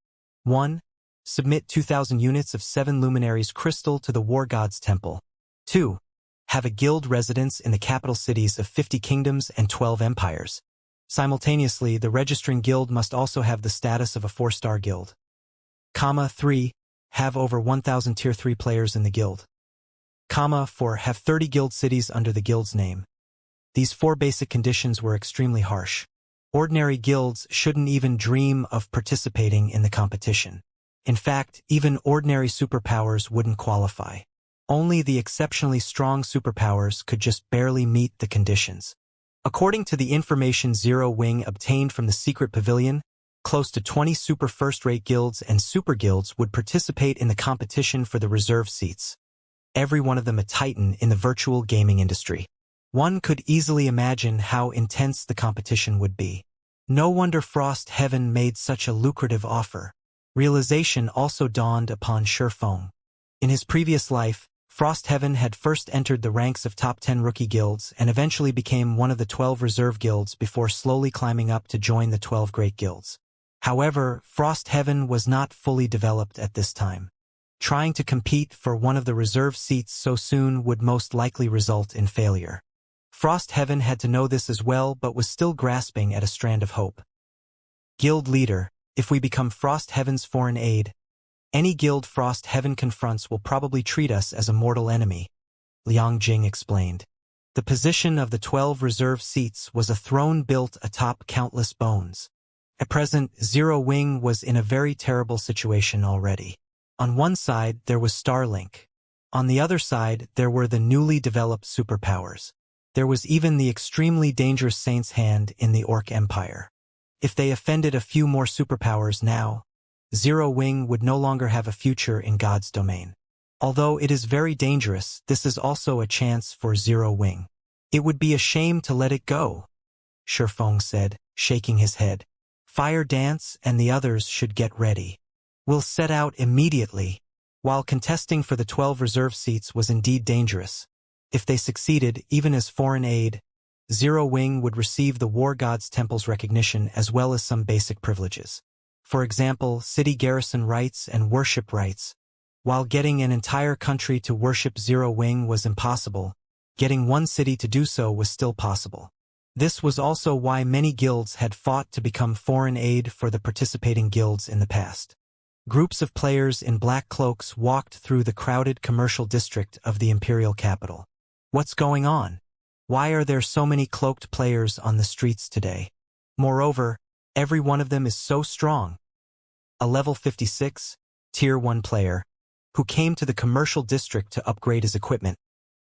1. Submit 2,000 units of 7 luminaries crystal to the War God's Temple. 2. Have a guild residence in the capital cities of 50 kingdoms and 12 empires. Simultaneously, the registering guild must also have the status of a 4-star guild. 3. Have over 1,000 Tier 3 players in the guild. 4. Have 30 guild cities under the guild's name. These 4 basic conditions were extremely harsh. Ordinary guilds shouldn't even dream of participating in the competition. In fact, even ordinary superpowers wouldn't qualify. Only the exceptionally strong superpowers could just barely meet the conditions. According to the information Zero Wing obtained from the secret pavilion, close to 20 super first-rate guilds and super guilds would participate in the competition for the reserve seats. Every one of them a titan in the virtual gaming industry. One could easily imagine how intense the competition would be. No wonder Frost Heaven made such a lucrative offer. Realization also dawned upon Shifeng. In his previous life, Frost Heaven had first entered the ranks of top 10 rookie guilds and eventually became one of the 12 reserve guilds before slowly climbing up to join the 12 great guilds. However, Frost Heaven was not fully developed at this time. Trying to compete for one of the reserve seats so soon would most likely result in failure. Frost Heaven had to know this as well but was still grasping at a strand of hope. Guild leader, if we become Frost Heaven's foreign aid, any guild Frost Heaven confronts will probably treat us as a mortal enemy, Liang Jing explained. The position of the 12 reserve seats was a throne built atop countless bones. At present, Zero Wing was in a very terrible situation already. On one side, there was Starlink. On the other side, there were the newly developed superpowers. There was even the extremely dangerous Saint's Hand in the Orc Empire. If they offended a few more superpowers now, Zero Wing would no longer have a future in God's domain. Although it is very dangerous, this is also a chance for Zero Wing. It would be a shame to let it go, Shifeng said, shaking his head. Fire Dance and the others should get ready. We'll set out immediately. While contesting for the 12 reserve seats was indeed dangerous, if they succeeded, even as foreign aid, Zero Wing would receive the War God's Temple's recognition as well as some basic privileges. For example, city garrison rights and worship rights. While getting an entire country to worship Zero Wing was impossible, getting one city to do so was still possible. This was also why many guilds had fought to become foreign aid for the participating guilds in the past. Groups of players in black cloaks walked through the crowded commercial district of the imperial capital. What's going on? Why are there so many cloaked players on the streets today? Moreover, every one of them is so strong. A level 56, Tier 1 player, who came to the commercial district to upgrade his equipment,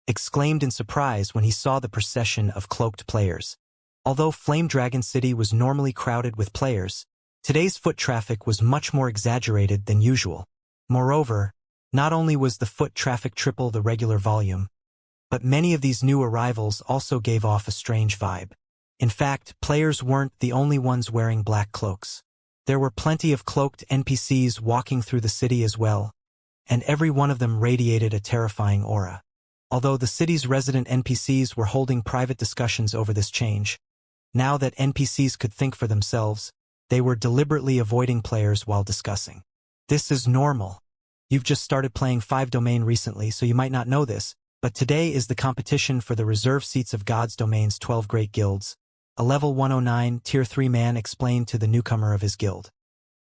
exclaimed in surprise when he saw the procession of cloaked players. Although Flame Dragon City was normally crowded with players, today's foot traffic was much more exaggerated than usual. Moreover, not only was the foot traffic triple the regular volume, but many of these new arrivals also gave off a strange vibe. In fact, players weren't the only ones wearing black cloaks. There were plenty of cloaked NPCs walking through the city as well. and every one of them radiated a terrifying aura. Although the city's resident NPCs were holding private discussions over this change, now that NPCs could think for themselves, they were deliberately avoiding players while discussing. This is normal. You've just started playing 5 Domain recently, so you might not know this, but today is the competition for the reserve seats of God's Domain's 12 Great Guilds. A level 109 Tier 3 man explained to the newcomer of his guild.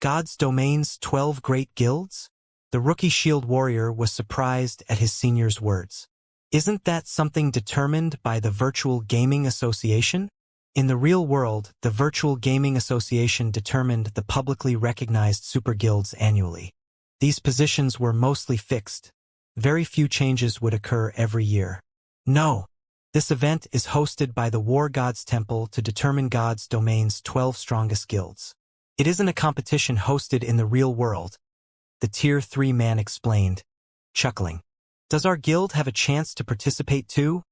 God's Domain's 12 Great Guilds? The rookie shield warrior was surprised at his senior's words. Isn't that something determined by the Virtual Gaming Association? In the real world, the Virtual Gaming Association determined the publicly recognized super guilds annually. These positions were mostly fixed. Very few changes would occur every year. No. This event is hosted by the War Gods Temple to determine God's Domain's 12 strongest guilds. It isn't a competition hosted in the real world, the Tier 3 man explained, chuckling. Does our guild have a chance to participate too?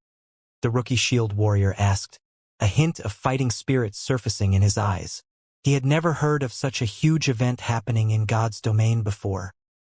The rookie shield warrior asked, a hint of fighting spirit surfacing in his eyes. He had never heard of such a huge event happening in God's Domain before.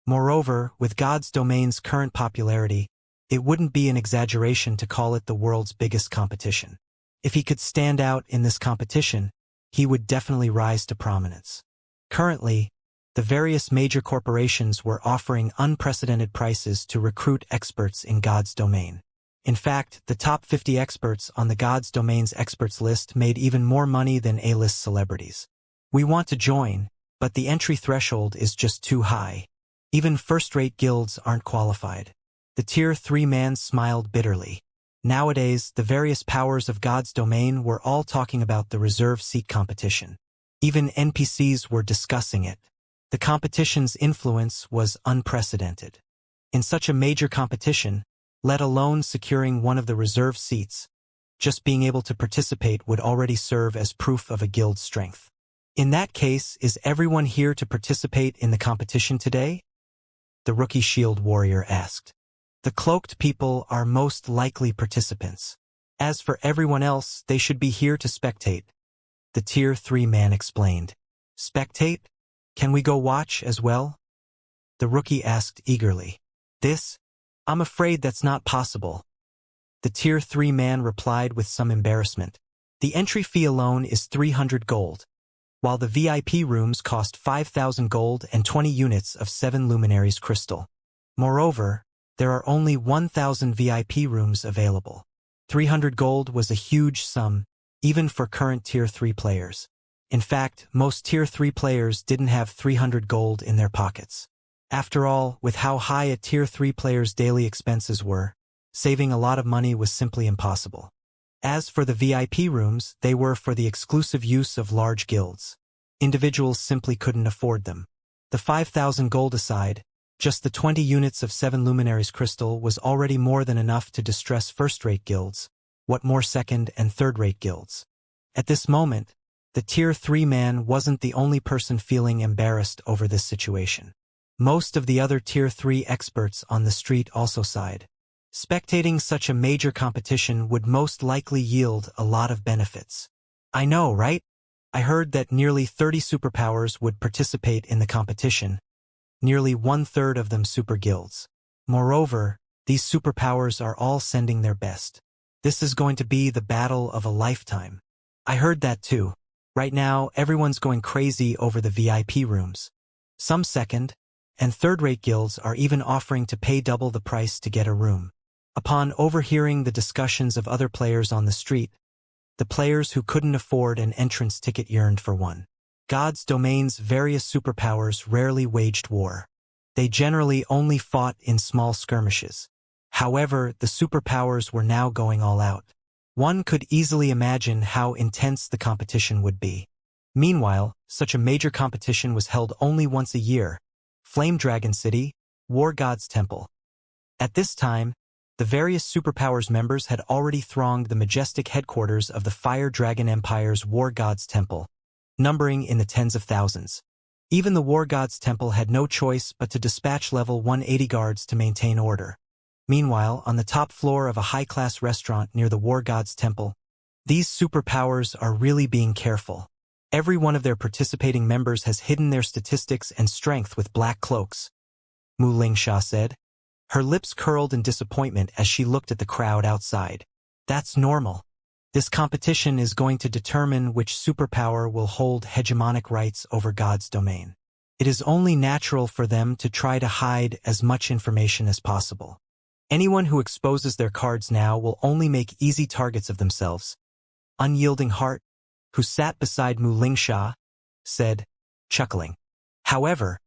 Moreover, with God's Domain's current popularity, it wouldn't be an exaggeration to call it the world's biggest competition. If he could stand out in this competition, he would definitely rise to prominence. Currently, the various major corporations were offering unprecedented prices to recruit experts in God's Domain. In fact, the top 50 experts on the God's Domain's experts list made even more money than A-list celebrities. We want to join, but the entry threshold is just too high. Even first-rate guilds aren't qualified. The Tier 3 man smiled bitterly. Nowadays, the various powers of God's Domain were all talking about the reserve seat competition. Even NPCs were discussing it. The competition's influence was unprecedented. In such a major competition, let alone securing one of the reserve seats, just being able to participate would already serve as proof of a guild's strength. In that case, is everyone here to participate in the competition today? The rookie shield warrior asked. The cloaked people are most likely participants. As for everyone else, they should be here to spectate. The Tier 3 man explained. Spectate? Can we go watch as well? The rookie asked eagerly. I'm afraid that's not possible. The Tier 3 man replied with some embarrassment. The entry fee alone is 300 gold, while the VIP rooms cost 5,000 gold and 20 units of 7 luminaries crystal. Moreover, there are only 1,000 VIP rooms available. 300 gold was a huge sum, even for current Tier 3 players. In fact, most Tier 3 players didn't have 300 gold in their pockets. After all, with how high a Tier 3 player's daily expenses were, saving a lot of money was simply impossible. As for the VIP rooms, they were for the exclusive use of large guilds. Individuals simply couldn't afford them. The 5,000 gold aside, just the 20 units of 7 luminaries crystal was already more than enough to distress first-rate guilds, what more second- and third-rate guilds. At this moment, the Tier 3 man wasn't the only person feeling embarrassed over this situation. Most of the other Tier 3 experts on the street also sighed. Spectating such a major competition would most likely yield a lot of benefits. I know, right? I heard that nearly 30 superpowers would participate in the competition, nearly 1/3 of them super guilds. Moreover, these superpowers are all sending their best. This is going to be the battle of a lifetime. I heard that too. Right now, everyone's going crazy over the VIP rooms. Some second- and third-rate guilds are even offering to pay double the price to get a room. Upon overhearing the discussions of other players on the street, the players who couldn't afford an entrance ticket yearned for one. God's Domain's various superpowers rarely waged war. They generally only fought in small skirmishes. However, the superpowers were now going all out. One could easily imagine how intense the competition would be. Meanwhile, such a major competition was held only once a year, Flame Dragon City, War God's Temple. At this time, the various superpowers members had already thronged the majestic headquarters of the Fire Dragon Empire's War God's Temple, numbering in the tens of thousands. Even the War God's Temple had no choice but to dispatch level 180 guards to maintain order. Meanwhile, on the top floor of a high-class restaurant near the War God's Temple, these superpowers are really being careful. Every one of their participating members has hidden their statistics and strength with black cloaks. Mu Lingsha said. Her lips curled in disappointment as she looked at the crowd outside. That's normal. This competition is going to determine which superpower will hold hegemonic rights over God's domain. It is only natural for them to try to hide as much information as possible. Anyone who exposes their cards now will only make easy targets of themselves. Unyielding Heart, who sat beside Mu Lingsha, said, chuckling. However,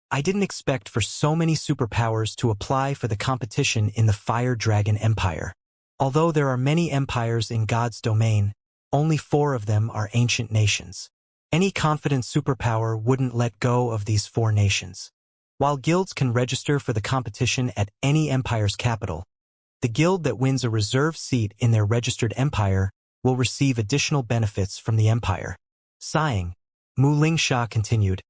I didn't expect for so many superpowers to apply for the competition in the Fire Dragon Empire. Although there are many empires in God's domain, only 4 of them are ancient nations. Any confident superpower wouldn't let go of these 4 nations. While guilds can register for the competition at any empire's capital, the guild that wins a reserved seat in their registered empire will receive additional benefits from the empire. Sighing, Mu Lingsha continued,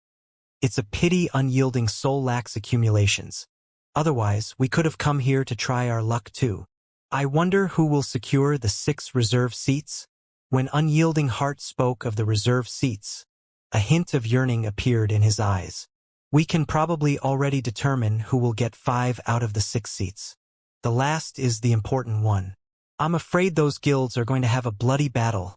It's a pity Unyielding Soul lacks accumulations. Otherwise, we could have come here to try our luck too. I wonder who will secure the 6 reserve seats? When Unyielding Heart spoke of the reserve seats, a hint of yearning appeared in his eyes. We can probably already determine who will get 5 out of the 6 seats. The last is the important one. I'm afraid those guilds are going to have a bloody battle,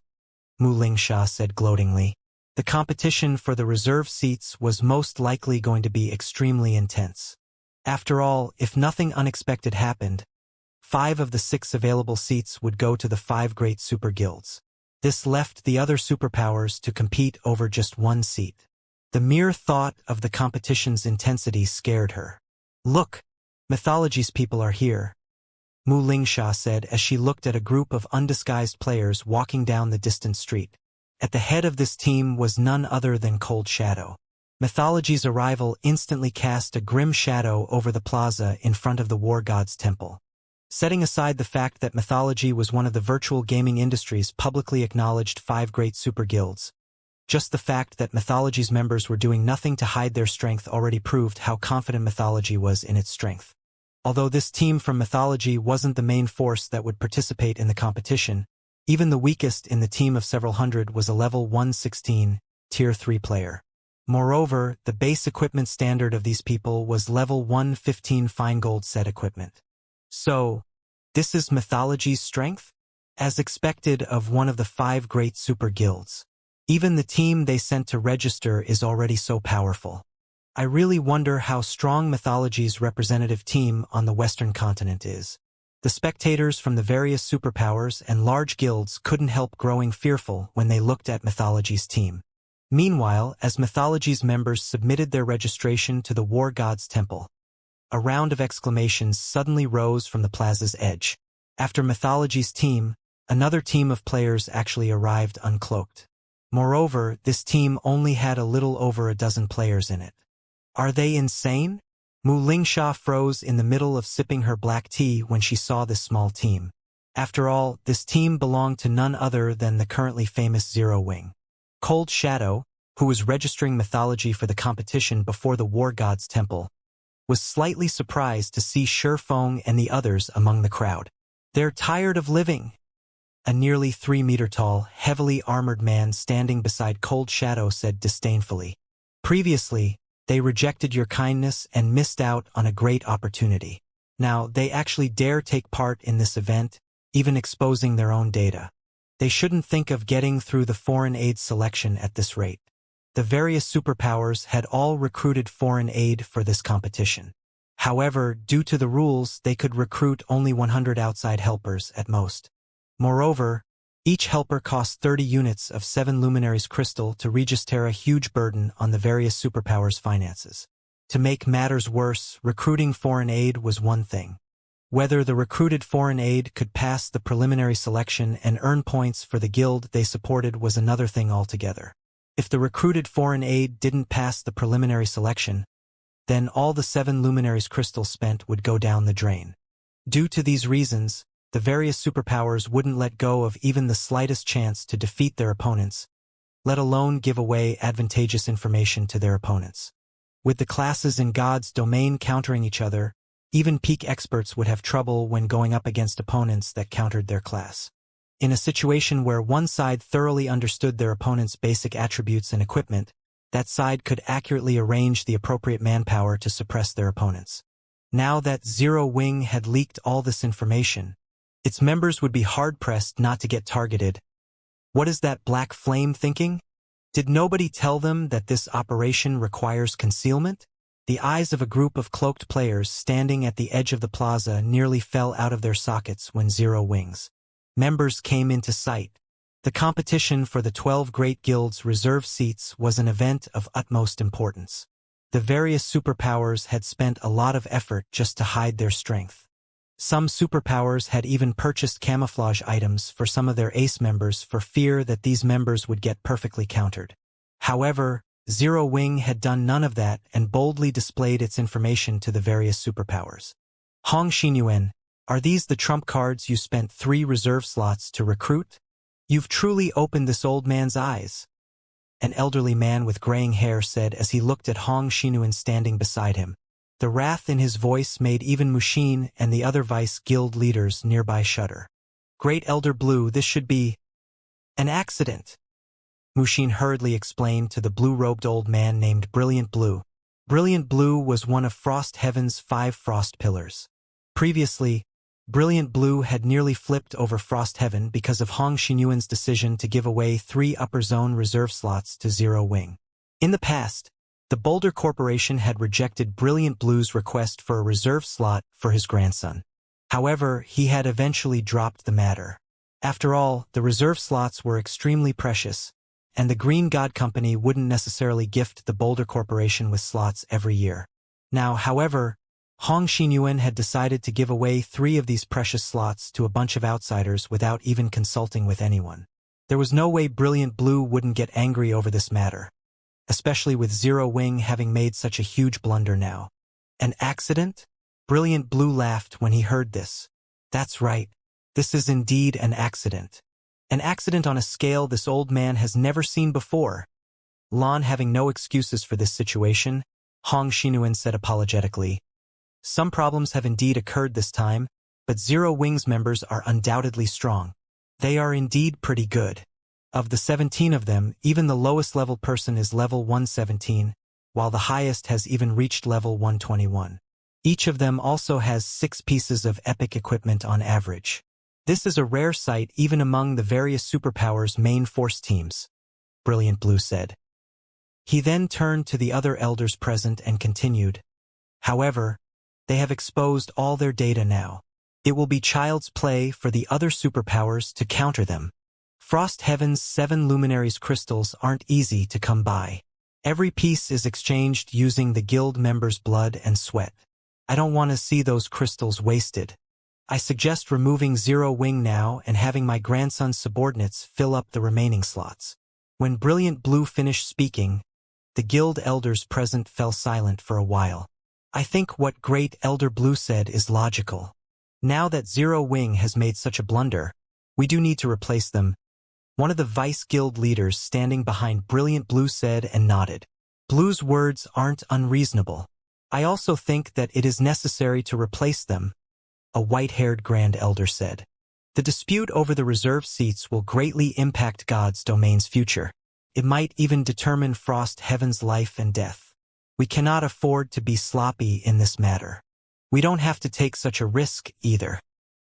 Mu Lingsha said gloatingly. The competition for the reserve seats was most likely going to be extremely intense. After all, if nothing unexpected happened, 5 of the 6 available seats would go to the 5 great super guilds. This left the other superpowers to compete over just 1 seat. The mere thought of the competition's intensity scared her. Look, Mythology's people are here, Mu Lingsha said as she looked at a group of undisguised players walking down the distant street. At the head of this team was none other than Cold Shadow. Mythology's arrival instantly cast a grim shadow over the plaza in front of the war god's temple. Setting aside the fact that Mythology was one of the virtual gaming industry's publicly acknowledged 5 great super guilds, just the fact that Mythology's members were doing nothing to hide their strength already proved how confident Mythology was in its strength. Although this team from Mythology wasn't the main force that would participate in the competition, even the weakest in the team of several hundred was a level 116, tier 3 player. Moreover, the base equipment standard of these people was level 115 fine gold set equipment. So, this is Mythology's strength? As expected of one of the 5 great super guilds. Even the team they sent to register is already so powerful. I really wonder how strong Mythology's representative team on the Western continent is. The spectators from the various superpowers and large guilds couldn't help growing fearful when they looked at Mythology's team. Meanwhile, as Mythology's members submitted their registration to the war god's temple, a round of exclamations suddenly rose from the plaza's edge. After Mythology's team, another team of players actually arrived uncloaked. Moreover, this team only had a little over a dozen players in it. Are they insane? Mu Lingsha froze in the middle of sipping her black tea when she saw this small team. After all, this team belonged to none other than the currently famous Zero Wing. Cold Shadow, who was registering Mythology for the competition before the war god's temple, was slightly surprised to see Shifeng and the others among the crowd. They're tired of living. A nearly 3-meter-tall, heavily armored man standing beside Cold Shadow said disdainfully. Previously, they rejected your kindness and missed out on a great opportunity. Now, they actually dare take part in this event, even exposing their own data. They shouldn't think of getting through the foreign aid selection at this rate. The various superpowers had all recruited foreign aid for this competition. However, due to the rules, they could recruit only 100 outside helpers at most. Moreover, each helper cost 30 units of 7 Luminaries crystal to register, a huge burden on the various superpowers' finances. To make matters worse, recruiting foreign aid was one thing. Whether the recruited foreign aid could pass the preliminary selection and earn points for the guild they supported was another thing altogether. If the recruited foreign aid didn't pass the preliminary selection, then all the 7 Luminaries crystals spent would go down the drain. Due to these reasons, the various superpowers wouldn't let go of even the slightest chance to defeat their opponents, let alone give away advantageous information to their opponents. With the classes in God's domain countering each other, even peak experts would have trouble when going up against opponents that countered their class. In a situation where one side thoroughly understood their opponent's basic attributes and equipment, That side could accurately arrange the appropriate manpower to suppress their opponents. Now that Zero Wing had leaked all this information, its members would be hard-pressed not to get targeted. What is that black flame thinking? Did nobody tell them that this operation requires concealment? The eyes of a group of cloaked players standing at the edge of the plaza nearly fell out of their sockets when Zero Wing's members came into sight. The competition for the 12 Great Guilds' reserve seats was an event of utmost importance. The various superpowers had spent a lot of effort just to hide their strength. Some superpowers had even purchased camouflage items for some of their ace members for fear that these members would get perfectly countered. However, Zero Wing had done none of that and boldly displayed its information to the various superpowers. Hong Xinyuan, are these the trump cards you spent 3 reserve slots to recruit? You've truly opened this old man's eyes. An elderly man with graying hair said as he looked at Hong Xinyuan standing beside him. The wrath in his voice made even Mushin and the other Vice Guild leaders nearby shudder. Great Elder Blue, this should be an accident. Mushin hurriedly explained to the blue-robed old man named Brilliant Blue. Brilliant Blue was one of Frost Heaven's 5 frost pillars. Previously, Brilliant Blue had nearly flipped over Frost Heaven because of Hong Xinyuan's decision to give away 3 upper zone reserve slots to Zero Wing. In the past, the Boulder Corporation had rejected Brilliant Blue's request for a reserve slot for his grandson. However, he had eventually dropped the matter. After all, the reserve slots were extremely precious, and the Green God Company wouldn't necessarily gift the Boulder Corporation with slots every year. Now, however, Hong Xinyuan had decided to give away 3 of these precious slots to a bunch of outsiders without even consulting with anyone. There was no way Brilliant Blue wouldn't get angry over this matter, especially with Zero Wing having made such a huge blunder now. An accident? Brilliant Blue laughed when he heard this. That's right. This is indeed an accident. An accident on a scale this old man has never seen before. Lon having no excuses for this situation, Hong Xinyuan said apologetically. Some problems have indeed occurred this time, but Zero Wing's members are undoubtedly strong. They are indeed pretty good. Of the 17 of them, even the lowest level person is level 117, while the highest has even reached level 121. Each of them also has 6 pieces of epic equipment on average. This is a rare sight even among the various superpowers' main force teams, Brilliant Blue said. He then turned to the other elders present and continued. However, they have exposed all their data now. It will be child's play for the other superpowers to counter them. Frost Heaven's 7 luminaries crystals aren't easy to come by. Every piece is exchanged using the guild members' blood and sweat. I don't want to see those crystals wasted. I suggest removing Zero Wing now and having my grandson's subordinates fill up the remaining slots. When Brilliant Blue finished speaking, the guild elders present fell silent for a while. I think what Great Elder Blue said is logical. Now that Zero Wing has made such a blunder, we do need to replace them. One of the Vice Guild leaders standing behind Brilliant Blue said and nodded. Blue's words aren't unreasonable. I also think that it is necessary to replace them, a white-haired Grand Elder said. The dispute over the reserve seats will greatly impact God's domain's future. It might even determine Frost Heaven's life and death. We cannot afford to be sloppy in this matter. We don't have to take such a risk either.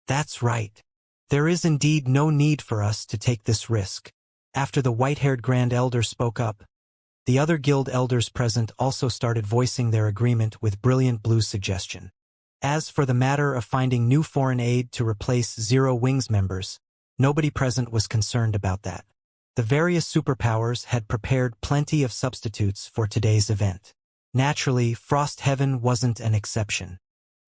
That's right. There is indeed no need for us to take this risk. After the white-haired Grand Elder spoke up, the other guild elders present also started voicing their agreement with Brilliant Blue's suggestion. As for the matter of finding new foreign aid to replace Zero Wing's members, nobody present was concerned about that. The various superpowers had prepared plenty of substitutes for today's event. Naturally, Frost Heaven wasn't an exception.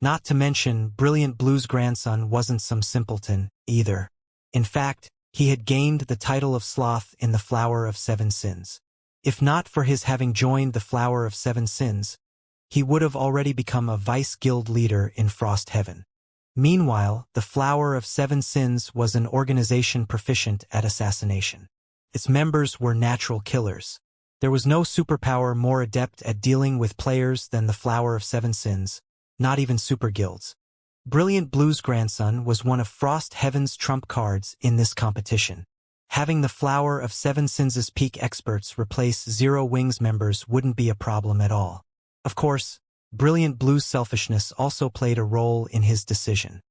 Not to mention, Brilliant Blue's grandson wasn't some simpleton, either. In fact, he had gained the title of Sloth in the Flower of 7 Sins. If not for his having joined the Flower of 7 Sins, he would have already become a Vice Guild leader in Frost Heaven. Meanwhile, the Flower of 7 Sins was an organization proficient at assassination. Its members were natural killers. There was no superpower more adept at dealing with players than the Flower of 7 Sins, not even super guilds. Brilliant Blue's grandson was one of Frost Heaven's trump cards in this competition. Having the Flower of Seven Sins' peak experts replace Zero Wings members wouldn't be a problem at all. Of course, Brilliant Blue's selfishness also played a role in his decision.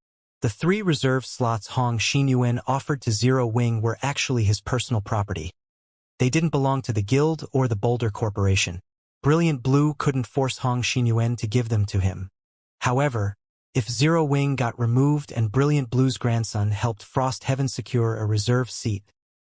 The 3 reserve slots Hong Xinyuan offered to Zero Wing were actually his personal property. They didn't belong to the guild or the Boulder Corporation. Brilliant Blue couldn't force Hong Xinyuan to give them to him. However, if Zero Wing got removed and Brilliant Blue's grandson helped Frost Heaven secure a reserve seat,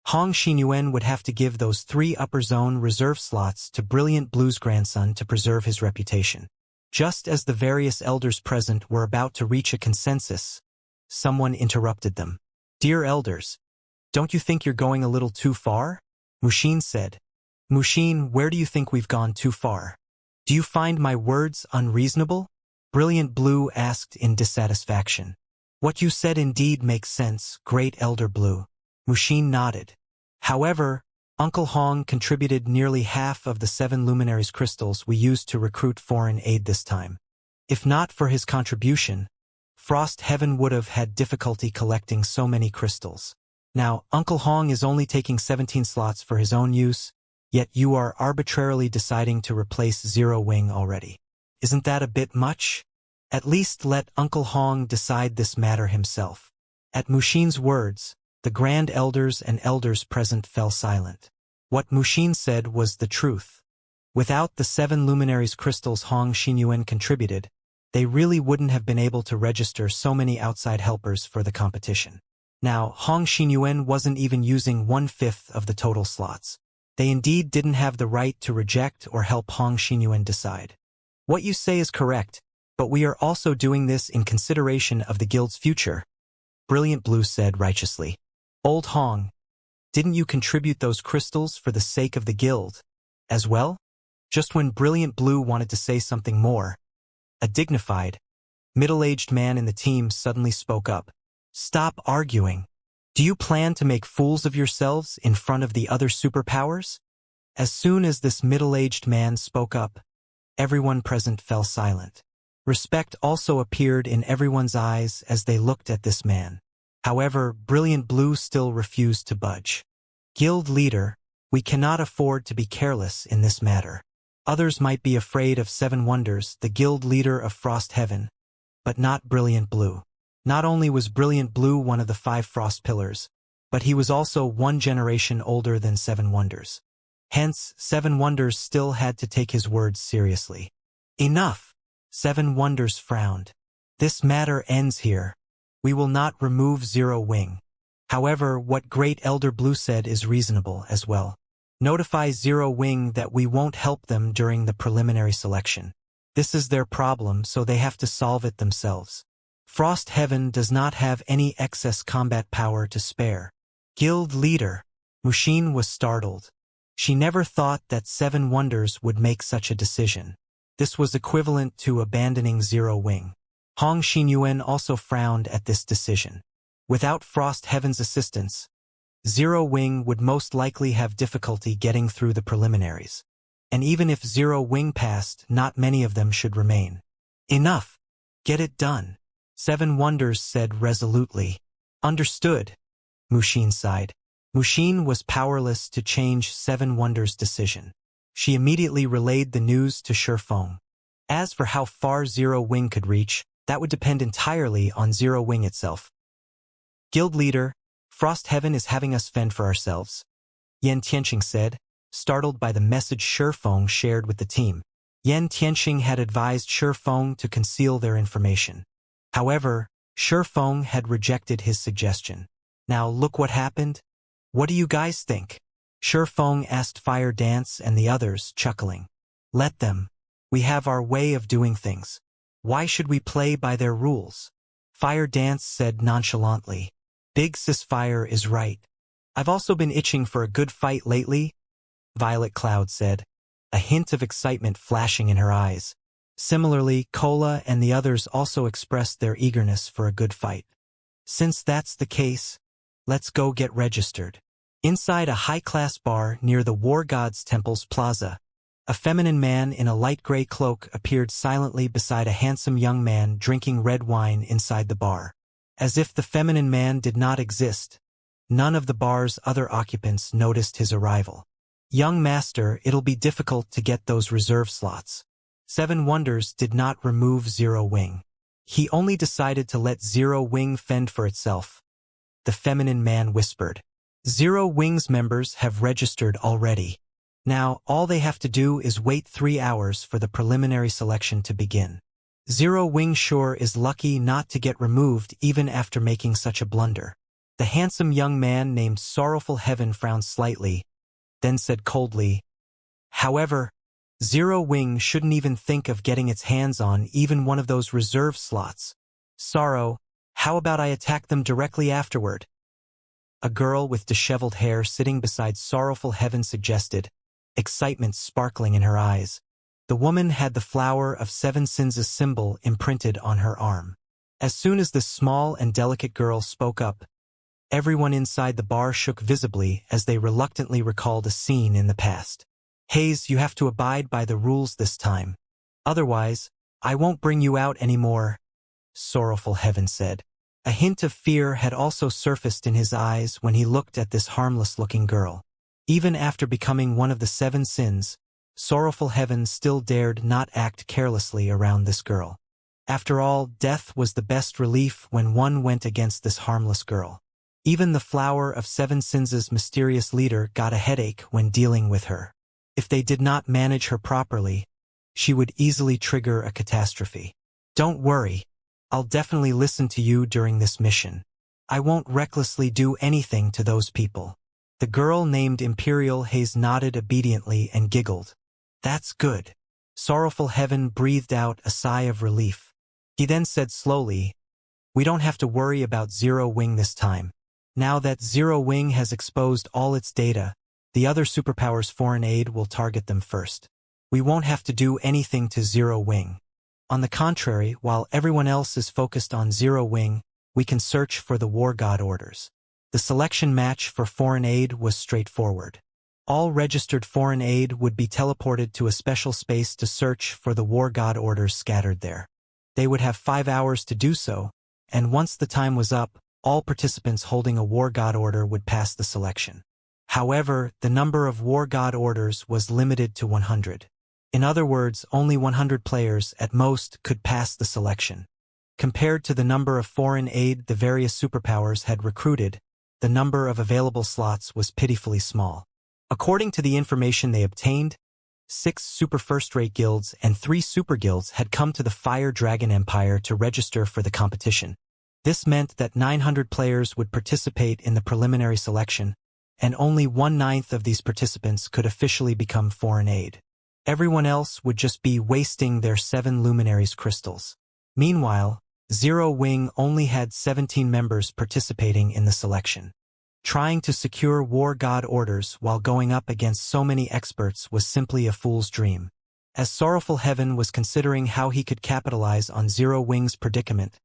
Hong Xinyuan would have to give those 3 upper zone reserve slots to Brilliant Blue's grandson to preserve his reputation. Just as the various elders present were about to reach a consensus, someone interrupted them. "Dear elders, don't you think you're going a little too far?" Mushin said. "Mushin, where do you think we've gone too far? Do you find my words unreasonable?" Brilliant Blue asked in dissatisfaction. "What you said indeed makes sense, Great Elder Blue." Mushin nodded. "However, Uncle Hong contributed nearly half of the 7 luminaries crystals we used to recruit foreign aid this time. If not for his contribution, Frost Heaven would have had difficulty collecting so many crystals. Now, Uncle Hong is only taking 17 slots for his own use, yet you are arbitrarily deciding to replace Zero Wing already. Isn't that a bit much? At least let Uncle Hong decide this matter himself." At Mushin's words, the Grand Elders and elders present fell silent. What Mushin said was the truth. Without the 7 luminaries crystals Hong Xinyuan contributed, they really wouldn't have been able to register so many outside helpers for the competition. Now, Hong Xinyuan wasn't even using 1/5 of the total slots. They indeed didn't have the right to reject or help Hong Xinyuan decide. "What you say is correct, but we are also doing this in consideration of the guild's future," Brilliant Blue said righteously. "Old Hong, didn't you contribute those crystals for the sake of the guild as well?" Just when Brilliant Blue wanted to say something more, a dignified, middle-aged man in the team suddenly spoke up. "Stop arguing. Do you plan to make fools of yourselves in front of the other superpowers?" As soon as this middle-aged man spoke up, everyone present fell silent. Respect also appeared in everyone's eyes as they looked at this man. However, Brilliant Blue still refused to budge. "Guild leader, we cannot afford to be careless in this matter. Others might be afraid of 7 Wonders, the guild leader of Frost Heaven, but not Brilliant Blue." Not only was Brilliant Blue one of the 5 Frost Pillars, but he was also 1 generation older than 7 Wonders. Hence, 7 Wonders still had to take his words seriously. "Enough!" 7 Wonders frowned. "This matter ends here. We will not remove Zero Wing. However, what Great Elder Blue said is reasonable as well. Notify Zero Wing that we won't help them during the preliminary selection. This is their problem, so they have to solve it themselves. Frost Heaven does not have any excess combat power to spare." Guild leader, Mushin was startled. She never thought that 7 Wonders would make such a decision. This was equivalent to abandoning Zero Wing. Hong Xinyuan also frowned at this decision. Without Frost Heaven's assistance, Zero Wing would most likely have difficulty getting through the preliminaries. And even if Zero Wing passed, not many of them should remain. "Enough! Get it done," 7 Wonders said resolutely. "Understood," Mushin sighed. Mushin was powerless to change 7 Wonders' decision. She immediately relayed the news to Shifeng. As for how far Zero Wing could reach, that would depend entirely on Zero Wing itself. "Guild leader, Frost Heaven is having us fend for ourselves," Yan Tianqing said, startled by the message Shifeng shared with the team. Yan Tianqing had advised Shifeng to conceal their information. However, Shifeng had rejected his suggestion. "Now look what happened. What do you guys think?" Shifeng asked Fire Dance and the others, chuckling. "Let them. We have our way of doing things. Why should we play by their rules?" Fire Dance said nonchalantly. "Big Sis Fire is right. I've also been itching for a good fight lately," Violet Cloud said, a hint of excitement flashing in her eyes. Similarly, Cola and the others also expressed their eagerness for a good fight. "Since that's the case, let's go get registered." Inside a high-class bar near the War God's Temple's plaza, a feminine man in a light gray cloak appeared silently beside a handsome young man drinking red wine inside the bar. As if the feminine man did not exist, None of the bar's other occupants noticed his arrival. Young master, it'll be difficult to get those reserve slots. Seven Wonders did not remove Zero Wing. He only decided to let Zero Wing fend for itself. The feminine man whispered. Zero Wing's members have registered already. Now, all they have to do is wait 3 hours for the preliminary selection to begin. Zero Wing sure is lucky not to get removed even after making such a blunder. The handsome young man named Sorrowful Heaven frowned slightly, then said coldly, However, Zero Wing shouldn't even think of getting its hands on even one of those reserve slots. Sorrow, how about I attack them directly afterward? A girl with disheveled hair sitting beside Sorrowful Heaven suggested, excitement sparkling in her eyes. The woman had the flower of Seven Sins' symbol imprinted on her arm. As soon as this small and delicate girl spoke up, everyone inside the bar shook visibly as they reluctantly recalled a scene in the past. Hayes, you have to abide by the rules this time. Otherwise, I won't bring you out anymore, Sorrowful Heaven said. A hint of fear had also surfaced in his eyes when he looked at this harmless-looking girl. Even after becoming one of the 7 sins, Sorrowful Heaven still dared not act carelessly around this girl. After all, death was the best relief when one went against this harmless girl. Even the flower of 7 sins' mysterious leader got a headache when dealing with her. If they did not manage her properly, she would easily trigger a catastrophe. Don't worry, I'll definitely listen to you during this mission. I won't recklessly do anything to those people. The girl named Imperial Hayes nodded obediently and giggled. That's good. Sorrowful Heaven breathed out a sigh of relief. He then said slowly, We don't have to worry about Zero Wing this time. Now that Zero Wing has exposed all its data, the other superpowers' foreign aid will target them first. We won't have to do anything to Zero Wing. On the contrary, while everyone else is focused on Zero Wing, we can search for the War God orders. The selection match for foreign aid was straightforward. All registered foreign aid would be teleported to a special space to search for the War God orders scattered there. They would have 5 hours to do so, and once the time was up, all participants holding a War God order would pass the selection. However, the number of War God orders was limited to 100. In other words, only 100 players at most could pass the selection. Compared to the number of foreign aid the various superpowers had recruited, the number of available slots was pitifully small. According to the information they obtained, 6 super first-rate guilds and 3 super guilds had come to the Fire Dragon Empire to register for the competition. This meant that 900 players would participate in the preliminary selection, and only 1/9 of these participants could officially become foreign aid. Everyone else would just be wasting their 7 luminaries crystals. Meanwhile, Zero Wing only had 17 members participating in the selection. Trying to secure War God orders while going up against so many experts was simply a fool's dream. As Sorrowful Heaven was considering how he could capitalize on Zero Wing's predicament,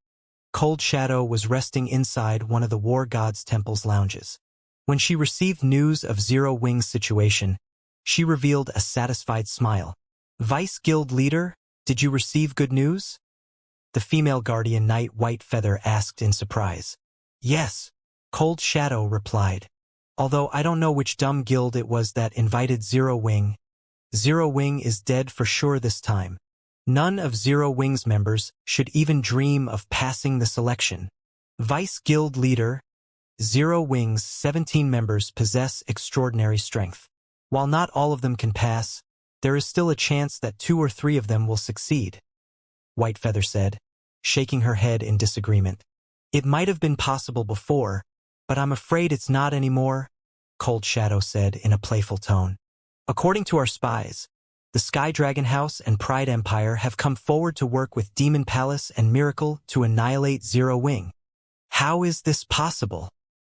Cold Shadow was resting inside one of the War God's temple's lounges. When she received news of Zero Wing's situation, she revealed a satisfied smile. Vice Guild Leader, did you receive good news? The female guardian knight Whitefeather asked in surprise. Yes, Cold Shadow replied. Although I don't know which dumb guild it was that invited Zero Wing. Zero Wing is dead for sure this time. None of Zero Wing's members should even dream of passing the selection. Vice Guild Leader, Zero Wing's 17 members possess extraordinary strength. While not all of them can pass, there is still a chance that 2 or 3 of them will succeed, Whitefeather said, shaking her head in disagreement. It might have been possible before, but I'm afraid it's not anymore, Cold Shadow said in a playful tone. According to our spies, the Sky Dragon House and Pride Empire have come forward to work with Demon Palace and Miracle to annihilate Zero Wing. How is this possible?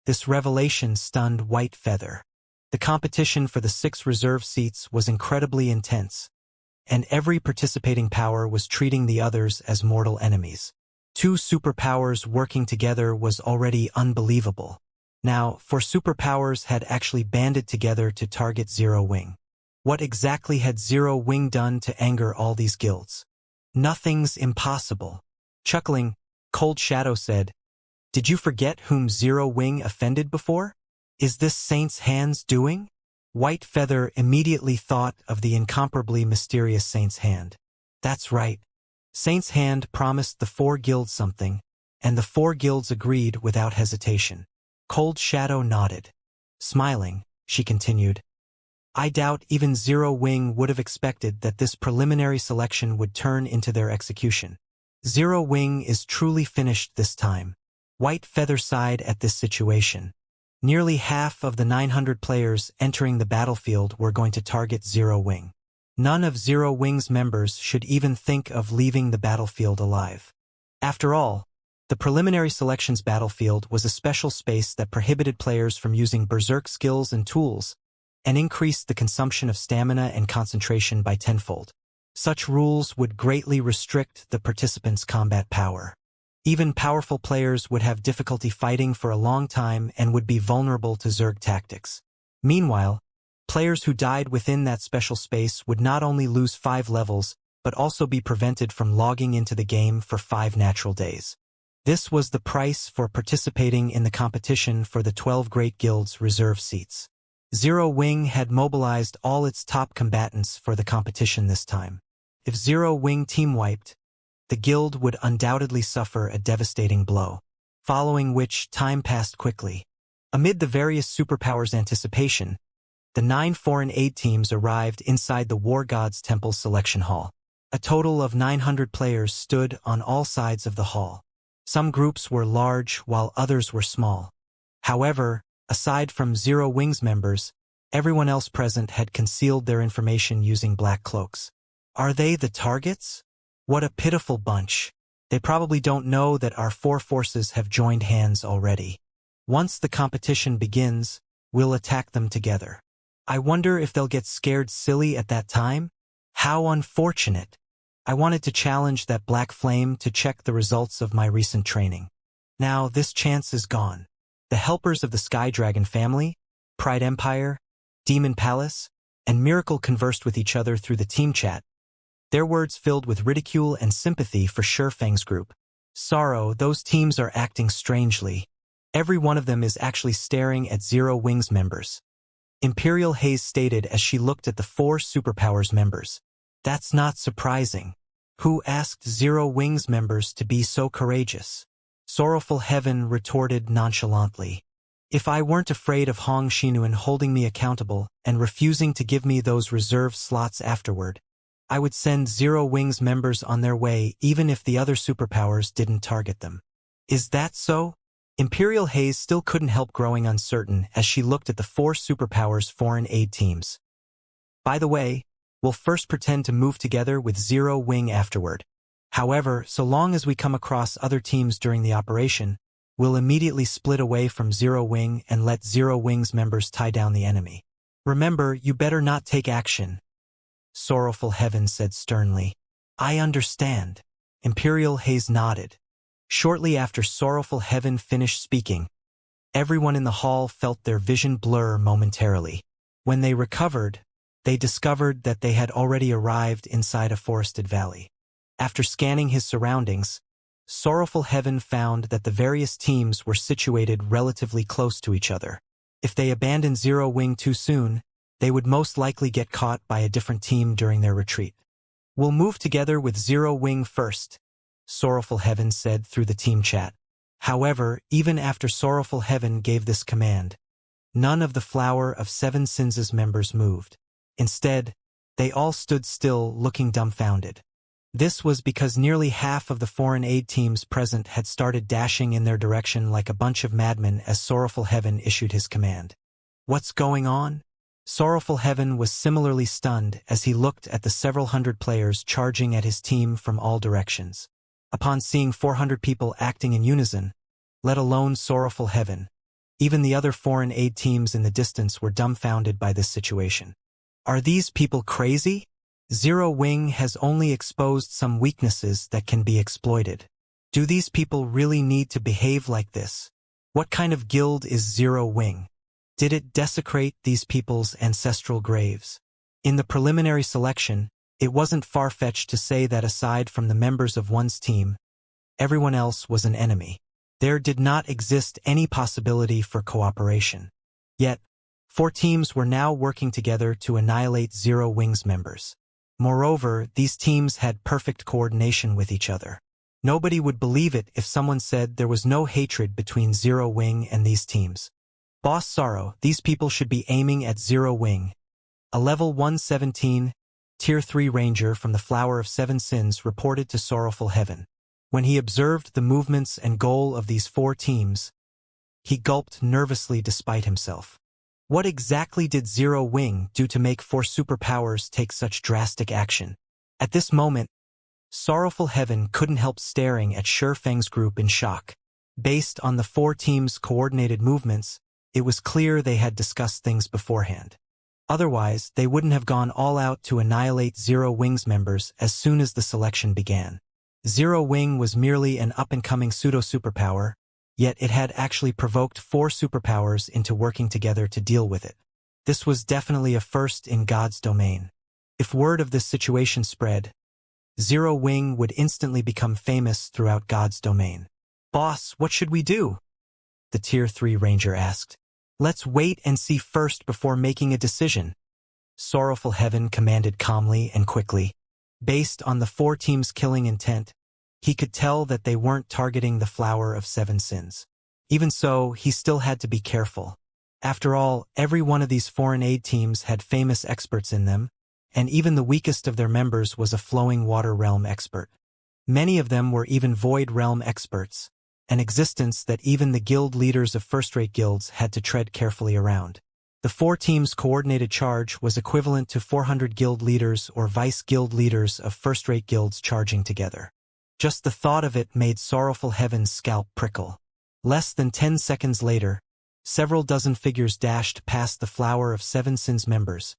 This revelation stunned Whitefeather. The competition for the 6 reserve seats was incredibly intense, and every participating power was treating the others as mortal enemies. 2 superpowers working together was already unbelievable. Now, 4 superpowers had actually banded together to target Zero Wing. What exactly had Zero Wing done to anger all these guilds? Nothing's impossible. Chuckling, Cold Shadow said, Did you forget whom Zero Wing offended before? Is this Saint's Hand's doing? White Feather immediately thought of the incomparably mysterious Saint's Hand. That's right. Saint's Hand promised the 4 guilds something, and the 4 guilds agreed without hesitation. Cold Shadow nodded. Smiling, she continued, I doubt even Zero Wing would have expected that this preliminary selection would turn into their execution. Zero Wing is truly finished this time. White Feather sighed at this situation. Nearly half of the 900 players entering the battlefield were going to target Zero Wing. None of Zero Wing's members should even think of leaving the battlefield alive. After all, the preliminary selections battlefield was a special space that prohibited players from using berserk skills and tools, and increased the consumption of stamina and concentration by tenfold. Such rules would greatly restrict the participants' combat power. Even powerful players would have difficulty fighting for a long time and would be vulnerable to Zerg tactics. Meanwhile, players who died within that special space would not only lose 5 levels, but also be prevented from logging into the game for 5 natural days. This was the price for participating in the competition for the 12 Great Guilds reserve seats. Zero Wing had mobilized all its top combatants for the competition this time. If Zero Wing team wiped, the guild would undoubtedly suffer a devastating blow, following which time passed quickly. Amid the various superpowers' anticipation, the 9 foreign aid teams arrived inside the War God's Temple selection hall. A total of 900 players stood on all sides of the hall. Some groups were large while others were small. However, aside from Zero Wing's members, everyone else present had concealed their information using black cloaks. Are they the targets? What a pitiful bunch. They probably don't know that our 4 forces have joined hands already. Once the competition begins, we'll attack them together. I wonder if they'll get scared silly at that time? How unfortunate. I wanted to challenge that black flame to check the results of my recent training. Now this chance is gone. The helpers of the Sky Dragon family, Pride Empire, Demon Palace, and Miracle conversed with each other through the team chat, their words filled with ridicule and sympathy for Shurfang's group. Sorrow, those teams are acting strangely. Every one of them is actually staring at Zero Wing's members. Imperial Haze stated as she looked at the 4 superpowers members. That's not surprising. Who asked Zero Wing's members to be so courageous? Sorrowful Heaven retorted nonchalantly. If I weren't afraid of Hong Xinuan holding me accountable and refusing to give me those reserve slots afterward, I would send Zero Wing's members on their way even if the other superpowers didn't target them. Is that so? Imperial Haze still couldn't help growing uncertain as she looked at the 4 superpowers foreign aid teams. By the way, we'll first pretend to move together with Zero Wing afterward. However, so long as we come across other teams during the operation, we'll immediately split away from Zero Wing and let Zero Wing's members tie down the enemy. Remember, you better not take action. Sorrowful Heaven said sternly. I understand. Imperial Haze nodded. Shortly after Sorrowful Heaven finished speaking, everyone in the hall felt their vision blur momentarily. When they recovered, they discovered that they had already arrived inside a forested valley. After scanning his surroundings, Sorrowful Heaven found that the various teams were situated relatively close to each other. If they abandoned Zero Wing too soon, they would most likely get caught by a different team during their retreat. We'll move together with Zero Wing first, Sorrowful Heaven said through the team chat. However, even after Sorrowful Heaven gave this command, none of the Flower of 7 Sins' members moved. Instead, they all stood still, looking dumbfounded. This was because nearly half of the foreign aid teams present had started dashing in their direction like a bunch of madmen as Sorrowful Heaven issued his command. What's going on? Sorrowful Heaven was similarly stunned as he looked at the several hundred players charging at his team from all directions. Upon seeing 400 people acting in unison, let alone Sorrowful Heaven, even the other foreign aid teams in the distance were dumbfounded by this situation. Are these people crazy? Zero Wing has only exposed some weaknesses that can be exploited. Do these people really need to behave like this? What kind of guild is Zero Wing? Did it desecrate these people's ancestral graves? In the preliminary selection, it wasn't far-fetched to say that aside from the members of one's team, everyone else was an enemy. There did not exist any possibility for cooperation. Yet, 4 teams were now working together to annihilate Zero Wings members. Moreover, these teams had perfect coordination with each other. Nobody would believe it if someone said there was no hatred between Zero Wing and these teams. Boss Sorrow, these people should be aiming at Zero Wing. A level 117, Tier 3 Ranger from the Flower of Seven Sins reported to Sorrowful Heaven. When he observed the movements and goal of these 4 teams, he gulped nervously despite himself. What exactly did Zero Wing do to make 4 superpowers take such drastic action? At this moment, Sorrowful Heaven couldn't help staring at Feng's group in shock. Based on the 4 teams' coordinated movements, it was clear they had discussed things beforehand. Otherwise, they wouldn't have gone all out to annihilate Zero Wing's members as soon as the selection began. Zero Wing was merely an up-and-coming pseudo-superpower, yet it had actually provoked 4 superpowers into working together to deal with it. This was definitely a first in God's domain. If word of this situation spread, Zero Wing would instantly become famous throughout God's domain. Boss, what should we do? The Tier 3 Ranger asked. Let's wait and see first before making a decision. Sorrowful Heaven commanded calmly and quickly. Based on the 4 teams' killing intent, he could tell that they weren't targeting the Flower of Seven Sins. Even so, he still had to be careful. After all, every one of these foreign aid teams had famous experts in them, and even the weakest of their members was a flowing water realm expert. Many of them were even void realm experts, an existence that even the guild leaders of first-rate guilds had to tread carefully around. The 4 teams' coordinated charge was equivalent to 400 guild leaders or vice-guild leaders of first-rate guilds charging together. Just the thought of it made Sorrowful Heaven's scalp prickle. Less than 10 seconds later, several dozen figures dashed past the Flower of Seven Sins members,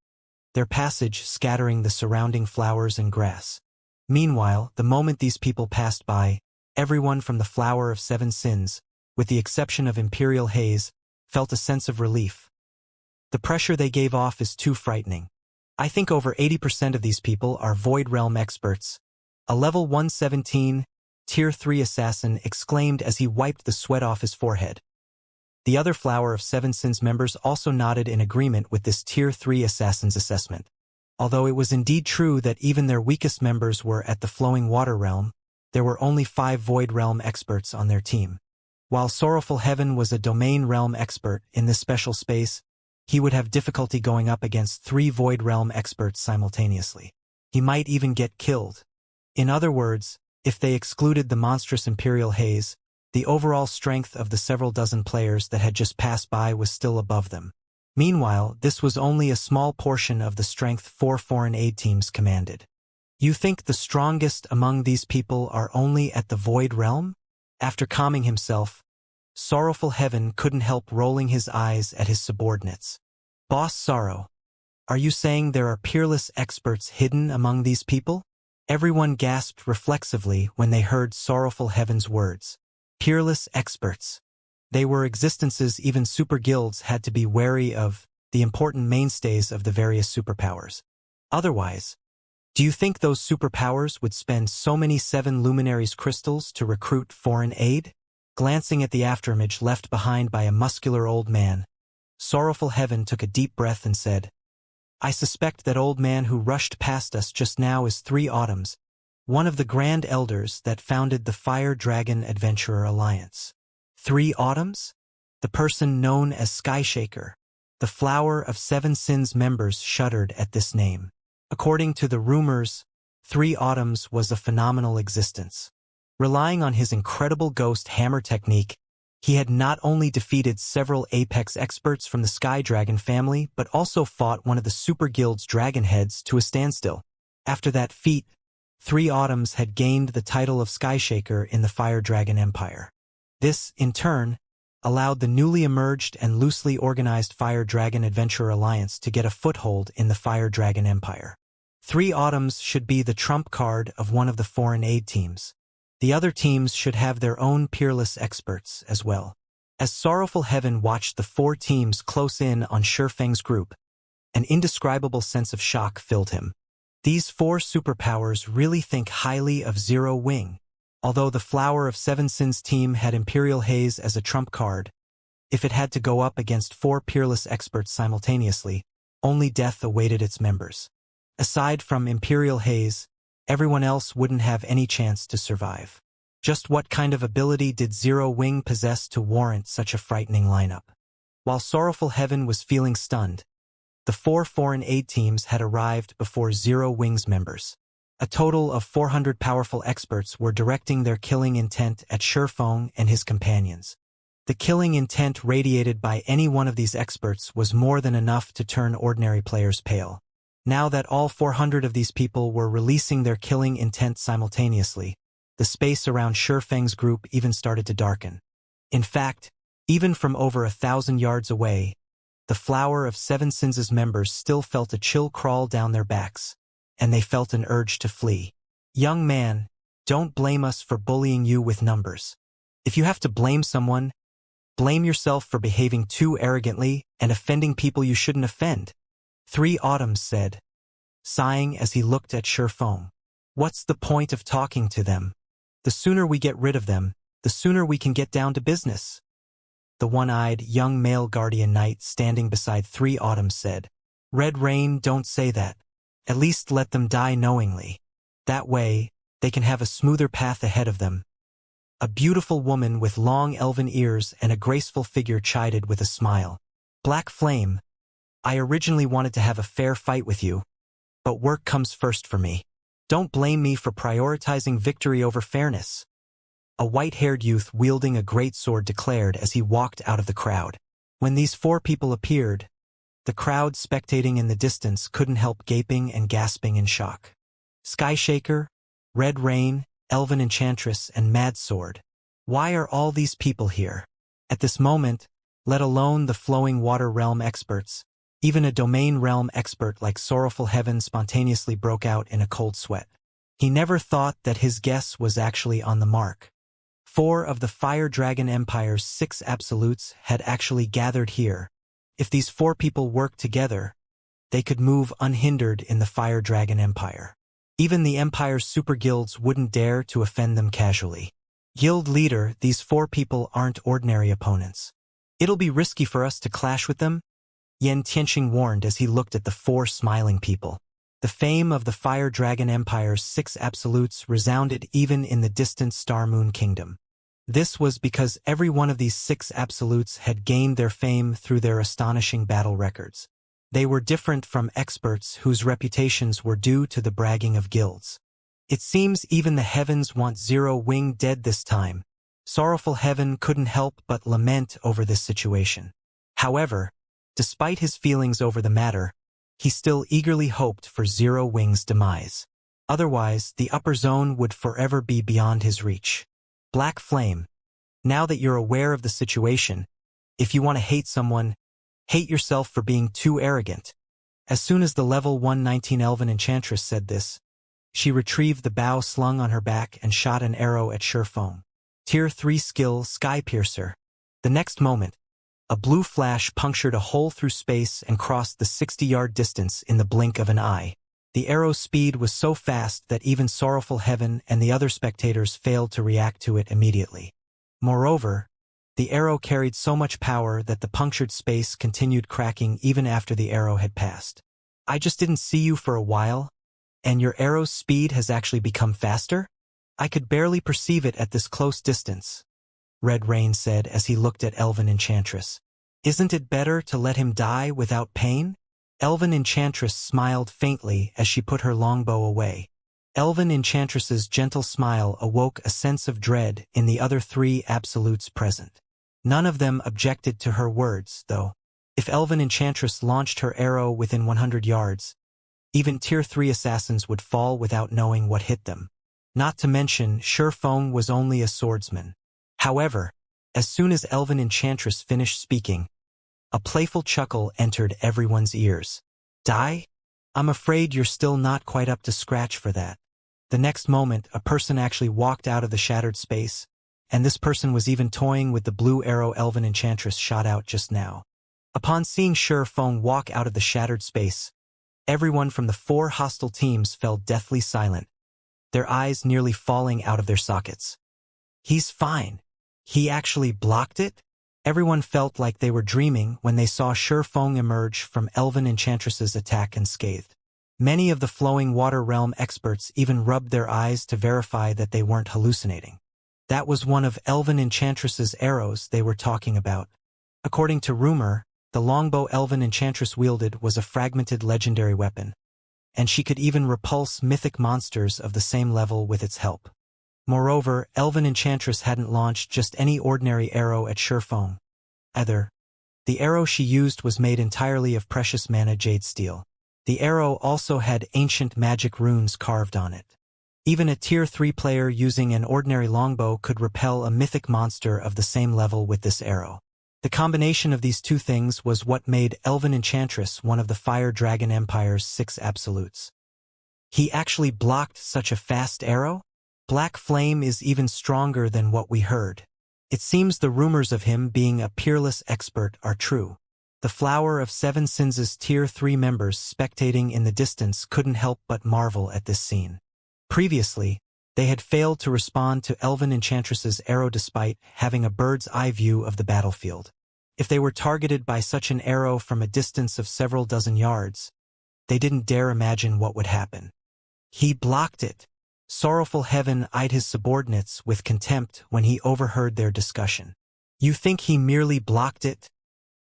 their passage scattering the surrounding flowers and grass. Meanwhile, the moment these people passed by, everyone from the Flower of Seven Sins, with the exception of Imperial Haze, felt a sense of relief. The pressure they gave off is too frightening. I think over 80% of these people are Void Realm experts. A level 117, Tier 3 assassin exclaimed as he wiped the sweat off his forehead. The other Flower of Seven Sins members also nodded in agreement with this Tier 3 assassin's assessment. Although it was indeed true that even their weakest members were at the Flowing Water Realm, there were only 5 Void Realm experts on their team. While Sorrowful Heaven was a Domain Realm expert in this special space, he would have difficulty going up against 3 Void Realm experts simultaneously. He might even get killed. In other words, if they excluded the monstrous Imperial Haze, the overall strength of the several dozen players that had just passed by was still above them. Meanwhile, this was only a small portion of the strength 4 foreign aid teams commanded. You think the strongest among these people are only at the Void Realm? After calming himself, Sorrowful Heaven couldn't help rolling his eyes at his subordinates. Boss Sorrow, are you saying there are peerless experts hidden among these people? Everyone gasped reflexively when they heard Sorrowful Heaven's words. Peerless experts. They were existences even super guilds had to be wary of, the important mainstays of the various superpowers. Otherwise, do you think those superpowers would spend so many 7 Luminaries crystals to recruit foreign aid? Glancing at the afterimage left behind by a muscular old man, Sorrowful Heaven took a deep breath and said, I suspect that old man who rushed past us just now is 3 Autumns, one of the Grand Elders that founded the Fire Dragon Adventurer Alliance. 3 Autumns? The person known as Skyshaker. The Flower of Seven Sins members shuddered at this name. According to the rumors, 3 Autumns was a phenomenal existence. Relying on his incredible ghost hammer technique, he had not only defeated several Apex experts from the Sky Dragon family, but also fought one of the Super Guild's dragon heads to a standstill. After that feat, 3 Autumns had gained the title of Skyshaker in the Fire Dragon Empire. This, in turn, allowed the newly emerged and loosely organized Fire Dragon Adventurer Alliance to get a foothold in the Fire Dragon Empire. 3 Autumns should be the trump card of one of the foreign aid teams. The other teams should have their own peerless experts as well. As Sorrowful Heaven watched the 4 teams close in on Feng's group, an indescribable sense of shock filled him. These 4 superpowers really think highly of Zero Wing. Although the Flower of Seven Sins team had Imperial Haze as a trump card, If it had to go up against 4 peerless experts simultaneously, only death awaited its members. Aside from Imperial Haze, everyone else wouldn't have any chance to survive. Just what kind of ability did Zero Wing possess to warrant such a frightening lineup? While Sorrowful Heaven was feeling stunned, the 4 foreign aid teams had arrived before Zero Wing's members. A total of 400 powerful experts were directing their killing intent at Shifeng and his companions. The killing intent radiated by any one of these experts was more than enough to turn ordinary players pale. Now that all 400 of these people were releasing their killing intent simultaneously, the space around Shifeng's group even started to darken. In fact, even from over 1,000 yards away, the Flower of Seven Sins' members still felt a chill crawl down their backs, and they felt an urge to flee. Young man, don't blame us for bullying you with numbers. If you have to blame someone, blame yourself for behaving too arrogantly and offending people you shouldn't offend, 3 Autumns said, sighing as he looked at Shifeng. What's the point of talking to them? The sooner we get rid of them, the sooner we can get down to business. The one-eyed young male guardian knight standing beside 3 Autumns said, Red Rain, don't say that. At least let them die knowingly. That way, they can have a smoother path ahead of them. A beautiful woman with long elven ears and a graceful figure chided with a smile. Black Flame, I originally wanted to have a fair fight with you, but work comes first for me. Don't blame me for prioritizing victory over fairness. A white-haired youth wielding a great sword declared as he walked out of the crowd. When these 4 people appeared, the crowd spectating in the distance couldn't help gaping and gasping in shock. Skyshaker, Red Rain, Elven Enchantress, and Mad Sword. Why are all these people here? At this moment, let alone the Flowing Water Realm experts, even a Domain Realm expert like Sorrowful Heaven spontaneously broke out in a cold sweat. He never thought that his guess was actually on the mark. 4 of the Fire Dragon Empire's 6 absolutes had actually gathered here. If these 4 people worked together, they could move unhindered in the Fire Dragon Empire. Even the Empire's super guilds wouldn't dare to offend them casually. Guild leader, these 4 people aren't ordinary opponents. It'll be risky for us to clash with them, Yen Tianxing warned as he looked at the 4 smiling people. The fame of the Fire Dragon Empire's 6 absolutes resounded even in the distant Star Moon Kingdom. This was because every one of these 6 absolutes had gained their fame through their astonishing battle records. They were different from experts whose reputations were due to the bragging of guilds. It seems even the heavens want Zero Wing dead this time. Sorrowful Heaven couldn't help but lament over this situation. However, despite his feelings over the matter, he still eagerly hoped for Zero Wing's demise. Otherwise, the upper zone would forever be beyond his reach. Black Flame, now that you're aware of the situation, if you want to hate someone, hate yourself for being too arrogant. As soon as the level 119 Elven Enchantress said this, she retrieved the bow slung on her back and shot an arrow at Shifeng. Tier 3 skill Sky Piercer. The next moment, a blue flash punctured a hole through space and crossed the 60-yard distance in the blink of an eye. The arrow's speed was so fast that even Sorrowful Heaven and the other spectators failed to react to it immediately. Moreover, the arrow carried so much power that the punctured space continued cracking even after the arrow had passed. I just didn't see you for a while, and your arrow's speed has actually become faster? I could barely perceive it at this close distance, Red Rain said as he looked at Elven Enchantress. Isn't it better to let him die without pain? Elven Enchantress smiled faintly as she put her longbow away. Elven Enchantress's gentle smile awoke a sense of dread in the other 3 absolutes present. None of them objected to her words, though. If Elven Enchantress launched her arrow within 100 yards, even Tier 3 assassins would fall without knowing what hit them. Not to mention, Shifeng was only a swordsman. However, as soon as Elven Enchantress finished speaking, a playful chuckle entered everyone's ears. Die? I'm afraid you're still not quite up to scratch for that. The next moment, a person actually walked out of the shattered space, and this person was even toying with the blue arrow Elven Enchantress shot out just now. Upon seeing Shifeng walk out of the shattered space, everyone from the 4 hostile teams fell deathly silent, their eyes nearly falling out of their sockets. He's fine. He actually blocked it? Everyone felt like they were dreaming when they saw Feng emerge from Elven Enchantress's attack unscathed. Many of the flowing water realm experts even rubbed their eyes to verify that they weren't hallucinating. That was one of Elven Enchantress's arrows they were talking about. According to rumor, the longbow Elven Enchantress wielded was a fragmented legendary weapon, and she could even repulse mythic monsters of the same level with its help. Moreover, Elven Enchantress hadn't launched just any ordinary arrow at Feng. Either. The arrow she used was made entirely of precious mana jade steel. The arrow also had ancient magic runes carved on it. Even a Tier 3 player using an ordinary longbow could repel a mythic monster of the same level with this arrow. The combination of these two things was what made Elven Enchantress one of the Fire Dragon Empire's 6 absolutes. He actually blocked such a fast arrow? Black Flame is even stronger than what we heard. It seems the rumors of him being a peerless expert are true. The Flower of Seven Sins' Tier 3 members spectating in the distance couldn't help but marvel at this scene. Previously, they had failed to respond to Elven Enchantress's arrow despite having a bird's eye view of the battlefield. If they were targeted by such an arrow from a distance of several dozen yards, they didn't dare imagine what would happen. He blocked it. Sorrowful Heaven eyed his subordinates with contempt when he overheard their discussion. You think he merely blocked it?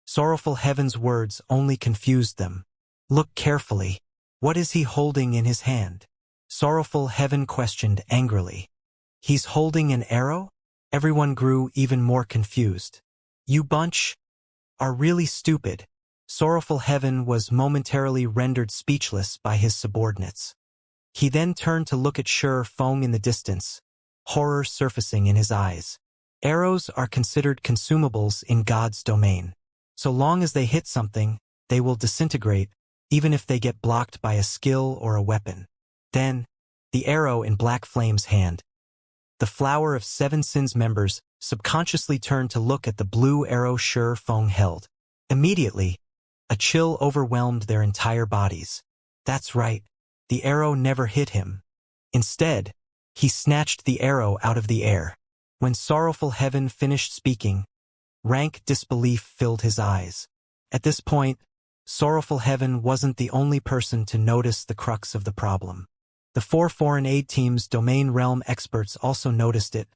Sorrowful Heaven's words only confused them. Look carefully. What is he holding in his hand? Sorrowful Heaven questioned angrily. He's holding an arrow? Everyone grew even more confused. You bunch are really stupid. Sorrowful Heaven was momentarily rendered speechless by his subordinates. He then turned to look at Feng in the distance, horror surfacing in his eyes. Arrows are considered consumables in God's domain. So long as they hit something, they will disintegrate, even if they get blocked by a skill or a weapon. Then, the arrow in Black Flame's hand. The Flower of Seven Sins members subconsciously turned to look at the blue arrow Feng held. Immediately, a chill overwhelmed their entire bodies. That's right. The arrow never hit him. Instead, he snatched the arrow out of the air. When Sorrowful Heaven finished speaking, rank disbelief filled his eyes. At this point, Sorrowful Heaven wasn't the only person to notice the crux of the problem. The 4 foreign aid team's domain realm experts also noticed it,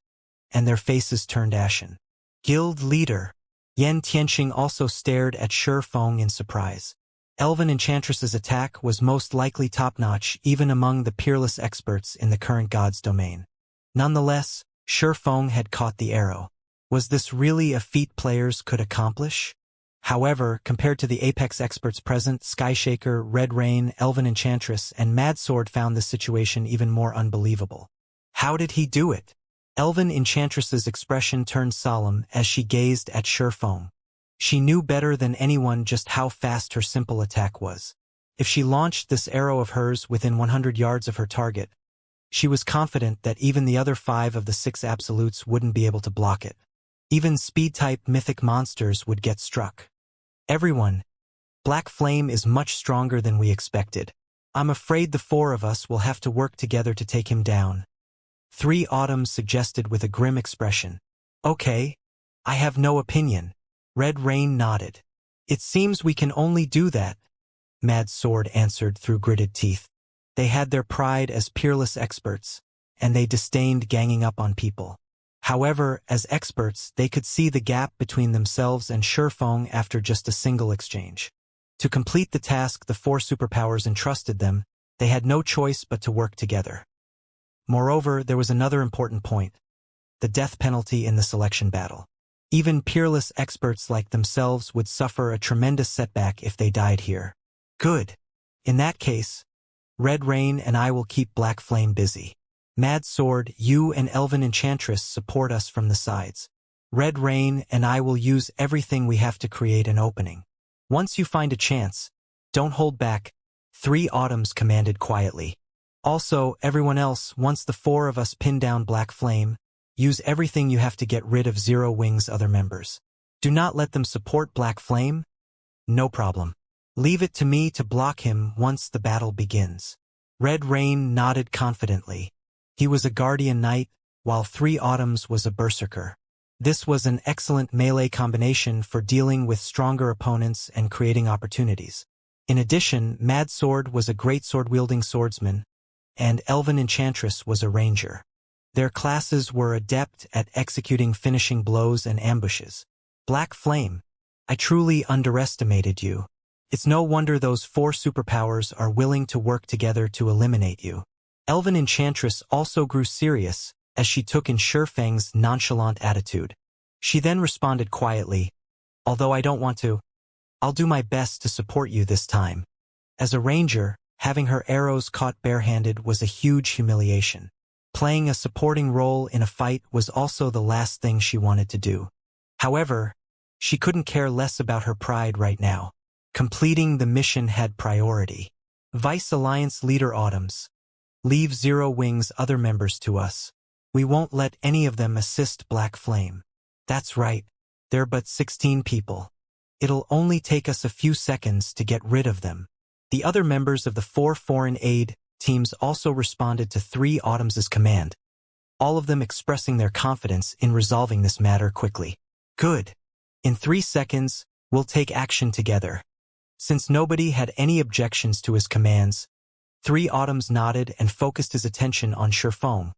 and their faces turned ashen. Guild leader Yen Tianqing also stared at Feng in surprise. Elven Enchantress's attack was most likely top-notch even among the peerless experts in the current God's domain. Nonetheless, Feng had caught the arrow. Was this really a feat players could accomplish? However, compared to the Apex experts present, Skyshaker, Red Rain, Elven Enchantress, and Mad Sword found the situation even more unbelievable. How did he do it? Elven Enchantress's expression turned solemn as she gazed at Feng. She knew better than anyone just how fast her simple attack was. If she launched this arrow of hers within 100 yards of her target, she was confident that even the other 5 of the 6 absolutes wouldn't be able to block it. Even speed-type mythic monsters would get struck. Everyone, Black Flame is much stronger than we expected. I'm afraid the 4 of us will have to work together to take him down. 3 Autumns suggested with a grim expression. Okay, I have no opinion. Red Rain nodded. It seems we can only do that, Mad Sword answered through gritted teeth. They had their pride as peerless experts, and they disdained ganging up on people. However, as experts, they could see the gap between themselves and Feng after just a single exchange. To complete the task the 4 superpowers entrusted them, they had no choice but to work together. Moreover, there was another important point: the death penalty in the selection battle. Even peerless experts like themselves would suffer a tremendous setback if they died here. Good. In that case, Red Rain and I will keep Black Flame busy. Mad Sword, you and Elven Enchantress support us from the sides. Red Rain and I will use everything we have to create an opening. Once you find a chance, don't hold back, 3 Autumns commanded quietly. Also, everyone else, once the 4 of us pin down Black Flame, use everything you have to get rid of Zero Wing's other members. Do not let them support Black Flame? No problem. Leave it to me to block him once the battle begins. Red Rain nodded confidently. He was a guardian knight, while 3 Autumns was a berserker. This was an excellent melee combination for dealing with stronger opponents and creating opportunities. In addition, Mad Sword was a great sword-wielding swordsman, and Elven Enchantress was a ranger. Their classes were adept at executing finishing blows and ambushes. Black Flame, I truly underestimated you. It's no wonder those 4 superpowers are willing to work together to eliminate you. Elven Enchantress also grew serious as she took in Shurfeng's nonchalant attitude. She then responded quietly, "Although I don't want to, I'll do my best to support you this time." As a ranger, having her arrows caught barehanded was a huge humiliation. Playing a supporting role in a fight was also the last thing she wanted to do. However, she couldn't care less about her pride right now. Completing the mission had priority. Vice Alliance Leader Autumns, leave Zero Wing's other members to us. We won't let any of them assist Black Flame. That's right, they're but 16 people. It'll only take us a few seconds to get rid of them. The other members of the 4 foreign aid teams also responded to 3 Autumns' command, all of them expressing their confidence in resolving this matter quickly. Good. In 3 seconds, we'll take action together. Since nobody had any objections to his commands, 3 Autumns nodded and focused his attention on Shurfeng,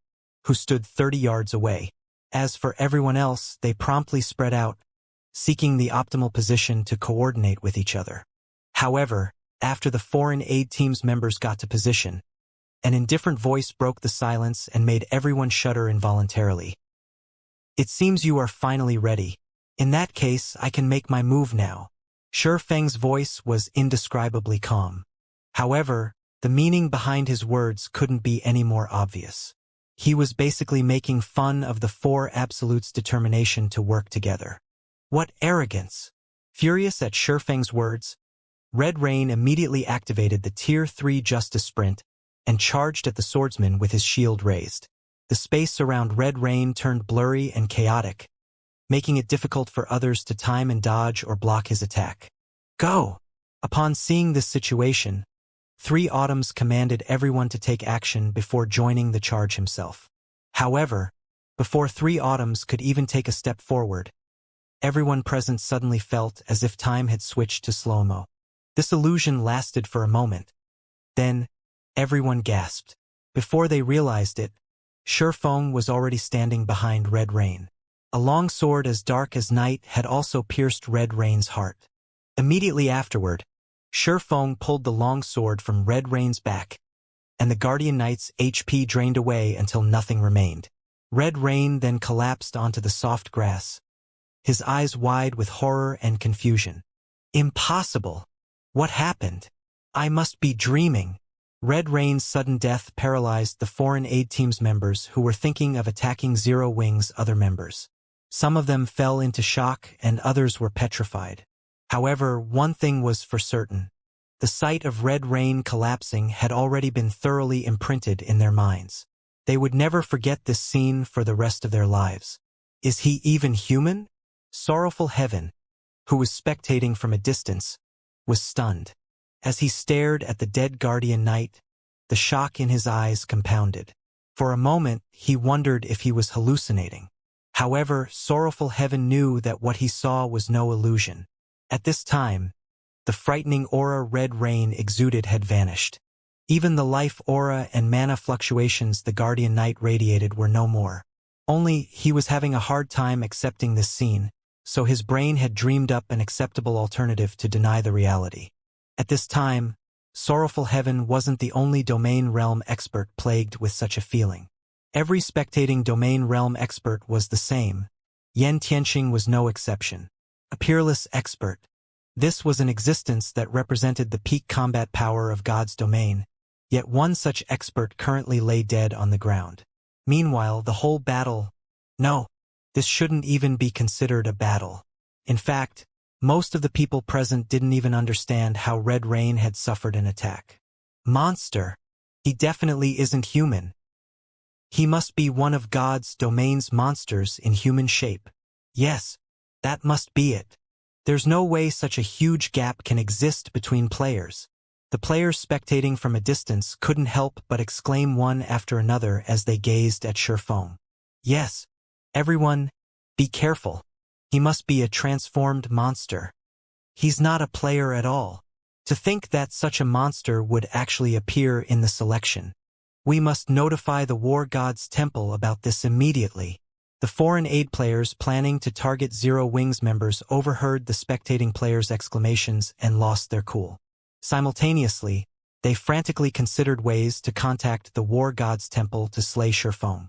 who stood 30 yards away. As for everyone else, they promptly spread out, seeking the optimal position to coordinate with each other. However, after the foreign aid team's members got to position, an indifferent voice broke the silence and made everyone shudder involuntarily. "It seems you are finally ready. In that case, I can make my move now." Shurfeng's voice was indescribably calm. However, the meaning behind his words couldn't be any more obvious. He was basically making fun of the 4 Absolutes' determination to work together. What arrogance! Furious at Shurfeng's words, Red Rain immediately activated the Tier 3 Justice Sprint and charged at the swordsman with his shield raised. The space around Red Rain turned blurry and chaotic, making it difficult for others to time and dodge or block his attack. Go! Upon seeing this situation, 3 Autumns commanded everyone to take action before joining the charge himself. However, before 3 Autumns could even take a step forward, everyone present suddenly felt as if time had switched to slow-mo. This illusion lasted for a moment. Then, everyone gasped. Before they realized it, Shurfeng was already standing behind Red Rain. A long sword as dark as night had also pierced Red Rain's heart. Immediately afterward, Shurfeng pulled the long sword from Red Rain's back, and the Guardian Knight's HP drained away until nothing remained. Red Rain then collapsed onto the soft grass, his eyes wide with horror and confusion. Impossible! What happened? I must be dreaming. Red Rain's sudden death paralyzed the foreign aid team's members who were thinking of attacking Zero Wing's other members. Some of them fell into shock and others were petrified. However, one thing was for certain. The sight of Red Rain collapsing had already been thoroughly imprinted in their minds. They would never forget this scene for the rest of their lives. Is he even human? Sorrowful Heaven, who was spectating from a distance, was stunned. As he stared at the dead Guardian Knight, the shock in his eyes compounded. For a moment, he wondered if he was hallucinating. However, Sorrowful Heaven knew that what he saw was no illusion. At this time, the frightening aura Red Rain exuded had vanished. Even the life aura and mana fluctuations the Guardian Knight radiated were no more. Only he was having a hard time accepting this scene, so his brain had dreamed up an acceptable alternative to deny the reality. At this time, Sorrowful Heaven wasn't the only domain realm expert plagued with such a feeling. Every spectating domain realm expert was the same. Yen Tianqing was no exception. A peerless expert. This was an existence that represented the peak combat power of God's domain, yet one such expert currently lay dead on the ground. Meanwhile, the whole battle— no, this shouldn't even be considered a battle. In fact, most of the people present didn't even understand how Red Rain had suffered an attack. Monster! He definitely isn't human. He must be one of God's domain's monsters in human shape. Yes, that must be it. There's no way such a huge gap can exist between players. The players spectating from a distance couldn't help but exclaim one after another as they gazed at Shurfeng. Yes, everyone, Be careful. He must be a transformed monster. He's not a player at all. To think that such a monster would actually appear in the selection. We must notify the War God's Temple about this immediately. The foreign aid players planning to target Zero Wings members overheard the spectating players' exclamations and lost their cool. Simultaneously, they frantically considered ways to contact the War God's Temple to slay Shifeng.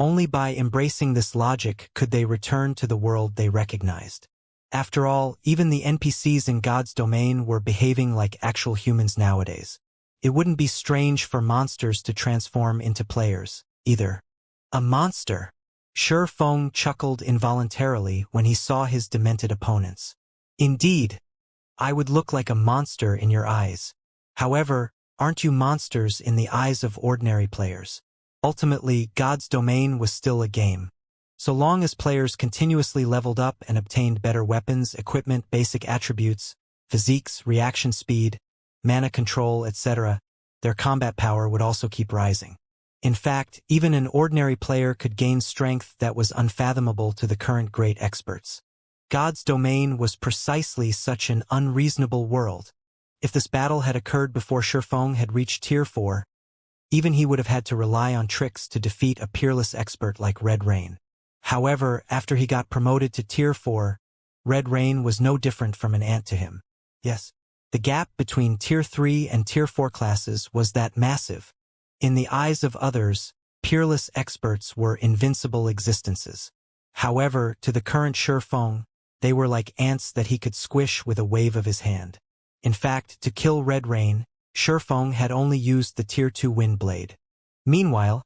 Only by embracing this logic could they return to the world they recognized. After all, even the NPCs in God's domain were behaving like actual humans nowadays. It wouldn't be strange for monsters to transform into players, either. A monster? Shifeng chuckled involuntarily when he saw his demented opponents. Indeed, I would look like a monster in your eyes. However, aren't you monsters in the eyes of ordinary players? Ultimately, God's domain was still a game. So long as players continuously leveled up and obtained better weapons, equipment, basic attributes, physiques, reaction speed, mana control, etc., their combat power would also keep rising. In fact, even an ordinary player could gain strength that was unfathomable to the current great experts. God's domain was precisely such an unreasonable world. If this battle had occurred before Shifeng had reached Tier 4, even he would have had to rely on tricks to defeat a peerless expert like Red Rain. However, after he got promoted to Tier 4, Red Rain was no different from an ant to him. Yes, the gap between Tier 3 and Tier 4 classes was that massive. In the eyes of others, peerless experts were invincible existences. However, to the current Shifeng, they were like ants that he could squish with a wave of his hand. In fact, to kill Red Rain, Shifeng had only used the Tier 2 Wind Blade. Meanwhile,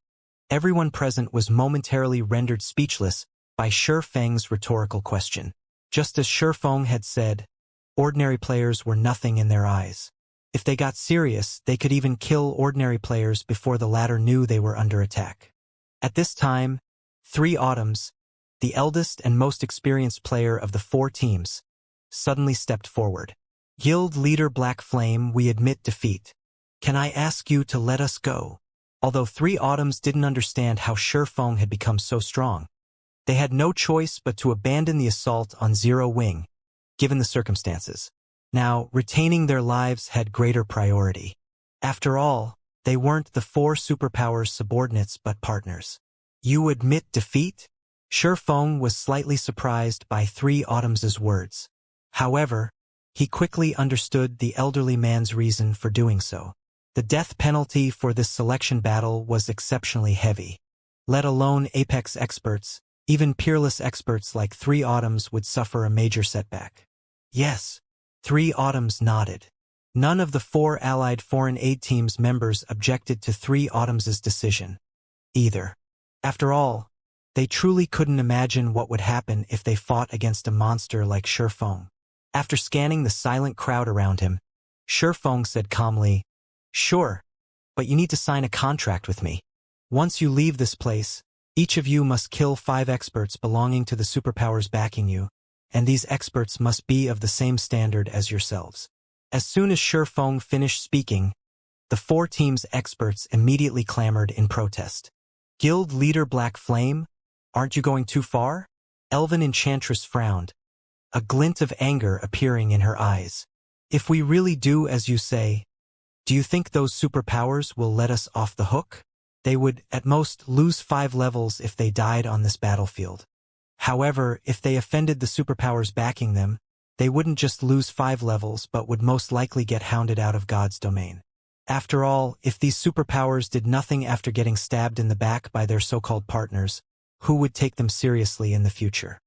everyone present was momentarily rendered speechless by Shifeng's rhetorical question. Just as Shifeng had said, ordinary players were nothing in their eyes. If they got serious, they could even kill ordinary players before the latter knew they were under attack. At this time, 3 Autumns, the eldest and most experienced player of the 4 teams, suddenly stepped forward. Guild leader Black Flame, we admit defeat. Can I ask you to let us go? Although 3 Autumns didn't understand how Shifeng had become so strong, they had no choice but to abandon the assault on Zero Wing, given the circumstances. Now, retaining their lives had greater priority. After all, they weren't the 4 superpowers' subordinates but partners. You admit defeat? Shifeng was slightly surprised by 3 Autumns' words. However, he quickly understood the elderly man's reason for doing so. The death penalty for this selection battle was exceptionally heavy. Let alone apex experts, even peerless experts like 3 Autumns would suffer a major setback. Yes. 3 Autumns nodded. None of the 4 allied foreign aid team's members objected to 3 Autumns' decision, either. After all, they truly couldn't imagine what would happen if they fought against a monster like Shifeng. After scanning the silent crowd around him, Shifeng said calmly, "Sure, but you need to sign a contract with me. Once you leave this place, each of you must kill 5 experts belonging to the superpowers backing you, and these experts must be of the same standard as yourselves." As soon as Shifeng finished speaking, the 4 teams' experts immediately clamored in protest. Guild leader Black Flame, aren't you going too far? Elven Enchantress frowned, a glint of anger appearing in her eyes. If we really do as you say, do you think those superpowers will let us off the hook? They would, at most, lose 5 levels if they died on this battlefield. However, if they offended the superpowers backing them, they wouldn't just lose 5 levels but would most likely get hounded out of God's domain. After all, if these superpowers did nothing after getting stabbed in the back by their so-called partners, who would take them seriously in the future?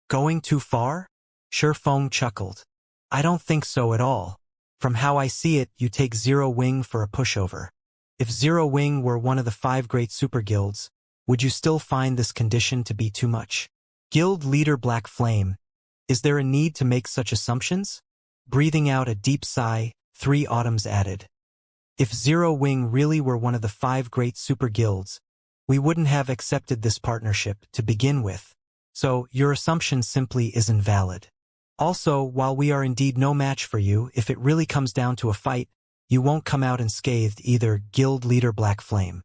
Going too far? Shifeng chuckled. I don't think so at all. From how I see it, you take Zero Wing for a pushover. If Zero Wing were one of the 5 great super guilds, would you still find this condition to be too much? Guild leader Black Flame, is there a need to make such assumptions? Breathing out a deep sigh, 3 Autumns added. If Zero Wing really were one of the 5 great super guilds, we wouldn't have accepted this partnership to begin with. So, your assumption simply isn't valid. Also, while we are indeed no match for you, if it really comes down to a fight, you won't come out unscathed either, Guild leader Black Flame.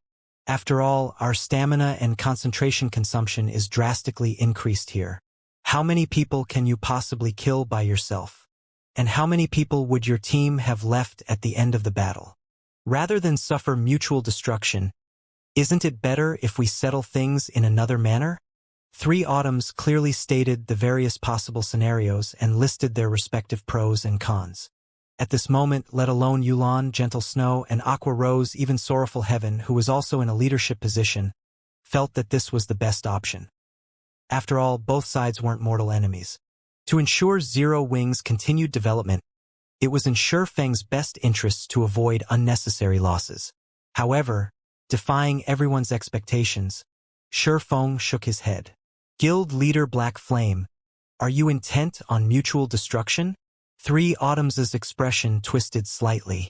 After all, our stamina and concentration consumption is drastically increased here. How many people can you possibly kill by yourself? And how many people would your team have left at the end of the battle? Rather than suffer mutual destruction, isn't it better if we settle things in another manner? 3 Autumns clearly stated the various possible scenarios and listed their respective pros and cons. At this moment, let alone Yulon, Gentle Snow, and Aqua Rose, even Sorrowful Heaven, who was also in a leadership position, felt that this was the best option. After all, both sides weren't mortal enemies. To ensure Zero Wing's continued development, it was in Shifeng's best interests to avoid unnecessary losses. However, defying everyone's expectations, Shifeng shook his head. Guild leader Black Flame, are you intent on mutual destruction? 3 Autumn's expression twisted slightly.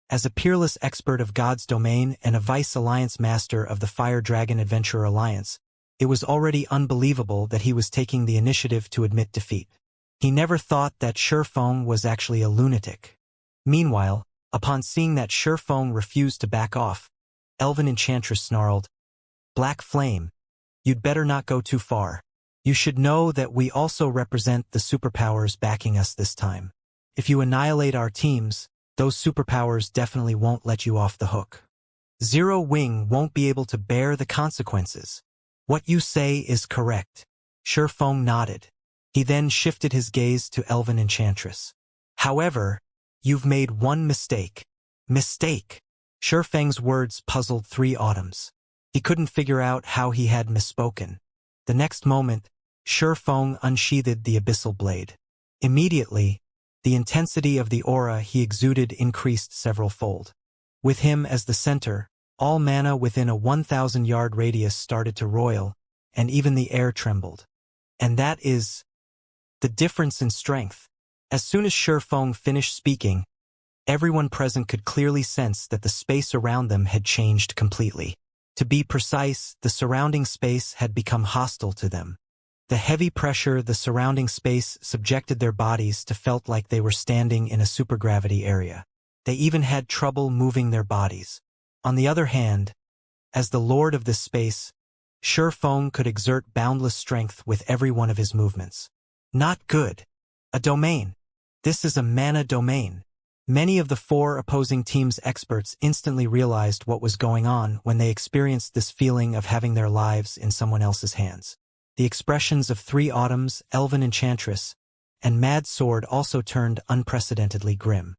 As a peerless expert of God's domain and a Vice Alliance master of the Fire Dragon Adventurer Alliance, it was already unbelievable that he was taking the initiative to admit defeat. He never thought that Shifeng was actually a lunatic. Meanwhile, upon seeing that Shifeng refused to back off, Elven Enchantress snarled, Black Flame, you'd better not go too far. You should know that we also represent the superpowers backing us this time. If you annihilate our teams, those superpowers definitely won't let you off the hook. Zero Wing won't be able to bear the consequences. What you say is correct. Shifeng nodded. He then shifted his gaze to Elven Enchantress. However, you've made one mistake. Mistake? Shifeng's words puzzled 3 Autumns. He couldn't figure out how he had misspoken. The next moment, Shifeng unsheathed the abyssal blade. Immediately, the intensity of the aura he exuded increased several-fold. With him as the center, all mana within a 1,000-yard radius started to roil, and even the air trembled. And that is the difference in strength. As soon as Shifeng finished speaking, everyone present could clearly sense that the space around them had changed completely. To be precise, the surrounding space had become hostile to them. The heavy pressure the surrounding space subjected their bodies to felt like they were standing in a supergravity area. They even had trouble moving their bodies. On the other hand, as the lord of this space, Shifeng could exert boundless strength with every one of his movements. Not good. A domain. This is a mana domain. Many of the 4 opposing teams' experts instantly realized what was going on when they experienced this feeling of having their lives in someone else's hands. The expressions of 3 Autumns, Elven Enchantress, and Mad Sword also turned unprecedentedly grim.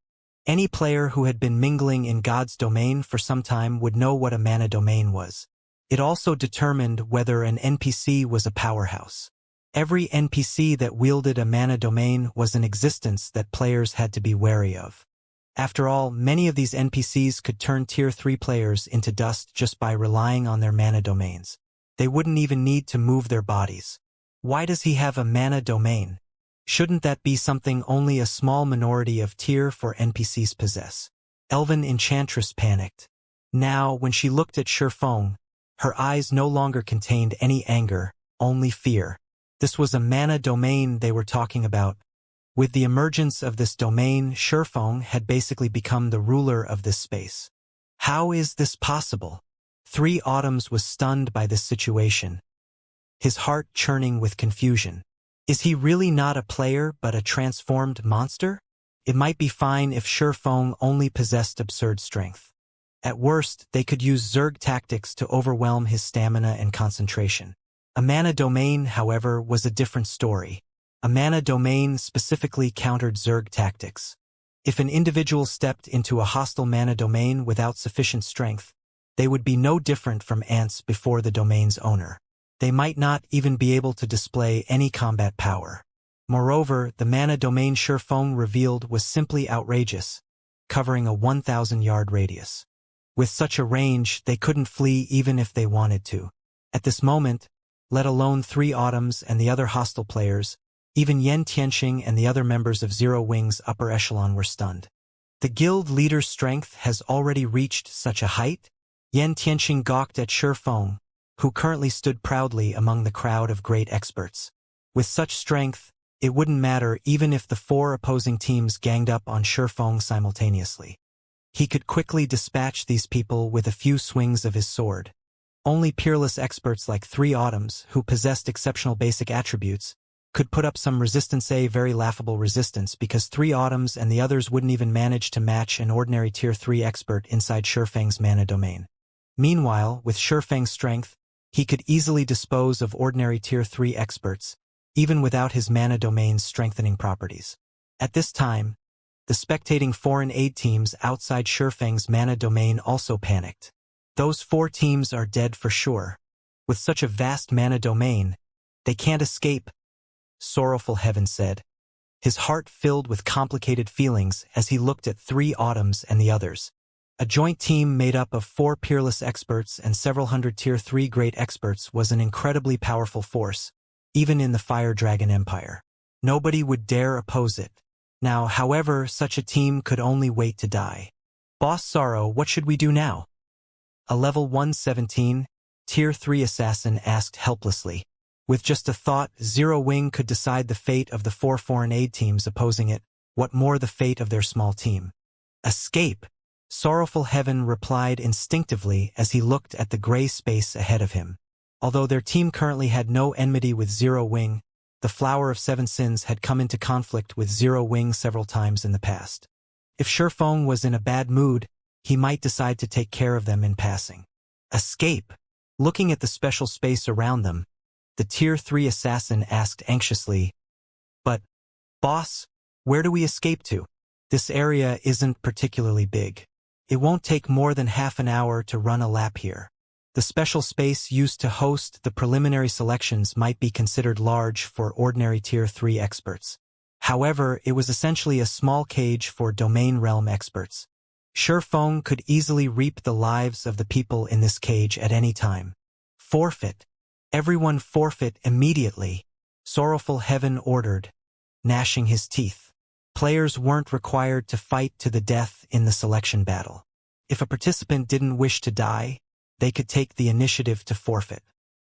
Any player who had been mingling in God's domain for some time would know what a mana domain was. It also determined whether an NPC was a powerhouse. Every NPC that wielded a mana domain was an existence that players had to be wary of. After all, many of these NPCs could turn Tier 3 players into dust just by relying on their mana domains. They wouldn't even need to move their bodies. Why does he have a mana domain? Shouldn't that be something only a small minority of Tier 4 NPCs possess? Elven Enchantress panicked. Now, when she looked at Shifeng, her eyes no longer contained any anger, only fear. This was a mana domain they were talking about. With the emergence of this domain, Shifeng had basically become the ruler of this space. How is this possible? 3 Autumns was stunned by this situation, his heart churning with confusion. Is he really not a player but a transformed monster? It might be fine if Shifeng only possessed absurd strength. At worst, they could use Zerg tactics to overwhelm his stamina and concentration. A mana domain, however, was a different story. A mana domain specifically countered Zerg tactics. If an individual stepped into a hostile mana domain without sufficient strength, they would be no different from ants before the domain's owner. They might not even be able to display any combat power. Moreover, the mana domain Shifeng revealed was simply outrageous, covering a 1,000-yard radius. With such a range, they couldn't flee even if they wanted to. At this moment, let alone 3 Autumns and the other hostile players, even Yen Tianxing and the other members of Zero Wing's upper echelon were stunned. The guild leader's strength has already reached such a height? Yen Tianxing gawked at Shifeng, who currently stood proudly among the crowd of great experts. With such strength, it wouldn't matter even if the 4 opposing teams ganged up on Shifeng simultaneously. He could quickly dispatch these people with a few swings of his sword. Only peerless experts like 3 Autumns, who possessed exceptional basic attributes, could put up some resistance, a very laughable resistance, because 3 autumns and the others wouldn't even manage to match an ordinary Tier 3 expert inside Shurfeng's mana domain. Meanwhile, with Shurfeng's strength, he could easily dispose of ordinary Tier 3 experts, even without his mana domain's strengthening properties. At this time, the spectating foreign aid teams outside Shurfeng's mana domain also panicked. Those 4 teams are dead for sure. With such a vast mana domain, they can't escape, Sorrowful Heaven said, his heart filled with complicated feelings as he looked at 3 autumns and the others. A joint team made up of 4 peerless experts and several hundred Tier 3 great experts was an incredibly powerful force, even in the Fire Dragon Empire. Nobody would dare oppose it. Now, however, such a team could only wait to die. Boss Sorrow, what should we do now? A level 117, Tier 3 assassin asked helplessly. With just a thought, Zero Wing could decide the fate of the 4 foreign aid teams opposing it, what more the fate of their small team. Escape! Sorrowful Heaven replied instinctively as he looked at the gray space ahead of him. Although their team currently had no enmity with Zero Wing, the Flower of 7 Sins had come into conflict with Zero Wing several times in the past. If Shurfeng was in a bad mood, he might decide to take care of them in passing. Escape! Looking at the special space around them, the Tier 3 assassin asked anxiously, "But, boss, where do we escape to? This area isn't particularly big. It won't take more than half an hour to run a lap here. The special space used to host the preliminary selections might be considered large for ordinary Tier 3 experts. However, it was essentially a small cage for domain realm experts. Shurfeng could easily reap the lives of the people in this cage at any time. Forfeit. Everyone forfeit immediately, Sorrowful Heaven ordered, gnashing his teeth. Players weren't required to fight to the death in the selection battle. If a participant didn't wish to die, they could take the initiative to forfeit.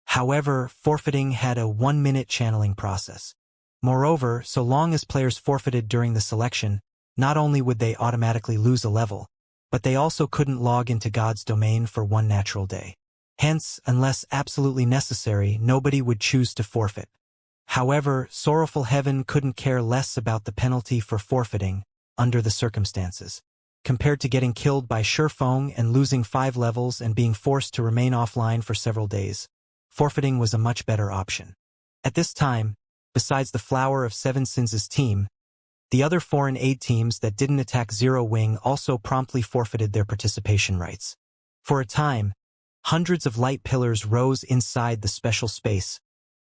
However, forfeiting had a 1-minute channeling process. Moreover, so long as players forfeited during the selection, not only would they automatically lose a level, but they also couldn't log into God's domain for 1 natural day. Hence, unless absolutely necessary, nobody would choose to forfeit. However, Sorrowful Heaven couldn't care less about the penalty for forfeiting, under the circumstances. Compared to getting killed by Shurfeng and losing 5 levels and being forced to remain offline for several days, forfeiting was a much better option. At this time, besides the Flower of 7 Sins' team, the other foreign aid teams that didn't attack Zero Wing also promptly forfeited their participation rights. For a time, hundreds of light pillars rose inside the special space,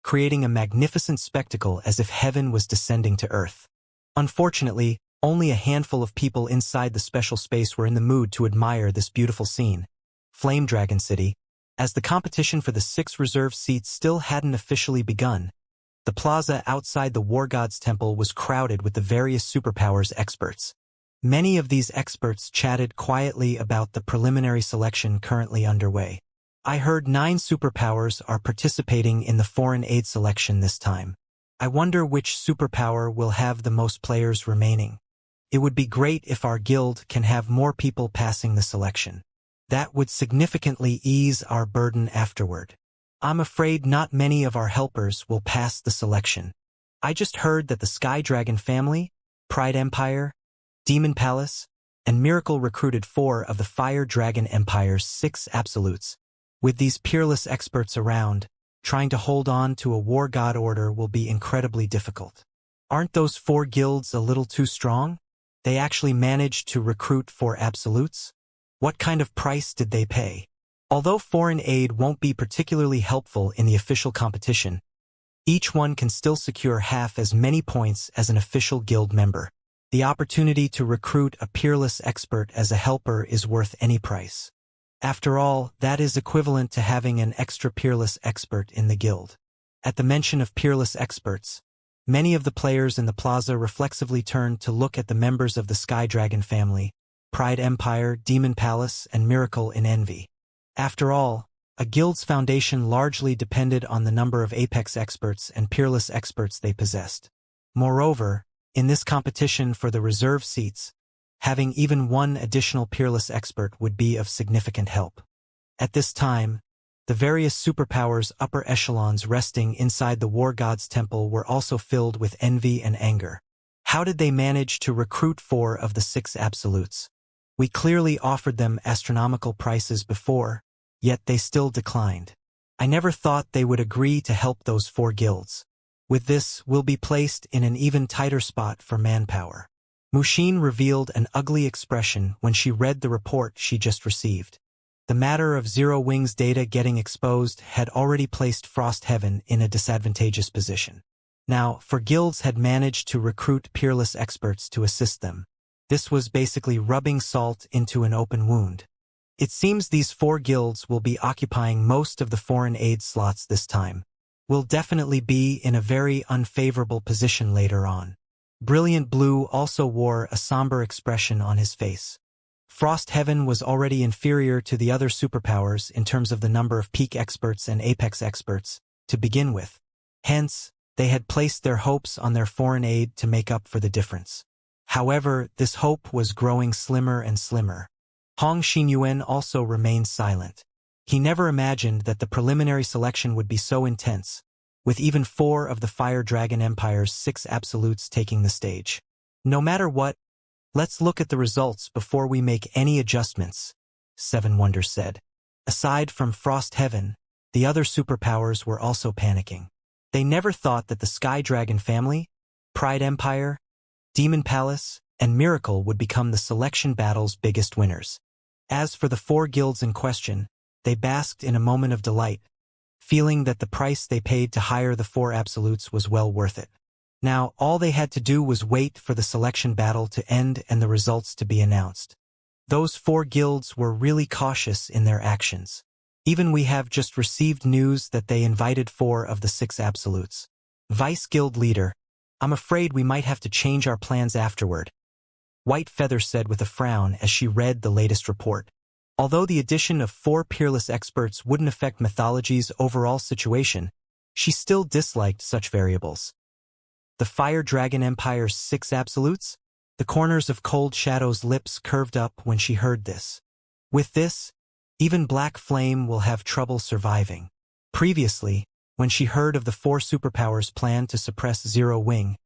creating a magnificent spectacle as if heaven was descending to earth. Unfortunately, only a handful of people inside the special space were in the mood to admire this beautiful scene. Flame Dragon City, as the competition for the 6 reserve seats still hadn't officially begun, the plaza outside the War God's Temple was crowded with the various superpowers experts. Many of these experts chatted quietly about the preliminary selection currently underway. I heard 9 superpowers are participating in the foreign aid selection this time. I wonder which superpower will have the most players remaining. It would be great if our guild can have more people passing the selection. That would significantly ease our burden afterward. I'm afraid not many of our helpers will pass the selection. I just heard that the Sky Dragon family, Pride Empire, Demon Palace, and Miracle recruited 4 of the Fire Dragon Empire's 6 absolutes. With these peerless experts around, trying to hold on to a War God order will be incredibly difficult. Aren't those 4 guilds a little too strong? They actually managed to recruit 4 absolutes? What kind of price did they pay? Although foreign aid won't be particularly helpful in the official competition, each one can still secure half as many points as an official guild member. The opportunity to recruit a peerless expert as a helper is worth any price. After all, that is equivalent to having an extra peerless expert in the guild. At the mention of peerless experts, many of the players in the plaza reflexively turned to look at the members of the Sky Dragon family, Pride Empire, Demon Palace, and Miracle in envy. After all, a guild's foundation largely depended on the number of apex experts and peerless experts they possessed. Moreover, in this competition for the reserve seats, having even 1 additional peerless expert would be of significant help. At this time, The various superpowers' upper echelons resting inside the war god's temple were also filled with envy and anger. How did they manage to recruit 4 of the 6 absolutes? We clearly offered them astronomical prices before, yet they still declined. I never thought they would agree to help those 4 guilds. With this, we'll be placed in an even tighter spot for manpower. Mushin revealed an ugly expression when she read the report she just received. The matter of Zero Wing's data getting exposed had already placed Frostheaven in a disadvantageous position. Now, for guilds had managed to recruit peerless experts to assist them. This was basically rubbing salt into an open wound. It seems these 4 guilds will be occupying most of the foreign aid slots this time. We'll definitely be in a very unfavorable position later on. Brilliant Blue also wore a somber expression on his face. Frostheaven was already inferior to the other superpowers in terms of the number of peak experts and apex experts, to begin with. Hence, they had placed their hopes on their foreign aid to make up for the difference. However, this hope was growing slimmer and slimmer. Hong Xinyuan also remained silent. He never imagined that the preliminary selection would be so intense, with even 4 of the Fire Dragon Empire's 6 absolutes taking the stage. No matter what, let's look at the results before we make any adjustments, Seven Wonders said. Aside from Frostheaven, the other superpowers were also panicking. They never thought that the Sky Dragon family, Pride Empire, Demon Palace, and Miracle would become the selection battle's biggest winners. As for the 4 guilds in question, they basked in a moment of delight, feeling that the price they paid to hire the 4 absolutes was well worth it. Now, all they had to do was wait for the selection battle to end and the results to be announced. Those 4 guilds were really cautious in their actions. Even we have just received news that they invited 4 of the 6 absolutes. Vice Guild Leader, I'm afraid we might have to change our plans afterward, White Feather said with a frown as she read the latest report. Although the addition of 4 peerless experts wouldn't affect Mythology's overall situation, she still disliked such variables. The Fire Dragon Empire's 6 absolutes? The corners of Cold Shadow's lips curved up when she heard this. With this, even Black Flame will have trouble surviving. Previously, when she heard of the 4 superpowers' plan to suppress Zero Wing,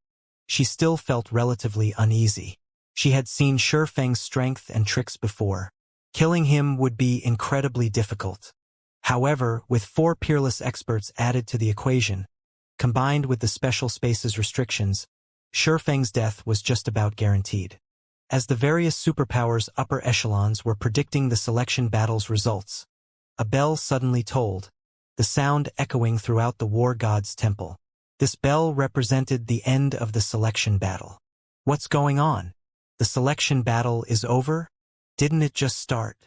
she still felt relatively uneasy. She had seen Shurfeng's strength and tricks before. Killing him would be incredibly difficult. However, with 4 peerless experts added to the equation, combined with the special spaces restrictions, Shurfeng's death was just about guaranteed. As the various superpowers' upper echelons were predicting the selection battle's results, a bell suddenly tolled, the sound echoing throughout the war god's temple. This bell represented the end of the selection battle. What's going on? The selection battle is over? Didn't it just start?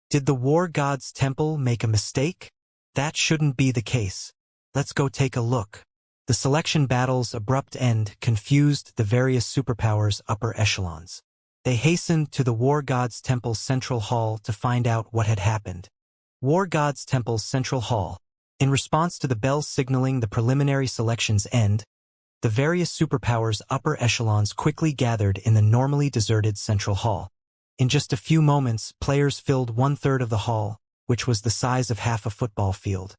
Did the war god's temple make a mistake? That shouldn't be the case. Let's go take a look. The selection battle's abrupt end confused the various superpowers' upper echelons. They hastened to the War God's Temple's central hall to find out what had happened. War God's Temple's central hall. In response to the bell signaling the preliminary selection's end, the various superpowers' upper echelons quickly gathered in the normally deserted central hall. In just a few moments, players filled 1/3 of the hall, which was the size of half a football field.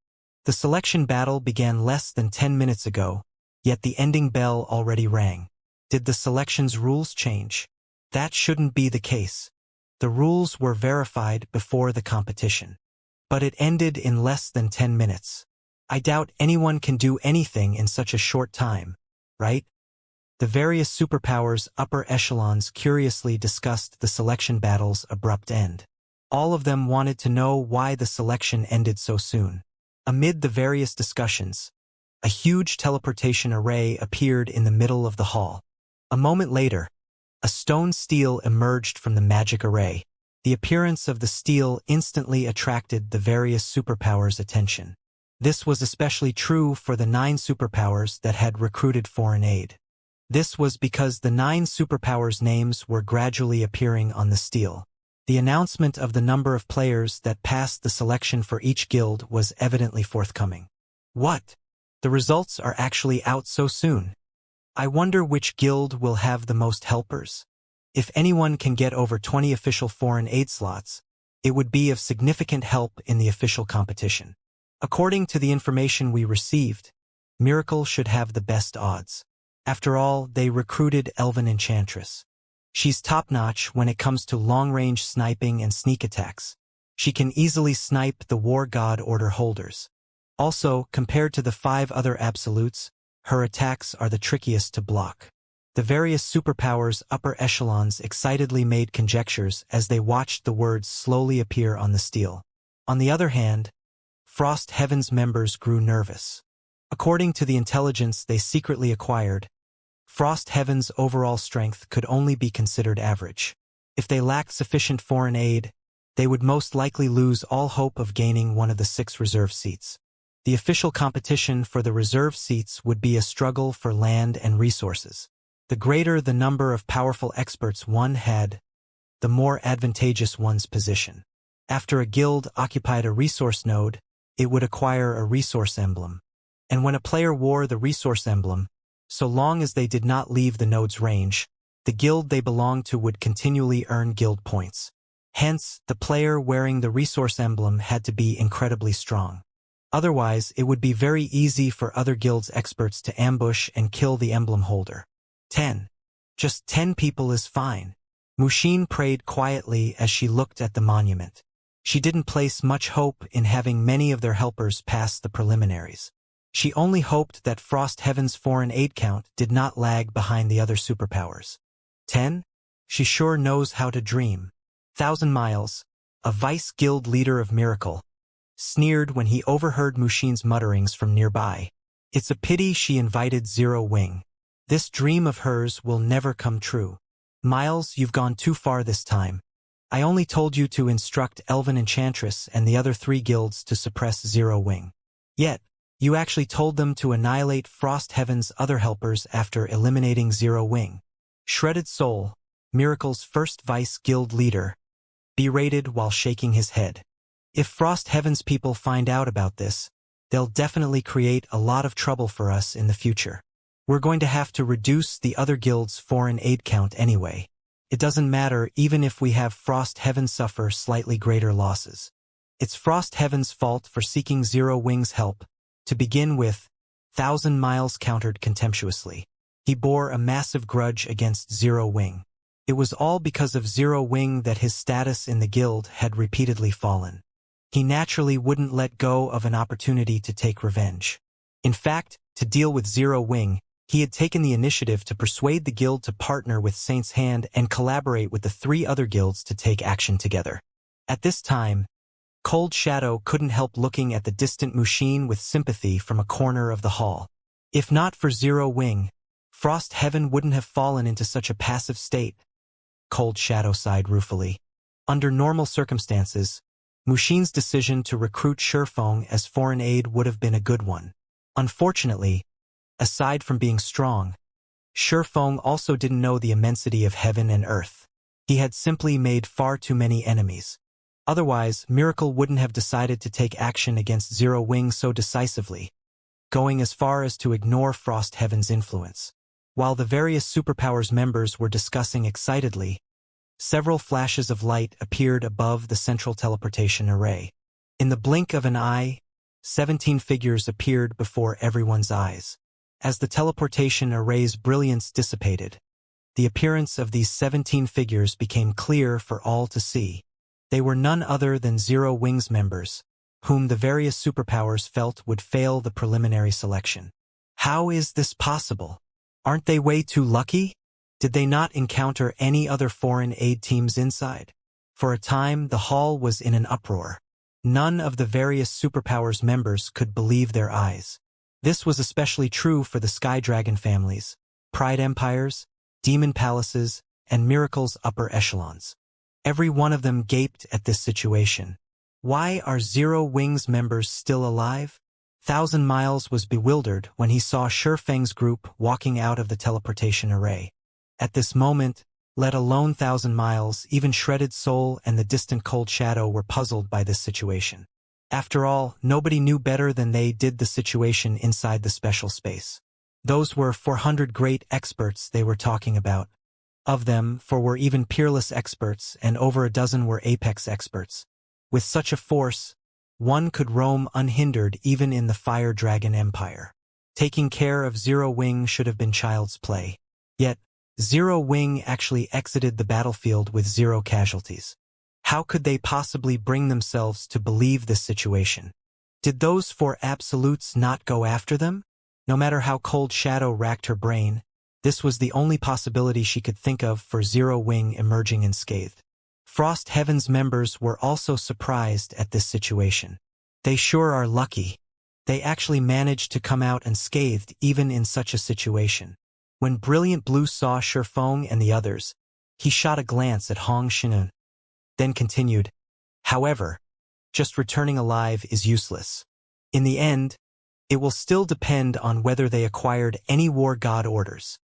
The selection battle began less than 10 minutes ago, yet the ending bell already rang. Did the selection's rules change? That shouldn't be the case. The rules were verified before the competition. But it ended in less than 10 minutes. I doubt anyone can do anything in such a short time, right? The various superpowers' upper echelons curiously discussed the selection battle's abrupt end. All of them wanted to know why the selection ended so soon. Amid the various discussions, a huge teleportation array appeared in the middle of the hall. A moment later, a stone steel emerged from the magic array. The appearance of the steel instantly attracted the various superpowers' attention. This was especially true for the 9 superpowers that had recruited foreign aid. This was because the 9 superpowers' names were gradually appearing on the steel. The announcement of the number of players that passed the selection for each guild was evidently forthcoming. What? The results are actually out so soon. I wonder which guild will have the most helpers. If anyone can get over 20 official foreign aid slots, it would be of significant help in the official competition. According to the information we received, Miracle should have the best odds. After all, they recruited Elven Enchantress. She's top-notch when it comes to long-range sniping and sneak attacks. She can easily snipe the War God Order holders. Also, compared to the 5 other absolutes, her attacks are the trickiest to block. The various superpowers' upper echelons excitedly made conjectures as they watched the words slowly appear on the steel. On the other hand, Frost Heaven's members grew nervous. According to the intelligence they secretly acquired, Frost Heaven's overall strength could only be considered average. If they lacked sufficient foreign aid, they would most likely lose all hope of gaining one of the 6 reserve seats. The official competition for the reserve seats would be a struggle for land and resources. The greater the number of powerful experts one had, the more advantageous one's position. After a guild occupied a resource node, it would acquire a resource emblem. And when a player wore the resource emblem, so long as they did not leave the node's range, the guild they belonged to would continually earn guild points. Hence, the player wearing the resource emblem had to be incredibly strong. Otherwise, it would be very easy for other guilds' experts to ambush and kill the emblem holder. 10. Just 10 people is fine. Mushin prayed quietly as she looked at the monument. She didn't place much hope in having many of their helpers pass the preliminaries. She only hoped that Frost Heaven's foreign aid count did not lag behind the other superpowers. 10? She sure knows how to dream. 1,000 Miles, a vice guild leader of Miracle, sneered when he overheard Mushin's mutterings from nearby. It's a pity she invited Zero Wing. This dream of hers will never come true. Miles, you've gone too far this time. I only told you to instruct Elven Enchantress and the other 3 guilds to suppress Zero Wing. Yet, you actually told them to annihilate Frost Heaven's other helpers after eliminating Zero Wing. Shredded Soul, Miracle's first vice guild leader, berated while shaking his head. If Frost Heaven's people find out about this, they'll definitely create a lot of trouble for us in the future. We're going to have to reduce the other guilds' foreign aid count anyway. It doesn't matter even if we have Frost Heaven suffer slightly greater losses. It's Frost Heaven's fault for seeking Zero Wing's help. To begin with, 1,000 Miles countered contemptuously. He bore a massive grudge against Zero Wing. It was all because of Zero Wing that his status in the guild had repeatedly fallen. He naturally wouldn't let go of an opportunity to take revenge. In fact, to deal with Zero Wing, he had taken the initiative to persuade the guild to partner with Saint's Hand and collaborate with the 3 other guilds to take action together. At this time, Cold Shadow couldn't help looking at the distant Mushin with sympathy from a corner of the hall. If not for Zero Wing, Frost Heaven wouldn't have fallen into such a passive state. Cold Shadow sighed ruefully. Under normal circumstances, Mushin's decision to recruit Shurfeng as foreign aid would have been a good one. Unfortunately, aside from being strong, Shurfeng also didn't know the immensity of heaven and earth. He had simply made far too many enemies. Otherwise, Miracle wouldn't have decided to take action against Zero Wing so decisively, going as far as to ignore Frost Heaven's influence. While the various superpowers members were discussing excitedly, several flashes of light appeared above the central teleportation array. In the blink of an eye, 17 figures appeared before everyone's eyes. As the teleportation array's brilliance dissipated, the appearance of these 17 figures became clear for all to see. They were none other than Zero Wing's members, whom the various superpowers felt would fail the preliminary selection. How is this possible? Aren't they way too lucky? Did they not encounter any other foreign aid teams inside? For a time, the hall was in an uproar. None of the various superpowers members could believe their eyes. This was especially true for the Sky Dragon families, Pride Empires, Demon Palaces, and Miracle's upper echelons. Every one of them gaped at this situation. Why are Zero Wing's members still alive? 1,000 Miles was bewildered when he saw Shurfeng's group walking out of the teleportation array. At this moment, let alone 1,000 Miles, even Shredded Soul and the distant Cold Shadow were puzzled by this situation. After all, nobody knew better than they did the situation inside the special space. Those were 400 great experts they were talking about. Of them, 4 were even peerless experts and over a dozen were apex experts. With such a force, one could roam unhindered even in the Fire Dragon Empire. Taking care of Zero Wing should have been child's play. Yet, Zero Wing actually exited the battlefield with 0 casualties. How could they possibly bring themselves to believe this situation? Did those 4 absolutes not go after them? No matter how Cold Shadow racked her brain, this was the only possibility she could think of for Zero Wing emerging unscathed. Frost Heaven's members were also surprised at this situation. They sure are lucky. They actually managed to come out unscathed even in such a situation. When Brilliant Blue saw Shifeng and the others, he shot a glance at Hong Shinun, then continued, "However, just returning alive is useless. In the end, it will still depend on whether they acquired any war god orders."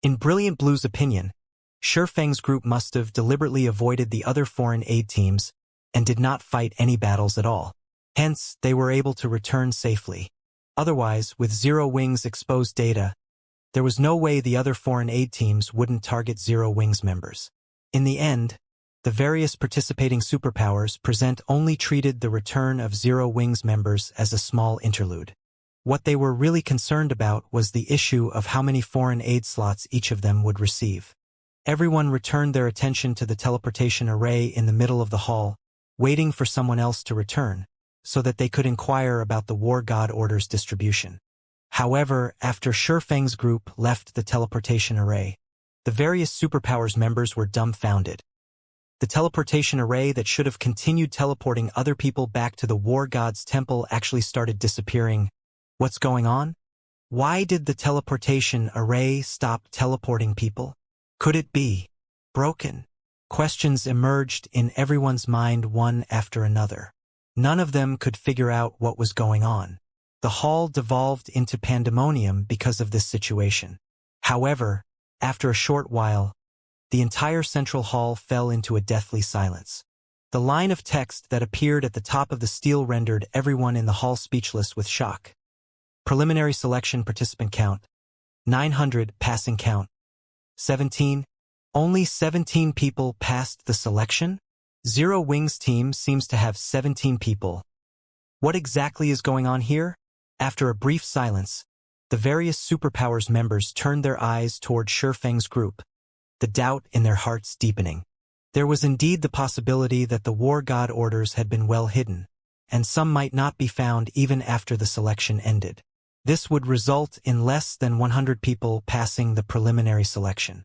In Brilliant Blue's opinion, Shifeng's group must have deliberately avoided the other foreign aid teams and did not fight any battles at all. Hence, they were able to return safely. Otherwise, with Zero Wing's exposed data, there was no way the other foreign aid teams wouldn't target Zero Wing's members. In the end, the various participating superpowers only treated the return of Zero Wing's members as a small interlude. What they were really concerned about was the issue of how many foreign aid slots each of them would receive. Everyone returned their attention to the teleportation array in the middle of the hall, waiting for someone else to return, so that they could inquire about the war god order's distribution. However, after Shifeng's group left the teleportation array, the various superpowers members were dumbfounded. The teleportation array that should have continued teleporting other people back to the war god's temple actually started disappearing. What's going on? Why did the teleportation array stop teleporting people? Could it be broken? Questions emerged in everyone's mind one after another. None of them could figure out what was going on. The hall devolved into pandemonium because of this situation. However, after a short while, the entire central hall fell into a deathly silence. The line of text that appeared at the top of the stele rendered everyone in the hall speechless with shock. Preliminary selection participant count: 900. Passing count: 17. Only 17 people passed the selection? Zero Wing's team seems to have 17 people. What exactly is going on here? After a brief silence, the various superpowers members turned their eyes toward Shifeng's group, the doubt in their hearts deepening. There was indeed the possibility that the war god orders had been well hidden, and some might not be found even after the selection ended. This would result in less than 100 people passing the preliminary selection.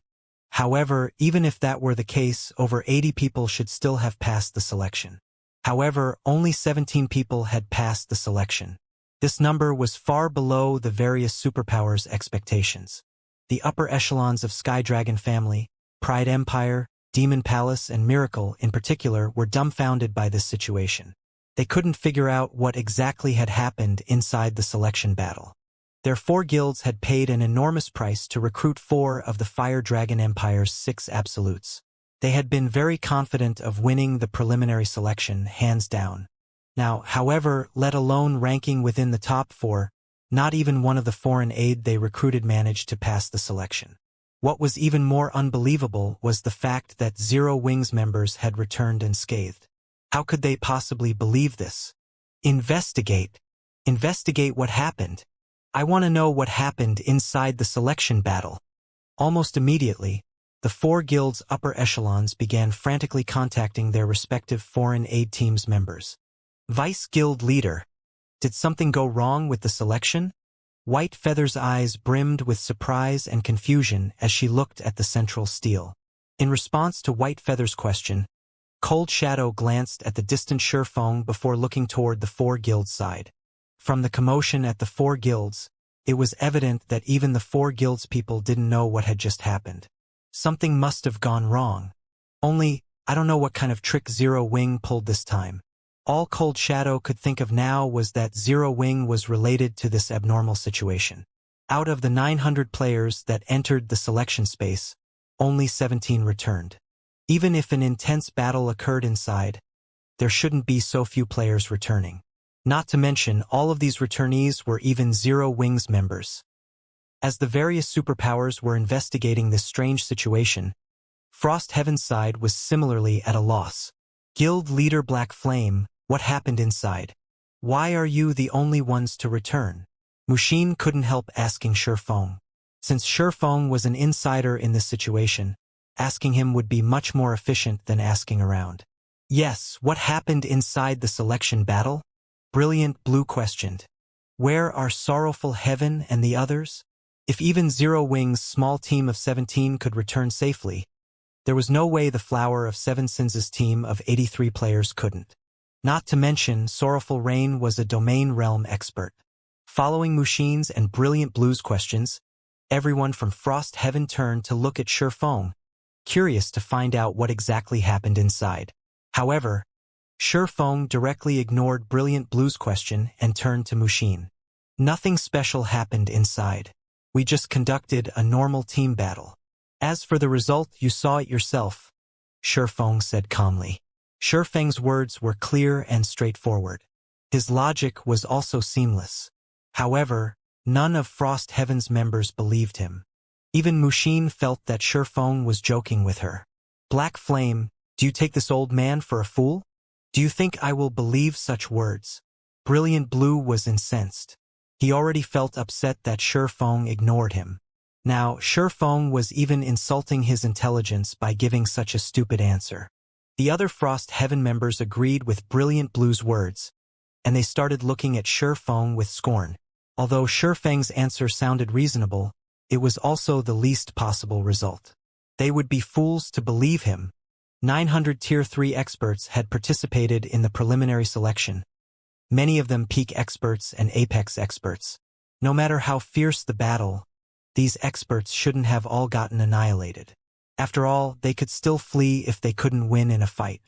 However, even if that were the case, over 80 people should still have passed the selection. However, only 17 people had passed the selection. This number was far below the various superpowers' expectations. The upper echelons of Sky Dragon family, Pride Empire, Demon Palace, and Miracle in particular were dumbfounded by this situation. They couldn't figure out what exactly had happened inside the selection battle. Their 4 guilds had paid an enormous price to recruit 4 of the Fire Dragon Empire's 6 absolutes. They had been very confident of winning the preliminary selection hands down. Now, however, let alone ranking within the top 4, not even one of the foreign aid they recruited managed to pass the selection. What was even more unbelievable was the fact that Zero Wing's members had returned unscathed. How could they possibly believe this? Investigate. Investigate what happened. I want to know what happened inside the selection battle. Almost immediately, the 4 guilds' upper echelons began frantically contacting their respective foreign aid team's members. Vice Guild Leader, did something go wrong with the selection? White Feather's eyes brimmed with surprise and confusion as she looked at the central stele. In response to White Feather's question, Cold Shadow glanced at the distant Shifeng before looking toward the 4 guilds' side. From the commotion at the 4 guilds, it was evident that even the 4 guilds people didn't know what had just happened. Something must have gone wrong. Only, I don't know what kind of trick Zero Wing pulled this time. All Cold Shadow could think of now was that Zero Wing was related to this abnormal situation. Out of the 900 players that entered the selection space, only 17 returned. Even if an intense battle occurred inside, there shouldn't be so few players returning. Not to mention, all of these returnees were even Zero Wing's members. As the various superpowers were investigating this strange situation, Frost Heaven's side was similarly at a loss. Guild Leader Black Flame, what happened inside? Why are you the only ones to return? Mushin couldn't help asking Shifeng. Since Shifeng was an insider in this situation, asking him would be much more efficient than asking around. Yes, what happened inside the selection battle? Brilliant Blue questioned. Where are Sorrowful Heaven and the others? If even Zero Wings' small team of 17 could return safely, there was no way the Flower of Seven Sins' team of 83 players couldn't. Not to mention, Sorrowful Rain was a domain realm expert. Following Mushin's and Brilliant Blue's questions, everyone from Frost Heaven turned to look at Shifeng, curious to find out what exactly happened inside. However, Shifeng directly ignored Brilliant Blue's question and turned to Mushin. Nothing special happened inside. We just conducted a normal team battle. As for the result, you saw it yourself, Shifeng said calmly. Shifeng's words were clear and straightforward. His logic was also seamless. However, none of Frost Heaven's members believed him. Even Mushin felt that Shifeng was joking with her. Black Flame, do you take this old man for a fool? Do you think I will believe such words? Brilliant Blue was incensed. He already felt upset that Shifeng ignored him. Now, Shifeng was even insulting his intelligence by giving such a stupid answer. The other Frost Heaven members agreed with Brilliant Blue's words, and they started looking at Shifeng with scorn. Although Shifeng's answer sounded reasonable, it was also the least possible result. They would be fools to believe him. 900 Tier 3 experts had participated in the preliminary selection, many of them peak experts and apex experts. No matter how fierce the battle, these experts shouldn't have all gotten annihilated. After all, they could still flee if they couldn't win in a fight.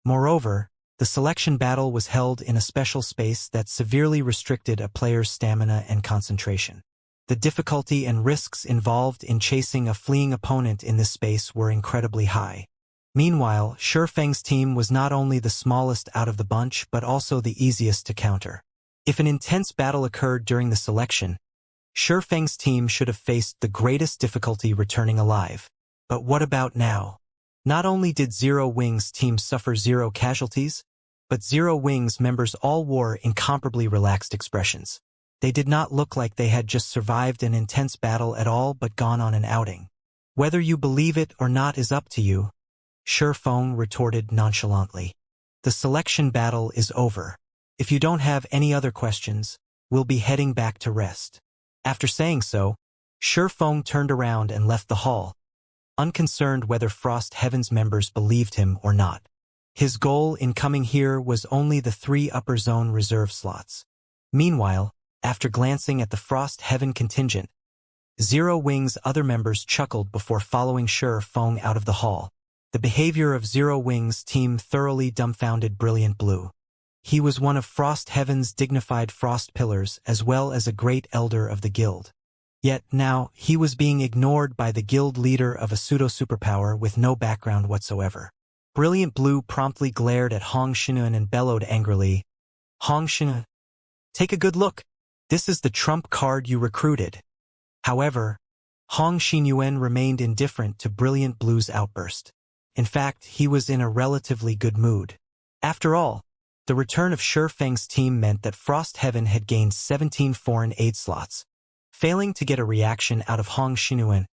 Moreover, the selection battle was held in a special space that severely restricted a player's stamina and concentration. The difficulty and risks involved in chasing a fleeing opponent in this space were incredibly high. Meanwhile, Shifeng's team was not only the smallest out of the bunch but also the easiest to counter. If an intense battle occurred during the selection, Shifeng's team should have faced the greatest difficulty returning alive. But what about now? Not only did Zero Wings' team suffer 0 casualties, but Zero Wings members all wore incomparably relaxed expressions. They did not look like they had just survived an intense battle at all but gone on an outing. Whether you believe it or not is up to you, Shifeng retorted nonchalantly. The selection battle is over. If you don't have any other questions, we'll be heading back to rest. After saying so, Shifeng turned around and left the hall, unconcerned whether Frost Heaven's members believed him or not. His goal in coming here was only the 3 upper zone reserve slots. Meanwhile, after glancing at the Frost Heaven contingent, Zero Wings' other members chuckled before following Shifeng out of the hall. The behavior of Zero Wings' team thoroughly dumbfounded Brilliant Blue. He was one of Frost Heaven's dignified Frost Pillars as well as a great elder of the guild. Yet now, he was being ignored by the guild leader of a pseudo-superpower with no background whatsoever. Brilliant Blue promptly glared at Hong Xinyuan and bellowed angrily, "Hong Xinyuan, take a good look. This is the trump card you recruited." However, Hong Xinyuan remained indifferent to Brilliant Blue's outburst. In fact, he was in a relatively good mood. After all, the return of Shifeng's team meant that Frost Heaven had gained 17 foreign aid slots. Failing to get a reaction out of Hong Xinyuan,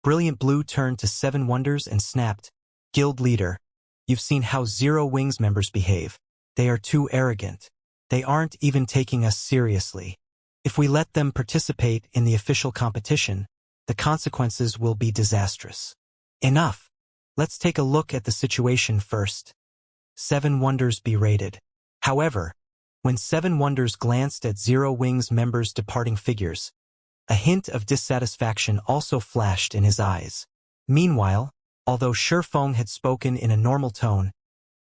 Brilliant Blue turned to Seven Wonders and snapped, "Guild leader, you've seen how Zero Wings members behave. They are too arrogant. They aren't even taking us seriously. If we let them participate in the official competition, the consequences will be disastrous. Enough. Let's take a look at the situation first." Seven Wonders berated. However, when Seven Wonders glanced at Zero Wings members' departing figures, a hint of dissatisfaction also flashed in his eyes. Meanwhile, although Shifeng had spoken in a normal tone,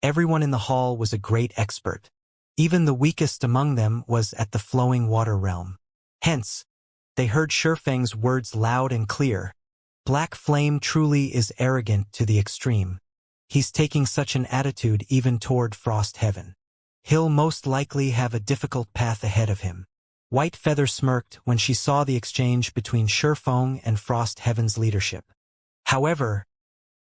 everyone in the hall was a great expert. Even the weakest among them was at the Flowing Water Realm. Hence, they heard Shifeng's words loud and clear. Black Flame truly is arrogant to the extreme. He's taking such an attitude even toward Frost Heaven. He'll most likely have a difficult path ahead of him. White Feather smirked when she saw the exchange between Shifeng and Frost Heaven's leadership. However,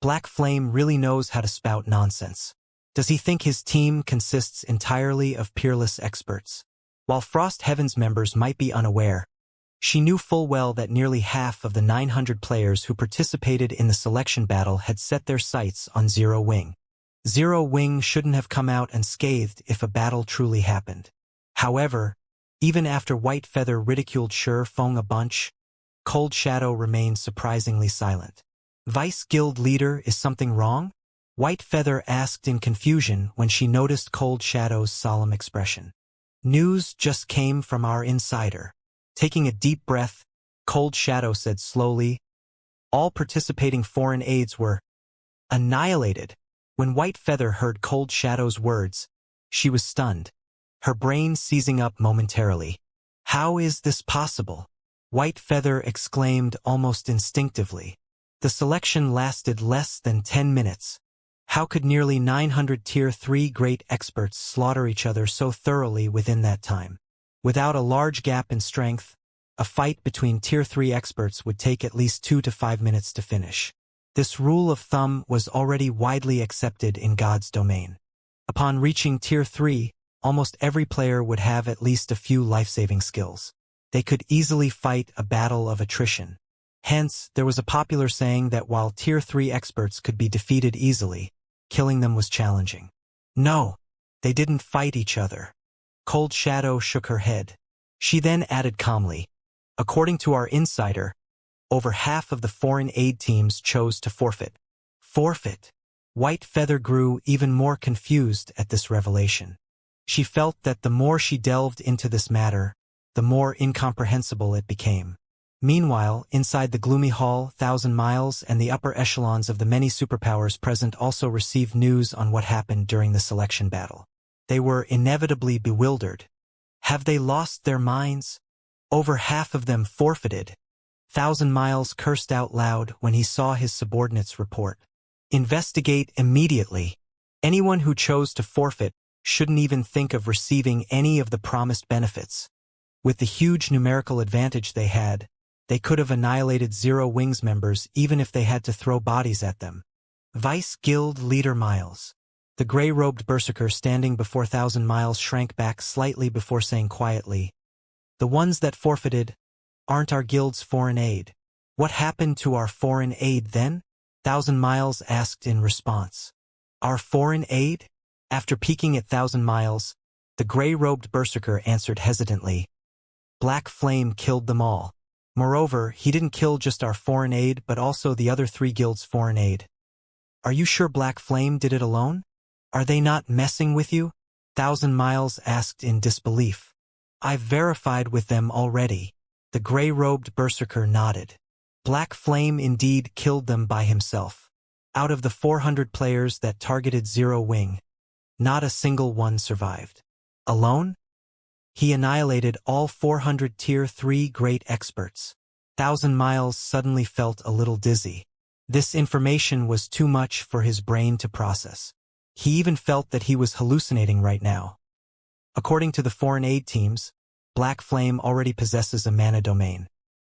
Black Flame really knows how to spout nonsense. Does he think his team consists entirely of peerless experts? While Frost Heaven's members might be unaware, she knew full well that nearly half of the 900 players who participated in the selection battle had set their sights on Zero Wing. Zero Wing shouldn't have come out unscathed if a battle truly happened. However, even after White Feather ridiculed Sure Feng a bunch, Cold Shadow remained surprisingly silent. Vice Guild Leader, is something wrong? White Feather asked in confusion when she noticed Cold Shadow's solemn expression. News just came from our insider. Taking a deep breath, Cold Shadow said slowly, all participating foreign aides were annihilated. When White Feather heard Cold Shadow's words, she was stunned, her brain seizing up momentarily. How is this possible? White Feather exclaimed almost instinctively. The selection lasted less than 10 minutes. How could nearly 900 Tier 3 great experts slaughter each other so thoroughly within that time? Without a large gap in strength, a fight between Tier 3 experts would take at least 2 to 5 minutes to finish. This rule of thumb was already widely accepted in God's domain. Upon reaching Tier 3, almost every player would have at least a few life-saving skills. They could easily fight a battle of attrition. Hence, there was a popular saying that while Tier 3 experts could be defeated easily, killing them was challenging. No, they didn't fight each other. Cold Shadow shook her head. She then added calmly, according to our insider, over half of the foreign aid teams chose to forfeit. Forfeit? White Feather grew even more confused at this revelation. She felt that the more she delved into this matter, the more incomprehensible it became. Meanwhile, inside the gloomy hall, 1,000 Miles and the upper echelons of the many superpowers present also received news on what happened during the selection battle. They were inevitably bewildered. Have they lost their minds? Over half of them forfeited. 1,000 Miles cursed out loud when he saw his subordinates report. Investigate immediately. Anyone who chose to forfeit shouldn't even think of receiving any of the promised benefits. With the huge numerical advantage they had, they could have annihilated Zero Wings members even if they had to throw bodies at them. Vice Guild Leader Miles. The gray-robed berserker standing before 1,000 Miles shrank back slightly before saying quietly, the ones that forfeited aren't our guild's foreign aid. What happened to our foreign aid then? 1,000 Miles asked in response. Our foreign aid? After peeking at 1,000 Miles, the gray-robed berserker answered hesitantly. Black Flame killed them all. Moreover, he didn't kill just our foreign aid but also the other 3 guilds' foreign aid. Are you sure Black Flame did it alone? Are they not messing with you? 1,000 Miles asked in disbelief. I've verified with them already. The gray-robed berserker nodded. Black Flame indeed killed them by himself. Out of the 400 players that targeted Zero Wing, not a single one survived. Alone? He annihilated all 400 Tier 3 great experts. 1,000 Miles suddenly felt a little dizzy. This information was too much for his brain to process. He even felt that he was hallucinating right now. According to the foreign aid teams, Black Flame already possesses a mana domain.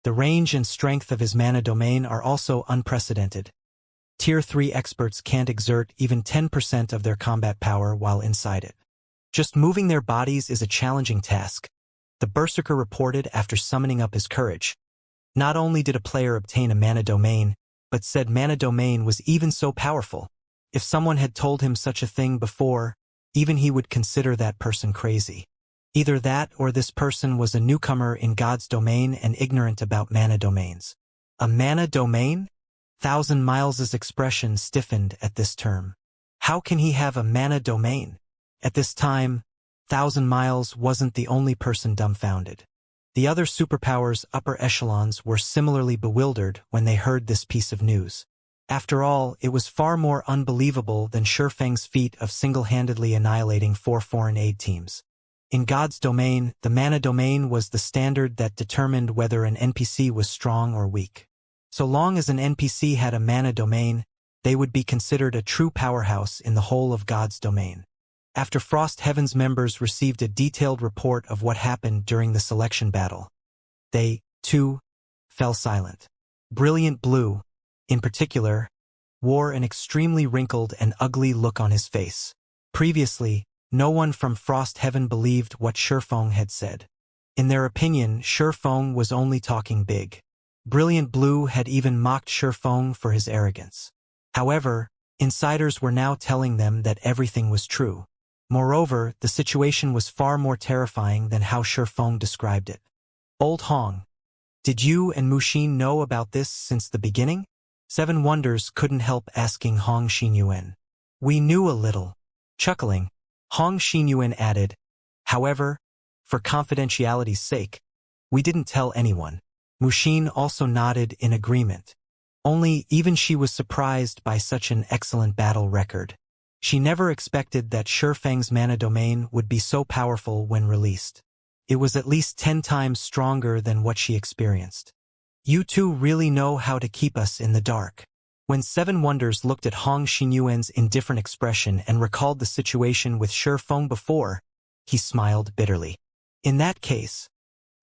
The range and strength of his mana domain are also unprecedented. Tier 3 experts can't exert even 10% of their combat power while inside it. Just moving their bodies is a challenging task, the berserker reported after summoning up his courage. Not only did a player obtain a mana domain, but said mana domain was even so powerful. If someone had told him such a thing before, even he would consider that person crazy. Either that or this person was a newcomer in God's domain and ignorant about mana domains. A mana domain? 1,000 Miles' expression stiffened at this term. How can he have a mana domain? At this time, 1,000 Miles wasn't the only person dumbfounded. The other superpowers' upper echelons were similarly bewildered when they heard this piece of news. After all, it was far more unbelievable than Shurfeng's feat of single-handedly annihilating 4 foreign aid teams. In God's domain, the mana domain was the standard that determined whether an NPC was strong or weak. So long as an NPC had a mana domain, they would be considered a true powerhouse in the whole of God's domain. After Frost Heaven's members received a detailed report of what happened during the selection battle, they, too, fell silent. Brilliant Blue, in particular, wore an extremely wrinkled and ugly look on his face. Previously, no one from Frost Heaven believed what Shifeng had said. In their opinion, Shifeng was only talking big. Brilliant Blue had even mocked Shifeng for his arrogance. However, insiders were now telling them that everything was true. Moreover, the situation was far more terrifying than how Shifeng described it. Old Hong, did you and Mushin know about this since the beginning? Seven Wonders couldn't help asking Hong Xinyuan. We knew a little. Chuckling, Hong Xinyuan added, however, for confidentiality's sake, we didn't tell anyone. Mushin also nodded in agreement. Only even she was surprised by such an excellent battle record. She never expected that Shifeng's mana domain would be so powerful when released. It was at least 10 times stronger than what she experienced. You two really know how to keep us in the dark. When Seven Wonders looked at Hong Xinyuan's indifferent expression and recalled the situation with Shifeng before, he smiled bitterly. In that case,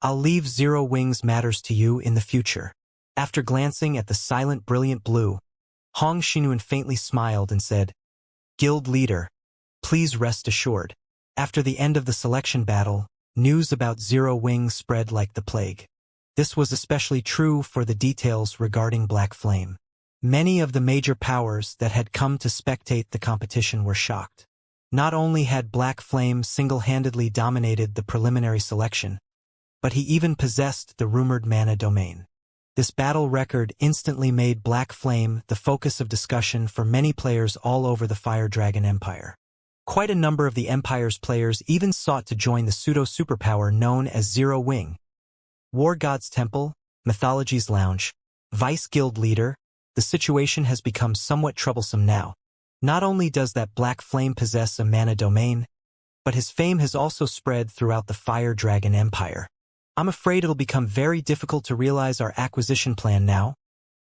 I'll leave Zero Wings matters to you in the future. After glancing at the silent Brilliant Blue, Hong Xinyuan faintly smiled and said, Guild leader, please rest assured. After the end of the selection battle, news about Zero Wings spread like the plague. This was especially true for the details regarding Black Flame. Many of the major powers that had come to spectate the competition were shocked. Not only had Black Flame single-handedly dominated the preliminary selection, but he even possessed the rumored mana domain. This battle record instantly made Black Flame the focus of discussion for many players all over the Fire Dragon Empire. Quite a number of the Empire's players even sought to join the pseudo-superpower known as Zero Wing. War God's Temple, Mythology's Lounge, Vice Guild Leader, the situation has become somewhat troublesome now. Not only does that Black Flame possess a mana domain, but his fame has also spread throughout the Fire Dragon Empire. I'm afraid it'll become very difficult to realize our acquisition plan now,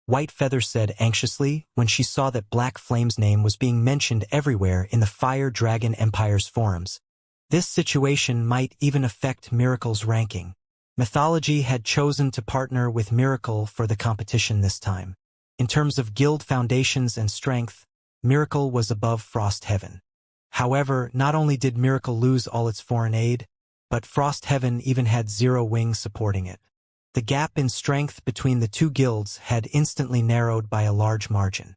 White Feather said anxiously when she saw that Black Flame's name was being mentioned everywhere in the Fire Dragon Empire's forums. This situation might even affect Miracle's ranking. Mythology had chosen to partner with Miracle for the competition this time. In terms of guild foundations and strength, Miracle was above Frost Heaven. However, not only did Miracle lose all its foreign aid, but Frost Heaven even had Zero Wing supporting it. The gap in strength between the two guilds had instantly narrowed by a large margin.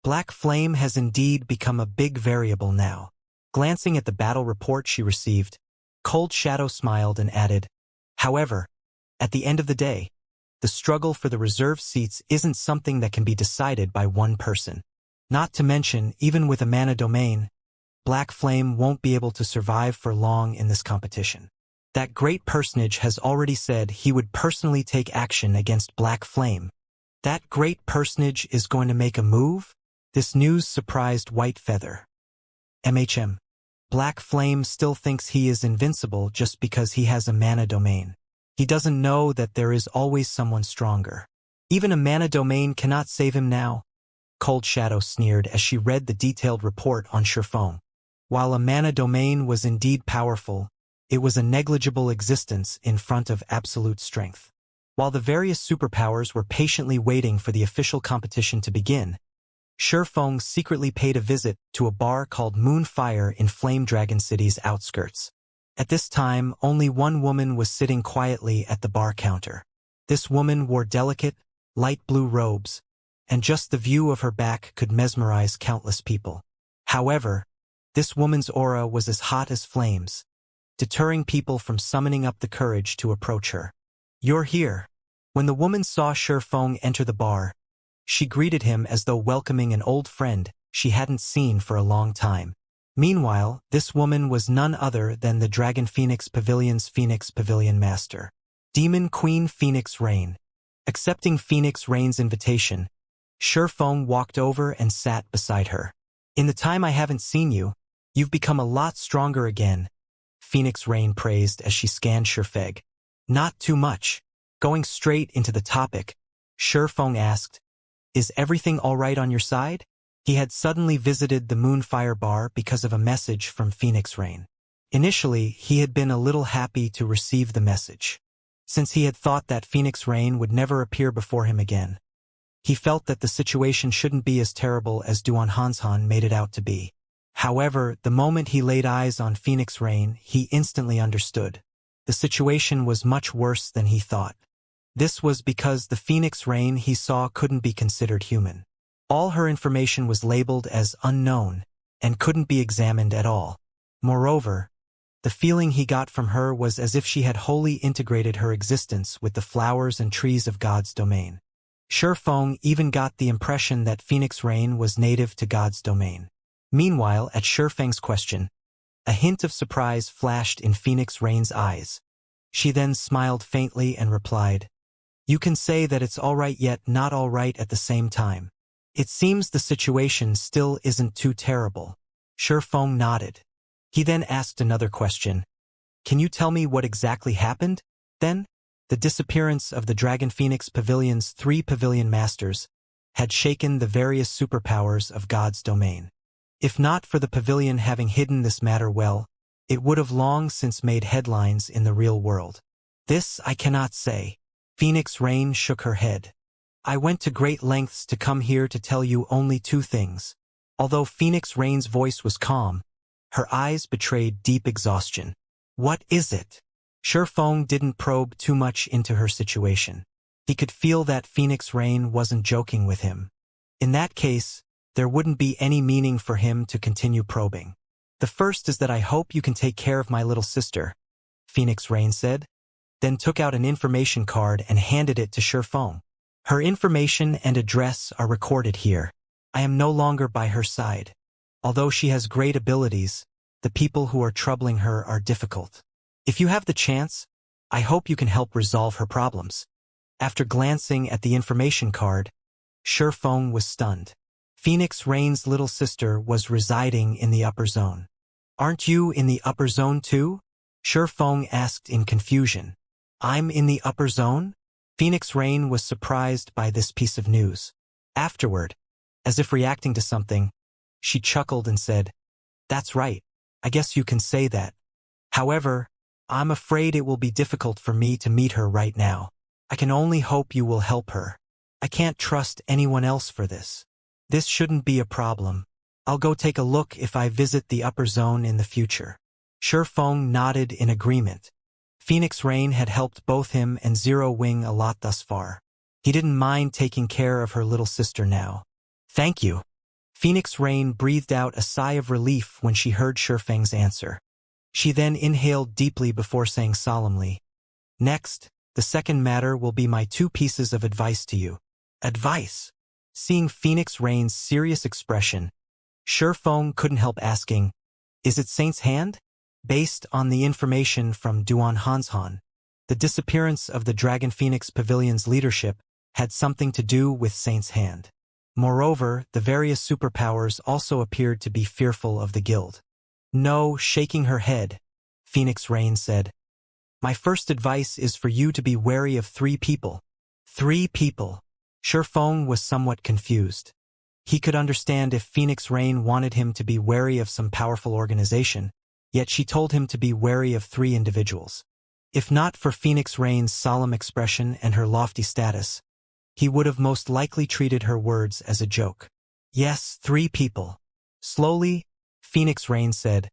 Black Flame has indeed become a big variable now. Glancing at the battle report she received, Cold Shadow smiled and added, however, at the end of the day, the struggle for the reserve seats isn't something that can be decided by one person. Not to mention, even with a mana domain, Black Flame won't be able to survive for long in this competition. That great personage has already said he would personally take action against Black Flame. That great personage is going to make a move? This news surprised White Feather. Black Flame still thinks he is invincible just because he has a mana domain. He doesn't know that there is always someone stronger. Even a mana domain cannot save him now. Cold Shadow sneered as she read the detailed report on Shifeng. While a mana domain was indeed powerful, it was a negligible existence in front of absolute strength. While the various superpowers were patiently waiting for the official competition to begin, Shifeng secretly paid a visit to a bar called Moonfire in Flame Dragon City's outskirts. At this time, only one woman was sitting quietly at the bar counter. This woman wore delicate, light blue robes, and just the view of her back could mesmerize countless people. However, this woman's aura was as hot as flames, deterring people from summoning up the courage to approach her. You're here. When the woman saw Shifeng enter the bar, she greeted him as though welcoming an old friend she hadn't seen for a long time. Meanwhile, this woman was none other than the Dragon Phoenix Pavilion's Phoenix Pavilion Master, Demon Queen Phoenix Rain. Accepting Phoenix Rain's invitation, Shifeng walked over and sat beside her. In the time I haven't seen you, you've become a lot stronger again, Phoenix Rain praised as she scanned Shifeng. Not too much. Going straight into the topic, Shifeng asked, is everything all right on your side? He had suddenly visited the Moonfire Bar because of a message from Phoenix Rain. Initially, he had been a little happy to receive the message, since he had thought that Phoenix Rain would never appear before him again. He felt that the situation shouldn't be as terrible as Duan Hanshan made it out to be. However, the moment he laid eyes on Phoenix Rain, he instantly understood. The situation was much worse than he thought. This was because the Phoenix Rain he saw couldn't be considered human. All her information was labeled as unknown and couldn't be examined at all. Moreover, the feeling he got from her was as if she had wholly integrated her existence with the flowers and trees of God's domain. Shifeng even got the impression that Phoenix Rain was native to God's domain. Meanwhile, at Shifeng's question, a hint of surprise flashed in Phoenix Rain's eyes. She then smiled faintly and replied, "You can say that it's all right yet not all right at the same time. It seems the situation still isn't too terrible." Shifeng nodded. He then asked another question. "Can you tell me what exactly happened, then?" The disappearance of the Dragon Phoenix Pavilion's 3 pavilion masters had shaken the various superpowers of God's domain. If not for the pavilion having hidden this matter well, it would have long since made headlines in the real world. "This I cannot say." Phoenix Rain shook her head. "I went to great lengths to come here to tell you only 2 things. Although Phoenix Rain's voice was calm, her eyes betrayed deep exhaustion. "What is it?" Shifeng didn't probe too much into her situation. He could feel that Phoenix Rain wasn't joking with him. In that case, there wouldn't be any meaning for him to continue probing. "The first is that I hope you can take care of my little sister," Phoenix Rain said, then took out an information card and handed it to Shifeng. "Her information and address are recorded here. I am no longer by her side. Although she has great abilities, the people who are troubling her are difficult. If you have the chance, I hope you can help resolve her problems." After glancing at the information card, Shifeng was stunned. Phoenix Rain's little sister was residing in the upper zone. "Aren't you in the upper zone too?" Shifeng asked in confusion. "I'm in the upper zone?" Phoenix Rain was surprised by this piece of news. Afterward, as if reacting to something, she chuckled and said, "That's right, I guess you can say that. However, I'm afraid it will be difficult for me to meet her right now. I can only hope you will help her. I can't trust anyone else for this. This shouldn't be a problem. I'll go take a look if I visit the upper zone in the future." Shifeng nodded in agreement. Phoenix Rain had helped both him and Zero Wing a lot thus far. He didn't mind taking care of her little sister now. "Thank you." Phoenix Rain breathed out a sigh of relief when she heard Shifeng's answer. She then inhaled deeply before saying solemnly, "Next, the second matter will be my 2 pieces of advice to you." "Advice?" Seeing Phoenix Rain's serious expression, Shifeng couldn't help asking, "Is it Saint's Hand?" Based on the information from Duan Hanshan, the disappearance of the Dragon Phoenix Pavilion's leadership had something to do with Saint's Hand. Moreover, the various superpowers also appeared to be fearful of the guild. "No," shaking her head, Phoenix Rain said, "My first advice is for you to be wary of 3 people. 3 people. Shifeng was somewhat confused. He could understand if Phoenix Rain wanted him to be wary of some powerful organization, yet she told him to be wary of 3 individuals. If not for Phoenix Rain's solemn expression and her lofty status, he would have most likely treated her words as a joke. "Yes, 3 people." Slowly, Phoenix Rain said,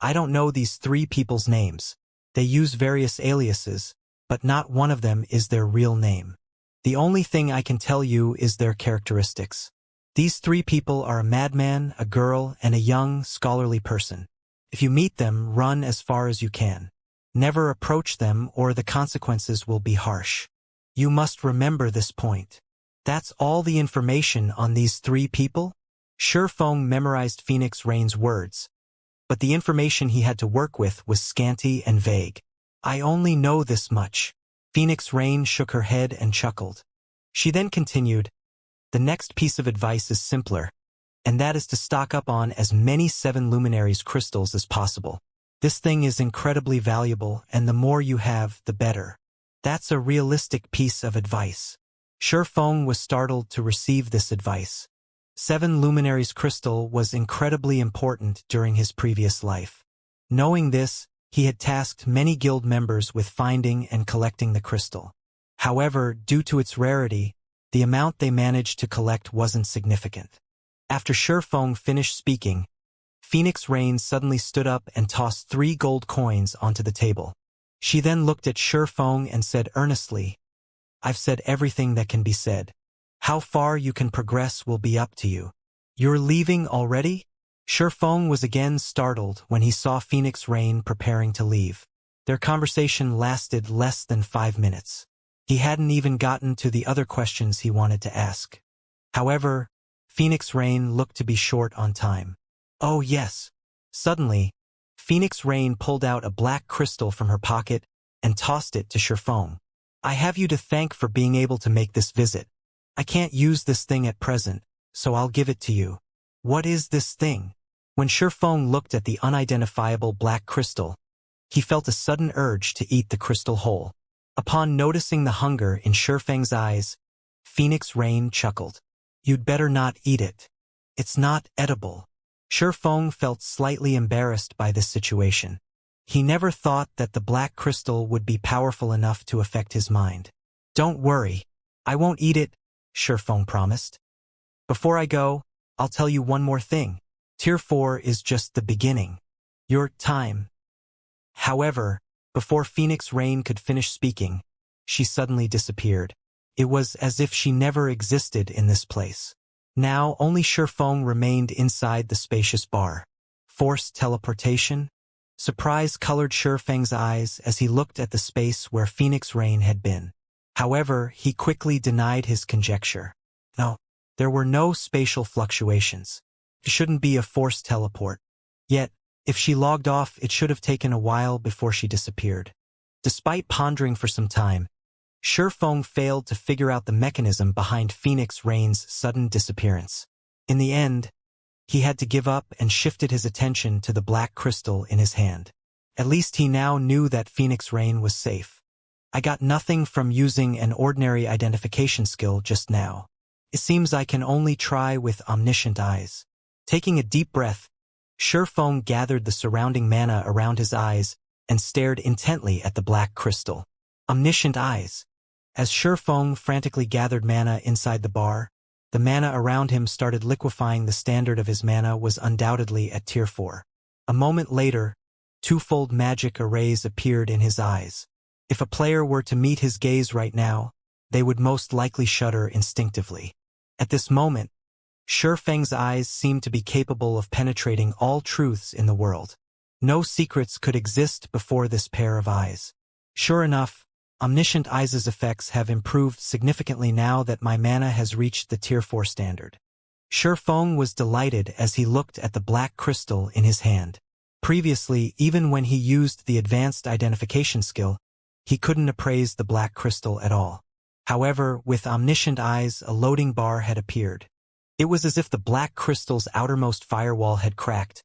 "I don't know these 3 people's names. They use various aliases, but not one of them is their real name. The only thing I can tell you is their characteristics. These 3 people are a madman, a girl, and a young, scholarly person. If you meet them, run as far as you can. Never approach them or the consequences will be harsh. You must remember this point." "That's all the information on these 3 people?" Shifeng memorized Phoenix Rain's words, but the information he had to work with was scanty and vague. "I only know this much." Phoenix Rain shook her head and chuckled. She then continued, "The next piece of advice is simpler, and that is to stock up on as many 7 luminaries crystals as possible. This thing is incredibly valuable, and the more you have, the better." "That's a realistic piece of advice." Shifeng was startled to receive this advice. 7 luminaries crystal was incredibly important during his previous life. Knowing this, he had tasked many guild members with finding and collecting the crystal. However, due to its rarity, the amount they managed to collect wasn't significant. After Shifeng finished speaking, Phoenix Rain suddenly stood up and tossed 3 gold coins onto the table. She then looked at Shifeng and said earnestly, "I've said everything that can be said. How far you can progress will be up to you." "You're leaving already?" Shifeng was again startled when he saw Phoenix Rain preparing to leave. Their conversation lasted less than 5 minutes. He hadn't even gotten to the other questions he wanted to ask. However, Phoenix Rain looked to be short on time. "Oh yes." Suddenly, Phoenix Rain pulled out a black crystal from her pocket and tossed it to Shifeng. "I have you to thank for being able to make this visit. I can't use this thing at present, so I'll give it to you." "What is this thing?" When Shifeng looked at the unidentifiable black crystal, he felt a sudden urge to eat the crystal whole. Upon noticing the hunger in Shifeng's eyes, Phoenix Rain chuckled. "You'd better not eat it. It's not edible." Shifeng felt slightly embarrassed by this situation. He never thought that the black crystal would be powerful enough to affect his mind. "Don't worry, I won't eat it," Shifeng promised. "Before I go, I'll tell you one more thing. Tier 4 is just the beginning. Your time." However, before Phoenix Rain could finish speaking, she suddenly disappeared. It was as if she never existed in this place. Now only Shifeng remained inside the spacious bar. Forced teleportation? Surprise colored Shifeng's eyes as he looked at the space where Phoenix Rain had been. However, he quickly denied his conjecture. No, there were no spatial fluctuations. It shouldn't be a forced teleport. Yet, if she logged off, it should have taken a while before she disappeared. Despite pondering for some time, Shifeng failed to figure out the mechanism behind Phoenix Rain's sudden disappearance. In the end, he had to give up and shifted his attention to the black crystal in his hand. At least he now knew that Phoenix Rain was safe. "I got nothing from using an ordinary identification skill just now. It seems I can only try with omniscient eyes." Taking a deep breath, Shifeng gathered the surrounding mana around his eyes and stared intently at the black crystal. Omniscient eyes. As Shifeng frantically gathered mana inside the bar, the mana around him started liquefying. The standard of his mana was undoubtedly at Tier 4. A moment later, twofold magic arrays appeared in his eyes. If a player were to meet his gaze right now, they would most likely shudder instinctively. At this moment, Shifeng's eyes seemed to be capable of penetrating all truths in the world. No secrets could exist before this pair of eyes. Sure enough, Omniscient Eyes' effects have improved significantly now that my mana has reached the Tier 4 standard. Shifeng was delighted as he looked at the black crystal in his hand. Previously, even when he used the advanced identification skill, he couldn't appraise the black crystal at all. However, with Omniscient Eyes, a loading bar had appeared. It was as if the black crystal's outermost firewall had cracked,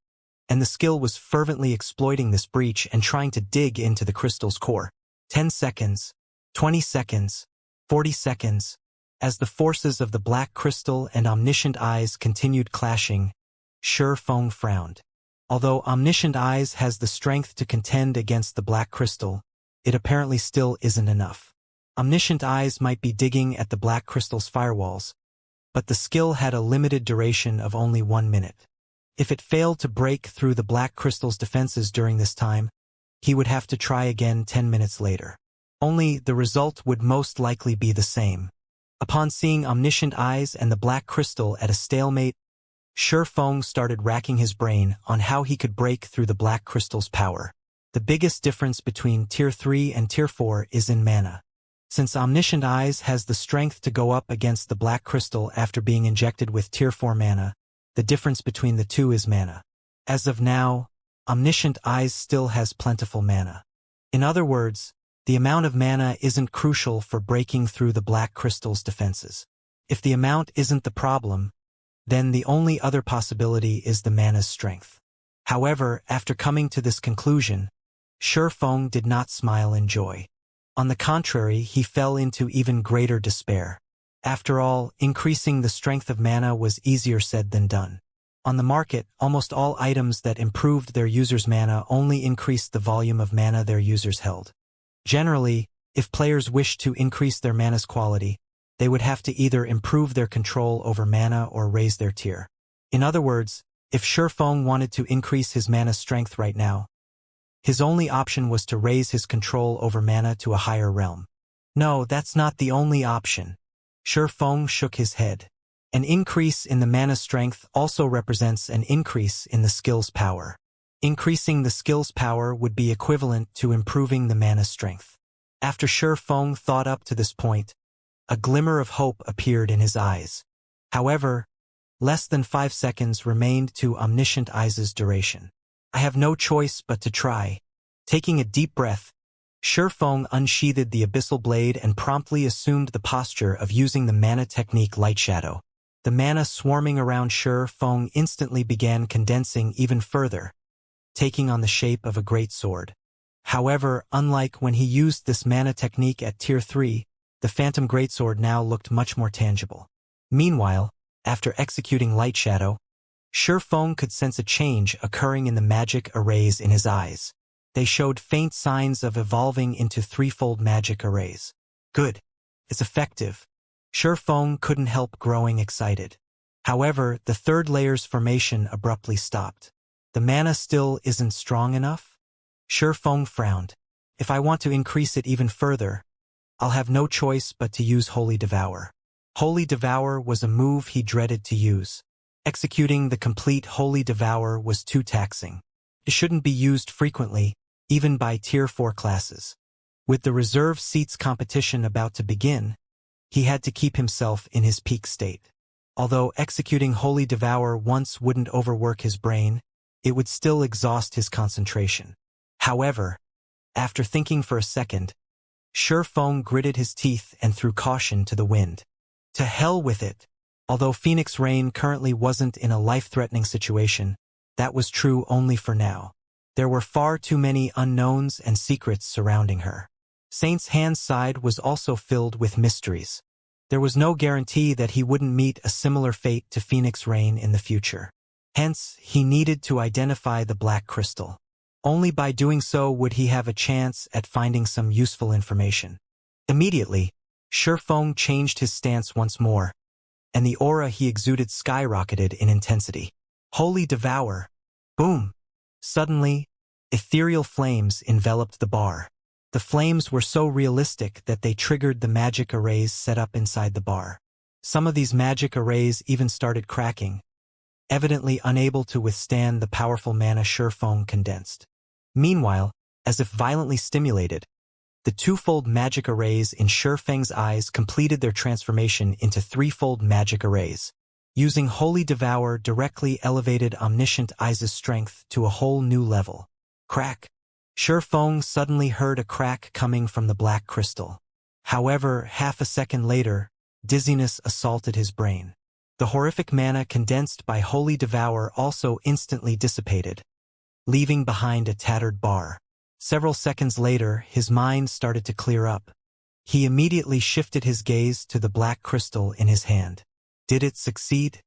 and the skill was fervently exploiting this breach and trying to dig into the crystal's core. 10 seconds, 20 seconds, 40 seconds. As the forces of the black crystal and Omniscient Eyes continued clashing, Shifeng frowned. Although Omniscient Eyes has the strength to contend against the black crystal, it apparently still isn't enough. Omniscient Eyes might be digging at the black crystal's firewalls, but the skill had a limited duration of only 1 minute. If it failed to break through the black crystal's defenses during this time, he would have to try again 10 minutes later. Only the result would most likely be the same. Upon seeing Omniscient Eyes and the black crystal at a stalemate, Shifeng started racking his brain on how he could break through the black crystal's power. The biggest difference between Tier 3 and Tier 4 is in mana. Since Omniscient Eyes has the strength to go up against the black crystal after being injected with Tier 4 mana, the difference between the two is mana. As of now, Omniscient Eyes still has plentiful mana. In other words, the amount of mana isn't crucial for breaking through the black crystal's defenses. If the amount isn't the problem, then the only other possibility is the mana's strength. However, after coming to this conclusion, Shifeng did not smile in joy. On the contrary, he fell into even greater despair. After all, increasing the strength of mana was easier said than done. On the market, almost all items that improved their users' mana only increased the volume of mana their users held. Generally, if players wished to increase their mana's quality, they would have to either improve their control over mana or raise their tier. In other words, If Shifeng wanted to increase his mana strength right now, his only option was to raise his control over mana to a higher realm. No, that's not the only option. Shifeng shook his head. An increase in the mana strength also represents an increase in the skill's power. Increasing the skill's power would be equivalent to improving the mana strength. After Shifeng thought up to this point, a glimmer of hope appeared in his eyes. However, less than 5 seconds remained to Omniscient Eyes' duration. I have no choice but to try. Taking a deep breath, Shifeng unsheathed the abyssal blade and promptly assumed the posture of using the mana technique Light Shadow. The mana swarming around Shifeng instantly began condensing even further, taking on the shape of a great sword. However, unlike when he used this mana technique at Tier 3, the Phantom Greatsword now looked much more tangible. Meanwhile, after executing Light Shadow, Shifeng could sense a change occurring in the magic arrays in his eyes. They showed faint signs of evolving into threefold magic arrays. Good. It's effective. Shifeng couldn't help growing excited. However, the third layer's formation abruptly stopped. The mana still isn't strong enough? Shifeng frowned. If I want to increase it even further, I'll have no choice but to use Holy Devour. Holy Devour was a move he dreaded to use. Executing the complete Holy Devour was too taxing. It shouldn't be used frequently, even by Tier 4 classes. With the reserve seats competition about to begin, he had to keep himself in his peak state. Although executing Holy Devour once wouldn't overwork his brain, it would still exhaust his concentration. However, after thinking for a second, Shifeng gritted his teeth and threw caution to the wind. To hell with it! Although Phoenix Rain currently wasn't in a life-threatening situation, that was true only for now. There were far too many unknowns and secrets surrounding her. Saint's Hand's side was also filled with mysteries. There was no guarantee that he wouldn't meet a similar fate to Phoenix Rain in the future. Hence, he needed to identify the Black Crystal. Only by doing so would he have a chance at finding some useful information. Immediately, Shifeng changed his stance once more, and the aura he exuded skyrocketed in intensity. Holy Devour! Boom! Suddenly, ethereal flames enveloped the bar. The flames were so realistic that they triggered the magic arrays set up inside the bar. Some of these magic arrays even started cracking, evidently unable to withstand the powerful mana Shifeng condensed. Meanwhile, as if violently stimulated, the twofold magic arrays in Shifeng's eyes completed their transformation into threefold magic arrays. Using Holy Devour directly elevated Omniscient Eyes' strength to a whole new level. Crack! Shifeng suddenly heard a crack coming from the Black Crystal. However, half a second later, dizziness assaulted his brain. The horrific mana condensed by Holy Devour also instantly dissipated, leaving behind a tattered bar. Several seconds later, his mind started to clear up. He immediately shifted his gaze to the Black Crystal in his hand. Did it succeed?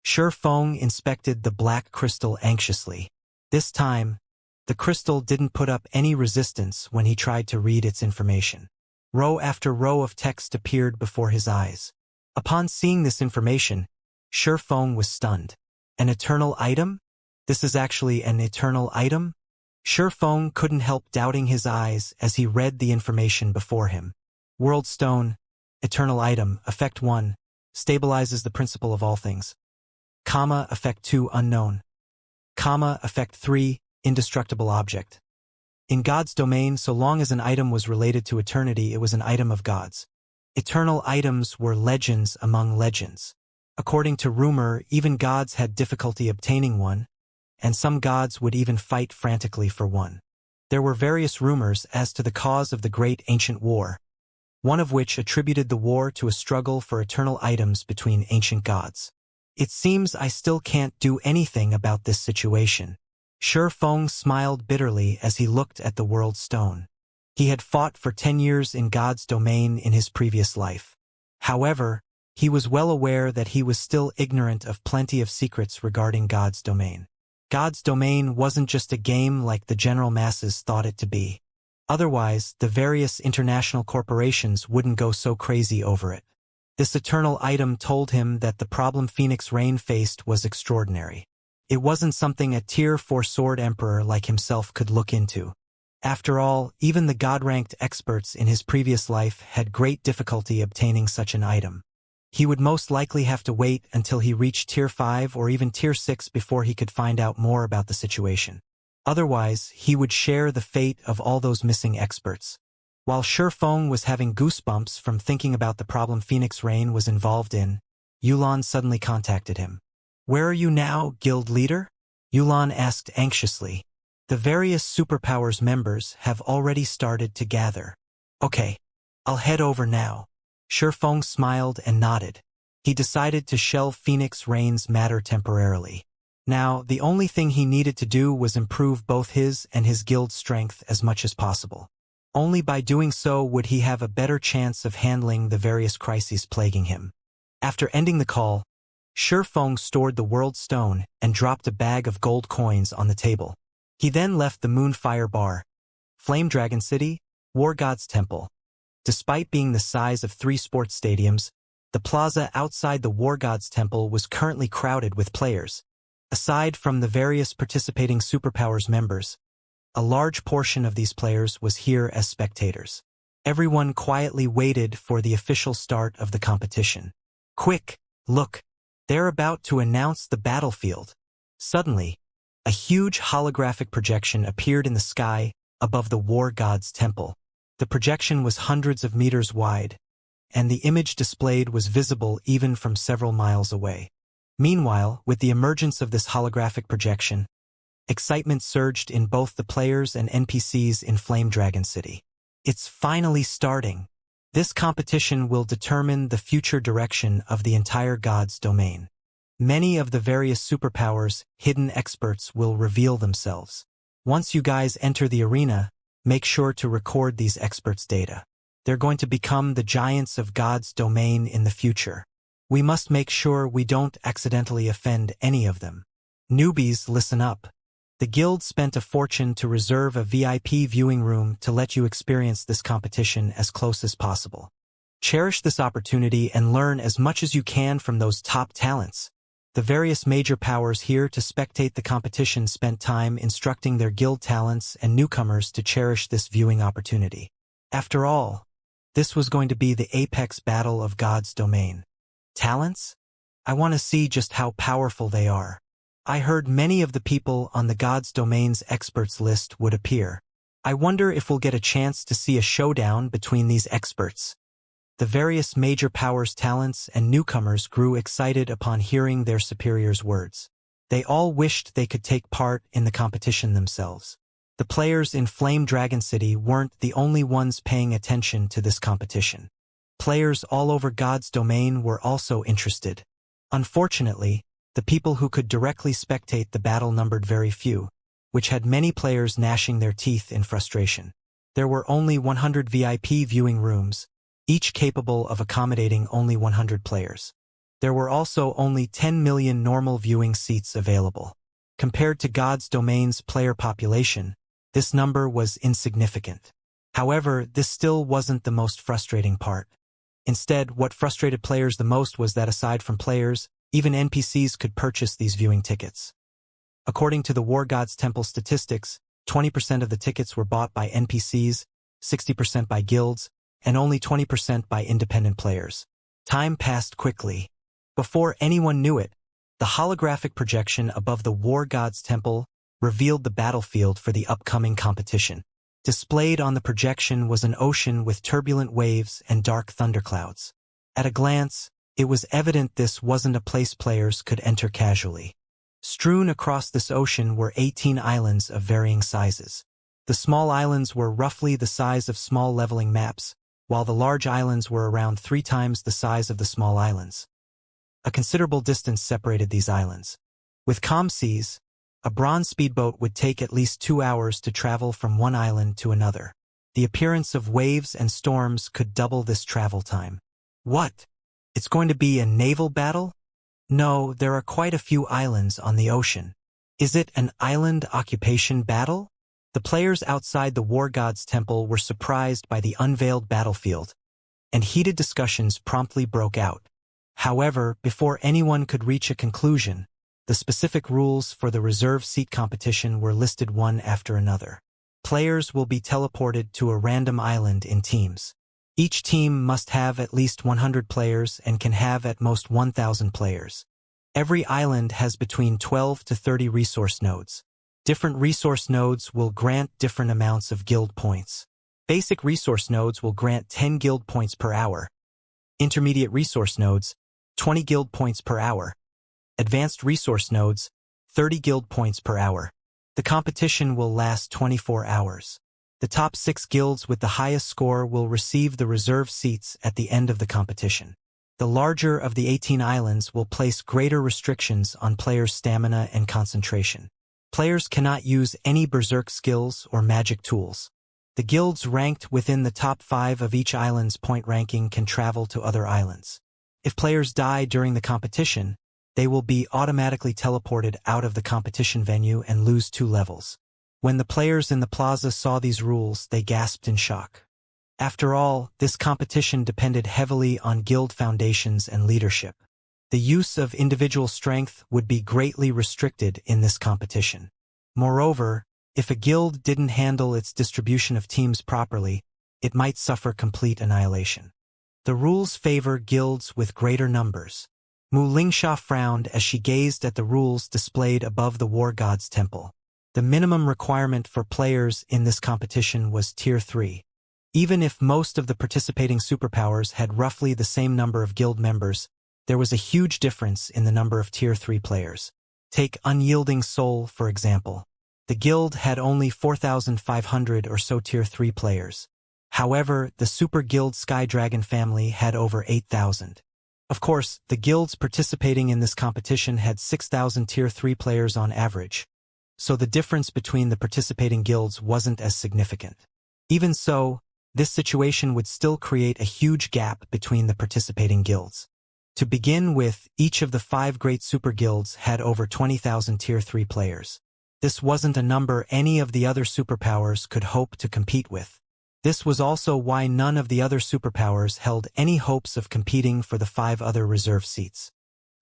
Shifeng inspected the Black Crystal anxiously. This time, the crystal didn't put up any resistance when he tried to read its information. Row after row of text appeared before his eyes. Upon seeing this information, Shifeng was stunned. An eternal item? This is actually an eternal item? Shifeng couldn't help doubting his eyes as he read the information before him. World Stone, eternal item, effect 1, stabilizes the principle of all things. Comma, effect 2, unknown. Comma, effect 3, indestructible object. In God's domain, so long as an item was related to eternity, it was an item of God's. Eternal items were legends among legends. According to rumor, even gods had difficulty obtaining one, and some gods would even fight frantically for one. There were various rumors as to the cause of the Great Ancient War, one of which attributed the war to a struggle for eternal items between ancient gods. It seems I still can't do anything about this situation. Shifeng smiled bitterly as he looked at the World Stone. He had fought for 10 years in God's domain in his previous life. However, he was well aware that he was still ignorant of plenty of secrets regarding God's domain. God's domain wasn't just a game like the general masses thought it to be. Otherwise, the various international corporations wouldn't go so crazy over it. This eternal item told him that the problem Phoenix Rain faced was extraordinary. It wasn't something a Tier 4 sword emperor like himself could look into. After all, even the god-ranked experts in his previous life had great difficulty obtaining such an item. He would most likely have to wait until he reached Tier 5 or even Tier 6 before he could find out more about the situation. Otherwise, he would share the fate of all those missing experts. While Shifeng was having goosebumps from thinking about the problem Phoenix Rain was involved in, Yulan suddenly contacted him. "Where are you now, guild leader?" Yulan asked anxiously. "The various superpowers members have already started to gather." "Okay, I'll head over now." Shifeng smiled and nodded. He decided to shelve Phoenix Rain's matter temporarily. Now, the only thing he needed to do was improve both his and his guild's strength as much as possible. Only by doing so would he have a better chance of handling the various crises plaguing him. After ending the call, Shifeng stored the World Stone and dropped a bag of gold coins on the table. He then left the Moonfire Bar, Flame Dragon City, War God's Temple. Despite being the size of 3 sports stadiums, the plaza outside the War God's Temple was currently crowded with players. Aside from the various participating superpowers members, a large portion of these players was here as spectators. Everyone quietly waited for the official start of the competition. "Quick, look! They're about to announce the battlefield." Suddenly, a huge holographic projection appeared in the sky above the War God's Temple. The projection was hundreds of meters wide, and the image displayed was visible even from several miles away. Meanwhile, with the emergence of this holographic projection, excitement surged in both the players and NPCs in Flame Dragon City. "It's finally starting. This competition will determine the future direction of the entire God's domain. Many of the various superpowers, hidden experts will reveal themselves. Once you guys enter the arena, make sure to record these experts' data. They're going to become the giants of God's domain in the future. We must make sure we don't accidentally offend any of them. Newbies, listen up. The guild spent a fortune to reserve a VIP viewing room to let you experience this competition as close as possible. Cherish this opportunity and learn as much as you can from those top talents." The various major powers here to spectate the competition spent time instructing their guild talents and newcomers to cherish this viewing opportunity. After all, this was going to be the apex battle of God's domain. Talents? I want to see just how powerful they are. I heard many of the people on the God's domain's experts list would appear. I wonder if we'll get a chance to see a showdown between these experts. The various major powers' talents and newcomers grew excited upon hearing their superiors' words. They all wished they could take part in the competition themselves. The players in Flame Dragon City weren't the only ones paying attention to this competition. Players all over God's domain were also interested. Unfortunately, the people who could directly spectate the battle numbered very few, which had many players gnashing their teeth in frustration. There were only 100 VIP viewing rooms, each capable of accommodating only 100 players. There were also only 10 million normal viewing seats available. Compared to God's domain's player population, this number was insignificant. However, this still wasn't the most frustrating part. Instead, what frustrated players the most was that aside from players, even NPCs could purchase these viewing tickets. According to the War God's Temple statistics, 20% of the tickets were bought by NPCs, 60% by guilds, and only 20% by independent players. Time passed quickly. Before anyone knew it, the holographic projection above the War God's Temple revealed the battlefield for the upcoming competition. Displayed on the projection was an ocean with turbulent waves and dark thunderclouds. At a glance, it was evident this wasn't a place players could enter casually. Strewn across this ocean were 18 islands of varying sizes. The small islands were roughly the size of small leveling maps, while the large islands were around 3 times the size of the small islands. A considerable distance separated these islands. With calm seas, a bronze speedboat would take at least 2 hours to travel from one island to another. The appearance of waves and storms could double this travel time. What? It's going to be a naval battle? No, there are quite a few islands on the ocean. Is it an island occupation battle? The players outside the War God's Temple were surprised by the unveiled battlefield, and heated discussions promptly broke out. However, before anyone could reach a conclusion, the specific rules for the reserve seat competition were listed one after another. Players will be teleported to a random island in teams. Each team must have at least 100 players and can have at most 1,000 players. Every island has between 12 to 30 resource nodes. Different resource nodes will grant different amounts of guild points. Basic resource nodes will grant 10 guild points per hour. Intermediate resource nodes, 20 guild points per hour. Advanced resource nodes, 30 guild points per hour. The competition will last 24 hours. The top 6 guilds with the highest score will receive the reserve seats at the end of the competition. The larger of the 18 islands will place greater restrictions on players' stamina and concentration. Players cannot use any berserk skills or magic tools. The guilds ranked within the top 5 of each island's point ranking can travel to other islands. If players die during the competition, they will be automatically teleported out of the competition venue and lose 2 levels. When the players in the plaza saw these rules, they gasped in shock. After all, this competition depended heavily on guild foundations and leadership. The use of individual strength would be greatly restricted in this competition. Moreover, if a guild didn't handle its distribution of teams properly, it might suffer complete annihilation. The rules favor guilds with greater numbers. Mu Lingsha frowned as she gazed at the rules displayed above the war god's temple. The minimum requirement for players in this competition was Tier 3. Even if most of the participating superpowers had roughly the same number of guild members, there was a huge difference in the number of Tier 3 players. Take Unyielding Soul, for example. The guild had only 4,500 or so Tier 3 players. However, the super guild Sky Dragon family had over 8,000. Of course, the guilds participating in this competition had 6,000 Tier 3 players on average, so the difference between the participating guilds wasn't as significant. Even so, this situation would still create a huge gap between the participating guilds. To begin with, each of the 5 great super guilds had over 20,000 Tier 3 players. This wasn't a number any of the other superpowers could hope to compete with. This was also why none of the other superpowers held any hopes of competing for the 5 other reserve seats.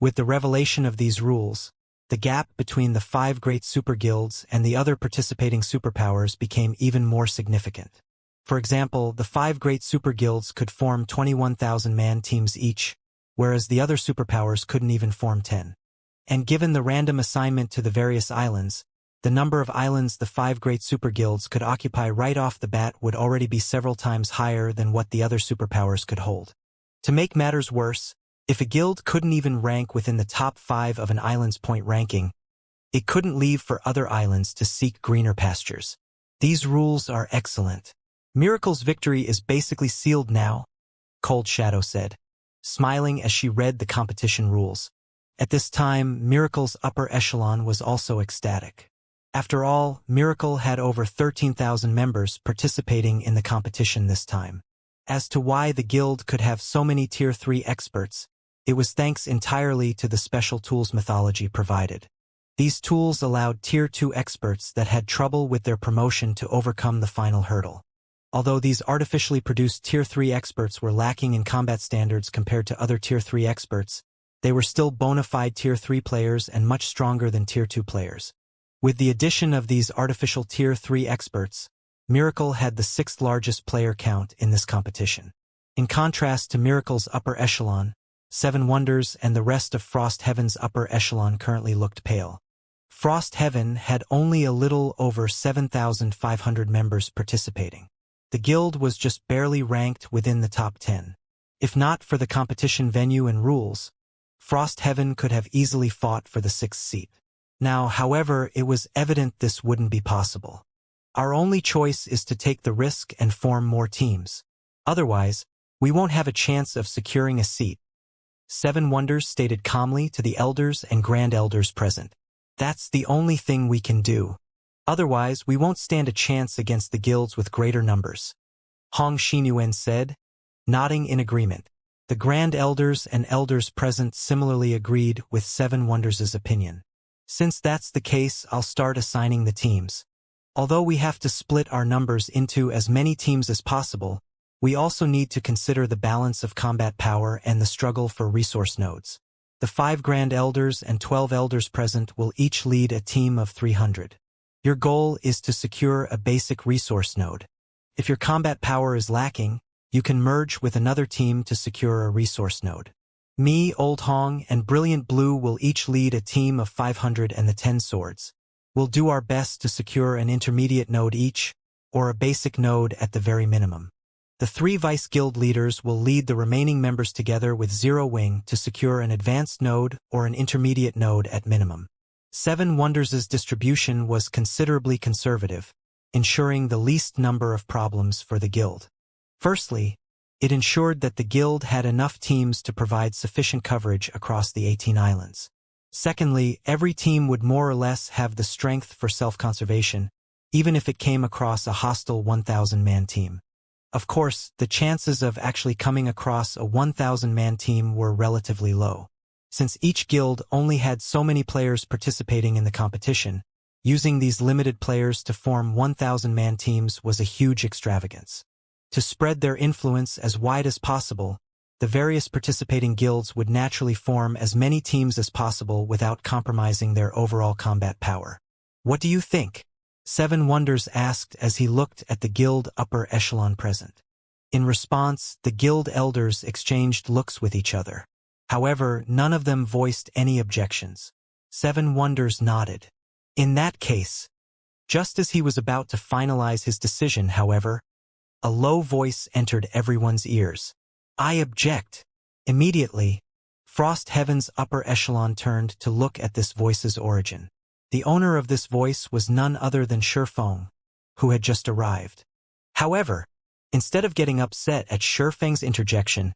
With the revelation of these rules, the gap between the 5 great super guilds and the other participating superpowers became even more significant. For example, the 5 great super guilds could form 21,000-man teams each, whereas the other superpowers couldn't even form 10. And given the random assignment to the various islands, the number of islands the 5 great super guilds could occupy right off the bat would already be several times higher than what the other superpowers could hold. To make matters worse, if a guild couldn't even rank within the top 5 of an island's point ranking, it couldn't leave for other islands to seek greener pastures. These rules are excellent. Miracle's victory is basically sealed now, Cold Shadow said, smiling as she read the competition rules. At this time, Miracle's upper echelon was also ecstatic. After all, Miracle had over 13,000 members participating in the competition this time. As to why the guild could have so many Tier 3 experts, it was thanks entirely to the special tools mythology provided. These tools allowed Tier 2 experts that had trouble with their promotion to overcome the final hurdle. Although these artificially produced Tier 3 experts were lacking in combat standards compared to other Tier 3 experts, they were still bona fide Tier 3 players and much stronger than Tier 2 players. With the addition of these artificial Tier 3 experts, Miracle had the 6th largest player count in this competition. In contrast to Miracle's upper echelon, 7 Wonders and the rest of Frost Heaven's upper echelon currently looked pale. Frost Heaven had only a little over 7,500 members participating. The guild was just barely ranked within the top 10. If not for the competition venue and rules, Frost Heaven could have easily fought for the 6th seat. Now, however, it was evident this wouldn't be possible. Our only choice is to take the risk and form more teams. Otherwise, we won't have a chance of securing a seat, 7 Wonders stated calmly to the elders and grand elders present. That's the only thing we can do. Otherwise, we won't stand a chance against the guilds with greater numbers. Hong Xinyuan said, nodding in agreement. The grand elders and elders present similarly agreed with 7 Wonders' opinion. Since that's the case, I'll start assigning the teams. Although we have to split our numbers into as many teams as possible, we also need to consider the balance of combat power and the struggle for resource nodes. The 5 Grand Elders and 12 Elders present will each lead a team of 300. Your goal is to secure a basic resource node. If your combat power is lacking, you can merge with another team to secure a resource node. Me, Old Hong, and Brilliant Blue will each lead a team of 500 and the 10 Swords. We'll do our best to secure an intermediate node each, or a basic node at the very minimum. The 3 Vice Guild leaders will lead the remaining members together with Zero Wing to secure an advanced node or an intermediate node at minimum. 7 Wonders' distribution was considerably conservative, ensuring the least number of problems for the guild. Firstly, it ensured that the guild had enough teams to provide sufficient coverage across the 18 islands. Secondly, every team would more or less have the strength for self-conservation, even if it came across a hostile 1,000-man team. Of course, the chances of actually coming across a 1,000-man team were relatively low. Since each guild only had so many players participating in the competition, using these limited players to form 1,000-man teams was a huge extravagance. To spread their influence as wide as possible, the various participating guilds would naturally form as many teams as possible without compromising their overall combat power. What do you think? 7 Wonders asked as he looked at the guild upper echelon present. In response, the guild elders exchanged looks with each other. However, none of them voiced any objections. 7 Wonders nodded. In that case, just as he was about to finalize his decision, however, a low voice entered everyone's ears. I object. Immediately, Frost Heaven's upper echelon turned to look at this voice's origin. The owner of this voice was none other than Shifeng, who had just arrived. However, instead of getting upset at Shifeng's interjection,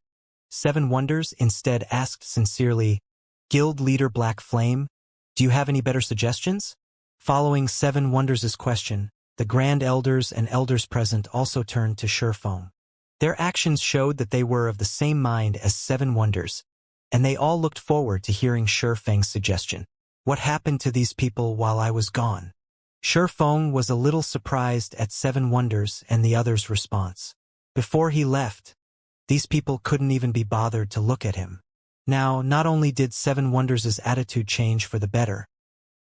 7 Wonders instead asked sincerely, Guild Leader Black Flame, do you have any better suggestions? Following 7 Wonders' question, the Grand Elders and Elders present also turned to Shifeng. Their actions showed that they were of the same mind as 7 Wonders, and they all looked forward to hearing Shifeng's suggestion. What happened to these people while I was gone? Shifeng was a little surprised at 7 Wonders and the others' response. Before he left, these people couldn't even be bothered to look at him. Now, not only did 7 Wonders' attitude change for the better,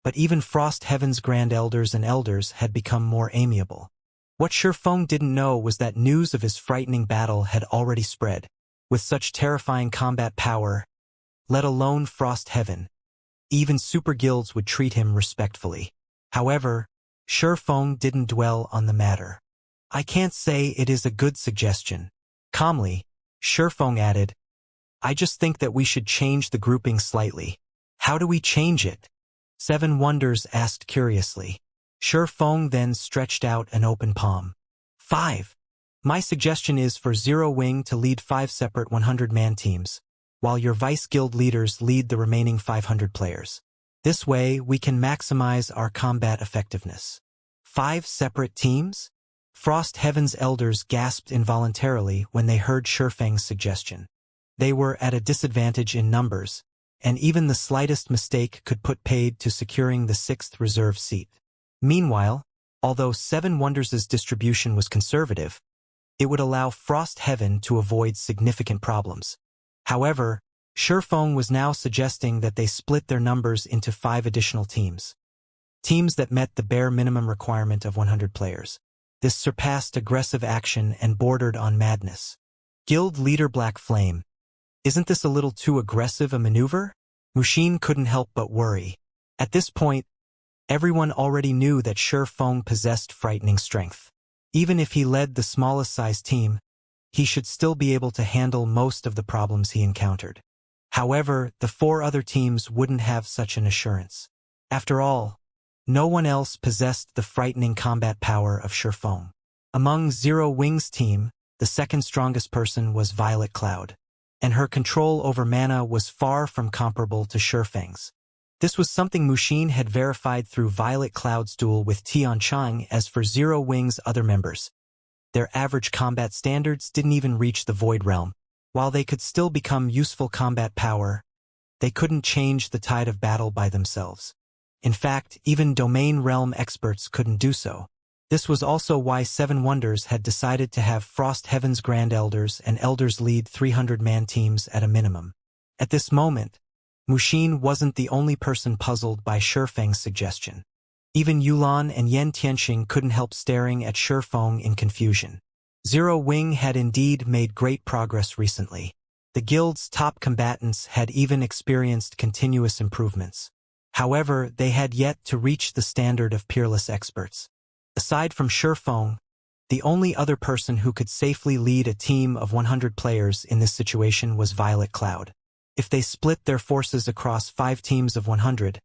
but even Frost Heaven's Grand Elders and Elders had become more amiable. What Shifeng didn't know was that news of his frightening battle had already spread. With such terrifying combat power, let alone Frost Heaven, even super guilds would treat him respectfully. However, Shifeng didn't dwell on the matter. I can't say it is a good suggestion. Calmly, Shifeng added, I just think that we should change the grouping slightly. How do we change it? 7 Wonders asked curiously. Shifeng then stretched out an open palm. 5. My suggestion is for Zero Wing to lead 5 separate 100-man teams, while your Vice Guild leaders lead the remaining 500 players. This way, we can maximize our combat effectiveness. 5 separate teams? Frost Heaven's Elders gasped involuntarily when they heard Shifeng's suggestion. They were at a disadvantage in numbers, and even the slightest mistake could put paid to securing the 6th reserve seat. Meanwhile, although 7 Wonders' distribution was conservative, it would allow Frost Heaven to avoid significant problems. However, Shifeng was now suggesting that they split their numbers into 5 additional teams. Teams that met the bare minimum requirement of 100 players. This surpassed aggressive action and bordered on madness. Guild Leader Black Flame. Isn't this a little too aggressive a maneuver? Mushin couldn't help but worry. At this point, everyone already knew that Shifeng possessed frightening strength. Even if he led the smallest size team, he should still be able to handle most of the problems he encountered. However, the 4 other teams wouldn't have such an assurance. After all, no one else possessed the frightening combat power of Shifeng. Among Zero Wing's team, the second strongest person was Violet Cloud, and her control over mana was far from comparable to Shifeng's. This was something Mushin had verified through Violet Cloud's duel with Tian Chang. As for Zero Wing's other members, their average combat standards didn't even reach the Void Realm. While they could still become useful combat power, they couldn't change the tide of battle by themselves. In fact, even Domain Realm experts couldn't do so. This was also why 7 Wonders had decided to have Frost Heaven's Grand Elders and Elders lead 300-man teams at a minimum. At this moment, Mushin wasn't the only person puzzled by Shifeng's suggestion. Even Yulan and Yan Tianxing couldn't help staring at Shifeng in confusion. Zero Wing had indeed made great progress recently. The guild's top combatants had even experienced continuous improvements. However, they had yet to reach the standard of peerless experts. Aside from Shifeng, the only other person who could safely lead a team of 100 players in this situation was Violet Cloud. If they split their forces across 5 teams of 100,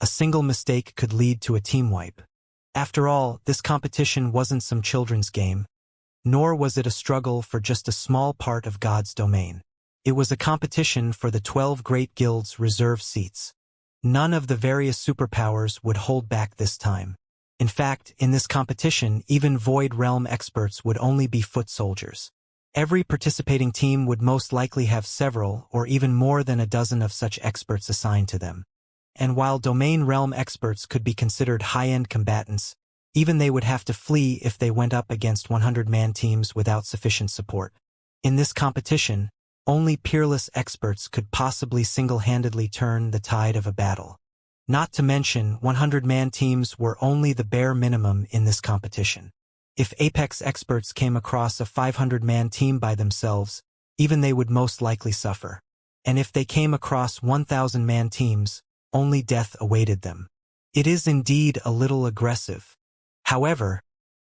a single mistake could lead to a team wipe. After all, this competition wasn't some children's game, nor was it a struggle for just a small part of God's domain. It was a competition for the 12 great guilds' reserve seats. None of the various superpowers would hold back this time. In fact, in this competition, even Void Realm experts would only be foot soldiers. Every participating team would most likely have several or even more than a dozen of such experts assigned to them. And while Domain Realm experts could be considered high-end combatants, even they would have to flee if they went up against 100-man teams without sufficient support. In this competition, only peerless experts could possibly single-handedly turn the tide of a battle. Not to mention, 100-man teams were only the bare minimum in this competition. If Apex experts came across a 500-man team by themselves, even they would most likely suffer. And if they came across 1,000-man teams, only death awaited them. It is indeed a little aggressive. However,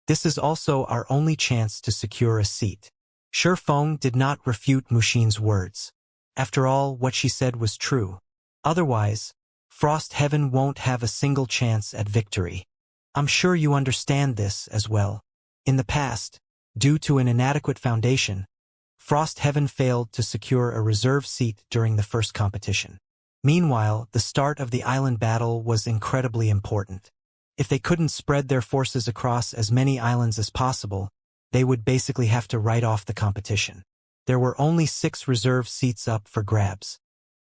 this is also our only chance to secure a seat. Shifeng did not refute Mushin's words. After all, what she said was true. Otherwise, Frost Heaven won't have a single chance at victory. I'm sure you understand this as well. In the past, due to an inadequate foundation, Frost Heaven failed to secure a reserve seat during the first competition. Meanwhile, the start of the island battle was incredibly important. If they couldn't spread their forces across as many islands as possible, they would basically have to write off the competition. There were only 6 reserve seats up for grabs.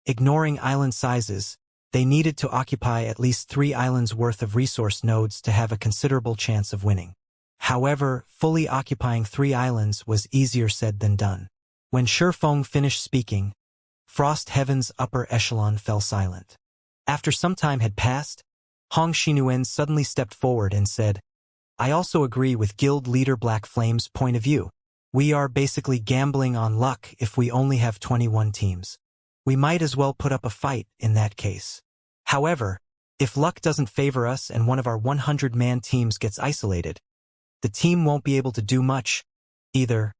Ignoring island sizes, they needed to occupy at least 3 islands worth of resource nodes to have a considerable chance of winning. However, fully occupying 3 islands was easier said than done. When Shifeng finished speaking, Frost Heaven's upper echelon fell silent. After some time had passed, Hong Xinyuan suddenly stepped forward and said, "I also agree with Guild Leader Black Flame's point of view. We are basically gambling on luck if we only have 21 teams. We might as well put up a fight in that case. However, if luck doesn't favor us and one of our 100-man teams gets isolated, the team won't be able to do much either,"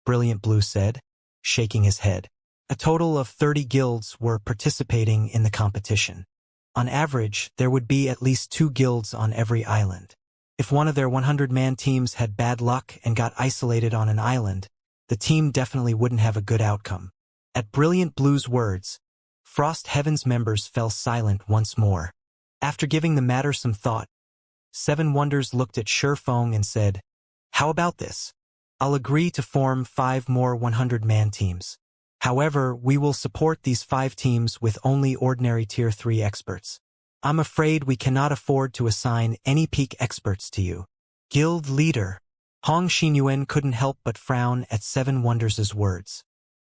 Brilliant Blue said, shaking his head. A total of 30 guilds were participating in the competition. On average, there would be at least 2 guilds on every island. If one of their 100-man teams had bad luck and got isolated on an island, the team definitely wouldn't have a good outcome. At Brilliant Blue's words, Frost Heaven's members fell silent once more. After giving the matter some thought, 7 Wonders looked at Shifeng and said, "How about this? I'll agree to form 5 more 100-man teams. However, we will support these 5 teams with only ordinary Tier 3 experts. I'm afraid we cannot afford to assign any peak experts to you." Guild Leader Hong Xinyuan couldn't help but frown at 7 Wonders' words.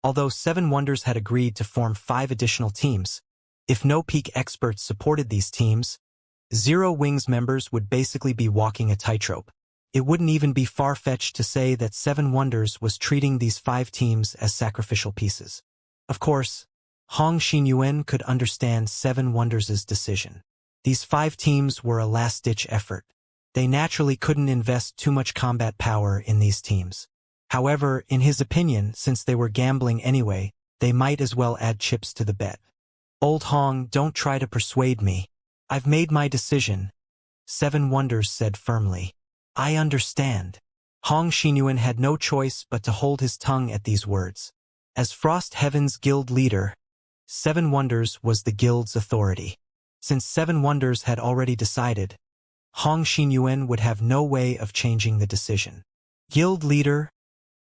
Although 7 Wonders had agreed to form 5 additional teams, if no peak experts supported these teams, Zero Wings members would basically be walking a tightrope. It wouldn't even be far-fetched to say that 7 Wonders was treating these 5 teams as sacrificial pieces. Of course, Hong Xinyuan could understand 7 Wonders' decision. These 5 teams were a last-ditch effort. They naturally couldn't invest too much combat power in these teams. However, in his opinion, since they were gambling anyway, they might as well add chips to the bet. "Old Hong, don't try to persuade me. I've made my decision," 7 Wonders said firmly. "I understand." Hong Xinyuan had no choice but to hold his tongue at these words. As Frost Heaven's guild leader, 7 Wonders was the guild's authority. Since 7 Wonders had already decided, Hong Xinyuan would have no way of changing the decision. Guild leader,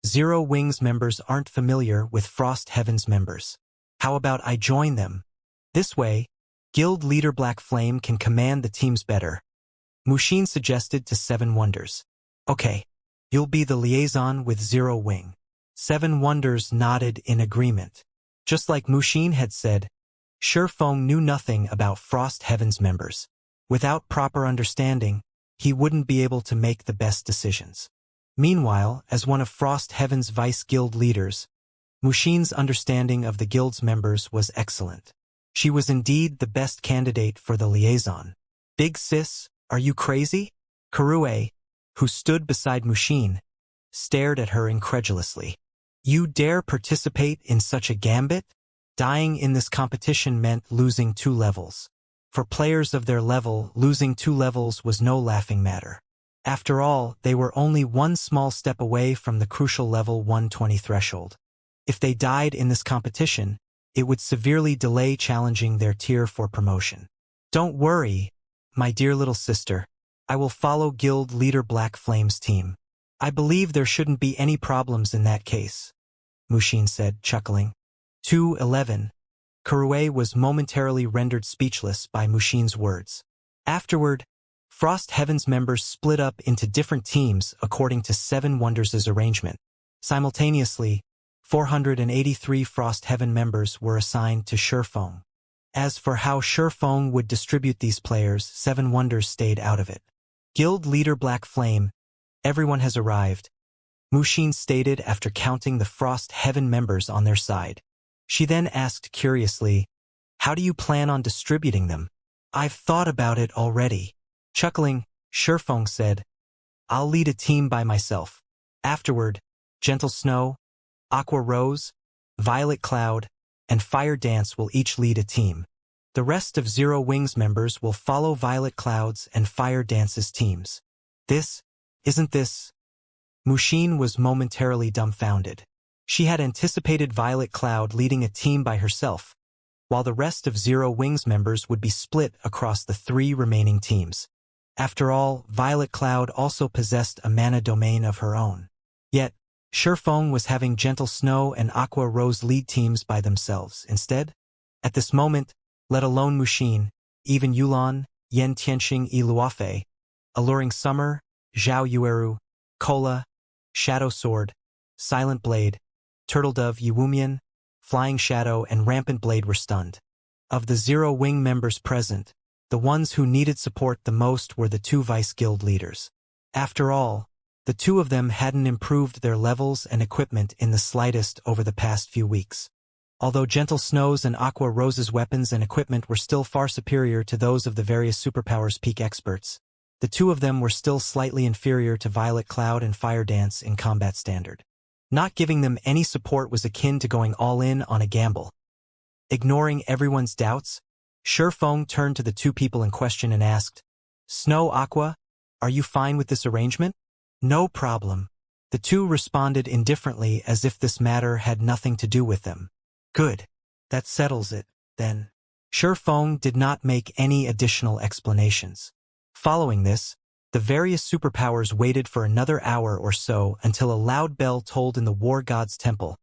Zero Wings members aren't familiar with Frost Heaven's members. How about I join them? This way, Guild Leader Black Flame can command the teams better, Mushin suggested to 7 Wonders. "Okay, you'll be the liaison with Zero Wing." 7 Wonders nodded in agreement. Just like Mushin had said, Feng knew nothing about Frost Heaven's members. Without proper understanding, he wouldn't be able to make the best decisions. Meanwhile, as one of Frost Heaven's vice guild leaders, Mushin's understanding of the guild's members was excellent. She was indeed the best candidate for the liaison. Big sis, are you crazy? Karue, who stood beside Mushin, stared at her incredulously. You dare participate in such a gambit? Dying in this competition meant losing 2 levels. For players of their level, losing 2 levels was no laughing matter. After all, they were only one small step away from the crucial level 120 threshold. If they died in this competition, it would severely delay challenging their tier for promotion. Don't worry, my dear little sister. I will follow guild leader Black Flame's team. I believe there shouldn't be any problems in that case, Mushin said, chuckling. 2-11. Karue was momentarily rendered speechless by Mushin's words. Afterward, Frost Heaven's members split up into different teams according to 7 Wonders' arrangement. Simultaneously, 483 Frost Heaven members were assigned to Feng. As for how Feng would distribute these players, 7 Wonders stayed out of it. Guild leader Black Flame, everyone has arrived, Mushin stated after counting the Frost Heaven members on their side. She then asked curiously, how do you plan on distributing them? I've thought about it already. Chuckling, Feng said, I'll lead a team by myself. Afterward, Gentle Snow, Aqua Rose, Violet Cloud, and Fire Dance will each lead a team. The rest of Zero Wings members will follow Violet Cloud's and Fire Dance's teams. Isn't this? Mushin was momentarily dumbfounded. She had anticipated Violet Cloud leading a team by herself, while the rest of Zero Wings members would be split across the 3 remaining teams. After all, Violet Cloud also possessed a mana domain of her own. Yet, Feng was having Gentle Snow and Aqua Rose lead teams by themselves instead. At this moment, let alone Mushin, even Yulan, Yen Tianxing y Luofei, Alluring Summer, Zhao Yueru, Kola, Shadow Sword, Silent Blade, Turtledove Yuwumian, Flying Shadow and Rampant Blade were stunned. Of the Zero Wing members present, the ones who needed support the most were the 2 vice guild leaders. After all, the 2 of them hadn't improved their levels and equipment in the slightest over the past few weeks. Although Gentle Snow's and Aqua Rose's weapons and equipment were still far superior to those of the various superpowers peak experts, the 2 of them were still slightly inferior to Violet Cloud and Fire Dance in combat standard. Not giving them any support was akin to going all in on a gamble. Ignoring everyone's doubts, Feng turned to the 2 people in question and asked, Snow Aqua, are you fine with this arrangement? No problem. The 2 responded indifferently as if this matter had nothing to do with them. Good. That settles it, then. Feng did not make any additional explanations. Following this, the various superpowers waited for another hour or so until a loud bell tolled in the War God's Temple,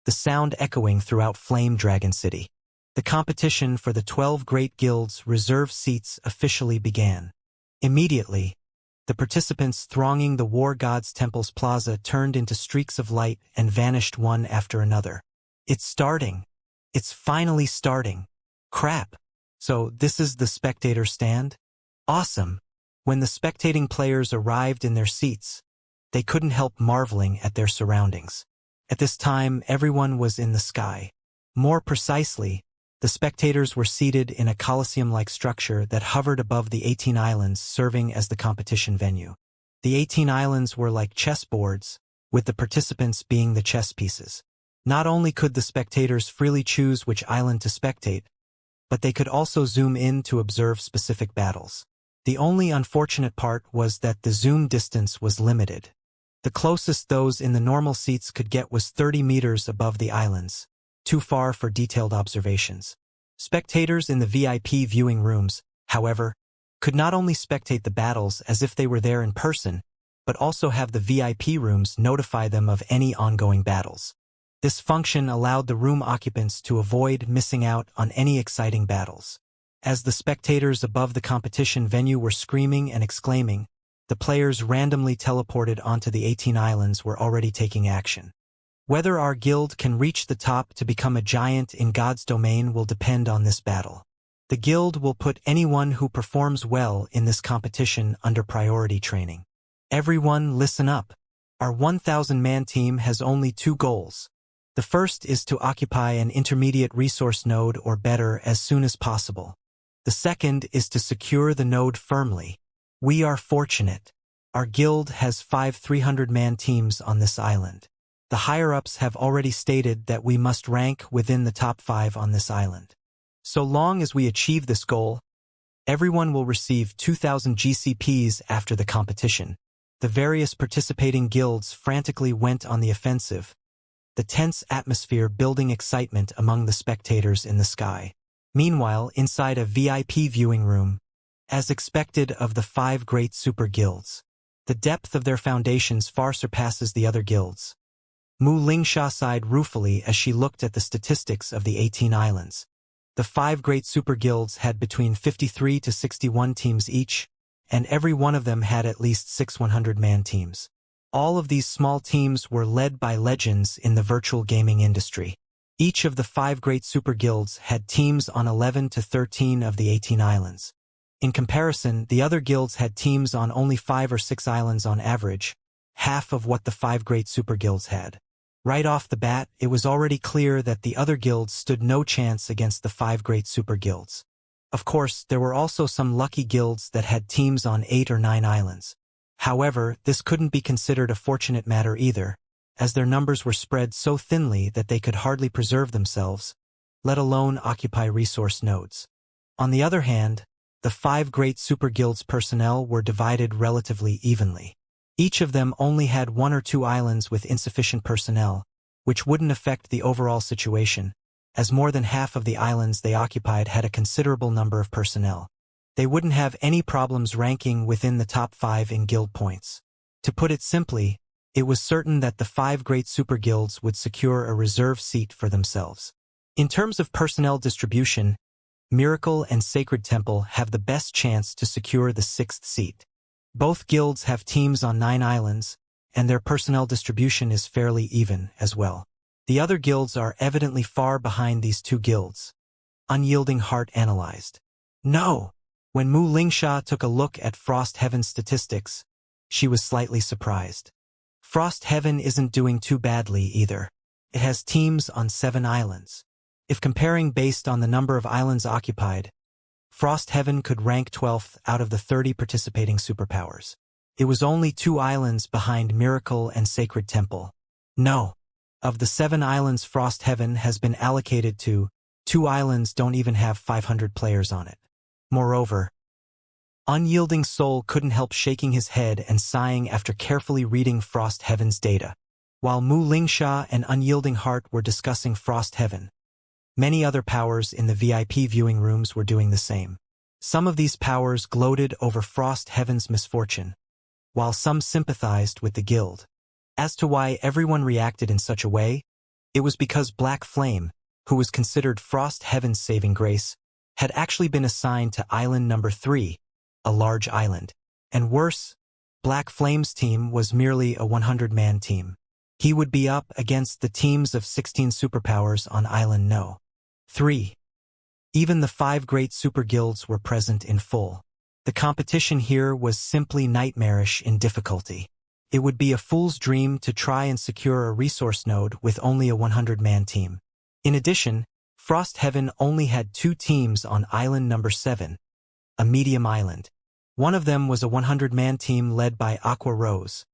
the sound echoing throughout Flame Dragon City. The competition for the 12 Great Guilds' reserve seats officially began. Immediately, the participants thronging the War God's Temple's plaza turned into streaks of light and vanished one after another. It's starting. It's finally starting. Crap. So this is the spectator stand? Awesome. When the spectating players arrived in their seats, they couldn't help marveling at their surroundings. At this time, everyone was in the sky. More precisely, the spectators were seated in a coliseum-like structure that hovered above the 18 islands serving as the competition venue. The 18 islands were like chessboards, with the participants being the chess pieces. Not only could the spectators freely choose which island to spectate, but they could also zoom in to observe specific battles. The only unfortunate part was that the zoom distance was limited. The closest those in the normal seats could get was 30 meters above the islands, too far for detailed observations. Spectators in the VIP viewing rooms, however, could not only spectate the battles as if they were there in person, but also have the VIP rooms notify them of any ongoing battles. This function allowed the room occupants to avoid missing out on any exciting battles. As the spectators above the competition venue were screaming and exclaiming, the players randomly teleported onto the 18 islands were already taking action. Whether our guild can reach the top to become a giant in God's domain will depend on this battle. The guild will put anyone who performs well in this competition under priority training. Everyone listen up. Our 1,000-man team has only 2 goals. The first is to occupy an intermediate resource node or better as soon as possible. The second is to secure the node firmly. We are fortunate. Our guild has 5 300-man teams on this island. The higher-ups have already stated that we must rank within the top 5 on this island. So long as we achieve this goal, everyone will receive 2,000 GCPs after the competition. The various participating guilds frantically went on the offensive, the tense atmosphere building excitement among the spectators in the sky. Meanwhile, inside a VIP viewing room, as expected of the 5 great super guilds, the depth of their foundations far surpasses the other guilds. Mu Lingsha sighed ruefully as she looked at the statistics of the 18 islands. The 5 great super guilds had between 53 to 61 teams each, and every one of them had at least 6 100-man teams. All of these small teams were led by legends in the virtual gaming industry. Each of the 5 great super guilds had teams on 11 to 13 of the 18 islands. In comparison, the other guilds had teams on only 5 or 6 islands on average, half of what the 5 great super guilds had. Right off the bat, it was already clear that the other guilds stood no chance against the 5 great super guilds. Of course, there were also some lucky guilds that had teams on 8 or 9 islands. However, this couldn't be considered a fortunate matter either, as their numbers were spread so thinly that they could hardly preserve themselves, let alone occupy resource nodes. On the other hand, the 5 great super guilds' personnel were divided relatively evenly. Each of them only had 1 or 2 islands with insufficient personnel, which wouldn't affect the overall situation, as more than half of the islands they occupied had a considerable number of personnel. They wouldn't have any problems ranking within the top 5 in guild points. To put it simply, it was certain that the 5 great super guilds would secure a reserve seat for themselves. In terms of personnel distribution, Miracle and Sacred Temple have the best chance to secure the 6th seat. Both guilds have teams on 9 islands, and their personnel distribution is fairly even as well. The other guilds are evidently far behind these 2 guilds. Unyielding Heart analyzed. No! When Mu Lingsha took a look at Frost Heaven's statistics, she was slightly surprised. Frost Heaven isn't doing too badly either. It has teams on 7 islands. If comparing based on the number of islands occupied, Frost Heaven could rank 12th out of the 30 participating superpowers. It was only 2 islands behind Miracle and Sacred Temple. No. Of the 7 islands Frost Heaven has been allocated to, 2 islands don't even have 500 players on it. Moreover, Unyielding Soul couldn't help shaking his head and sighing after carefully reading Frost Heaven's data. While Mu Lingsha and Unyielding Heart were discussing Frost Heaven, many other powers in the VIP viewing rooms were doing the same. Some of these powers gloated over Frost Heaven's misfortune, while some sympathized with the guild. As to why everyone reacted in such a way, it was because Black Flame, who was considered Frost Heaven's saving grace, had actually been assigned to Island number 3, a large island. And worse, Black Flame's team was merely a 100-man team. He would be up against the teams of 16 superpowers on Island No. 3. Even the 5 great super guilds were present in full. The competition here was simply nightmarish in difficulty. It would be a fool's dream to try and secure a resource node with only a 100-man team. In addition, Frost Heaven only had 2 teams on Island number 7, a medium island. One of them was a 100-man team led by Aqua Rose,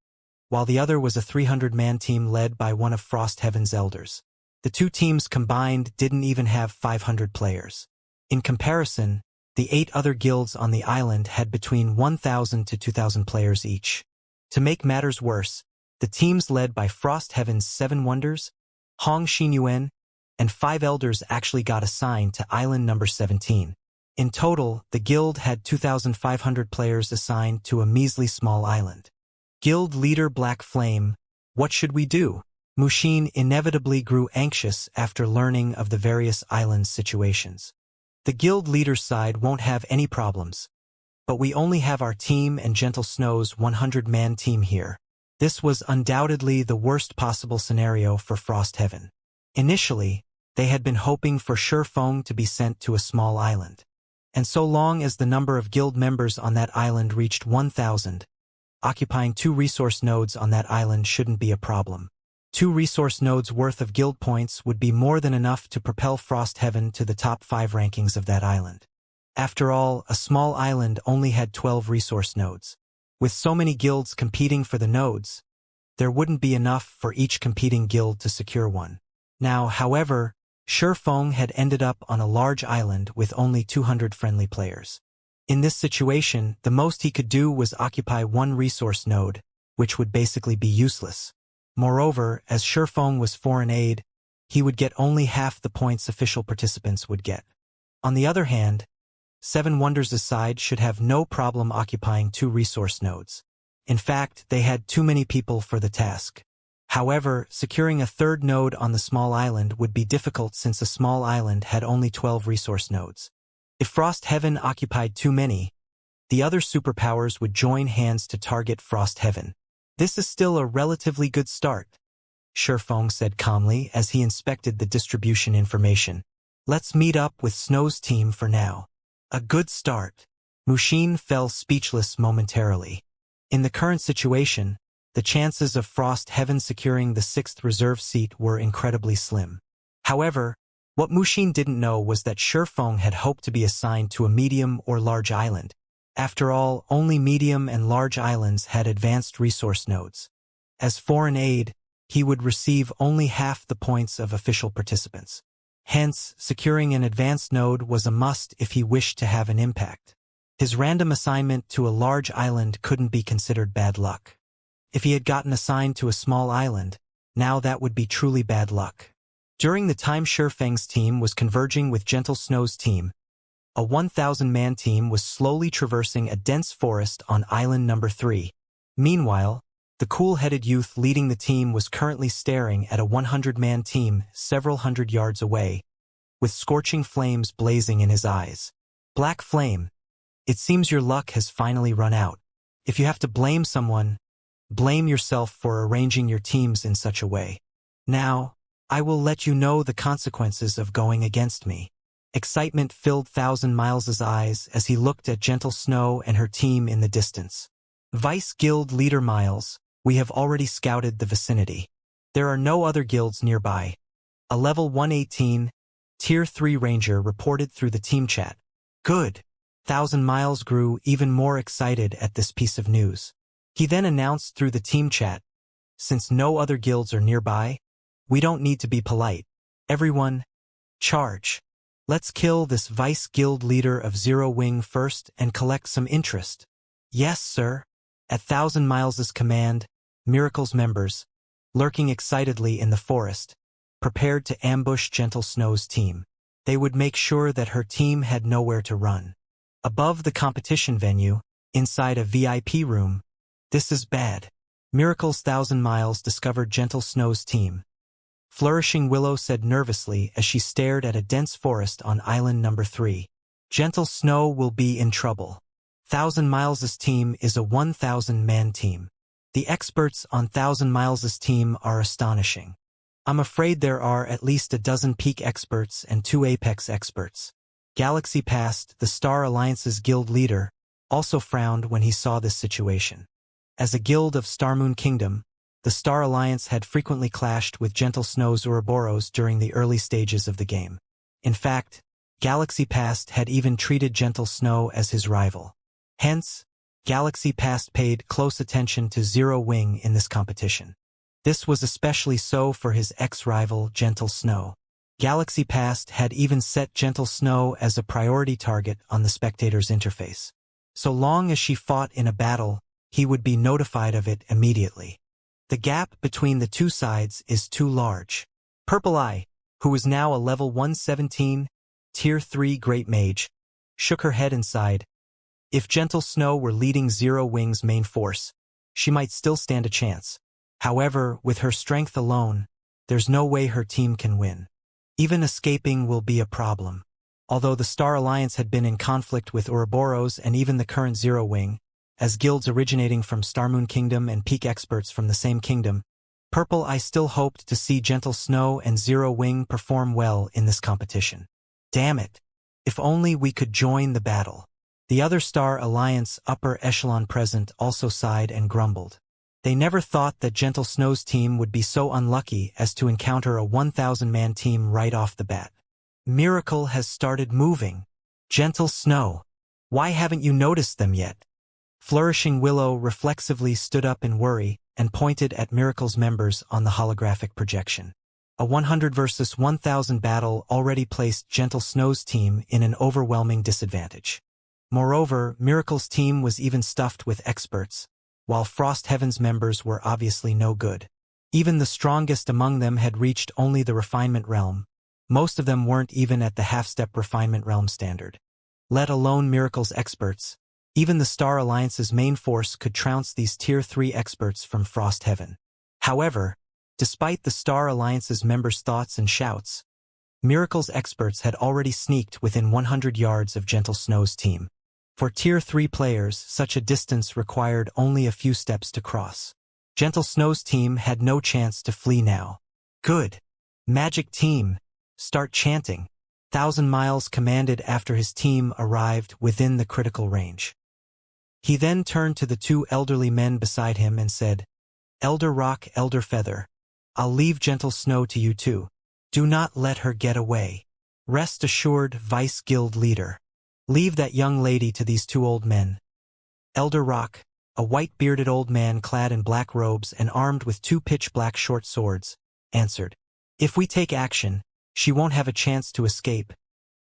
while the other was a 300-man team led by one of Frost Heaven's elders. The 2 teams combined didn't even have 500 players. In comparison, the 8 other guilds on the island had between 1,000 to 2,000 players each. To make matters worse, the teams led by Frost Heaven's 7 Wonders, Hong Xinyuan, and 5 elders actually got assigned to Island number 17. In total, the guild had 2,500 players assigned to a measly small island. Guild leader Black Flame, what should we do? Mushin inevitably grew anxious after learning of the various island situations. The guild leader's side won't have any problems, but we only have our team and Gentle Snow's 100-man team here. This was undoubtedly the worst possible scenario for Frostheaven. Initially, they had been hoping for Shurfeng to be sent to a small island. And so long as the number of guild members on that island reached 1,000, occupying 2 resource nodes on that island shouldn't be a problem. 2 resource nodes worth of guild points would be more than enough to propel Frostheaven to the top 5 rankings of that island. After all, a small island only had 12 resource nodes. With so many guilds competing for the nodes, there wouldn't be enough for each competing guild to secure one. Now, however, Shurfeng had ended up on a large island with only 200 friendly players. In this situation, the most he could do was occupy 1 resource node, which would basically be useless. Moreover, as Shurfeng was foreign aid, he would get only half the points official participants would get. On the other hand, 7 Wonders' side should have no problem occupying 2 resource nodes. In fact, they had too many people for the task. However, securing a 3rd node on the small island would be difficult since a small island had only 12 resource nodes. If Frostheaven occupied too many, the other superpowers would join hands to target Frostheaven. This is still a relatively good start, Shurfeng said calmly as he inspected the distribution information. Let's meet up with Snow's team for now. A good start. Mushin fell speechless momentarily. In the current situation, the chances of Frostheaven securing the 6th reserve seat were incredibly slim. However, what Mushin didn't know was that Shurfeng had hoped to be assigned to a medium or large island. After all, only medium and large islands had advanced resource nodes. As foreign aid, he would receive only half the points of official participants. Hence, securing an advanced node was a must if he wished to have an impact. His random assignment to a large island couldn't be considered bad luck. If he had gotten assigned to a small island, now that would be truly bad luck. During the time Shurfeng's team was converging with Gentle Snow's team, a 1,000-man team was slowly traversing a dense forest on island number 3. Meanwhile, the cool-headed youth leading the team was currently staring at a 100-man team several hundred yards away, with scorching flames blazing in his eyes. Black Flame, it seems your luck has finally run out. If you have to blame someone, blame yourself for arranging your teams in such a way. Now, I will let you know the consequences of going against me. Excitement filled Thousand Miles' eyes as he looked at Gentle Snow and her team in the distance. Vice Guild Leader Miles, we have already scouted the vicinity. There are no other guilds nearby. A level 118, Tier 3 Ranger reported through the team chat. Good. Thousand Miles grew even more excited at this piece of news. He then announced through the team chat, since no other guilds are nearby, we don't need to be polite. Everyone, charge. Let's kill this Vice Guild leader of Zero Wing first and collect some interest. Yes, sir. At Thousand Miles' command, Miracle's members, lurking excitedly in the forest, prepared to ambush Gentle Snow's team. They would make sure that her team had nowhere to run. Above the competition venue, inside a VIP room, this is bad. Miracle's Thousand Miles discovered Gentle Snow's team. Flourishing Willow said nervously as she stared at a dense forest on island number 3. Gentle Snow will be in trouble. Thousand Miles' team is a 1,000-man team. The experts on Thousand Miles' team are astonishing. I'm afraid there are at least a dozen peak experts and 2 apex experts. Galaxy Past, the Star Alliance's guild leader, also frowned when he saw this situation. As a guild of Starmoon Kingdom, the Star Alliance had frequently clashed with Gentle Snow's Ouroboros during the early stages of the game. In fact, Galaxy Past had even treated Gentle Snow as his rival. Hence, Galaxy Past paid close attention to Zero Wing in this competition. This was especially so for his ex-rival Gentle Snow. Galaxy Past had even set Gentle Snow as a priority target on the spectator's interface. So long as she fought in a battle, he would be notified of it immediately. The gap between the two sides is too large. Purple Eye, who was now a level 117, Tier 3 Great Mage, shook her head and sighed. If Gentle Snow were leading Zero Wing's main force, she might still stand a chance. However, with her strength alone, there's no way her team can win. Even escaping will be a problem. Although the Star Alliance had been in conflict with Ouroboros and even the current Zero Wing, as guilds originating from Starmoon Kingdom and peak experts from the same kingdom, Purple I still hoped to see Gentle Snow and Zero Wing perform well in this competition. Damn it! If only we could join the battle. The other Star Alliance upper echelon present also sighed and grumbled. They never thought that Gentle Snow's team would be so unlucky as to encounter a 1,000-man team right off the bat. Miracle has started moving. Gentle Snow. Why haven't you noticed them yet? Flourishing Willow reflexively stood up in worry and pointed at Miracle's members on the holographic projection. A 100 versus 1,000 battle already placed Gentle Snow's team in an overwhelming disadvantage. Moreover, Miracle's team was even stuffed with experts, while Frost Heaven's members were obviously no good. Even the strongest among them had reached only the refinement realm. Most of them weren't even at the half-step refinement realm standard. Let alone Miracle's experts. Even the Star Alliance's main force could trounce these Tier 3 experts from Frost Heaven. However, despite the Star Alliance's members' thoughts and shouts, Miracle's experts had already sneaked within 100 yards of Gentle Snow's team. For Tier 3 players, such a distance required only a few steps to cross. Gentle Snow's team had no chance to flee now. Good. Magic team. Start chanting. 1,000 Miles commanded after his team arrived within the critical range. He then turned to the two elderly men beside him and said, Elder Rock, Elder Feather, I'll leave Gentle Snow to you two. Do not let her get away. Rest assured, Vice Guild Leader. Leave that young lady to these two old men. Elder Rock, a white-bearded old man clad in black robes and armed with two pitch-black short swords, answered, If we take action, she won't have a chance to escape.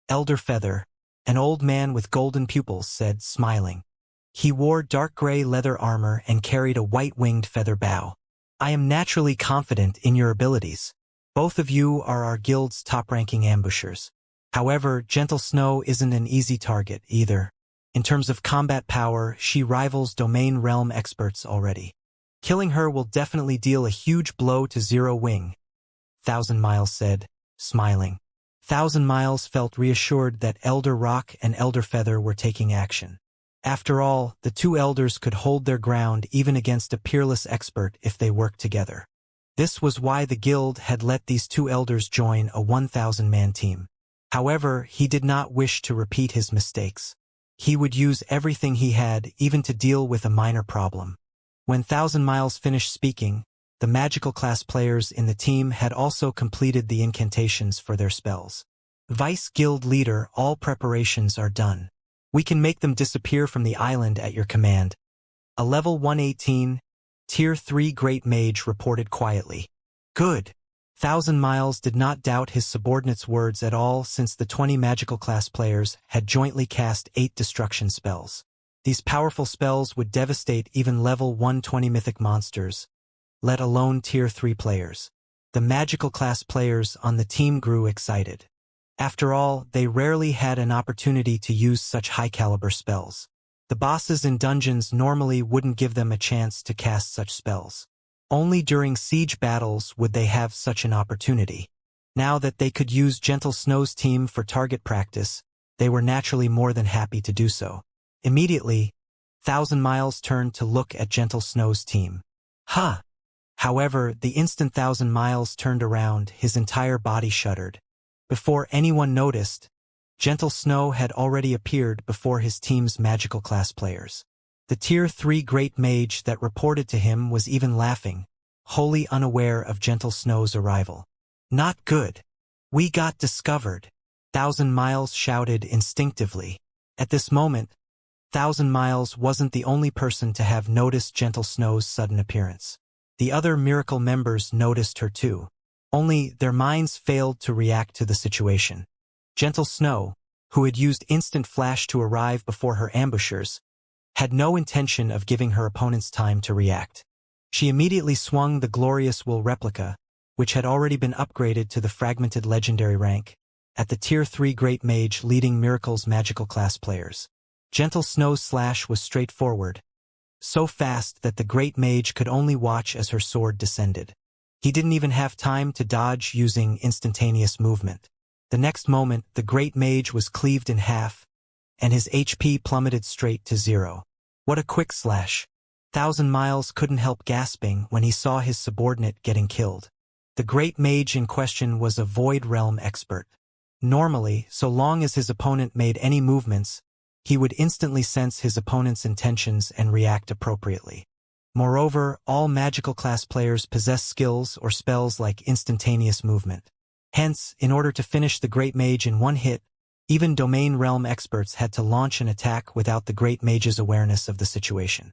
Elder Feather, an old man with golden pupils, said, smiling. He wore dark gray leather armor and carried a white-winged feather bow. I am naturally confident in your abilities. Both of you are our guild's top-ranking ambushers. However, Gentle Snow isn't an easy target either. In terms of combat power, she rivals domain realm experts already. Killing her will definitely deal a huge blow to Zero Wing, 1,000 Miles said, smiling. 1,000 Miles felt reassured that Elder Rock and Elder Feather were taking action. After all, the two elders could hold their ground even against a peerless expert if they worked together. This was why the guild had let these two elders join a 1,000-man team. However, he did not wish to repeat his mistakes. He would use everything he had, even to deal with a minor problem. When 1,000 Miles finished speaking, the magical class players in the team had also completed the incantations for their spells. Vice Guild Leader, all preparations are done. We can make them disappear from the island at your command. A level 118, Tier 3 Great Mage reported quietly. Good. 1,000 Miles did not doubt his subordinate's words at all since the 20 magical class players had jointly cast 8 destruction spells. These powerful spells would devastate even level 120 mythic monsters, let alone Tier 3 players. The magical class players on the team grew excited. After all, they rarely had an opportunity to use such high-caliber spells. The bosses in dungeons normally wouldn't give them a chance to cast such spells. Only during siege battles would they have such an opportunity. Now that they could use Gentle Snow's team for target practice, they were naturally more than happy to do so. Immediately, 1,000 Miles turned to look at Gentle Snow's team. Huh! However, the instant 1,000 Miles turned around, his entire body shuddered. Before anyone noticed, Gentle Snow had already appeared before his team's magical class players. The Tier 3 Great Mage that reported to him was even laughing, wholly unaware of Gentle Snow's arrival. Not good. We got discovered. 1,000 Miles shouted instinctively. At this moment, 1,000 Miles wasn't the only person to have noticed Gentle Snow's sudden appearance. The other Miracle members noticed her too. Only their minds failed to react to the situation. Gentle Snow, who had used instant flash to arrive before her ambushers, had no intention of giving her opponents time to react. She immediately swung the Glorious Will replica, which had already been upgraded to the fragmented legendary rank, at the Tier 3 Great Mage leading Miracle's magical class players. Gentle Snow's slash was straightforward, so fast that the Great Mage could only watch as her sword descended. He didn't even have time to dodge using instantaneous movement. The next moment, the Great Mage was cleaved in half, and his HP plummeted straight to 0. What a quick slash. Thousand Miles couldn't help gasping when he saw his subordinate getting killed. The great mage in question was a Void Realm expert. Normally, so long as his opponent made any movements, he would instantly sense his opponent's intentions and react appropriately. Moreover, all magical class players possess skills or spells like instantaneous movement. Hence, in order to finish the Great Mage in one hit, even Domain Realm experts had to launch an attack without the Great Mage's awareness of the situation.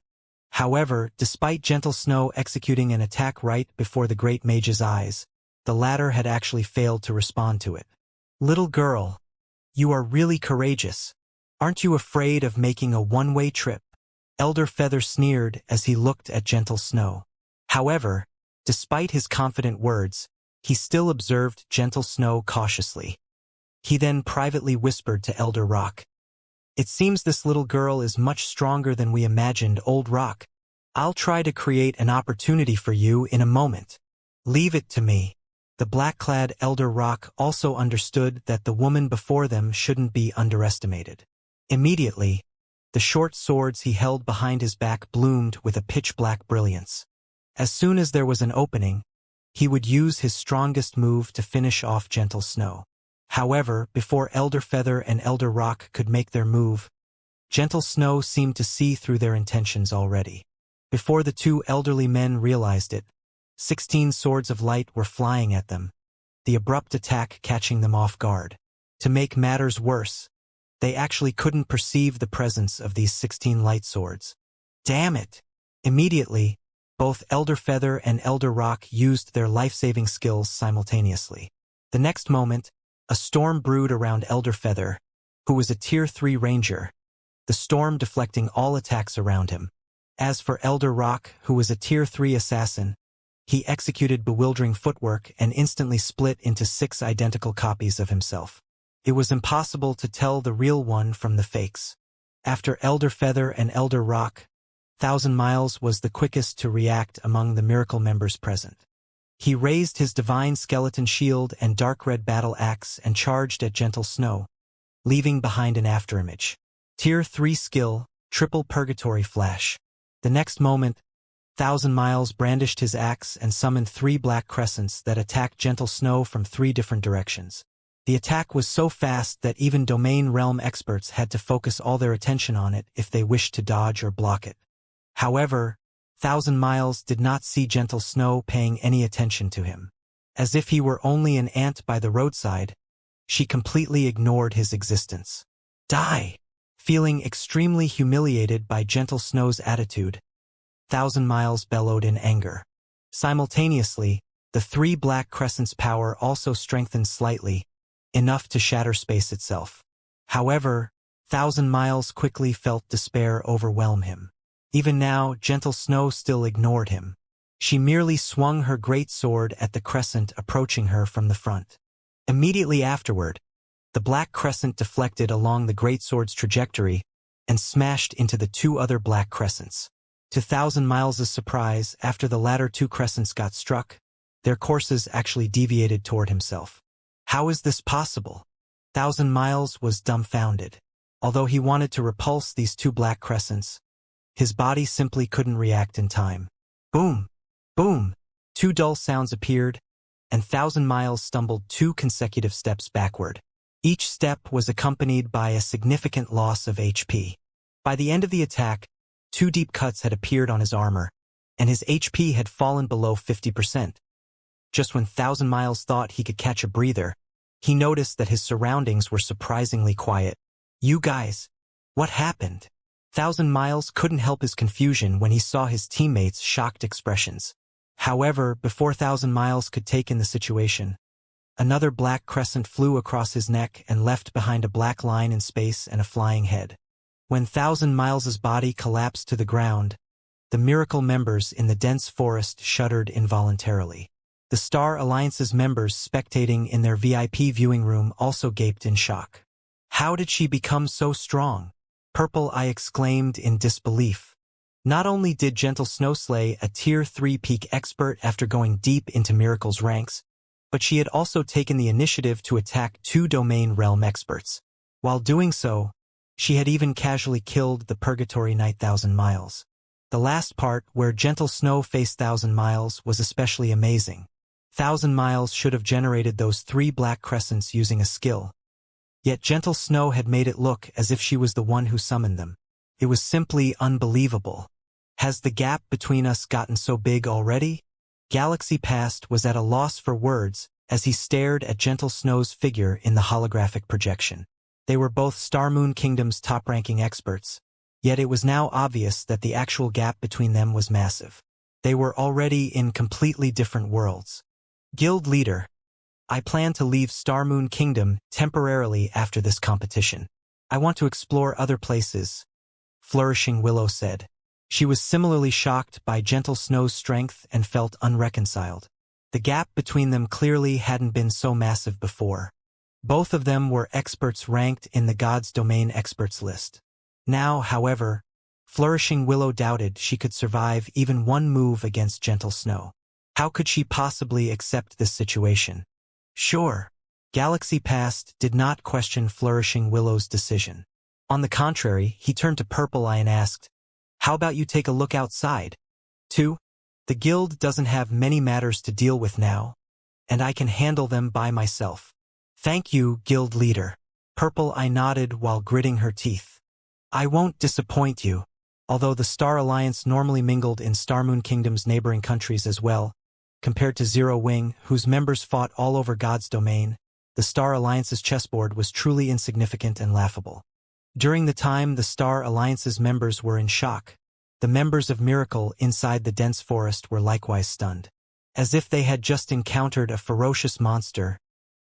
However, despite Gentle Snow executing an attack right before the Great Mage's eyes, the latter had actually failed to respond to it. "Little girl, you are really courageous. Aren't you afraid of making a one-way trip?" Elder Feather sneered as he looked at Gentle Snow. However, despite his confident words, he still observed Gentle Snow cautiously. He then privately whispered to Elder Rock, "It seems this little girl is much stronger than we imagined, Old Rock. I'll try to create an opportunity for you in a moment. Leave it to me." The black-clad Elder Rock also understood that the woman before them shouldn't be underestimated. Immediately, the short swords he held behind his back bloomed with a pitch-black brilliance. As soon as there was an opening, he would use his strongest move to finish off Gentle Snow. However, before Elder Feather and Elder Rock could make their move, Gentle Snow seemed to see through their intentions already. Before the two elderly men realized it, 16 swords of light were flying at them, the abrupt attack catching them off guard. To make matters worse, they actually couldn't perceive the presence of these 16 light swords. Damn it! Immediately, both Elder Feather and Elder Rock used their life-saving skills simultaneously. The next moment, a storm brewed around Elder Feather, who was a Tier 3 ranger, the storm deflecting all attacks around him. As for Elder Rock, who was a Tier 3 assassin, he executed bewildering footwork and instantly split into 6 identical copies of himself. It was impossible to tell the real one from the fakes. After Elder Feather and Elder Rock, Thousand Miles was the quickest to react among the miracle members present. He raised his divine skeleton shield and dark red battle axe and charged at Gentle Snow, leaving behind an afterimage. Tier 3 skill, Triple Purgatory Flash. The next moment, Thousand Miles brandished his axe and summoned 3 black crescents that attacked Gentle Snow from 3 different directions. The attack was so fast that even Domain Realm experts had to focus all their attention on it if they wished to dodge or block it. However, Thousand Miles did not see Gentle Snow paying any attention to him. As if he were only an ant by the roadside, she completely ignored his existence. Die! Feeling extremely humiliated by Gentle Snow's attitude, Thousand Miles bellowed in anger. Simultaneously, the 3 black crescents' power also strengthened slightly, enough to shatter space itself. However, Thousand Miles quickly felt despair overwhelm him. Even now, Gentle Snow still ignored him. She merely swung her great sword at the crescent approaching her from the front. Immediately afterward, the black crescent deflected along the greatsword's trajectory and smashed into the 2 other black crescents. To Thousand Miles' surprise, after the latter 2 crescents got struck, their courses actually deviated toward himself. How is this possible? Thousand Miles was dumbfounded. Although he wanted to repulse these 2 black crescents, his body simply couldn't react in time. Boom! Boom! 2 dull sounds appeared, and Thousand Miles stumbled 2 consecutive steps backward. Each step was accompanied by a significant loss of HP. By the end of the attack, 2 deep cuts had appeared on his armor, and his HP had fallen below 50%. Just when Thousand Miles thought he could catch a breather, he noticed that his surroundings were surprisingly quiet. "You guys, what happened?" Thousand Miles couldn't help his confusion when he saw his teammates' shocked expressions. However, before Thousand Miles could take in the situation, another black crescent flew across his neck and left behind a black line in space and a flying head. When Thousand Miles' body collapsed to the ground, the miracle members in the dense forest shuddered involuntarily. The Star Alliance's members spectating in their VIP viewing room also gaped in shock. "How did she become so strong?" Purple Eye exclaimed in disbelief. Not only did Gentle Snow slay a Tier 3 peak expert after going deep into Miracle's ranks, but she had also taken the initiative to attack 2 Domain Realm experts. While doing so, She had even casually killed the Purgatory Knight 1,000 Miles. The last part, where Gentle Snow faced 1,000 Miles, was especially amazing. 1,000 Miles should have generated those 3 black crescents using a skill. Yet Gentle Snow had made it look as if she was the one who summoned them. It was simply unbelievable. Has the gap between us gotten so big already? Galaxy Past was at a loss for words as he stared at Gentle Snow's figure in the holographic projection. They were both Star Moon Kingdom's top-ranking experts, yet it was now obvious that the actual gap between them was massive. They were already in completely different worlds. Guild leader, I plan to leave Star Moon Kingdom temporarily after this competition. I want to explore other places, Flourishing Willow said. She was similarly shocked by Gentle Snow's strength and felt unreconciled. The gap between them clearly hadn't been so massive before. Both of them were experts ranked in the God's Domain experts list. Now, however, Flourishing Willow doubted she could survive even one move against Gentle Snow. How could she possibly accept this situation? Sure. Galaxy Past did not question Flourishing Willow's decision. On the contrary, he turned to Purple Eye and asked, "How about you take a look outside?" 2. The guild doesn't have many matters to deal with now, and I can handle them by myself. Thank you, guild leader. Purple Eye nodded while gritting her teeth. I won't disappoint you. Although the Star Alliance normally mingled in Star Moon Kingdom's neighboring countries as well, compared to Zero Wing, whose members fought all over God's Domain, the Star Alliance's chessboard was truly insignificant and laughable. During the time the Star Alliance's members were in shock, the members of Miracle inside the dense forest were likewise stunned. As if they had just encountered a ferocious monster,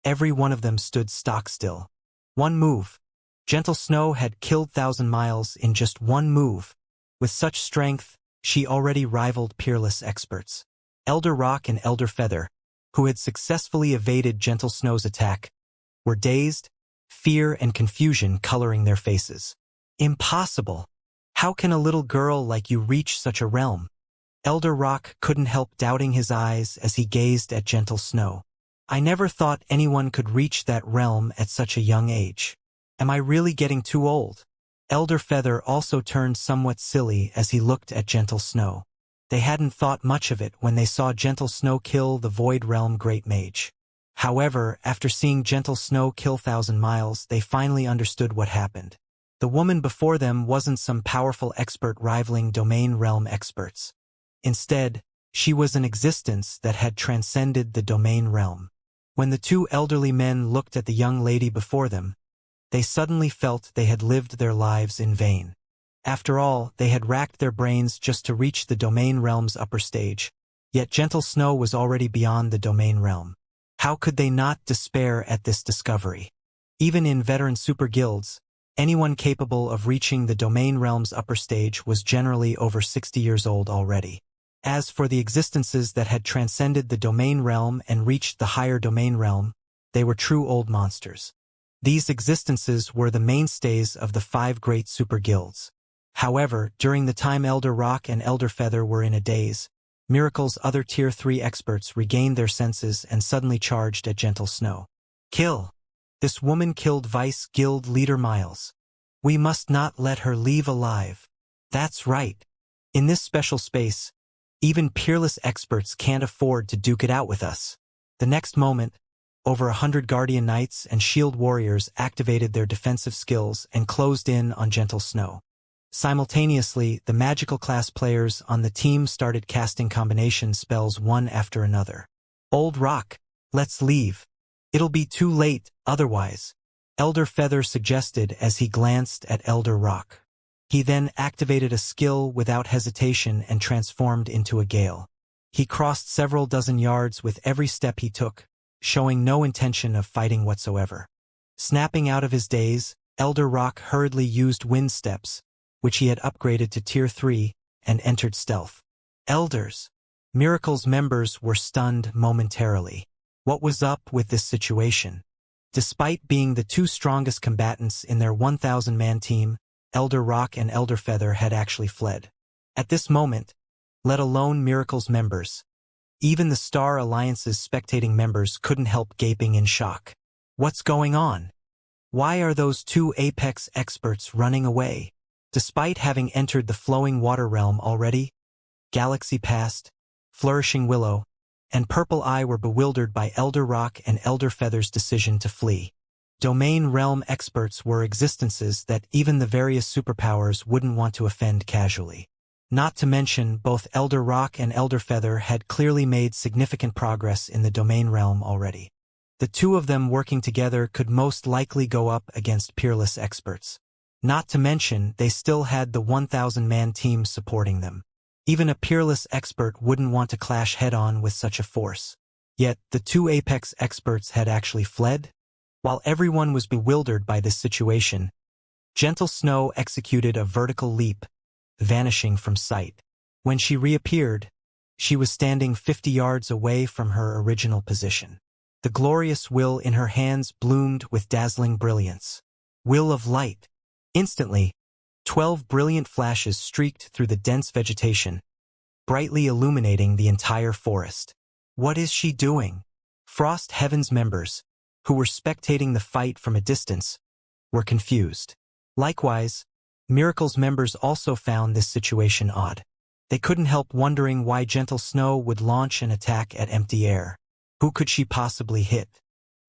every one of them stood stock still. One move. Gentle Snow had killed 1,000 Miles in just one move. With such strength, she already rivaled peerless experts. Elder Rock and Elder Feather, who had successfully evaded Gentle Snow's attack, were dazed, fear and confusion coloring their faces. Impossible! How can a little girl like you reach such a realm? Elder Rock couldn't help doubting his eyes as he gazed at Gentle Snow. I never thought anyone could reach that realm at such a young age. Am I really getting too old? Elder Feather also turned somewhat silly as he looked at Gentle Snow. They hadn't thought much of it when they saw Gentle Snow kill the Void Realm Great Mage. However, after seeing Gentle Snow kill 1,000 Miles, they finally understood what happened. The woman before them wasn't some powerful expert rivaling Domain Realm experts. Instead, she was an existence that had transcended the Domain Realm. When the 2 elderly men looked at the young lady before them, they suddenly felt they had lived their lives in vain. After all, they had racked their brains just to reach the Domain Realm's upper stage, yet Gentle Snow was already beyond the Domain Realm. How could they not despair at this discovery? Even in veteran super guilds, anyone capable of reaching the Domain Realm's upper stage was generally over 60 years old already. As for the existences that had transcended the Domain Realm and reached the higher Domain Realm, they were true old monsters. These existences were the mainstays of the 5 great super guilds. However, during the time Elder Rock and Elder Feather were in a daze, Miracle's other Tier 3 experts regained their senses and suddenly charged at Gentle Snow. Kill! This woman killed Vice Guild Leader Miles. We must not let her leave alive. That's right. In this special space, even peerless experts can't afford to duke it out with us. The next moment, over 100 Guardian Knights and Shield Warriors activated their defensive skills and closed in on Gentle Snow. Simultaneously, the magical class players on the team started casting combination spells one after another. Old Rock, let's leave. It'll be too late, otherwise, Elder Feather suggested as he glanced at Elder Rock. He then activated a skill without hesitation and transformed into a gale. He crossed several dozen yards with every step he took, showing no intention of fighting whatsoever. Snapping out of his daze, Elder Rock hurriedly used wind steps, which he had upgraded to Tier 3, and entered stealth. Elders. Miracle's members were stunned momentarily. What was up with this situation? Despite being the 2 strongest combatants in their 1,000-man team, Elder Rock and Elder Feather had actually fled. At this moment, let alone Miracle's members, even the Star Alliance's spectating members couldn't help gaping in shock. What's going on? Why are those two apex experts running away? Despite having entered the flowing water realm already, Galaxy Past, Flourishing Willow, and Purple Eye were bewildered by Elder Rock and Elder Feather's decision to flee. Domain realm experts were existences that even the various superpowers wouldn't want to offend casually. Not to mention, both Elder Rock and Elder Feather had clearly made significant progress in the domain realm already. The two of them working together could most likely go up against peerless experts. Not to mention, they still had the 1,000-man team supporting them. Even a peerless expert wouldn't want to clash head-on with such a force. Yet, the two apex experts had actually fled? While everyone was bewildered by this situation, Gentle Snow executed a vertical leap, vanishing from sight. When she reappeared, she was standing 50 yards away from her original position. The glorious will in her hands bloomed with dazzling brilliance. Will of light. Instantly, 12 brilliant flashes streaked through the dense vegetation, brightly illuminating the entire forest. What is she doing? Frost Heaven's members, who were spectating the fight from a distance, were confused. Likewise, Miracle's members also found this situation odd. They couldn't help wondering why Gentle Snow would launch an attack at empty air. Who could she possibly hit?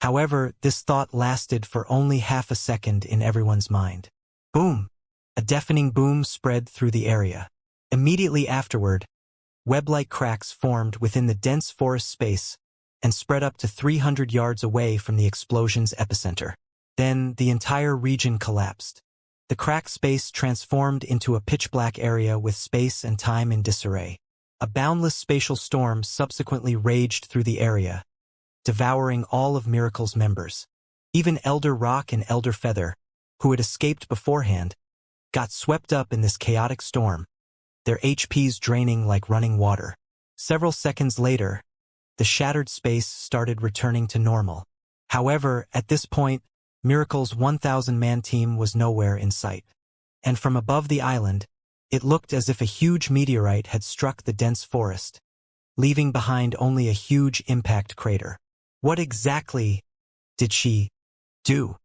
However, this thought lasted for only half a second in everyone's mind. Boom! A deafening boom spread through the area. Immediately afterward, web-like cracks formed within the dense forest space and spread up to 300 yards away from the explosion's epicenter. Then, the entire region collapsed. The cracked space transformed into a pitch-black area with space and time in disarray. A boundless spatial storm subsequently raged through the area, devouring all of Miracle's members. Even Elder Rock and Elder Feather, who had escaped beforehand, got swept up in this chaotic storm, their HPs draining like running water. Several seconds later, the shattered space started returning to normal. However, at this point, Miracle's 1,000-man team was nowhere in sight. And from above the island, it looked as if a huge meteorite had struck the dense forest, leaving behind only a huge impact crater. What exactly did she do?